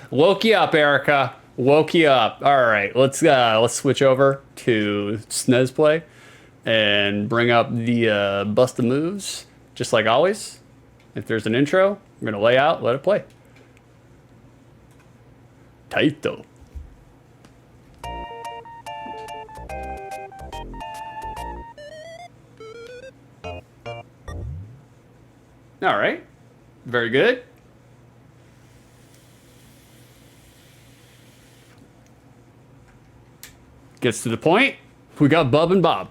Woke you up, Erica. Woke you up. All right, let's switch over to SNES play and bring up the bust the moves, just like always. If there's an intro, I'm gonna lay out, let it play. Taito. All right, very good. Gets to the point. We got Bub and Bob.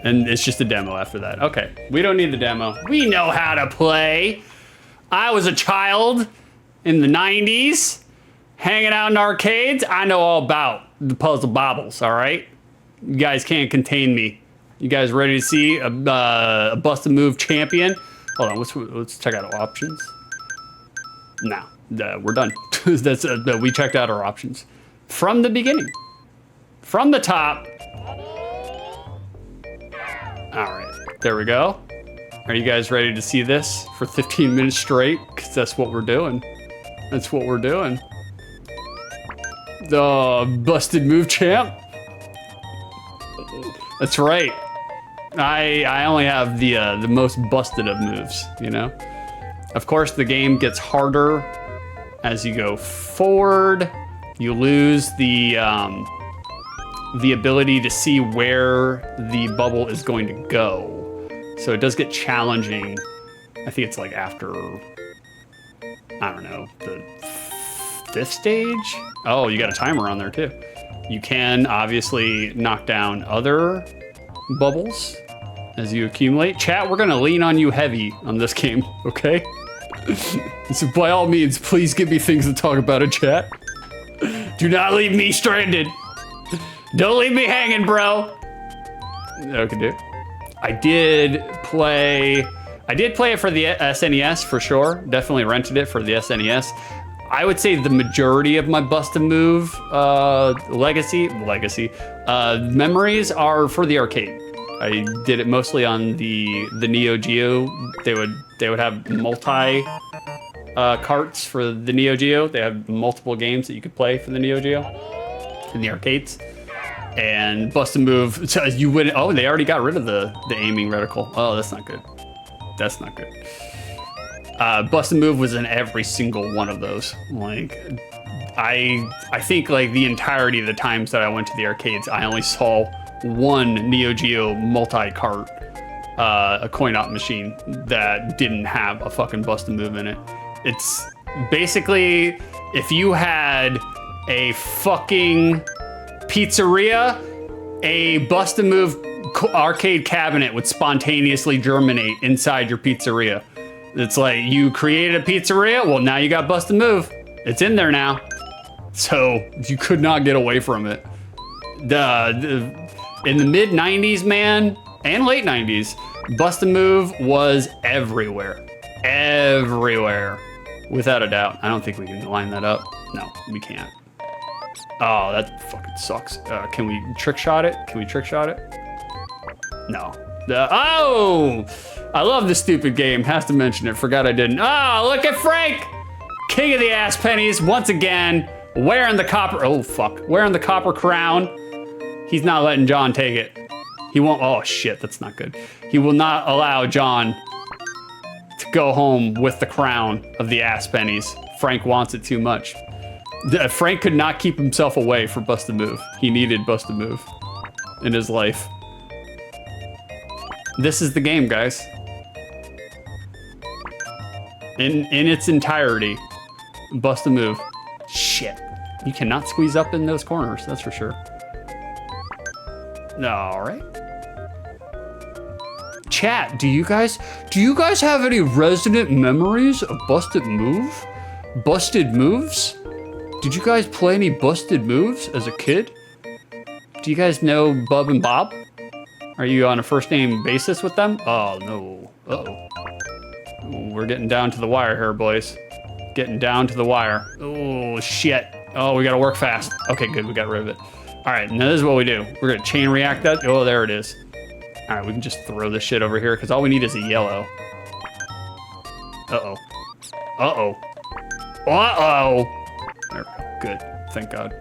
And it's just a demo after that. Okay, we don't need the demo. We know how to play. I was a child in the 90s, hanging out in arcades. I know all about the puzzle bobbles, all right? You guys can't contain me. You guys ready to see a bust a move champion? Hold on, let's check out our options. No, we're done. That's we checked out our options from the beginning, from the top. All right, there we go. Are you guys ready to see this for 15 minutes straight? Because that's what we're doing. That's what we're doing. The busted move champ. That's right. I only have the most busted of moves, you know? Of course, the game gets harder as you go forward. You lose the ability to see where the bubble is going to go. So it does get challenging. I think it's like after, I don't know, the 5th stage? Oh, you got a timer on there too. You can obviously knock down other bubbles as you accumulate. Chat, we're gonna lean on you heavy on this game, okay? So by all means, please give me things to talk about in chat. Do not leave me stranded. Don't leave me hanging, bro. Okay, dude. I did play it for the SNES for sure. Definitely rented it for the SNES. I would say the majority of my bust a move legacy memories are for the arcade. I did it mostly on the Neo Geo. They would have multi carts for the Neo Geo. They have multiple games that you could play for the Neo Geo in the arcades. And bust a move, so you would. Oh, they already got rid of the aiming reticle. Oh, that's not good. That's not good. Bust a move was in every single one of those. Like, I think like the entirety of the times that I went to the arcades, I only saw one Neo Geo multi-cart, a coin-op machine that didn't have a fucking bust a move in it. It's basically if you had a fucking pizzeria, a bust a move arcade cabinet would spontaneously germinate inside your pizzeria. It's like you created a pizzeria, well now you got bust a move. It's in there now. So you could not get away from it. In the mid 90s, man, and late 90s, bust a move was everywhere. Everywhere. Without a doubt. I don't think we can line that up. No, we can't. Oh, that fucking sucks. Can we trick shot it? Can we trick shot it? No. Oh! I love this stupid game. Has to mention it. Forgot I didn't. Oh, look at Frank! King of the ass pennies once again. Wearing the copper. Oh, fuck. Wearing the copper crown. He's not letting John take it. He won't. Oh, shit. That's not good. He will not allow John to go home with the crown of the ass pennies. Frank wants it too much. Frank could not keep himself away from Bust a Move. He needed Bust a Move in his life. This is the game, guys. In its entirety, Bust a Move. Shit. You cannot squeeze up in those corners, that's for sure. All right. Chat, do you guys have any resonant memories of Busted Move? Busted moves? Did you guys play any busted moves as a kid? Do you guys know Bub and Bob? Are you on a first name basis with them? Oh no, uh-oh. We're getting down to the wire here, boys. Getting down to the wire. Oh shit. Oh, we gotta work fast. Okay, good, we got rid of it. All right, now this is what we do. We're gonna chain react that. Oh, there it is. All right, we can just throw this shit over here because all we need is a yellow. Uh-oh. Uh-oh. Uh-oh. There we go. Good. Thank God.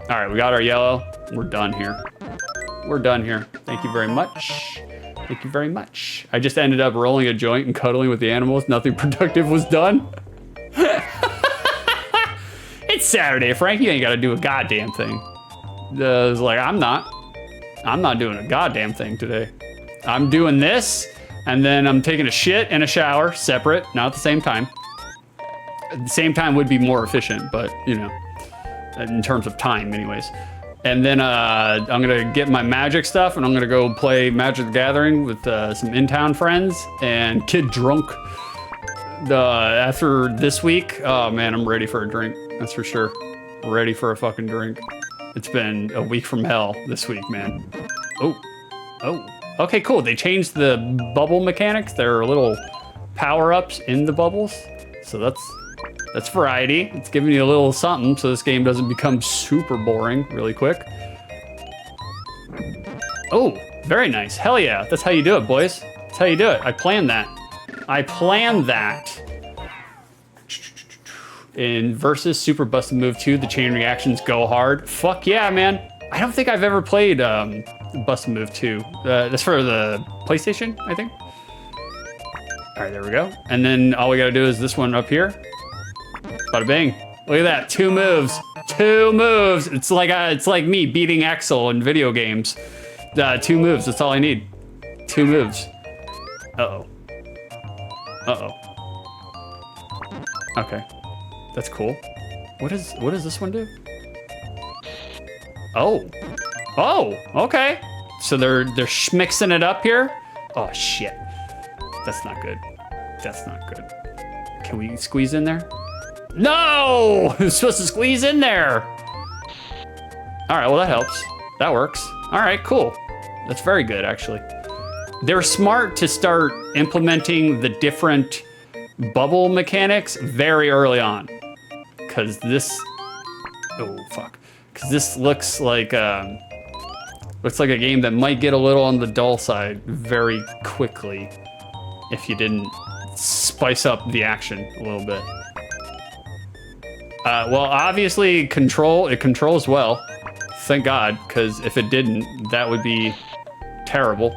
All right, we got our yellow. We're done here. We're done here. Thank you very much. Thank you very much. I just ended up rolling a joint and cuddling with the animals. Nothing productive was done. It's Saturday, Frank. You ain't got to do a goddamn thing. I was like, I'm not doing a goddamn thing today. I'm doing this, and then I'm taking a shit and a shower, separate, not at the same time. At the same time would be more efficient, but you know, in terms of time anyways. And then I'm gonna get my magic stuff, and I'm gonna go play Magic the Gathering with some in-town friends and get drunk. After this week, oh man, I'm ready for a drink, that's for sure. Ready for a fucking drink. It's been a week from hell this week, man. Oh, okay, cool. They changed the bubble mechanics. There are little power-ups in the bubbles. So that's variety. It's giving you a little something so this game doesn't become super boring really quick. Oh, very nice. Hell yeah. That's how you do it, boys. That's how you do it. I planned that. In Versus Super Busted Move 2, the chain reactions go hard. Fuck yeah, man. I don't think I've ever played Busted Move 2. That's for the PlayStation, I think. All right, there we go. And then all we gotta do is this one up here. Bada bing. Look at that, 2 moves. 2 moves. It's like me beating Axel in video games. 2 moves, that's all I need. 2 moves. Uh-oh. Uh-oh. Okay. That's cool. What does this one do? Oh, okay. So they're mixing it up here. Oh shit, that's not good. That's not good. Can we squeeze in there? No, I'm supposed to squeeze in there. All right, well that helps. That works. All right, cool. That's very good actually. They're smart to start implementing the different bubble mechanics very early on. Cause this, oh fuck. Cause this looks like a game that might get a little on the dull side very quickly if you didn't spice up the action a little bit. Well, obviously it controls well. Thank God, cause if it didn't, that would be terrible.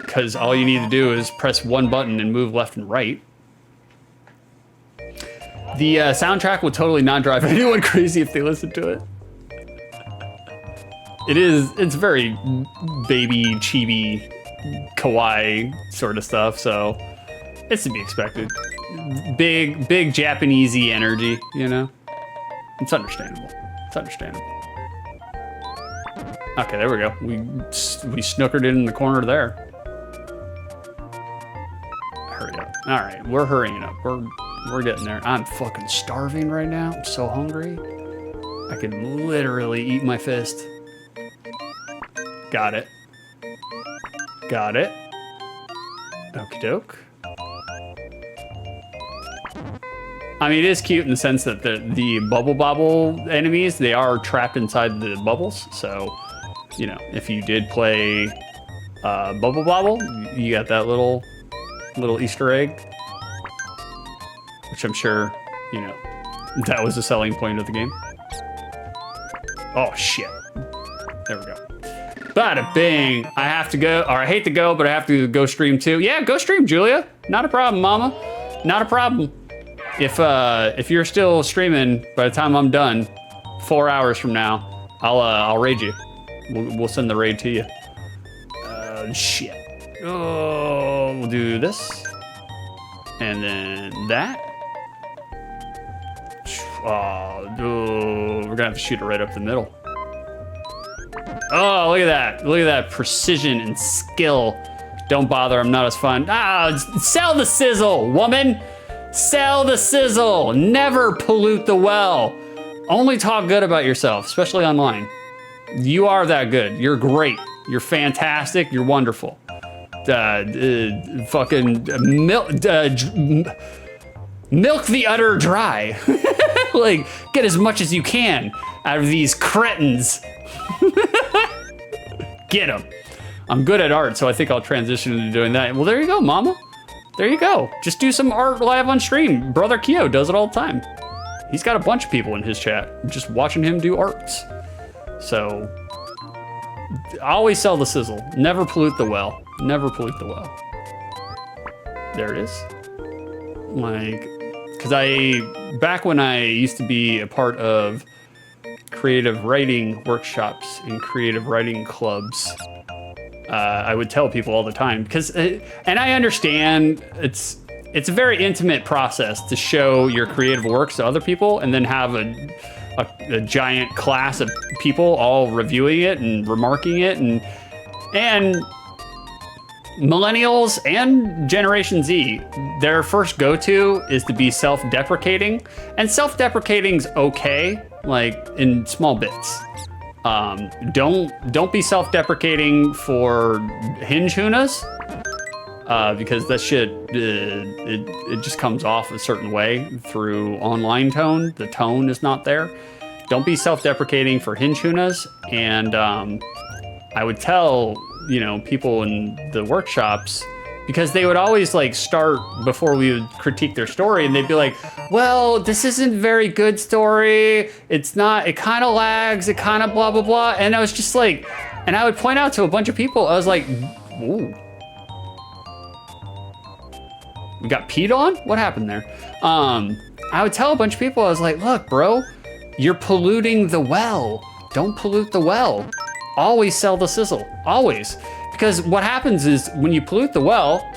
Cause all you need to do is press one button and move left and right. The soundtrack will totally not drive anyone crazy if they listen to it. It's very baby, chibi, kawaii sort of stuff, so it's to be expected. Big Japanesey energy, you know? It's understandable. It's understandable. Okay, there we go. We snookered it in the corner there. Hurry up. All right, we're hurrying up. We're getting there. I'm fucking starving right now. I'm so hungry. I could literally eat my fist. Got it. Got it. Okie doke. I mean, it is cute in the sense that the bubble bobble enemies, they are trapped inside the bubbles. So, you know, if you did play bubble bobble, you got that little Easter egg. Which I'm sure, you know, that was the selling point of the game. Oh, shit. There we go. Bada bing. I have to go, or I hate to go, but I have to go stream too. Yeah, go stream, Julia. Not a problem, mama. Not a problem. If you're still streaming by the time I'm done, 4 hours from now, I'll raid you. We'll send the raid to you. Shit. Oh, we'll do this. And then that. Oh, we're gonna have to shoot it right up the middle. Oh, look at that. Look at that precision and skill. Don't bother, I'm not as fun. Ah, sell the sizzle, woman. Sell the sizzle. Never pollute the well. Only talk good about yourself, especially online. You are that good. You're great. You're fantastic. You're wonderful. Fucking milk the udder dry. Like, get as much as you can out of these cretins. Get them. I'm good at art, so I think I'll transition into doing that. Well, there you go, mama. There you go. Just do some art live on stream. Brother Kyo does it all the time. He's got a bunch of people in his chat just watching him do arts. So, always sell the sizzle. Never pollute the well. Never pollute the well. There it is. Like, because back when I used to be a part of creative writing workshops and creative writing clubs, I would tell people all the time, because, and I understand it's a very intimate process to show your creative works to other people and then have a giant class of people all reviewing it and remarking it, and millennials and Generation Z, their first go-to is to be self-deprecating, and self-deprecating's okay, like in small bits. Don't be self-deprecating for hinge hunas, because that shit, it just comes off a certain way through online tone. The tone is not there. Don't be self-deprecating for hinge hunas, and I would tell, you know, people in the workshops, because they would always like start before we would critique their story, and they'd be like, well, this isn't very good story. It's not, it kind of lags, it kind of blah, blah, blah. And I was just like, and I would point out to a bunch of people, I was like, ooh. We got peed on? What happened there? I would tell a bunch of people, I was like, look, bro, you're polluting the well. Don't pollute the well. Always sell the sizzle, always. Because what happens is when you pollute the well,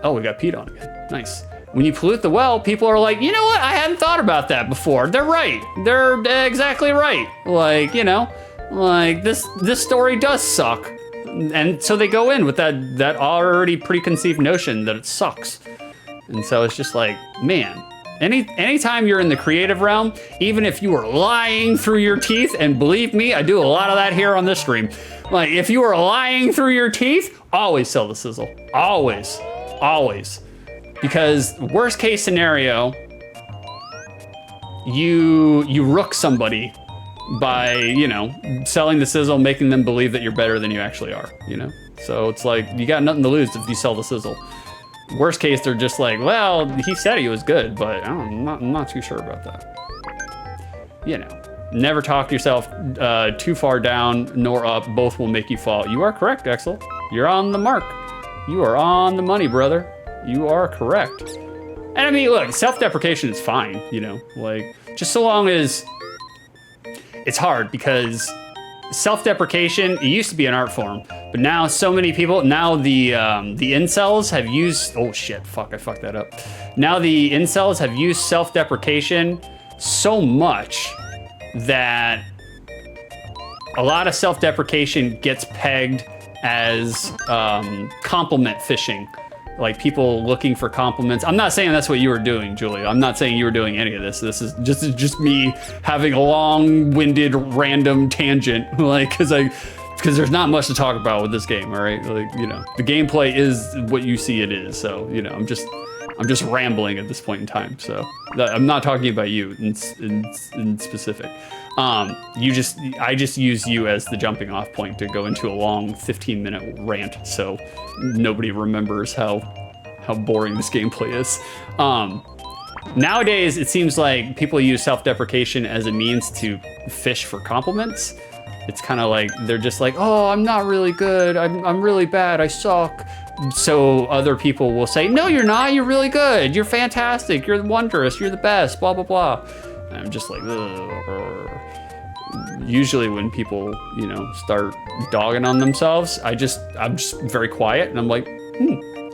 oh, we got peed on again, nice. When you pollute the well, people are like, you know what? I hadn't thought about that before. They're right, they're exactly right. Like, you know, like this story does suck. And so they go in with that already preconceived notion that it sucks. And so it's just like, man, anytime you're in the creative realm, even if you are lying through your teeth, and believe me, I do a lot of that here on this stream. Like, if you are lying through your teeth, always sell the sizzle. Always, always. Because worst case scenario, you rook somebody by, you know, selling the sizzle, making them believe that you're better than you actually are, you know? So it's like, you got nothing to lose if you sell the sizzle. Worst case, they're just like, well, he said he was good, but I'm not too sure about that. You know, never talk yourself too far down nor up. Both will make you fall. You are correct, Axel. You're on the mark. You are on the money, brother. You are correct. And I mean, look, self-deprecation is fine, you know, like, just so long as it's hard, because self-deprecation, it used to be an art form, but now so many people, now the incels have used, oh shit, fuck, I fucked that up. Now the incels have used self-deprecation so much that a lot of self-deprecation gets pegged as compliment fishing. Like people looking for compliments. I'm not saying that's what you were doing, Julia. I'm not saying you were doing any of this. This is just me having a long-winded random tangent, like, because there's not much to talk about with this game, all right? Like, you know, the gameplay is what you see it is. So, you know, I'm just rambling at this point in time. So I'm not talking about you in specific. I just use you as the jumping off point to go into a long 15-minute rant, so nobody remembers how boring this gameplay is. Nowadays, it seems like people use self-deprecation as a means to fish for compliments. It's kind of like, they're just like, oh, I'm not really good, I'm really bad, I suck. So other people will say, no, you're not, you're really good, you're fantastic, you're wondrous, you're the best, blah, blah, blah. And I'm just like, ugh. Usually when people, you know, start dogging on themselves, I'm just very quiet, and I'm like,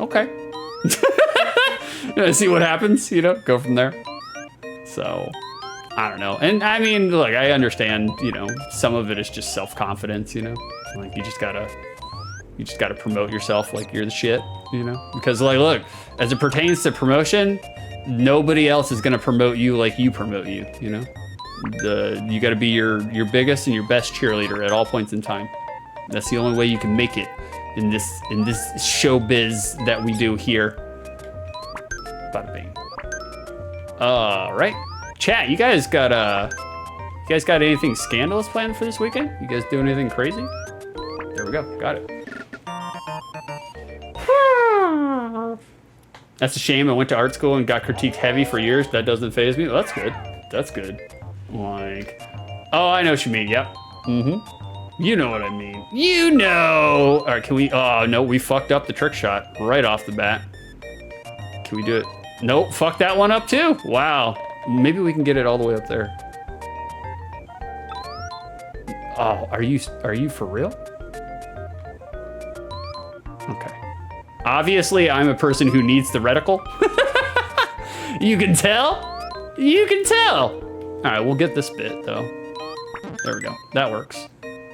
okay. See what happens, you know, go from there. So, I don't know. And I mean, look, I understand, you know, some of it is just self-confidence, you know, like you just gotta promote yourself like you're the shit, you know, because like, look, as it pertains to promotion, nobody else is gonna promote you like you promote you, you know? You gotta be your biggest and your best cheerleader at all points in time. That's the only way you can make it in this showbiz that we do here. Bada bing. Right. Chat, you guys got anything scandalous planned for this weekend? You guys doing anything crazy? There we go. Got it. That's a shame. I went to art school and got critiqued heavy for years. That doesn't faze me. Well, that's good. That's good. Like, oh, I know what you mean. Yep. Mm-hmm. You know what I mean. You know. All right, can we? Oh no, we fucked up the trick shot right off the bat. Can we do it? Nope. Fuck that one up too. Wow. Maybe we can get it all the way up there. Oh, are you for real? Okay. Obviously, I'm a person who needs the reticle. You can tell? You can tell. All right, we'll get this bit, though. There we go. That works.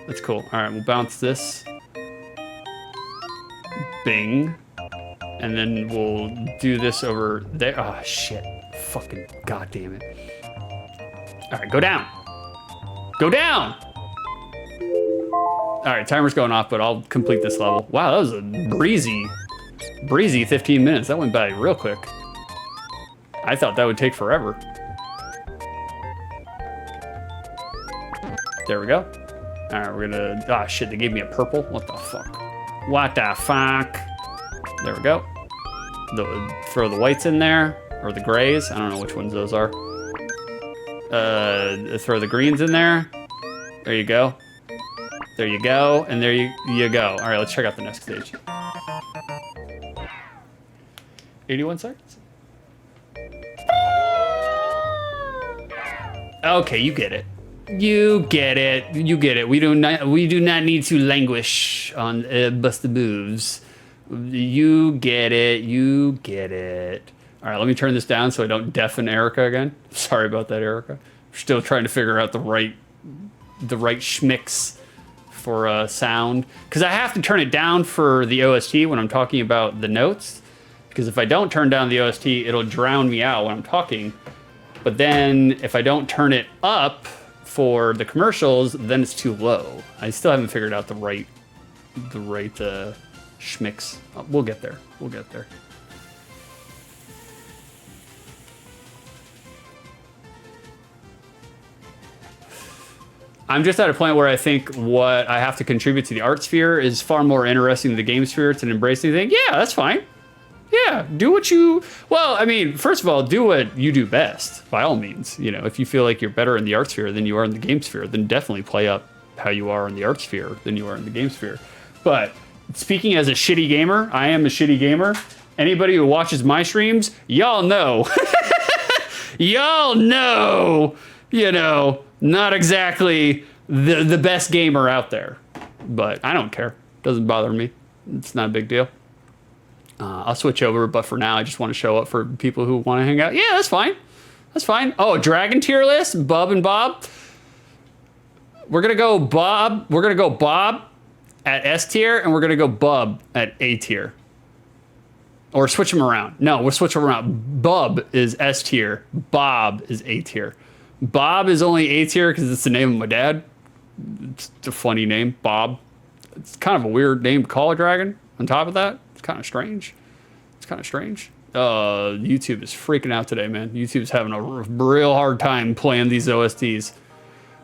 That's cool. All right, we'll bounce this. Bing. And then we'll do this over there. Oh, shit. Fucking goddamn it. All right, go down. Go down! All right, timer's going off, but I'll complete this level. Wow, that was a breezy 15 minutes. That went by real quick. I thought that would take forever. There we go. All right, we're gonna, ah, shit, they gave me a purple. What the fuck? What the fuck? There we go. Throw the whites in there, or the grays. I don't know which ones those are. Throw the greens in there. There you go. There you go, and there you go. All right, let's check out the next stage. 81 seconds? Okay, you get it. You get it. You get it. We do not need to languish on busted moves. You get it. You get it. All right, let me turn this down so I don't deafen Erica again. Sorry about that, Erica. We're still trying to figure out the right schmicks for sound, because I have to turn it down for the OST when I'm talking about the notes, because if I don't turn down the OST, it'll drown me out when I'm talking. But then if I don't turn it up for the commercials, then it's too low. I still haven't figured out the right schmicks. We'll get there. We'll get there. I'm just at a point where I think what I have to contribute to the art sphere is far more interesting than the game sphere. It's an embracing thing. Yeah, that's fine. Yeah, do what you, well, I mean, first of all, do what you do best, by all means. You know, if you feel like you're better in the art sphere than you are in the game sphere, then definitely play up how you are in the art sphere than you are in the game sphere. But speaking as a shitty gamer, I am a shitty gamer. Anybody who watches my streams, y'all know. Y'all know, you know, not exactly the best gamer out there. But I don't care. Doesn't bother me. It's not a big deal. I'll switch over, but for now, I just want to show up for people who want to hang out. Yeah, that's fine. That's fine. Oh, Dragon tier list, Bub and Bob. We're gonna go Bob. We're gonna go Bob at S tier, and we're gonna go Bub at A tier. Or switch them around. No, we'll switch them around. Bub is S tier. Bob is A tier. Bob is only A tier because it's the name of my dad. It's a funny name, Bob. It's kind of a weird name to call a dragon. On top of that, it's kind of strange. It's kind of strange. YouTube is freaking out today, man. YouTube's having a real hard time playing these OSTs.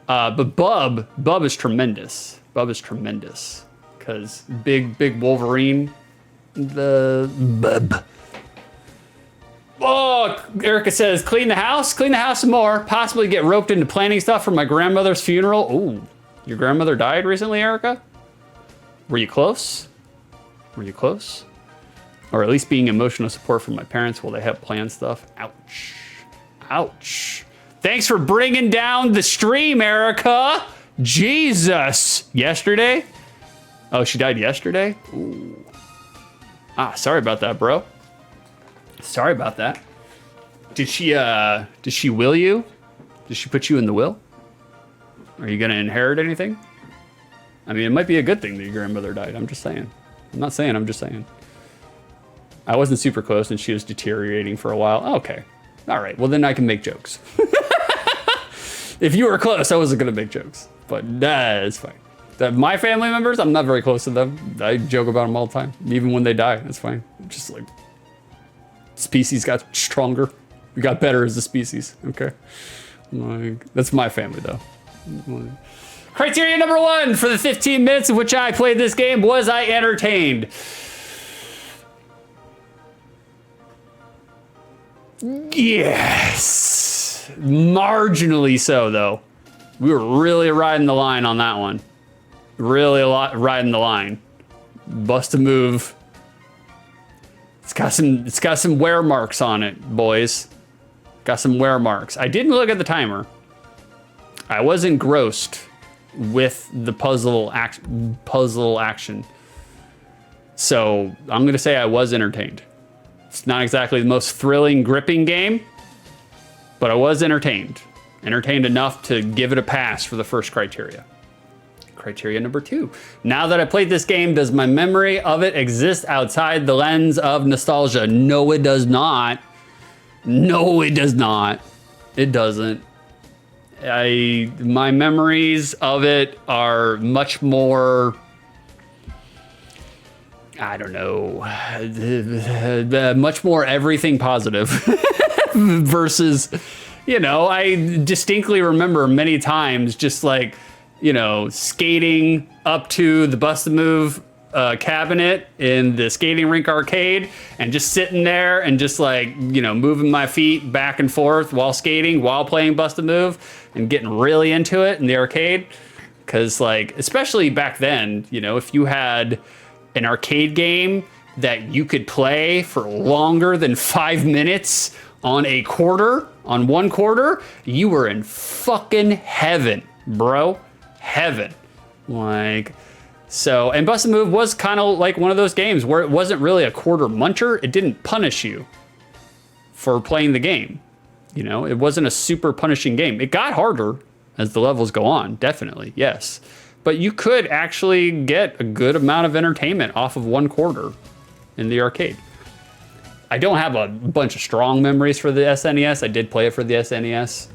But Bub is tremendous. Bub is tremendous. Because big Wolverine, the Bub. Oh, Erica says, clean the house some more. Possibly get roped into planning stuff for my grandmother's funeral. Ooh, your grandmother died recently, Erica? Were you close? Were you close? Or at least being emotional support for my parents while they help plan stuff. Ouch. Ouch. Thanks for bringing down the stream, Erica. Jesus. Yesterday? Oh, she died yesterday? Ooh. Ah, sorry about that, bro. Sorry about that. Did she will you? Did she put you in the will? Are you gonna inherit anything? I mean, it might be a good thing that your grandmother died. I'm just saying. I'm not saying, I'm just saying. I wasn't super close and she was deteriorating for a while. Oh, okay. All right, well then I can make jokes. If you were close, I wasn't gonna make jokes, but that's fine. My family members, I'm not very close to them. I joke about them all the time, even when they die. That's fine. Just like species got stronger, we got better as a species. Okay, like, that's my family though. Criteria number 1 for the 15 minutes in which I played this game: was I entertained? Yes, marginally so though. We were really riding the line on that one. Really riding the line. Bust a move. It's got some wear marks on it, boys. Got some wear marks. I didn't look at the timer. I was engrossed with the puzzle action. So I'm gonna say I was entertained. It's not exactly the most thrilling, gripping game, but I was entertained. Entertained enough to give it a pass for the first criteria. Criteria number 2. Now that I played this game, does my memory of it exist outside the lens of nostalgia? No, it does not. No, it does not. It doesn't. My memories of it are much more, I don't know, much more everything positive versus, you know, I distinctly remember many times just like, you know, skating up to the Bust a Move cabinet in the skating rink arcade and just sitting there and just like, you know, moving my feet back and forth while skating, while playing Bust a Move and getting really into it in the arcade. Cause like, especially back then, you know, if you had an arcade game that you could play for longer than 5 minutes on one quarter, you were in fucking heaven, bro. Heaven. Like, so, and Bust a Move was kind of like one of those games where it wasn't really a quarter muncher. It didn't punish you for playing the game. You know, it wasn't a super punishing game. It got harder as the levels go on, definitely, yes. But you could actually get a good amount of entertainment off of one quarter in the arcade. I don't have a bunch of strong memories for the SNES. I did play it for the SNES.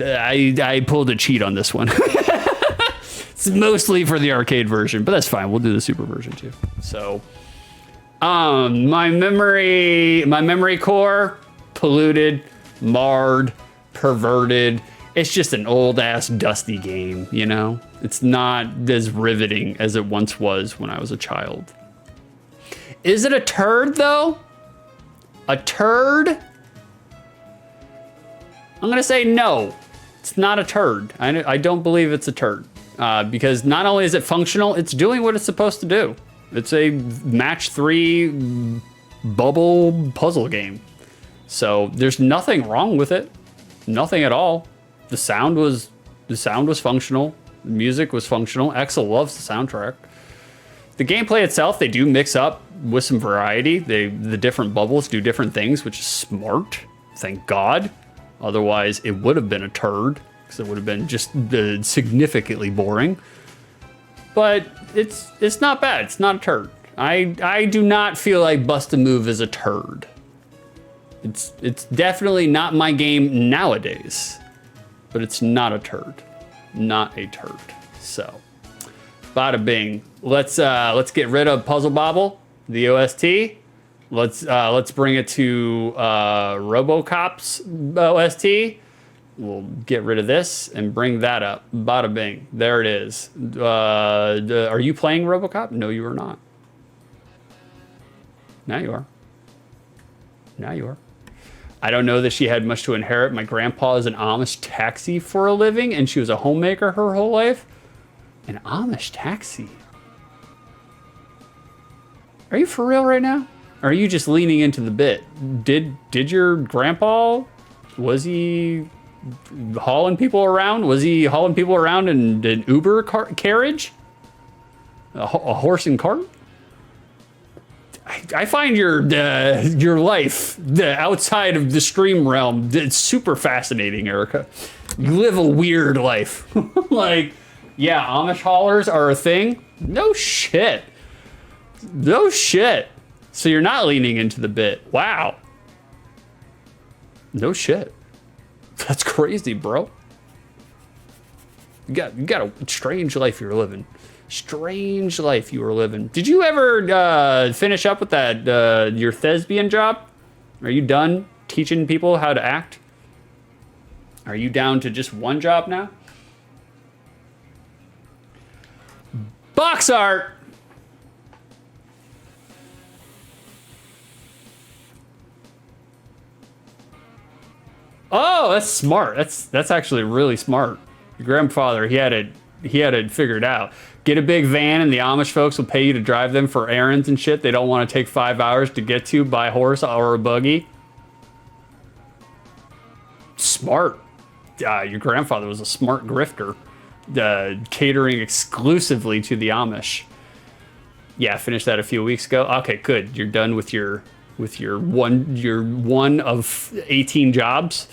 I pulled a cheat on this one. It's mostly for the arcade version, but that's fine. We'll do the super version too. So, my memory core, polluted, marred, perverted. It's just an old ass dusty game, you know? It's not as riveting as it once was when I was a child. Is it a turd though? A turd? I'm gonna say no, it's not a turd. I don't believe it's a turd because not only is it functional, it's doing what it's supposed to do. It's a match 3 bubble puzzle game. So there's nothing wrong with it. Nothing at all. The sound was functional. The music was functional. Axel loves the soundtrack. The gameplay itself, they do mix up with some variety. The different bubbles do different things, which is smart. Thank God. Otherwise, it would have been a turd because it would have been just significantly boring. But it's not bad. It's not a turd. I do not feel like Bust a Move is a turd. It's definitely not my game nowadays, but it's not a turd. Not a turd. So, bada bing. Let's get rid of Puzzle Bobble, the OST. Let's bring it to Robocop's OST. We'll get rid of this and bring that up. Bada bing. There it is. Are you playing Robocop? No, you are not. Now you are. Now you are. I don't know that she had much to inherit. My grandpa is an Amish taxi for a living, and she was a homemaker her whole life. An Amish taxi? Are you for real right now? Or are you just leaning into the bit? Did your grandpa, was he hauling people around? Was he hauling people around in an Uber carriage? A horse and cart? I find your life outside of the stream realm, it's super fascinating, Erica. You live a weird life. Like, yeah, Amish haulers are a thing? No shit. No shit. So you're not leaning into the bit. Wow. No shit. That's crazy, bro. You got a strange life you're living. Strange life you were living. Did you ever finish up with that your thespian job? Are you done teaching people how to act? Are you down to just one job now? Box art. Oh, that's smart. That's actually really smart. Your grandfather, he had it figured out. Get a big van and the Amish folks will pay you to drive them for errands and shit they don't want to take 5 hours to get to by horse or a buggy. Smart. Your grandfather was a smart grifter, catering exclusively to the Amish. Yeah, I finished that a few weeks ago. Okay, good. You're done with your one of 18 jobs.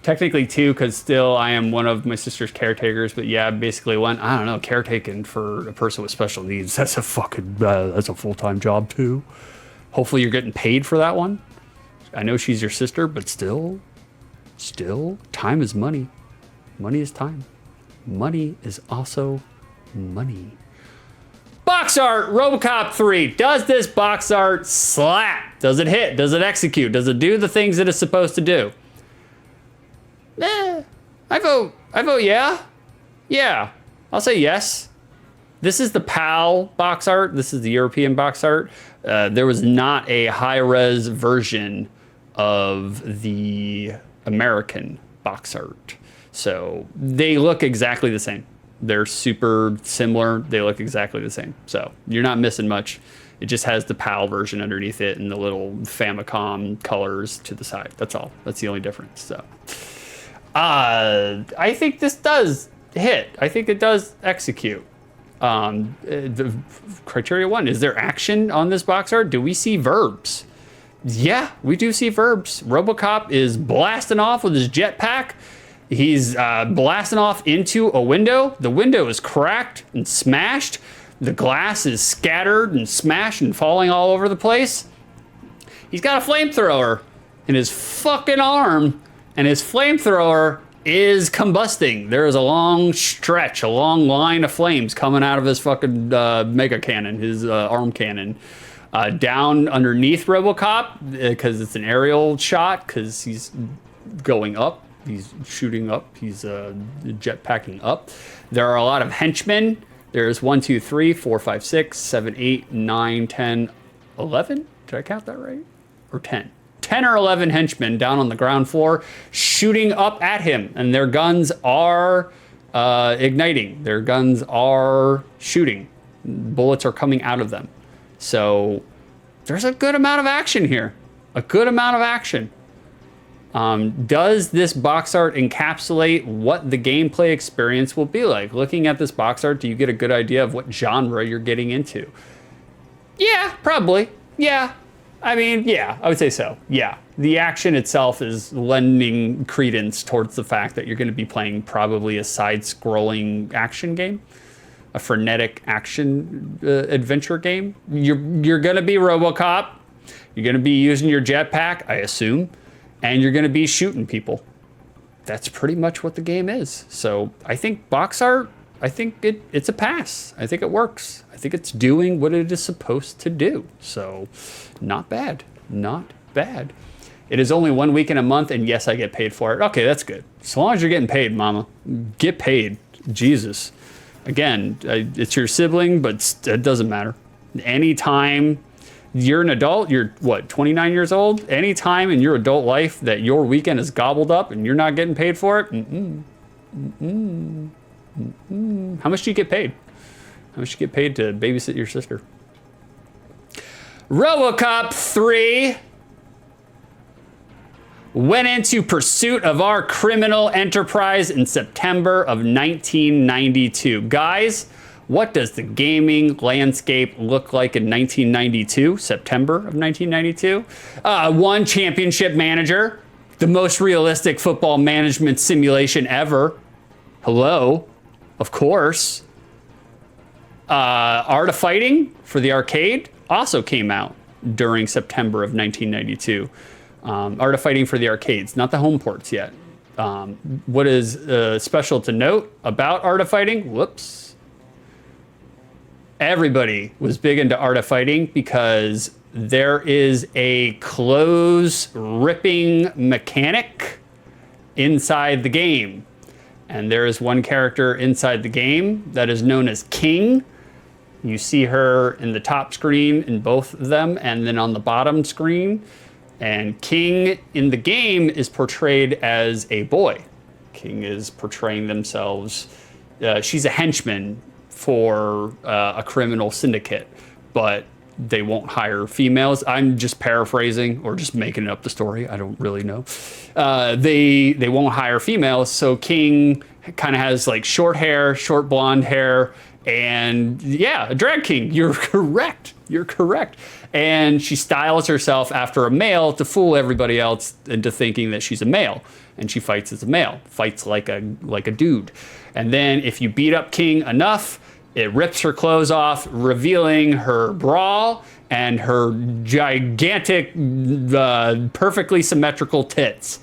Technically 2, because still I am one of my sister's caretakers. But yeah, basically one. I don't know, caretaking for a person with special needs. That's a fucking that's a full-time job too. Hopefully you're getting paid for that one. I know she's your sister, but still, time is money. Money is time. Money is also money. Box art, Robocop 3. Does this box art slap? Does it hit? Does it execute? Does it do the things that it's supposed to do? I vote yeah. Yeah, I'll say yes. This is the PAL box art. This is the European box art. There was not a high-res version of the American box art. So they look exactly the same. They're super similar. They look exactly the same. So you're not missing much. It just has the PAL version underneath it and the little Famicom colors to the side. That's all. That's the only difference. So I think this does hit. I think it does execute. The criteria 1, is there action on this box art? Do we see verbs? Yeah, we do see verbs. Robocop is blasting off with his jetpack. He's blasting off into a window. The window is cracked and smashed. The glass is scattered and smashed and falling all over the place. He's got a flamethrower in his fucking arm, and his flamethrower is combusting. There is a long stretch, a long line of flames coming out of his fucking mega cannon, his arm cannon. Down underneath Robocop, because it's an aerial shot, because he's going up. He's shooting up. He's jetpacking up. There are a lot of henchmen. There's 1, 2, 3, 4, 5, 6, 7, 8, 9, 10, 11. Did I count that right? Or 10? 10 or 11 henchmen down on the ground floor shooting up at him. And their guns are igniting. Their guns are shooting. Bullets are coming out of them. So there's a good amount of action here. A good amount of action. Does this box art encapsulate what the gameplay experience will be like? Looking at this box art, do you get a good idea of what genre you're getting into? Yeah, probably. Yeah. I mean, yeah, I would say so. Yeah. The action itself is lending credence towards the fact that you're going to be playing probably a side-scrolling action game. A frenetic action adventure game. You're going to be Robocop. You're going to be using your jetpack, I assume. And you're going to be shooting people. That's pretty much what the game is. So I think box art, I think it's a pass. I think it works. I think it's doing what it is supposed to do. So not bad. Not bad. It is only 1 week in a month, and yes, I get paid for it. Okay, that's good. As long as you're getting paid, mama. Get paid. Jesus. Again, it's your sibling, but it doesn't matter. Anytime you're an adult, you're what, 29 years old? Anytime in your adult life that your weekend is gobbled up and you're not getting paid for it, how much do you get paid? How much do you get paid to babysit your sister? Robocop 3 went into pursuit of our criminal enterprise in September of 1992. Guys, what does the gaming landscape look like in 1992, September of 1992? One championship manager, the most realistic football management simulation ever. Hello, of course. Art of Fighting for the arcade also came out during September of 1992. Art of Fighting for the arcades, not the home ports yet. What is special to note about Art of Fighting? Whoops. Everybody was big into Art of Fighting because there is a clothes ripping mechanic inside the game. And there is one character inside the game that is known as King. You see her in the top screen in both of them, and then on the bottom screen. And King in the game is portrayed as a boy. King is portraying themselves. She's a henchman for a criminal syndicate, but they won't hire females. I'm just paraphrasing or just making up the story. I don't really know. They won't hire females, so King kind of has like short hair, short blonde hair, and yeah, a drag king. You're correct. You're correct. And she styles herself after a male to fool everybody else into thinking that she's a male. And she fights as a male, fights like a dude. And then if you beat up King enough, it rips her clothes off, revealing her bra and her gigantic, perfectly symmetrical tits.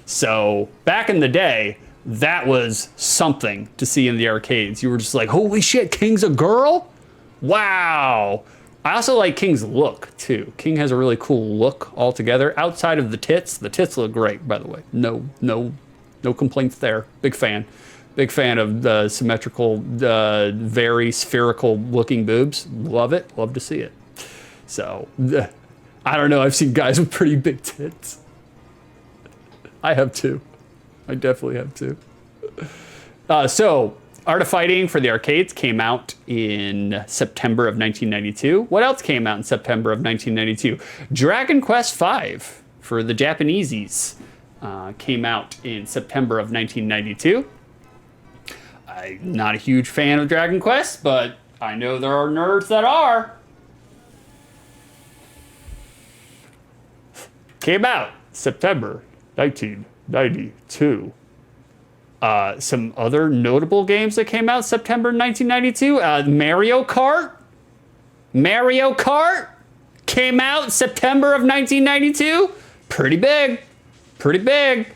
So back in the day, that was something to see in the arcades. You were just like, holy shit, King's a girl? Wow. I also like King's look too. King has a really cool look altogether. Outside of the tits look great, by the way. No complaints there. Big fan. Big fan of the symmetrical, very spherical looking boobs. Love it. Love to see it. So, I don't know. I've seen guys with pretty big tits. I have too. I definitely have too. So, Art of Fighting for the arcades came out in September of 1992. What else came out in September of 1992? Dragon Quest V for the Japanesies came out in September of 1992. I'm not a huge fan of Dragon Quest, but I know there are nerds that are. Came out September 1992. Some other notable games that came out September 1992. Mario Kart. Mario Kart came out September of 1992. Pretty big. Pretty big.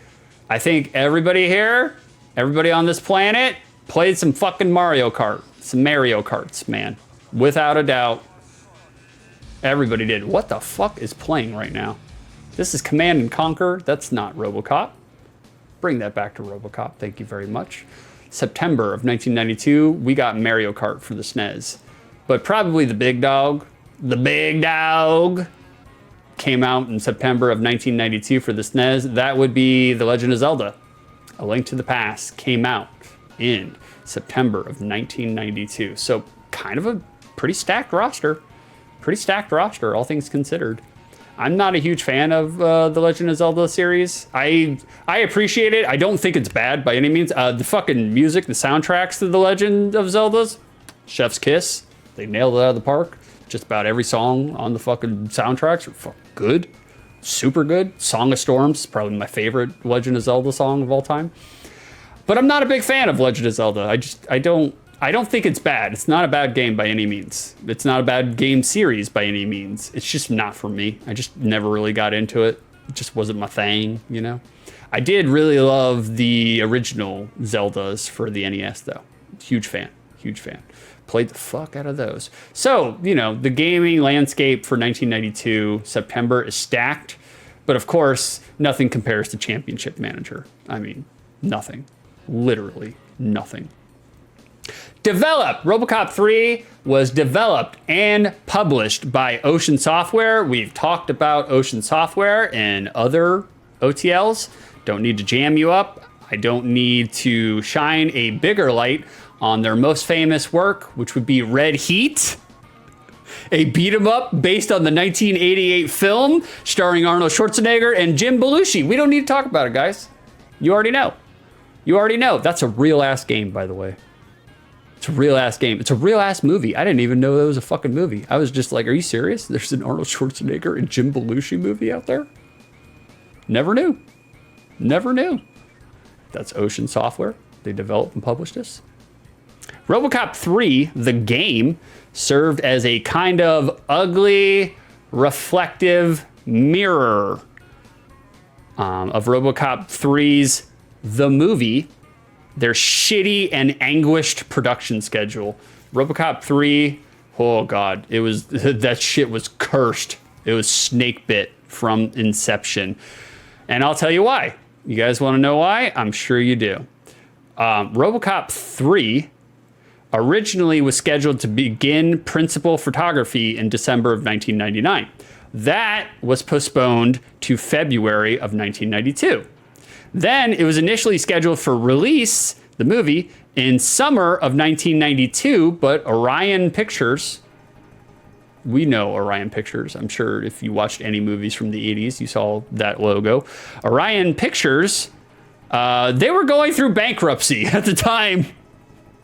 I think everybody here, everybody on this planet, played some fucking Mario Kart. Some Mario Karts, man. Without a doubt. Everybody did. What the fuck is playing right now? This is Command & Conquer. That's not Robocop. Bring that back to Robocop. Thank you very much. September of 1992, we got Mario Kart for the SNES. But probably the big dog, came out in September of 1992 for the SNES. That would be The Legend of Zelda. A Link to the Past came out in September of 1992. So kind of a pretty stacked roster. Pretty stacked roster, all things considered. I'm not a huge fan of the Legend of Zelda series. I appreciate it. I don't think it's bad by any means. The fucking music, the soundtracks to the Legend of Zelda's, chef's kiss. They nailed it out of the park. Just about every song on the fucking soundtracks are fucking good. Super good. Song of Storms is probably my favorite Legend of Zelda song of all time. But I'm not a big fan of Legend of Zelda. I don't think it's bad. It's not a bad game by any means. It's not a bad game series by any means. It's just not for me. I just never really got into it. It just wasn't my thing, you know? I did really love the original Zeldas for the NES, though. Huge fan. Huge fan. Played the fuck out of those. So, you know, the gaming landscape for 1992, September, is stacked. But of course, nothing compares to Championship Manager. I mean, nothing. Literally nothing. Robocop 3 was developed and published by Ocean Software. We've talked about Ocean Software and other OTLs. Don't need to jam you up. I don't need to shine a bigger light on their most famous work, which would be Red Heat, a beat 'em up based on the 1988 film starring Arnold Schwarzenegger and Jim Belushi. We don't need to talk about it, guys. You already know. You already know. That's a real ass game, by the way. It's a real ass game. It's a real ass movie. I didn't even know that was a fucking movie. I was just like, are you serious? There's an Arnold Schwarzenegger and Jim Belushi movie out there? Never knew. Never knew. That's Ocean Software. They developed and published this. Robocop 3, the game, served as a kind of ugly, reflective mirror of Robocop 3's The Movie, their shitty and anguished production schedule. Robocop 3, oh god, it was that shit was cursed. It was snake bit from inception. And I'll tell you why. You guys want to know why? I'm sure you do. Robocop 3 originally was scheduled to begin principal photography in December of 1999. That was postponed to February of 1992. Then it was initially scheduled for release, the movie, in summer of 1992, but Orion Pictures, we know Orion Pictures. I'm sure if you watched any movies from the 80s, you saw that logo. Orion Pictures, they were going through bankruptcy at the time.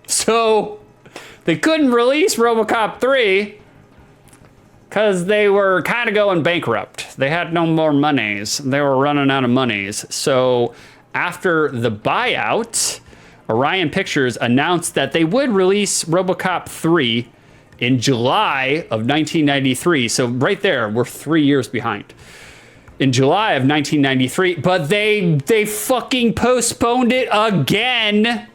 So they couldn't release Robocop 3 because they were kind of going bankrupt. They had no more monies. They were running out of monies. So after the buyout, Orion Pictures announced that they would release Robocop 3 in July of 1993. So right there, we're 3 years behind. In July of 1993, but they fucking postponed it again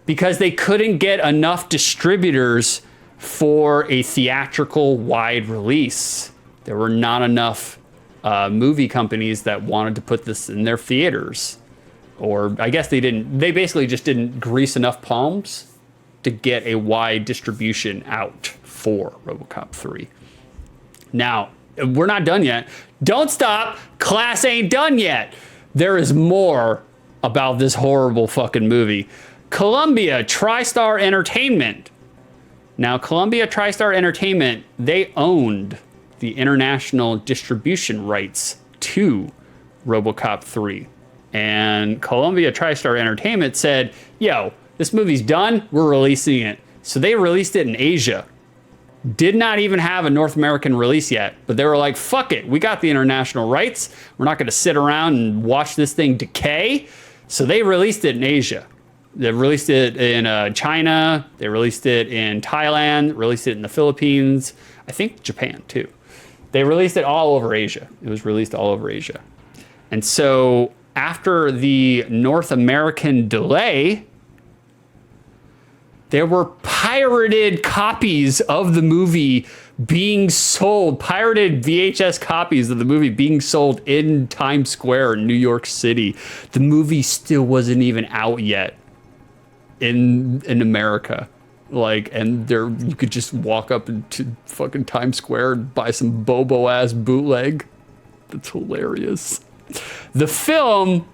because they couldn't get enough distributors for a theatrical wide release. There were not enough movie companies that wanted to put this in their theaters. Or I guess they basically just didn't grease enough palms to get a wide distribution out for Robocop 3. Now, we're not done yet. Don't stop. Class ain't done yet. There is more about this horrible fucking movie. Columbia TriStar Entertainment. Now, Columbia TriStar Entertainment, they owned the international distribution rights to Robocop 3. And Columbia TriStar Entertainment said, yo, this movie's done, we're releasing it. So they released it in Asia. Did not even have a North American release yet, but they were like, fuck it, we got the international rights. We're not gonna sit around and watch this thing decay. So they released it in Asia. They released it in China, they released it in Thailand, released it in the Philippines, I think Japan too. They released it all over Asia. It was released all over Asia. And so after the North American delay, there were pirated copies of the movie being sold, pirated VHS copies of the movie being sold in Times Square in New York City. The movie still wasn't even out yet in America. Like, and there you could just walk up into fucking Times Square and buy some Bobo ass bootleg. That's hilarious. The film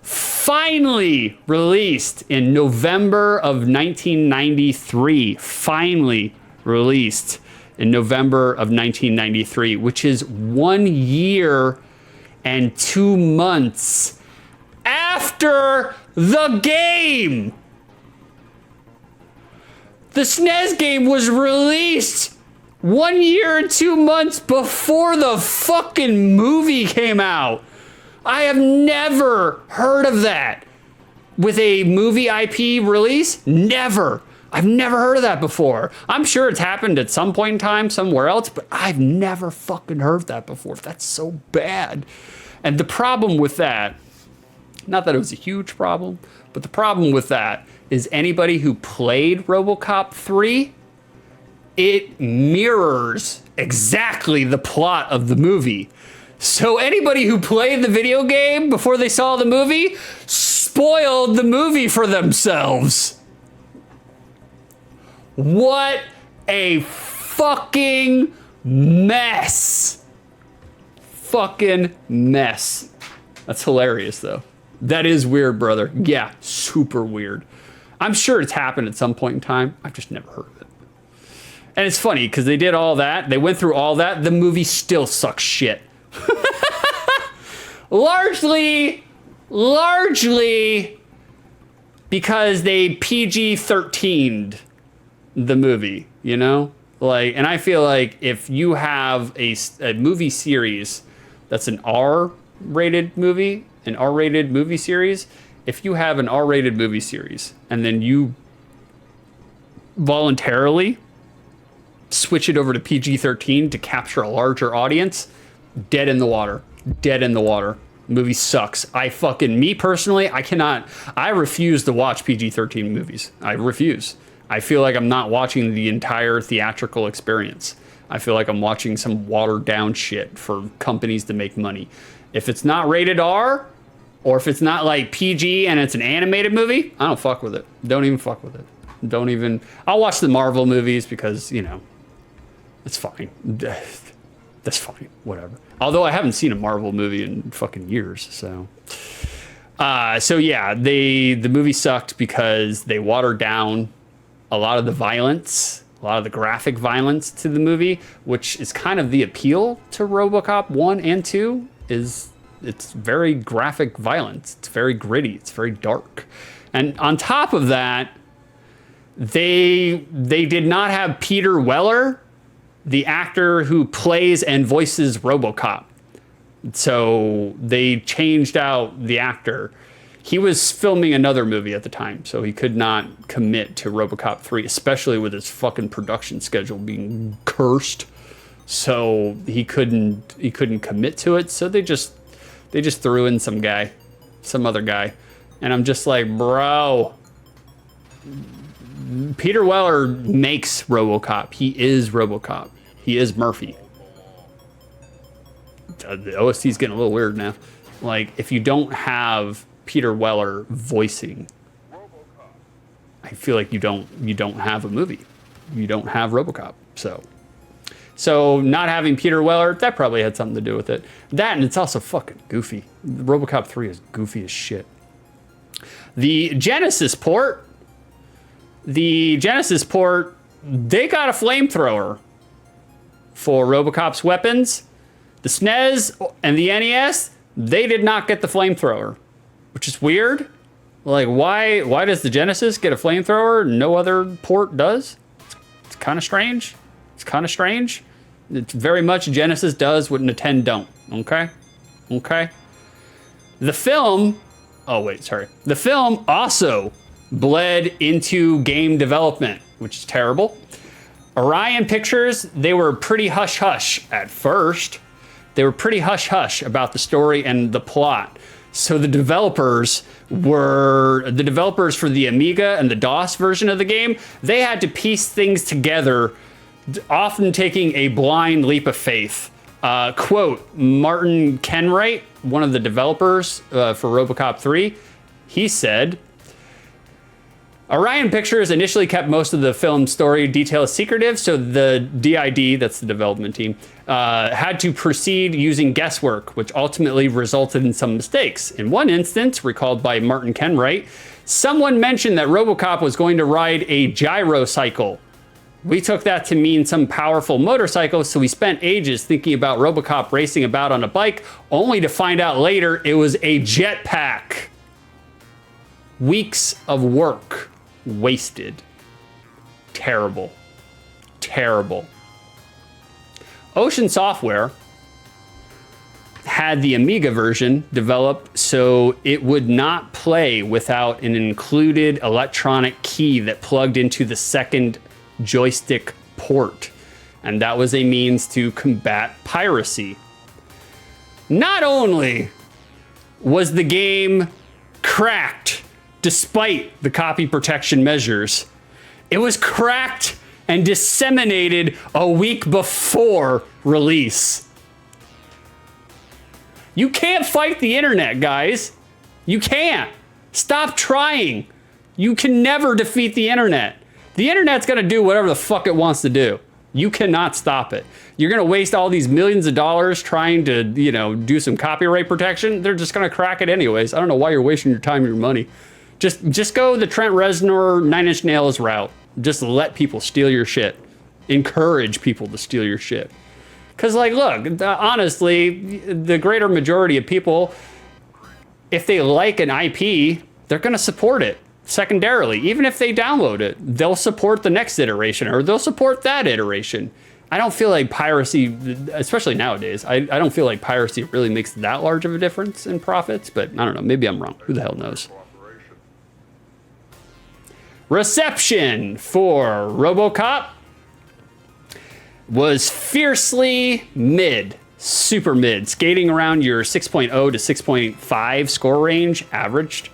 finally released in November of 1993. Finally released in November of 1993, which is 1 year and 2 months after the game. The SNES game was released 1 year and 2 months before the fucking movie came out. I have never heard of that with a movie IP release. Never. I've never heard of that before. I'm sure it's happened at some point in time somewhere else, but I've never fucking heard that before. That's so bad. And the problem with that, not that it was a huge problem, but the problem with that is anybody who played Robocop 3, it mirrors exactly the plot of the movie. So anybody who played the video game before they saw the movie spoiled the movie for themselves. What a fucking mess. Fucking mess. That's hilarious though. That is weird, brother. Yeah, super weird. I'm sure it's happened at some point in time. I've just never heard of it. And it's funny because they did all that. They went through all that. The movie still sucks shit. Largely because they PG-13'd the movie, you know? Like, and I feel like if you have a movie series that's an R-rated movie, an R-rated movie series, if you have an R-rated movie series and then you voluntarily switch it over to PG-13 to capture a larger audience, dead in the water. Dead in the water. Movie sucks. Me personally, I refuse to watch PG-13 movies. I refuse. I feel like I'm not watching the entire theatrical experience. I feel like I'm watching some watered down shit for companies to make money. If it's not rated R, or if it's not like PG and it's an animated movie, I don't fuck with it. Don't even fuck with it. I'll watch the Marvel movies because, you know, it's fine. That's fine, whatever. Although I haven't seen a Marvel movie in fucking years, so. So yeah, the movie sucked because they watered down a lot of the violence, a lot of the graphic violence to the movie, which is kind of the appeal to RoboCop 1 and 2, is it's very graphic violence. It's very gritty, it's very dark. And on top of that, they did not have Peter Weller, the actor who plays and voices RoboCop. So they changed out the actor. He was filming another movie at the time, so he could not commit to RoboCop 3, especially with his fucking production schedule being cursed. So he couldn't commit to it. So they just threw in some other guy. And I'm just like, bro, Peter Weller makes RoboCop. He is RoboCop. He is Murphy. The OST is getting a little weird now. Like, if you don't have Peter Weller voicing, I feel like you don't have a movie. You don't have RoboCop. So not having Peter Weller, that probably had something to do with it. That, and it's also fucking goofy. RoboCop 3 is goofy as shit. The Genesis port, they got a flamethrower for RoboCop's weapons. The SNES and the NES, they did not get the flamethrower, which is weird. Like, why does the Genesis get a flamethrower? No other port does? It's kind of strange. It's very much Genesis does what Nintendo don't, okay? The film also bled into game development, which is terrible. Orion Pictures, they were pretty hush-hush at first. They were pretty hush-hush about the story and the plot. So the developers for the Amiga and the DOS version of the game, they had to piece things together, often taking a blind leap of faith. Quote, Martin Kenwright, one of the developers for RoboCop 3, he said, Orion Pictures initially kept most of the film's story details secretive, so the DID, that's the development team, had to proceed using guesswork, which ultimately resulted in some mistakes. In one instance, recalled by Martin Kenwright, someone mentioned that RoboCop was going to ride a gyrocycle. We took that to mean some powerful motorcycle, so we spent ages thinking about RoboCop racing about on a bike, only to find out later it was a jetpack. Weeks of work wasted. Terrible. Ocean Software had the Amiga version developed so it would not play without an included electronic key that plugged into the second joystick port, and that was a means to combat piracy. Not only was the game cracked despite the copy protection measures, it was cracked and disseminated a week before release. You can't fight the internet, guys. You can't. Stop trying. You can never defeat the internet. The internet's gonna do whatever the fuck it wants to do. You cannot stop it. You're gonna waste all these millions of dollars trying to, do some copyright protection. They're just gonna crack it anyways. I don't know why you're wasting your time and your money. Just go the Trent Reznor 9 Inch Nails route. Just let people steal your shit. Encourage people to steal your shit. Because, look, honestly, the greater majority of people, if they like an IP, they're going to support it secondarily. Even if they download it, they'll support the next iteration or they'll support that iteration. I don't feel like piracy, especially nowadays, I don't feel like piracy really makes that large of a difference in profits, but I don't know. Maybe I'm wrong. Who the hell knows? Reception for RoboCop was fiercely mid. super mid, skating around your 6.0 to 6.5 score range, averaged.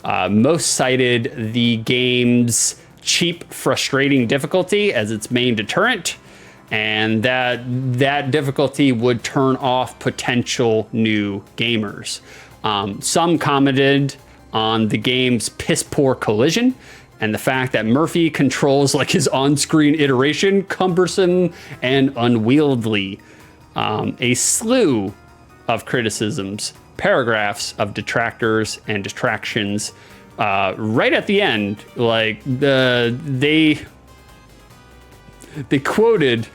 Most cited the game's cheap, frustrating difficulty as its main deterrent, and that difficulty would turn off potential new gamers. Some commented on the game's piss-poor collision and the fact that Murphy controls like his on-screen iteration, cumbersome and unwieldy. A slew of criticisms, paragraphs of detractors and distractions. Right at the end, like they quoted,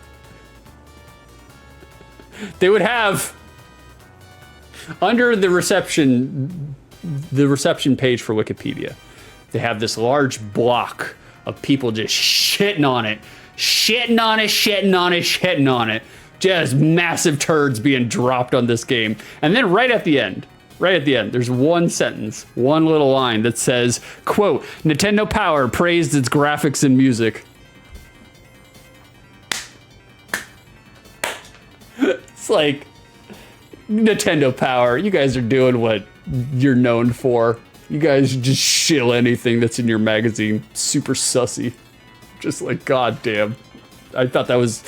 they would have under the reception page for Wikipedia, they have this large block of people just shitting on it. Just massive turds being dropped on this game. And then right at the end, there's one sentence, one little line that says, quote, Nintendo Power praised its graphics and music. It's like, Nintendo Power, you guys are doing what you're known for. You guys just shill anything that's in your magazine. Super sussy. Just like, goddamn. I thought that was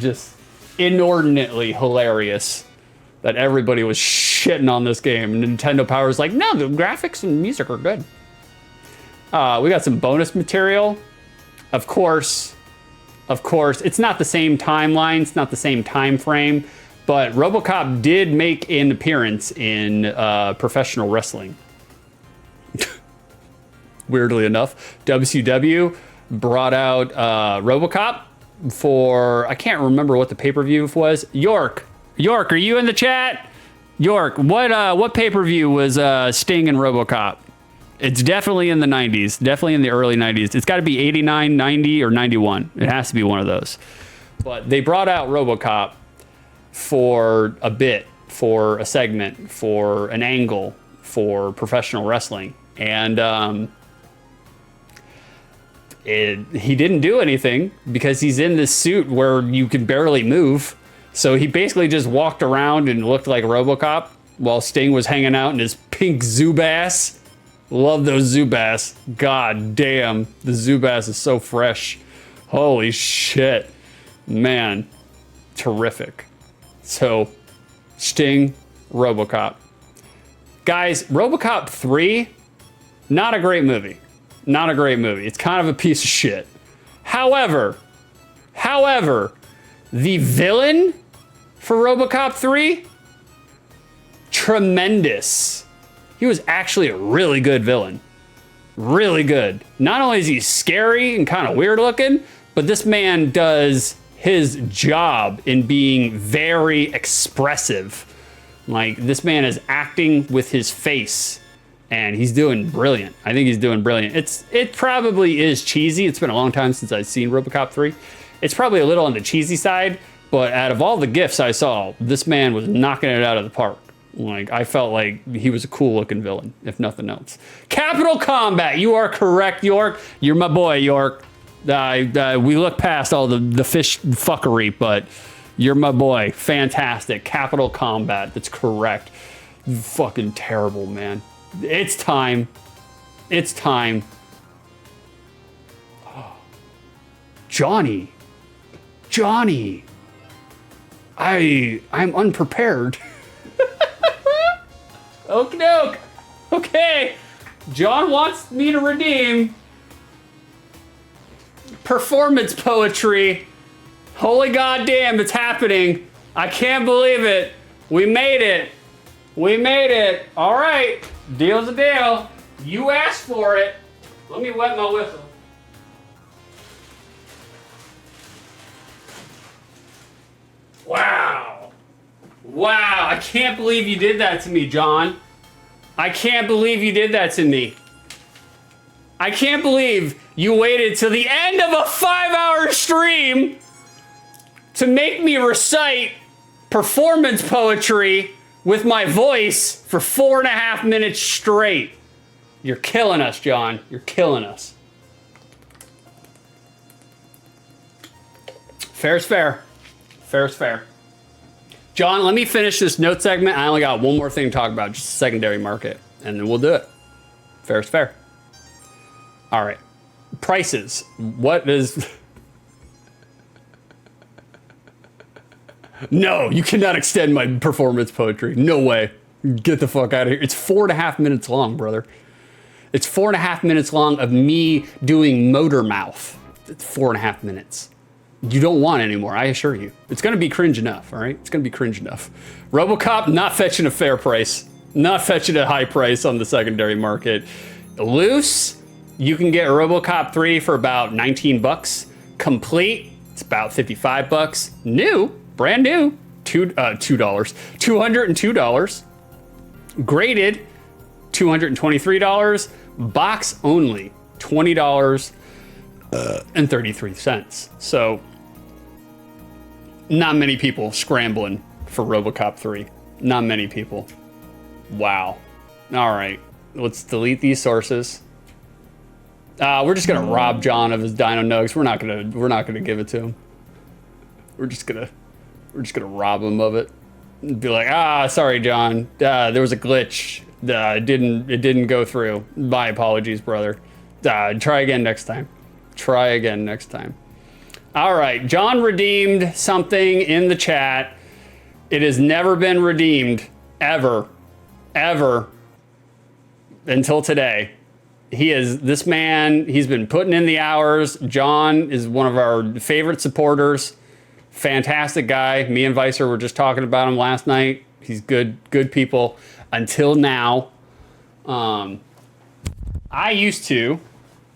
just inordinately hilarious that everybody was shitting on this game. Nintendo Power is like, no, the graphics and music are good. We got some bonus material. Of course, it's not the same timeline, it's not the same time frame, but Robocop did make an appearance in professional wrestling. Weirdly enough, WCW brought out Robocop for, I can't remember what the pay-per-view was. York, are you in the chat? York, what pay-per-view was Sting and Robocop? It's definitely in the 90s, definitely in the early 90s. It's got to be 89, 90, or 91. It has to be one of those. But they brought out Robocop for a bit, for a segment, for an angle, for professional wrestling. And he didn't do anything because he's in this suit where you can barely move. So he basically just walked around and looked like Robocop while Sting was hanging out in his pink Zubaz. Love those Zubaz. God damn, the Zubaz is so fresh. Holy shit. Man, terrific. So, Sting, Robocop. Guys, Robocop 3, not a great movie. Not a great movie. It's kind of a piece of shit. However, the villain for Robocop 3, tremendous. He was actually a really good villain. Really good. Not only is he scary and kind of weird looking, but this man does his job in being very expressive. Like, this man is acting with his face, and he's doing brilliant. I think he's doing brilliant. It probably is cheesy. It's been a long time since I've seen Robocop 3. It's probably a little on the cheesy side, but out of all the GIFs I saw, this man was knocking it out of the park. Like, I felt like he was a cool looking villain, if nothing else. Capital Combat, you are correct, York. You're my boy, York. We look past all the fish fuckery, but you're my boy. Fantastic. Capital Combat, that's correct. Fucking terrible, man. It's time. It's time. Oh. Johnny. I'm unprepared. Okie doke. Okay. John wants me to redeem performance poetry. Holy goddamn, it's happening. I can't believe it. We made it. We made it. All right. Deal's a deal. You asked for it. Let me wet my whistle. Wow. Wow. I can't believe you did that to me, John. I can't believe you did that to me. I can't believe you waited till the end of a 5-hour stream to make me recite performance poetry with my voice for 4.5 minutes straight. You're killing us, John. You're killing us. Fair's fair. Fair's fair. John, let me finish this note segment. I only got one more thing to talk about, just the secondary market, and then we'll do it. Fair is fair. All right. Prices. What is... No, you cannot extend my performance poetry. No way. Get the fuck out of here. It's 4.5 minutes long, brother. It's 4.5 minutes long of me doing motor mouth. It's 4.5 minutes. You don't want it anymore, I assure you. It's gonna be cringe enough, all right? It's gonna be cringe enough. Robocop, not fetching a fair price. Not fetching a high price on the secondary market. Loose, you can get Robocop 3 for about 19 bucks. Complete, it's about 55 bucks. New, brand new, $202. Graded, $223. Box only, $20.33. So, not many people scrambling for Robocop 3. Not many people. Wow. All right, let's delete these sources. We're just gonna rob John of his Dino Nugs. We're not gonna give it to him. We're just gonna rob him of it. Be like, sorry, John. There was a glitch. It didn't go through. My apologies, brother. Try again next time. Try again next time. All right, John redeemed something in the chat. It has never been redeemed, ever, until today. This man, he's been putting in the hours. John is one of our favorite supporters. Fantastic guy. Me and Vicer were just talking about him last night. He's good people. Until now, I used to,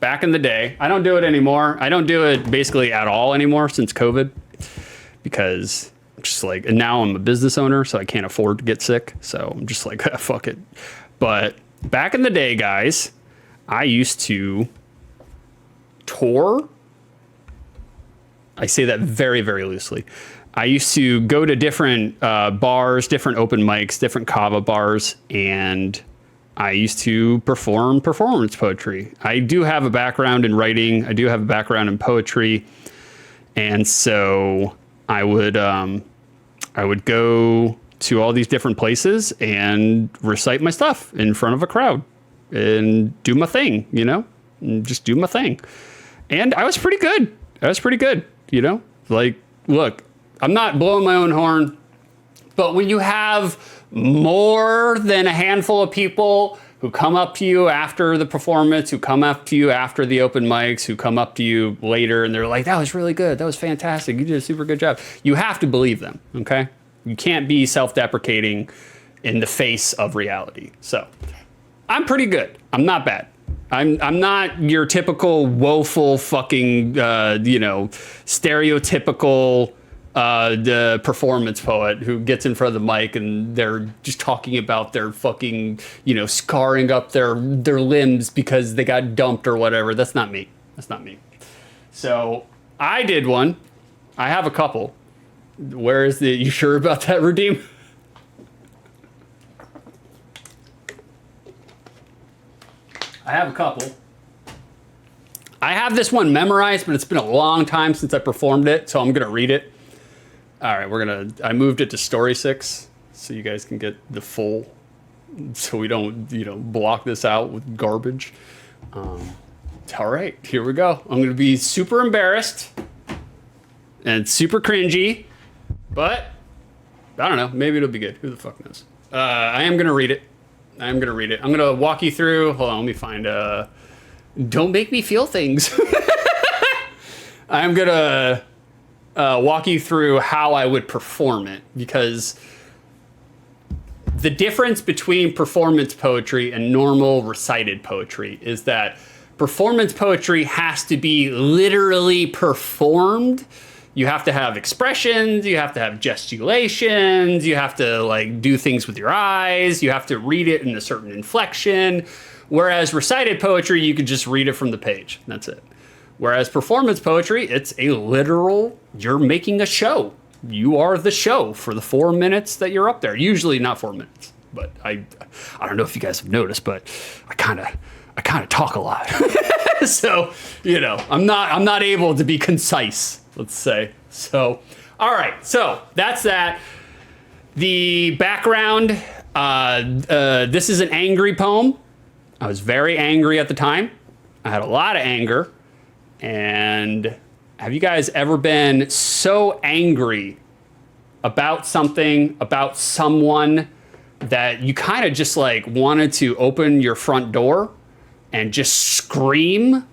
back in the day, I don't do it anymore. I don't do it basically at all anymore since COVID, because just like, and now I'm a business owner, so I can't afford to get sick. So I'm just like, fuck it. But back in the day, guys, I used to tour. I say that very, very loosely. I used to go to different bars, different open mics, different kava bars, and I used to perform performance poetry. I do have a background in writing. I do have a background in poetry. And so I would go to all these different places and recite my stuff in front of a crowd and do my thing, you know, and just do my thing. And I was pretty good. You know, like, look, I'm not blowing my own horn, but when you have more than a handful of people who come up to you after the performance, who come up to you after the open mics, who come up to you later and they're like, that was really good. That was fantastic. You did a super good job. You have to believe them. Okay. You can't be self-deprecating in the face of reality. So I'm pretty good. I'm not bad. I'm not your typical woeful fucking, stereotypical the performance poet who gets in front of the mic and they're just talking about their fucking, scarring up their limbs because they got dumped or whatever. That's not me. So I did one. I have a couple. Where is you sure about that, Redeem? I have a couple. I have this one memorized, but it's been a long time since I performed it, so I'm gonna read it. All right, I moved it to story 6, so you guys can get the full, so we don't, block this out with garbage. All right, here we go. I'm gonna be super embarrassed and super cringy, but I don't know, maybe it'll be good. Who the fuck knows? I am gonna read it. I'm gonna walk you through, hold on, let me find, don't make me feel things. I'm gonna walk you through how I would perform it, because the difference between performance poetry and normal recited poetry is that performance poetry has to be literally performed. You have to have expressions, you have to have gesticulations, you have to do things with your eyes, you have to read it in a certain inflection. Whereas recited poetry, you can just read it from the page. That's it. Whereas performance poetry, it's a literal, you're making a show. You are the show for the 4 minutes that you're up there. Usually not 4 minutes, but I don't know if you guys have noticed, but I kind of talk a lot. So, I'm not able to be concise, let's say. So, all right, so that's that. The background, this is an angry poem. I was very angry at the time. I had a lot of anger. And have you guys ever been so angry about something, about someone, that you kind of just like wanted to open your front door and just scream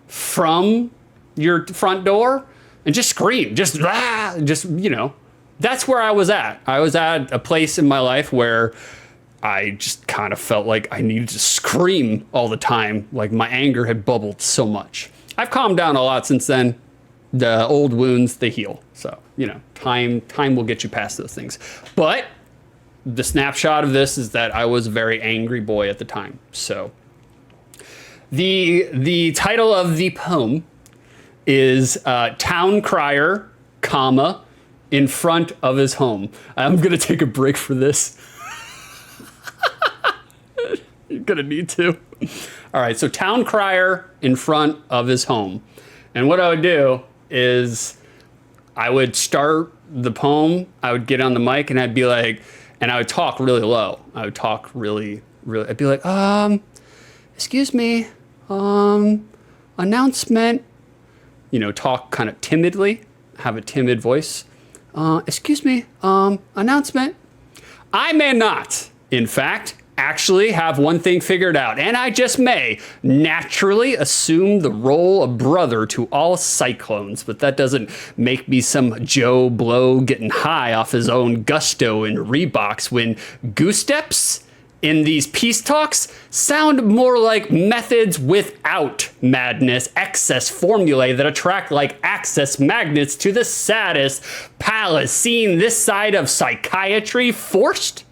from your front door and just scream, just, you know, that's where I was at. I was at a place in my life where I just kind of felt like I needed to scream all the time. Like my anger had bubbled so much. I've calmed down a lot since then. The old wounds, they heal. So, you know, time will get you past those things. But the snapshot of this is that I was a very angry boy at the time. So the title of the poem is Town Crier, comma, in front of his home. I'm gonna take a break for this. You're gonna need to. All right, so Town Crier in front of his home. And what I would do is I would start the poem, I would get on the mic and I'd be like, and I would talk really low. I would talk really, I'd be like, excuse me, announcement. You know, talk kind of timidly, have a timid voice. Excuse me, announcement. I may not, in fact, actually have one thing figured out, and I just may naturally assume the role of brother to all cyclones, but that doesn't make me some Joe Blow getting high off his own gusto in Reeboks when goose steps in these peace talks sound more like methods without madness, excess formulae that attract like access magnets to the saddest palace seen this side of psychiatry, forced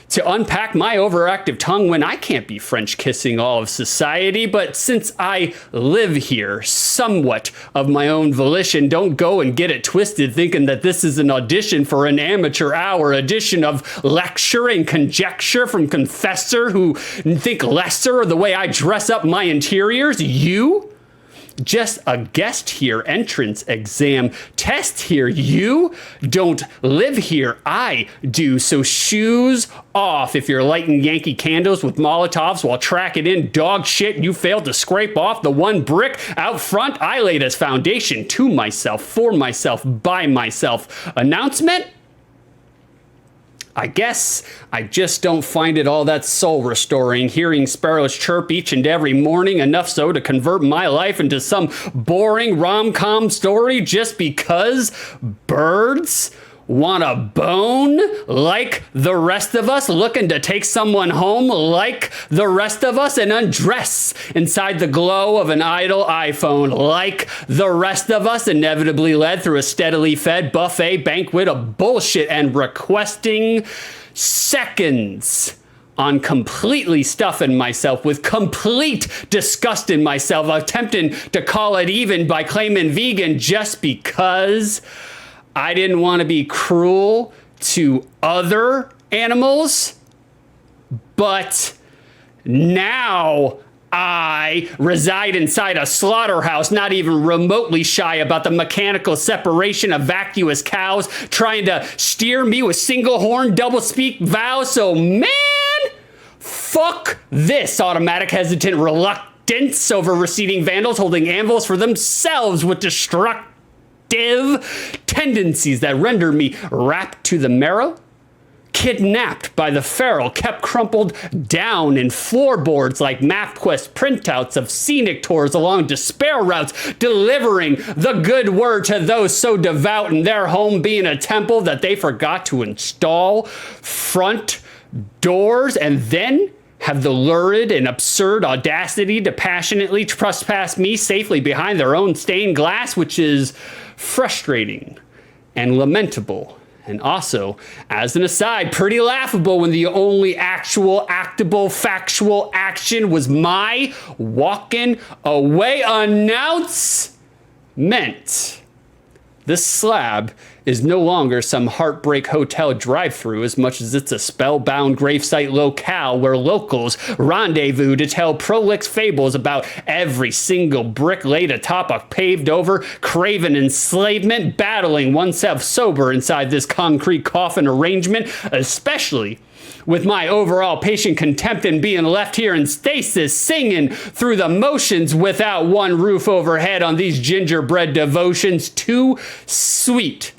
to unpack my overactive tongue when I can't be French kissing all of society. But since I live here somewhat of my own volition, don't go and get it twisted thinking that this is an audition for an amateur hour edition of lecture and conjecture from confessor who think lesser of the way I dress up my interiors. You? Just a guest here, entrance exam test here. You don't live here, I do. So shoes off if you're lighting Yankee candles with Molotovs while tracking in dog shit you failed to scrape off the one brick out front I laid as foundation to myself, for myself, by myself. Announcement? I guess I just don't find it all that soul restoring, hearing sparrows chirp each and every morning, enough so to convert my life into some boring rom-com story just because birds want a bone like the rest of us, looking to take someone home like the rest of us, and undress inside the glow of an idle iPhone like the rest of us, inevitably led through a steadily fed buffet banquet of bullshit and requesting seconds on completely stuffing myself with complete disgust in myself, attempting to call it even by claiming vegan just because I didn't want to be cruel to other animals, but now I reside inside a slaughterhouse, not even remotely shy about the mechanical separation of vacuous cows, trying to steer me with single horn, double speak vows. So man, fuck this automatic hesitant reluctance over receding vandals holding anvils for themselves with destructive tendencies that render me wrapped to the marrow, kidnapped by the feral, kept crumpled down in floorboards like MapQuest printouts of scenic tours along despair routes, delivering the good word to those so devout in their home being a temple that they forgot to install front doors, and then have the lurid and absurd audacity to passionately trespass me safely behind their own stained glass, which is frustrating and lamentable. And also, as an aside, pretty laughable when the only actual, actable, factual action was my walking away announcement. This slab is no longer some heartbreak hotel drive-through as much as it's a spellbound gravesite locale where locals rendezvous to tell prolix fables about every single brick laid atop a paved-over craven enslavement, battling oneself sober inside this concrete coffin arrangement, especially with my overall patient contempt and being left here in stasis, singing through the motions without one roof overhead on these gingerbread devotions, too sweet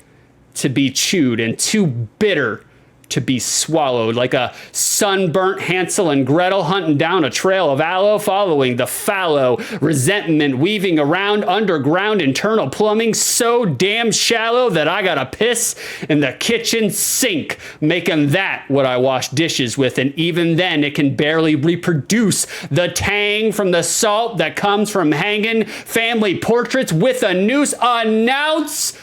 to be chewed and too bitter to be swallowed, like a sunburnt Hansel and Gretel hunting down a trail of aloe, following the fallow resentment weaving around underground internal plumbing so damn shallow that I gotta piss in the kitchen sink, making that what I wash dishes with, and even then it can barely reproduce the tang from the salt that comes from hanging family portraits with a noose. Announcement!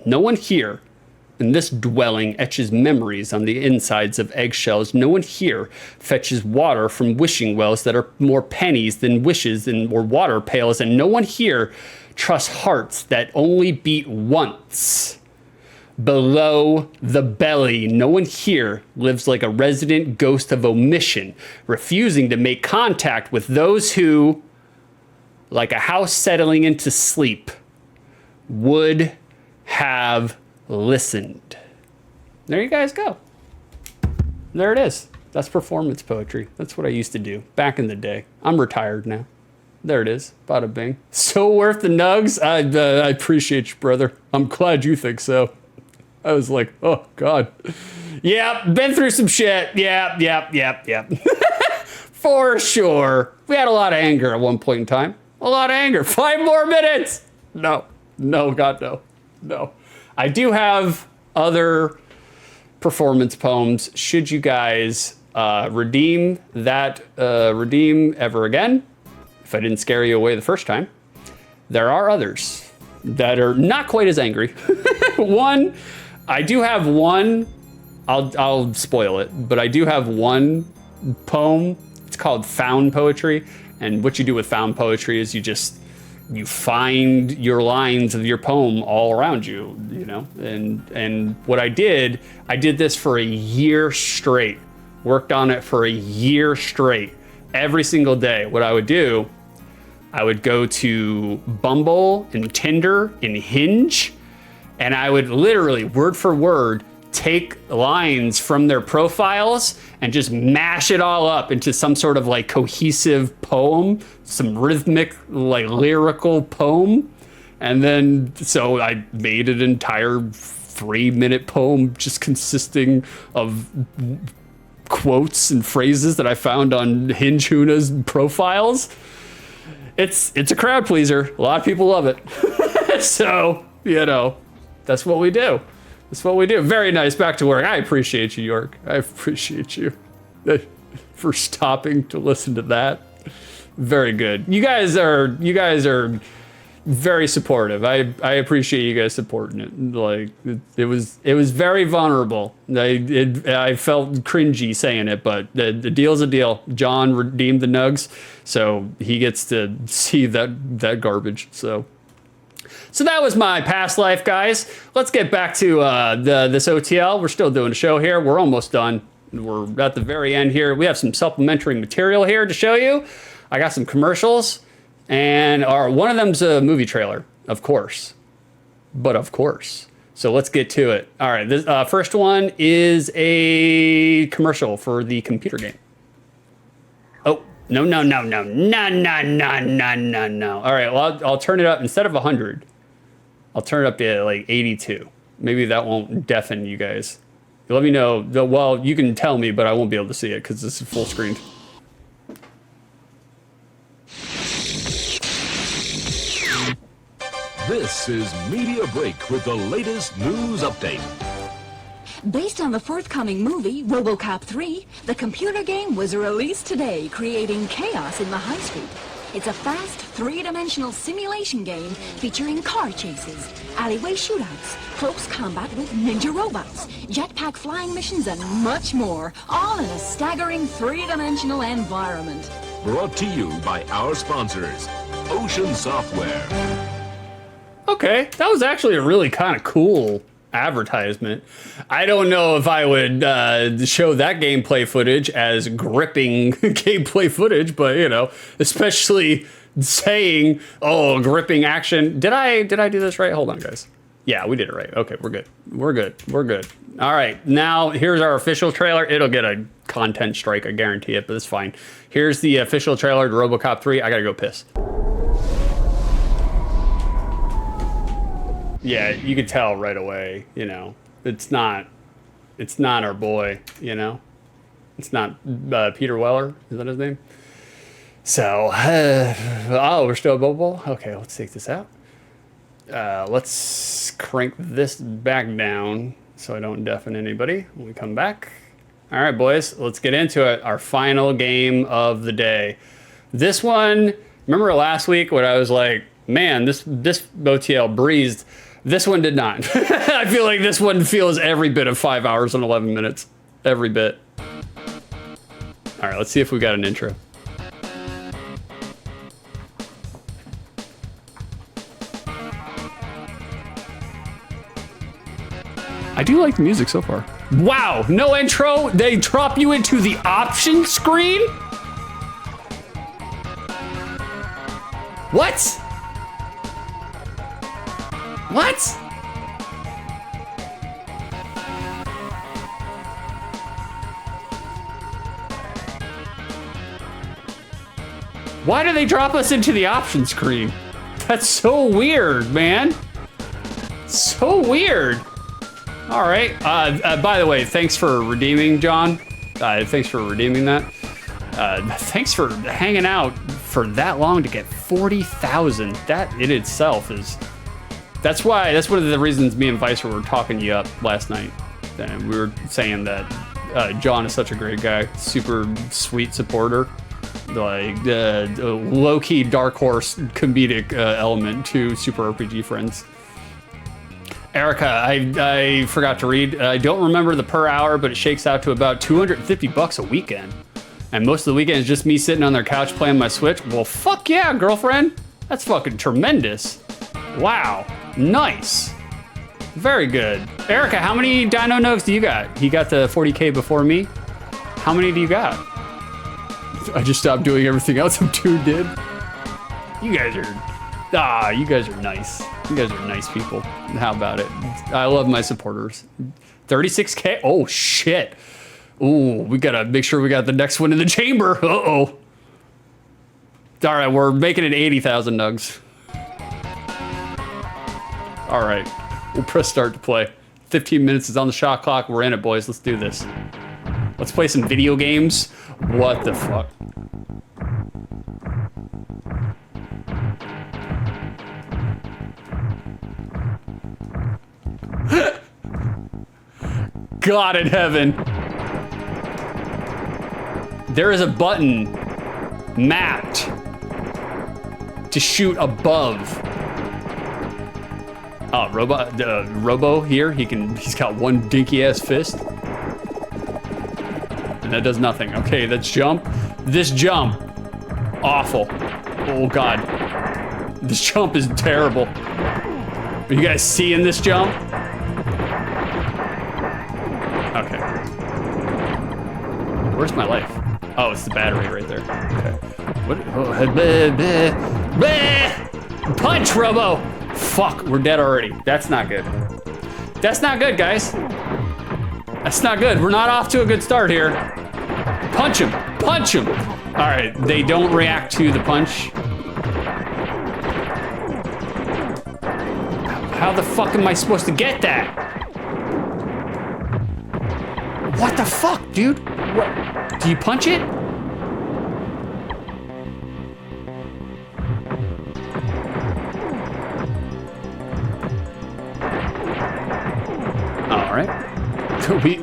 No one here in this dwelling etches memories on the insides of eggshells. No one here fetches water from wishing wells that are more pennies than wishes or water pails. And no one here trusts hearts that only beat once below the belly. No one here lives like a resident ghost of omission, refusing to make contact with those who, like a house settling into sleep, would have listened. There you guys go. There it is. That's performance poetry. That's what I used to do back in the day. I'm retired now. There it is. Bada bing. So worth the nugs. I appreciate you, brother. I'm glad you think so. I was like, oh God. Yeah, been through some shit. Yeah. For sure. We had a lot of anger at one point in time. A lot of anger. 5 more minutes. No, God, no. No. I do have other performance poems. Should you guys redeem ever again, if I didn't scare you away the first time, there are others that are not quite as angry. I do have one, I'll spoil it, but I do have one poem. It's called Found Poetry. And what you do with found poetry is you find your lines of your poem all around you, you know? And what I did this for a year straight, worked on it for a year straight, every single day. What I would do, I would go to Bumble and Tinder and Hinge, and I would literally, word for word, take lines from their profiles and just mash it all up into some sort of like cohesive poem, some rhythmic, like lyrical poem. And then, so I made an entire 3-minute poem just consisting of quotes and phrases that I found on Hinge Huna's profiles. It's a crowd pleaser. A lot of people love it. So, you know, that's what we do. That's what we do. Very nice. Back to work. I appreciate you, York. I appreciate you for stopping to listen to that. Very good. You guys are very supportive. I appreciate you guys supporting it. Like it was very vulnerable. I felt cringy saying it, but the deal's a deal. John redeemed the nugs, so he gets to see that garbage. So that was my past life, guys. Let's get back to this OTL. We're still doing a show here. We're almost done. We're at the very end here. We have some supplementary material here to show you. I got some commercials, and one of them's a movie trailer, of course. But of course. So let's get to it. All right, this first one is a commercial for the computer game. Oh, no. All right, well, I'll turn it up. Instead of 100, I'll turn it up to like 82. Maybe that won't deafen you guys. Let me know. Well, you can tell me, but I won't be able to see it because this is full screen. This is Media Break with the latest news update. Based on the forthcoming movie, Robocop 3, the computer game was released today, creating chaos in the high street. It's a fast, 3-dimensional simulation game featuring car chases, alleyway shootouts, close combat with ninja robots, jetpack flying missions, and much more, all in a staggering 3-dimensional environment. Brought to you by our sponsors, Ocean Software. Okay, that was actually a really kind of cool advertisement. I don't know if I would show that gameplay footage as gripping gameplay footage, but you know, especially saying, "Oh, gripping action." Did I do this right? Hold on, guys. Yeah, we did it right. Okay, we're good. We're good. We're good. All right, now here's our official trailer. It'll get a content strike, I guarantee it, but it's fine. Here's the official trailer to Robocop 3. I gotta go piss. Yeah, you could tell right away, you know, it's not our boy, you know? It's not Peter Weller, is that his name? So, oh, we're still mobile? Okay, let's take this out. Let's crank this back down so I don't deafen anybody when we come back. All right, boys, let's get into it. Our final game of the day. This one, remember last week when I was like, man, this OTL breezed. This one did not. I feel like this one feels every bit of 5 hours and 11 minutes. Every bit. All right, let's see if we got an intro. I do like the music so far. Wow, no intro? They drop you into the option screen? What? What? Why do they drop us into the option screen? That's so weird, man. So weird. All right. By the way, thanks for redeeming, John. Thanks for redeeming that. Thanks for hanging out for that long to get 40,000. That in itself is. That's one of the reasons me and Vice were talking you up last night. And we were saying that John is such a great guy, super sweet supporter, like low-key dark horse comedic element to Super RPG Friends. Erica, I forgot to read. I don't remember the per hour, but it shakes out to about $250 a weekend. And most of the weekend is just me sitting on their couch playing my Switch. Well, fuck yeah, girlfriend. That's fucking tremendous. Wow, nice. Very good. Erica, how many Dino Nugs do you got? He got the 40K before me. How many do you got? I just stopped doing everything else I'm doing, did. You guys are nice. You guys are nice people. How about it? I love my supporters. 36K? Oh, shit. Ooh, we gotta make sure we got the next one in the chamber. Uh-oh. All right, we're making it 80,000 nugs. All right, we'll press start to play. 15 minutes is on the shot clock. We're in it, boys. Let's do this. Let's play some video games. What the fuck? God in heaven. There is a button mapped to shoot above. Oh, Robo here, he's got one dinky ass fist. And that does nothing. Okay, let's jump. This jump, awful. Oh God, this jump is terrible. Are you guys seeing this jump? Okay. Where's my life? Oh, it's the battery right there. Okay. What? Oh, punch, Robo! Fuck, we're dead already. That's not good. That's not good, guys. That's not good. We're not off to a good start here. Punch him. Punch him. All right, they don't react to the punch. How the fuck am I supposed to get that? What the fuck, dude? What? Do you punch it? All right.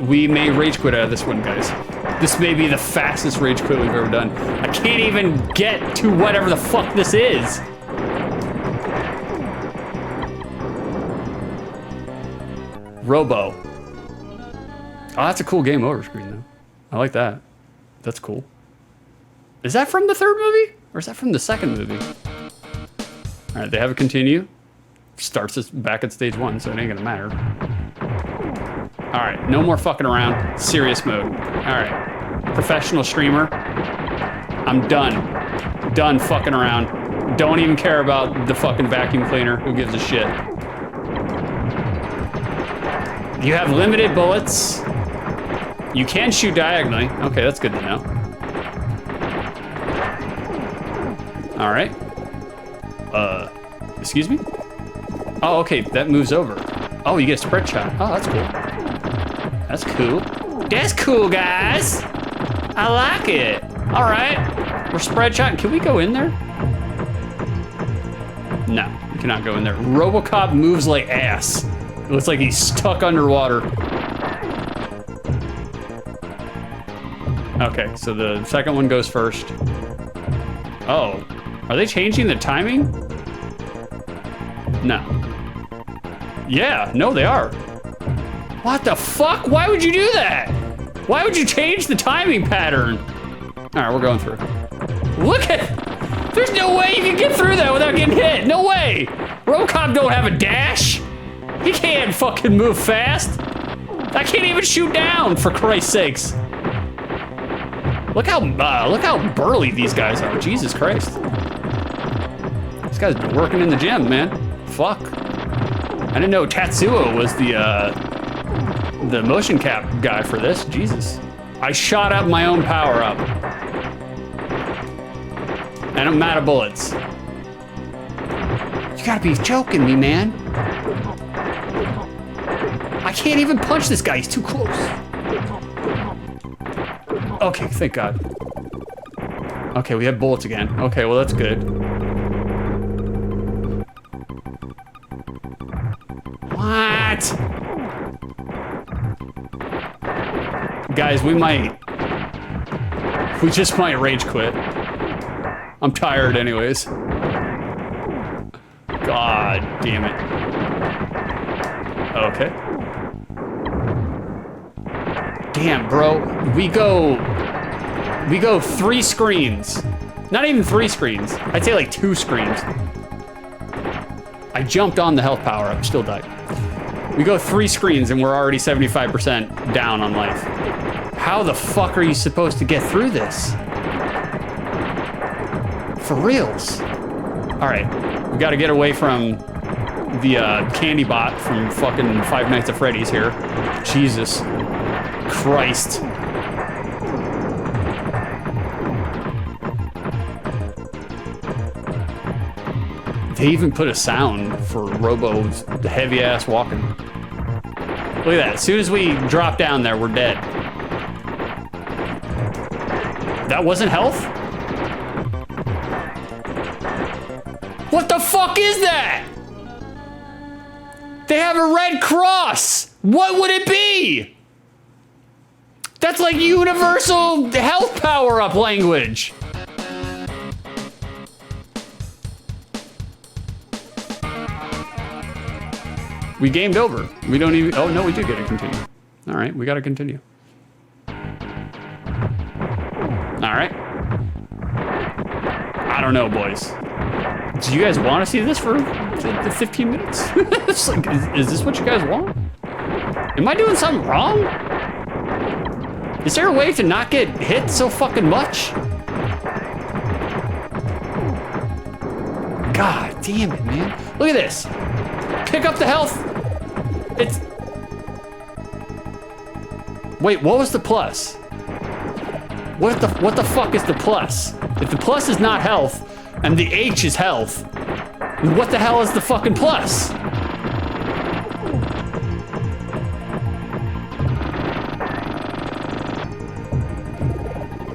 We may rage quit out of this one, guys. This may be the fastest rage quit we've ever done. I can't even get to whatever the fuck this is. Robo. Oh, that's a cool game over screen, though. I like that. That's cool. Is that from the third movie? Or is that from the second movie? All right, they have a continue. starts us back at stage 1, so it ain't gonna matter. All right, no more fucking around. Serious mode. All right, professional streamer. I'm done. Done fucking around. Don't even care about the fucking vacuum cleaner. Who gives a shit? You have limited bullets. You can shoot diagonally. Okay, that's good to know. All right. Excuse me? Oh, okay, that moves over. Oh, you get a spread shot. Oh, that's cool. That's cool. That's cool, guys. I like it. All right, we're spread shot. Can we go in there? No, we cannot go in there. Robocop moves like ass. It looks like he's stuck underwater. Okay, so the second one goes first. Oh, are they changing the timing? No. Yeah, no, they are. What the fuck? Why would you do that? Why would you change the timing pattern? All right, we're going through. Look at, there's no way you can get through that without getting hit. No way. Robocop don't have a dash. He can't fucking move fast. I can't even shoot down, for Christ's sakes. Look how burly these guys are. Jesus Christ. This guy's been working in the gym, man. Fuck. I didn't know Tatsuo was the motion cap guy for this. Jesus. I shot up my own power up. And I'm out of bullets. You gotta be joking me, man. I can't even punch this guy. He's too close. Okay, thank God. Okay, we have bullets again. Okay, well, that's good. What? Guys, we just might rage quit. I'm tired anyways. God damn it. Okay. Damn, bro. We go 3 screens. Not even 3 screens. I'd say like 2 screens. I jumped on the health power up, still died. We go 3 screens and we're already 75% down on life. How the fuck are you supposed to get through this? For reals. All right, we gotta get away from the candy bot from fucking Five Nights at Freddy's here. Jesus Christ. They even put a sound for Robo's heavy ass walking. Look at that, as soon as we drop down there, we're dead. That wasn't health? What the fuck is that? They have a red cross. What would it be? That's like universal health power-up language. We gamed over. We don't even, oh no, we do get to continue. All right, we gotta continue. All right. I don't know, boys. Do you guys want to see this for the 15 minutes? It's like, is this what you guys want? Am I doing something wrong? Is there a way to not get hit so fucking much? God damn it, man. Look at this. Pick up the health. It's... Wait, what was the plus? What the fuck is the plus? If the plus is not health, and the H is health, what the hell is the fucking plus?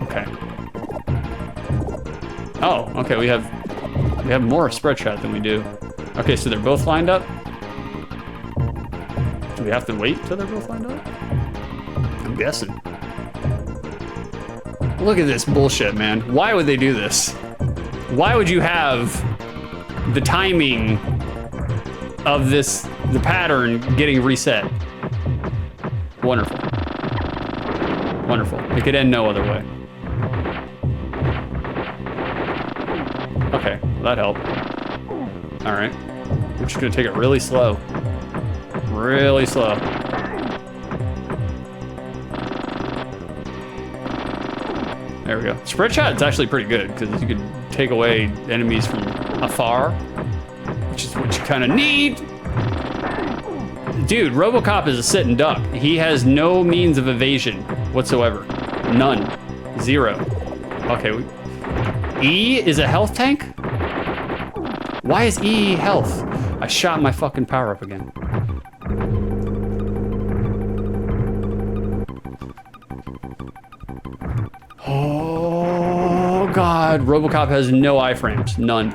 Okay. Oh, okay, we have more spread shot than we do. Okay, so they're both lined up? Do we have to wait till they're both lined up? I'm guessing. Look at this bullshit, man. Why would they do this? Why would you have the timing of this, the pattern getting reset? Wonderful. Wonderful. It could end no other way. Okay, well, that helped. All right. We're just gonna take it really slow. Really slow. There we go. Spread shot is actually pretty good because you can take away enemies from afar, which is what you kind of need. Dude, Robocop is a sitting duck. He has no means of evasion whatsoever. None. Zero. Okay. E is a health tank? Why is E health? I shot my fucking power up again. Oh God, Robocop has no iframes, none.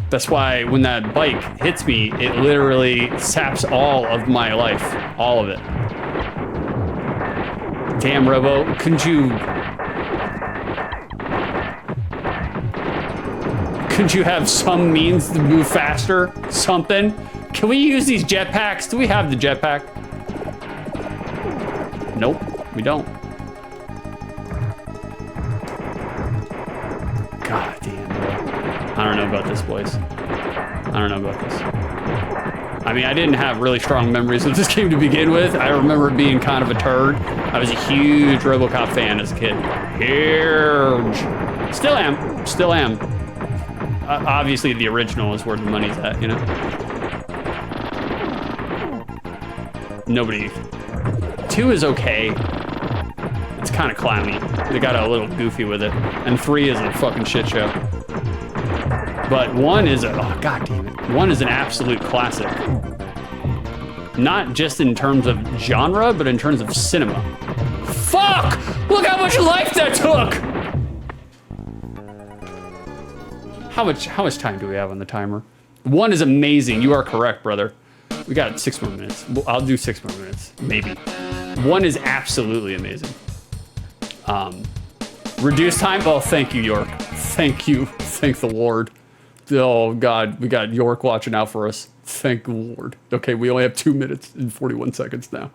That's why when that bike hits me, it literally saps all of my life, all of it. Damn, Robo, couldn't you have some means to move faster? Something? Can we use these jetpacks? Do we have the jetpack? Nope, we don't. God damn, bro. I don't know about this, boys. I don't know about this. I mean, I didn't have really strong memories of this game to begin with. I remember it being kind of a turd. I was a huge Robocop fan as a kid. Huge. Still am. Still am. Obviously, the original is where the money's at, you know? Nobody... 2 is okay. It's kind of clowny. They got a little goofy with it. And 3 is a fucking shit show. But 1 is a... Oh, God damn it. 1 is an absolute classic. Not just in terms of genre, but in terms of cinema. Fuck! Look how much life that took! How much time do we have on the timer? 1 is amazing. You are correct, brother. We got 6 more minutes. I'll do 6 more minutes, maybe. 1 is absolutely amazing. Reduce time? Oh, thank you, York. Thank you. Thank the Lord. Oh, God. We got York watching out for us. Thank the Lord. Okay, we only have 2 minutes and 41 seconds now.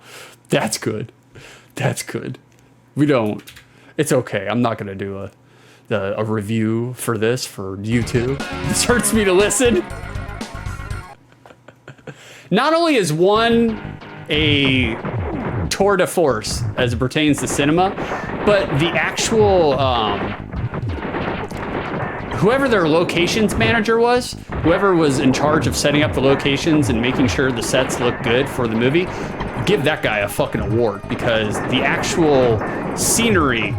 That's good. That's good. We don't... It's okay. I'm not going to do a review for this for YouTube. This hurts me to listen. Not only is 1 a tour de force as it pertains to cinema, but the actual whoever their locations manager was, whoever was in charge of setting up the locations and making sure the sets look good for the movie, give that guy a fucking award, because the actual scenery,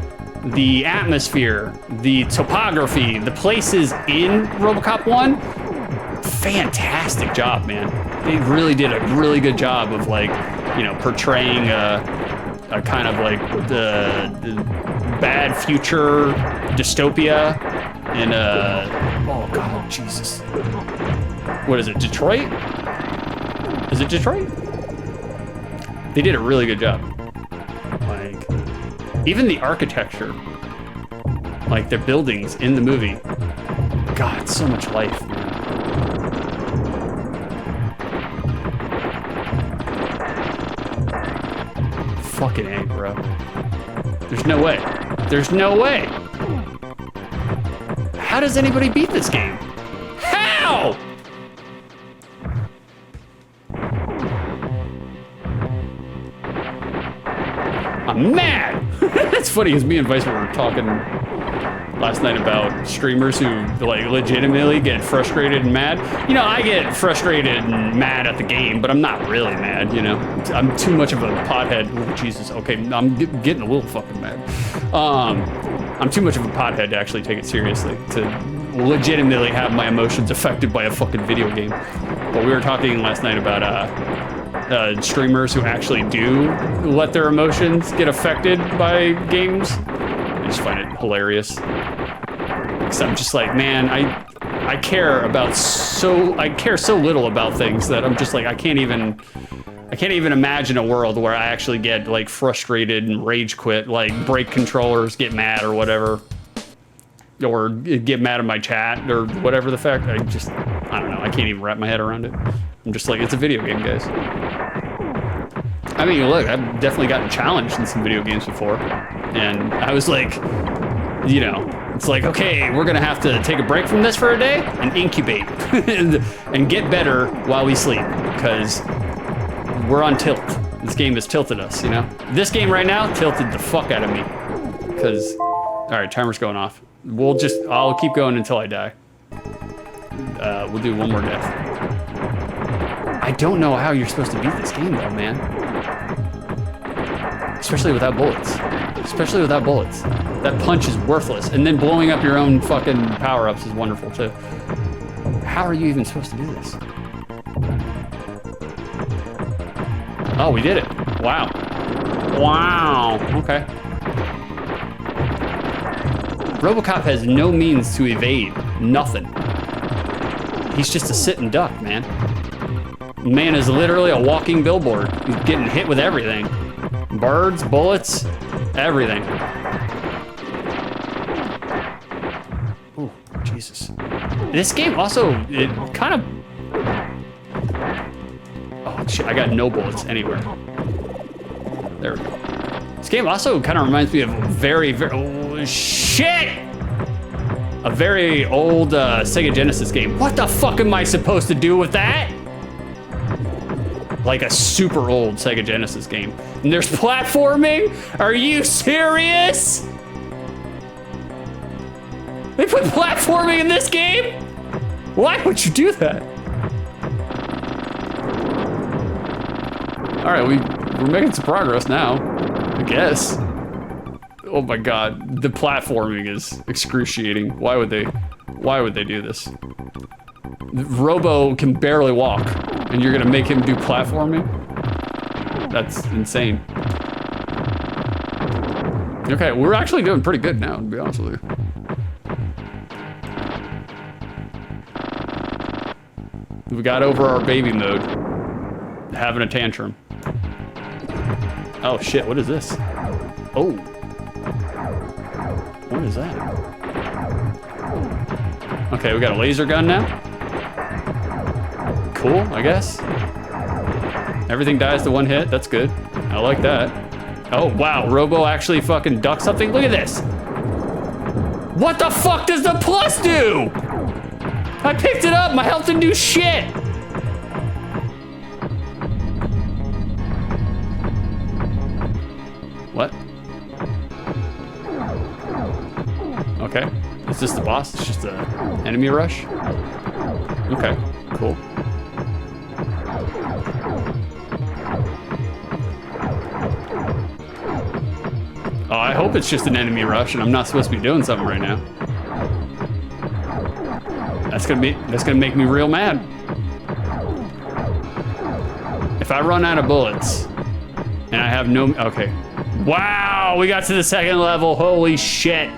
the atmosphere, the topography, the places in Robocop 1, fantastic job, man. They really did a really good job of, like, you know, portraying a kind of like the bad future dystopia in oh God, Jesus. What is it, Detroit? Is it Detroit? They did a really good job. Like, even the architecture, like the buildings in the movie. God, so much life, man. Fucking A, bro. There's no way. There's no way. How does anybody beat this game? How? I'm mad. It's funny because me and Vice were talking last night about streamers who like legitimately get frustrated and mad. You know, I get frustrated and mad at the game, but I'm not really mad, you know. I'm too much of a pothead. Oh, Jesus, okay, I'm getting a little fucking mad. I'm too much of a pothead to actually take it seriously, to legitimately have my emotions affected by a fucking video game. But we were talking last night about streamers who actually do let their emotions get affected by games. I just find it hilarious. Because I'm just like, man, I care so little about things that I'm just like, I can't even imagine a world where I actually get like frustrated and rage quit, like break controllers, get mad or whatever, or get mad at my chat or whatever the fact. I don't know. I can't even wrap my head around it. I'm just like, it's a video game, guys. I mean, look, I've definitely gotten challenged in some video games before, and I was like, you know, It's like, okay, we're gonna have to take a break from this for a day and incubate and get better while we sleep, because we're on tilt. This game has tilted us, you know? This game right now tilted the fuck out of me. Because, all right, timer's going off. I'll keep going until I die. We'll do one more death. I don't know how you're supposed to beat this game though, man. Especially without bullets. Especially without bullets. That punch is worthless. And then blowing up your own fucking power-ups is wonderful too. How are you even supposed to do this? Oh, we did it. Wow. Wow. Okay. Robocop has no means to evade. Nothing. He's just a sit and duck, man. Man is literally a walking billboard. He's getting hit with everything. Birds, bullets, everything. Oh, Jesus. This game also, it kind of... Oh, shit, I got no bullets anywhere. There we go. This game also kind of reminds me of oh, shit! A very old Sega Genesis game. What the fuck am I supposed to do with that? Like a super old Sega Genesis game. And there's platforming? Are you serious? They put platforming in this game? Why would you do that? All right, we're making some progress now, I guess. Oh my God, the platforming is excruciating. Why would they do this? Robo can barely walk, and you're gonna make him do platforming? That's insane. Okay, we're actually doing pretty good now, to be honest with you. We got over our baby mode. Having a tantrum. Oh shit, what is this? Oh. What is that? Okay, we got a laser gun now. Cool, I guess. Everything dies to one hit, that's good. I like that. Oh wow, Robo actually fucking ducked something. Look at this. What the fuck does the plus do? I picked it up, my health didn't do shit. What? Okay, is this the boss? It's just an enemy rush? Okay, cool. Oh, I hope it's just an enemy rush and I'm not supposed to be doing something right now. That's gonna make me real mad. If I run out of bullets and I have no, okay. Wow, we got to the second level, holy shit.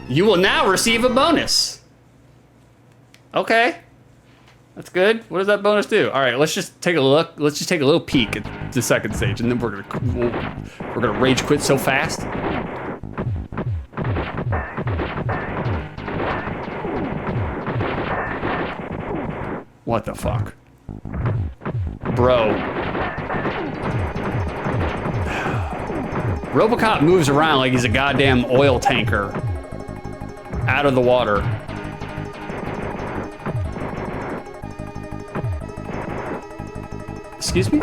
You will now receive a bonus. Okay, that's good. What does that bonus do? All right, let's just take a look. Let's just take a little peek at the second stage, and then we're gonna rage quit so fast. What the fuck, bro? Robocop moves around like he's a goddamn oil tanker out of the water. Excuse me?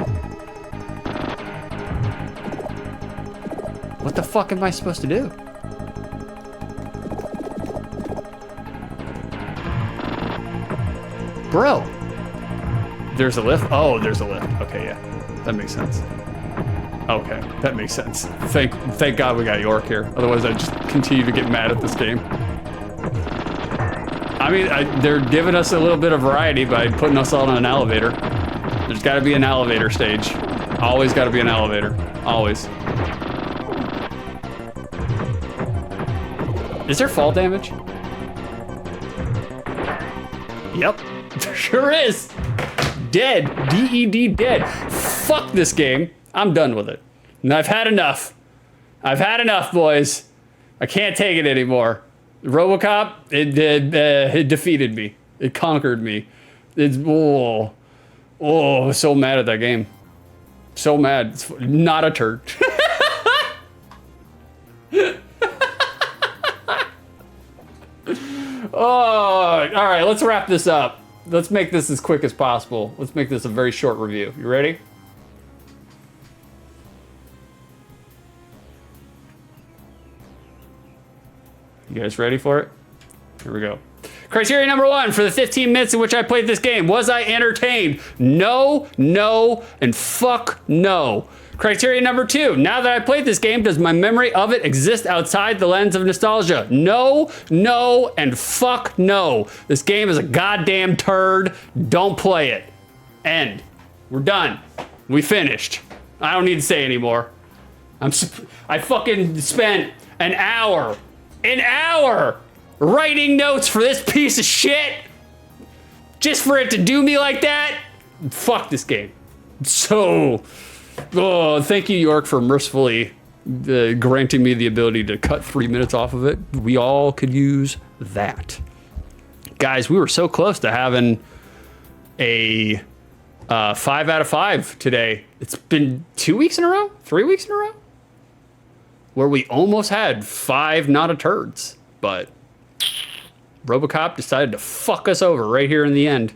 What the fuck am I supposed to do? Bro. There's a lift? Oh, there's a lift. Okay, yeah. That makes sense. Okay, that makes sense. Thank God we got York here. Otherwise, I'd just continue to get mad at this game. I mean, they're giving us a little bit of variety by putting us all on an elevator. There's got to be an elevator stage. Always got to be an elevator. Always. Is there fall damage? Yep, there sure is. Dead. D-E-D, dead. Fuck this game. I'm done with it. And I've had enough. I've had enough, boys. I can't take it anymore. Robocop, it defeated me. It conquered me. It's, oh, so mad at that game. So mad. It's not a turd. all right, let's wrap this up. Let's make this as quick as possible. Let's make this a very short review. You ready? You guys ready for it? Here we go. Criteria number 1 for the 15 minutes in which I played this game. Was I entertained? No, no, and fuck no. Criteria number 2, now that I played this game, does my memory of it exist outside the lens of nostalgia? No, no, and fuck no. This game is a goddamn turd. Don't play it. End. We're done. We finished. I don't need to say anymore. I fucking spent an hour writing notes for this piece of shit just for it to do me like that. Fuck this game. So, thank you, York, for mercifully granting me the ability to cut 3 minutes off of it. We all could use that. Guys, we were so close to having a 5 out of 5 today. It's been 2 weeks in a row? 3 weeks in a row? Where we almost had 5 not a turds, but Robocop decided to fuck us over right here in the end.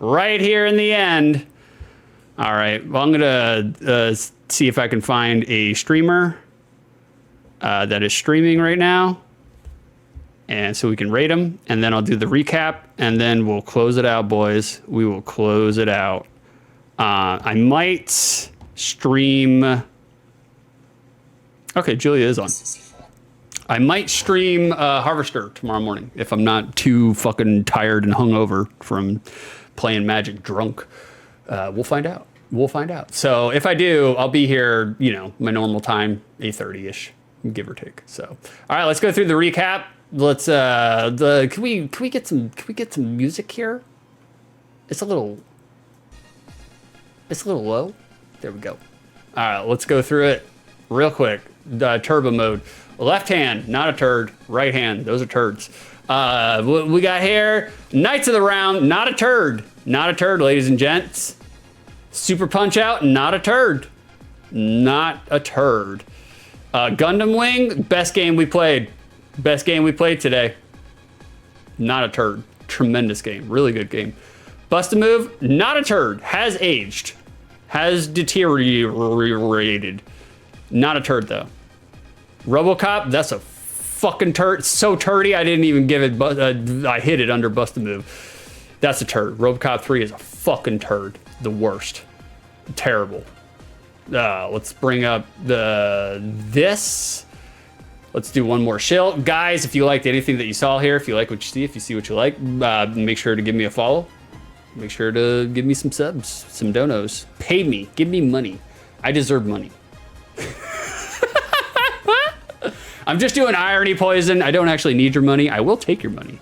Right here in the end. All right, well, I'm gonna see if I can find a streamer that is streaming right now. And so we can rate them, and then I'll do the recap, and then we'll close it out, boys. We will close it out. I might stream... Okay, Julia is on. I might stream Harvester tomorrow morning if I'm not too fucking tired and hungover from playing Magic drunk. We'll find out. We'll find out. So if I do, I'll be here, you know, my normal time, 8:30-ish, give or take. So, all right, let's go through the recap. Let's can we get some music here? It's a little low. There we go. All right, let's go through it real quick. Turbo mode. Left hand, not a turd. Right hand, those are turds. What we got here, Knights of the Round, not a turd. Not a turd, ladies and gents. Super Punch Out, not a turd. Not a turd. Gundam Wing, best game we played. Best game we played today. Not a turd. Tremendous game. Really good game. Bust a Move, not a turd. Has aged. Has deteriorated. Not a turd, though. Robocop, that's a fucking turd. So turdy, I didn't even give it, I hit it under Bust a Move. That's a turd. Robocop 3 is a fucking turd. The worst. Terrible. Let's bring up this. Let's do one more shill. Guys, if you liked anything that you saw here, if you like what you see, if you see what you like, make sure to give me a follow. Make sure to give me some subs, some donos. Pay me. Give me money. I deserve money. I'm just doing irony poison. I don't actually need your money. I will take your money.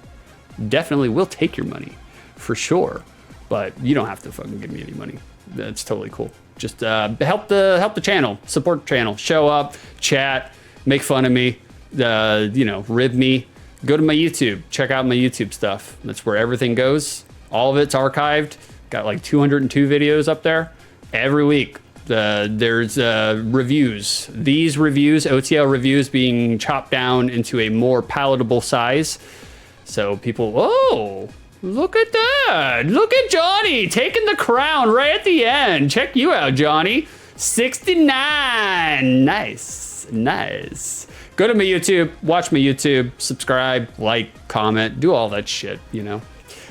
Definitely will take your money. For sure. But you don't have to fucking give me any money. That's totally cool. Just help the channel. Support the channel. Show up. Chat. Make fun of me. You know, rib me. Go to my YouTube. Check out my YouTube stuff. That's where everything goes. All of it's archived. Got like 202 videos up there. Every week. There's reviews. These reviews, OTL reviews, being chopped down into a more palatable size. So people, oh, look at that. Look at Johnny taking the crown right at the end. Check you out, Johnny. 69. Nice. Nice. Go to my YouTube, watch my YouTube, subscribe, like, comment, do all that shit, you know.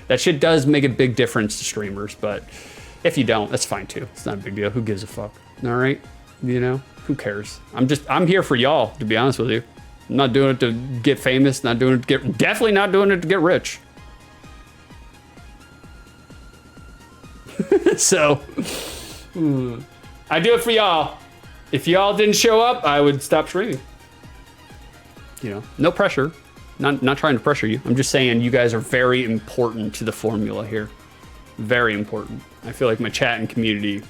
That shit does make a big difference to streamers, but if you don't, that's fine too. It's not a big deal. Who gives a fuck? All right? You know, who cares? I'm here for y'all, to be honest with you. I'm not doing it to get famous, not doing it to get, definitely not doing it to get rich. So, I do it for y'all. If y'all didn't show up, I would stop streaming. You know, no pressure. Not trying to pressure you. I'm just saying you guys are very important to the formula here. Very important. I feel like my chat and community,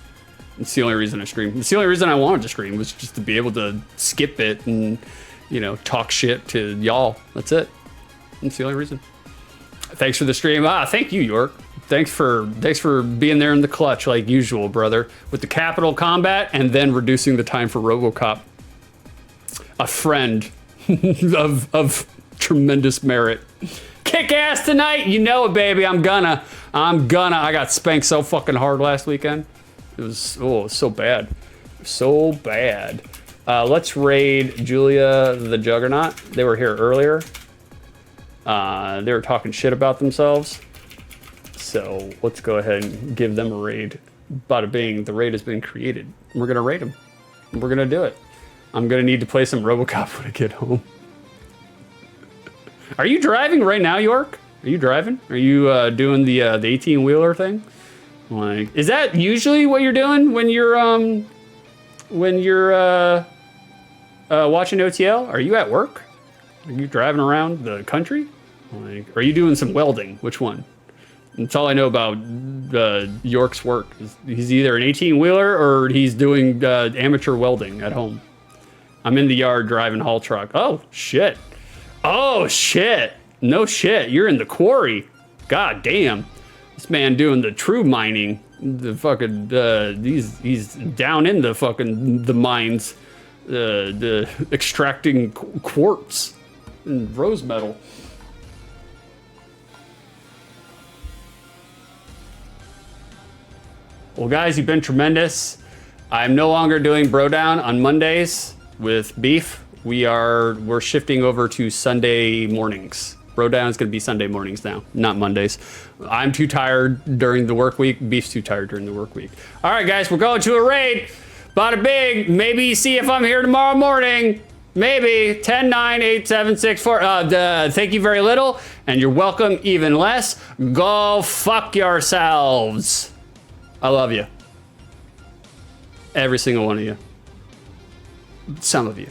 it's the only reason I stream. It's the only reason I wanted to stream was just to be able to skip it and, you know, talk shit to y'all. That's it. That's the only reason. Thanks for the stream. Thank you, York. Thanks for being there in the clutch like usual, brother. With the capital combat and then reducing the time for Robocop. A friend of tremendous merit. kick ass tonight? You know it, baby. I'm gonna. I got spanked so fucking hard last weekend. It was so bad. So bad. Let's raid Julia the Juggernaut. They were here earlier. They were talking shit about themselves. So let's go ahead and give them a raid. Bada bing, the raid has been created. We're gonna raid them. We're gonna do it. I'm gonna need to play some Robocop when I get home. Are you driving right now, York? Are you driving? Are you doing the 18-wheeler thing? Like, is that usually what you're doing when you're watching OTL? Are you at work? Are you driving around the country? Like, are you doing some welding? Which one? That's all I know about York's work. He's either an 18-wheeler or he's doing amateur welding at home. I'm in the yard driving haul truck. Oh, shit. Oh, shit. No shit. You're in the quarry. God damn. This man doing the true mining. The fucking, he's down in the fucking, the mines. The extracting quartz and rose metal. Well, guys, you've been tremendous. I'm no longer doing Bro Down on Mondays with Beef. We're shifting over to Sunday mornings. Bro Down is going to be Sunday mornings now, not Mondays. I'm too tired during the work week. Beef's too tired during the work week. All right, guys, we're going to a raid. Bada big. Maybe see if I'm here tomorrow morning. Maybe 10, 9, 8, 7, 6, 4. Thank you very little, and you're welcome even less. Go fuck yourselves. I love you. Every single one of you. Some of you.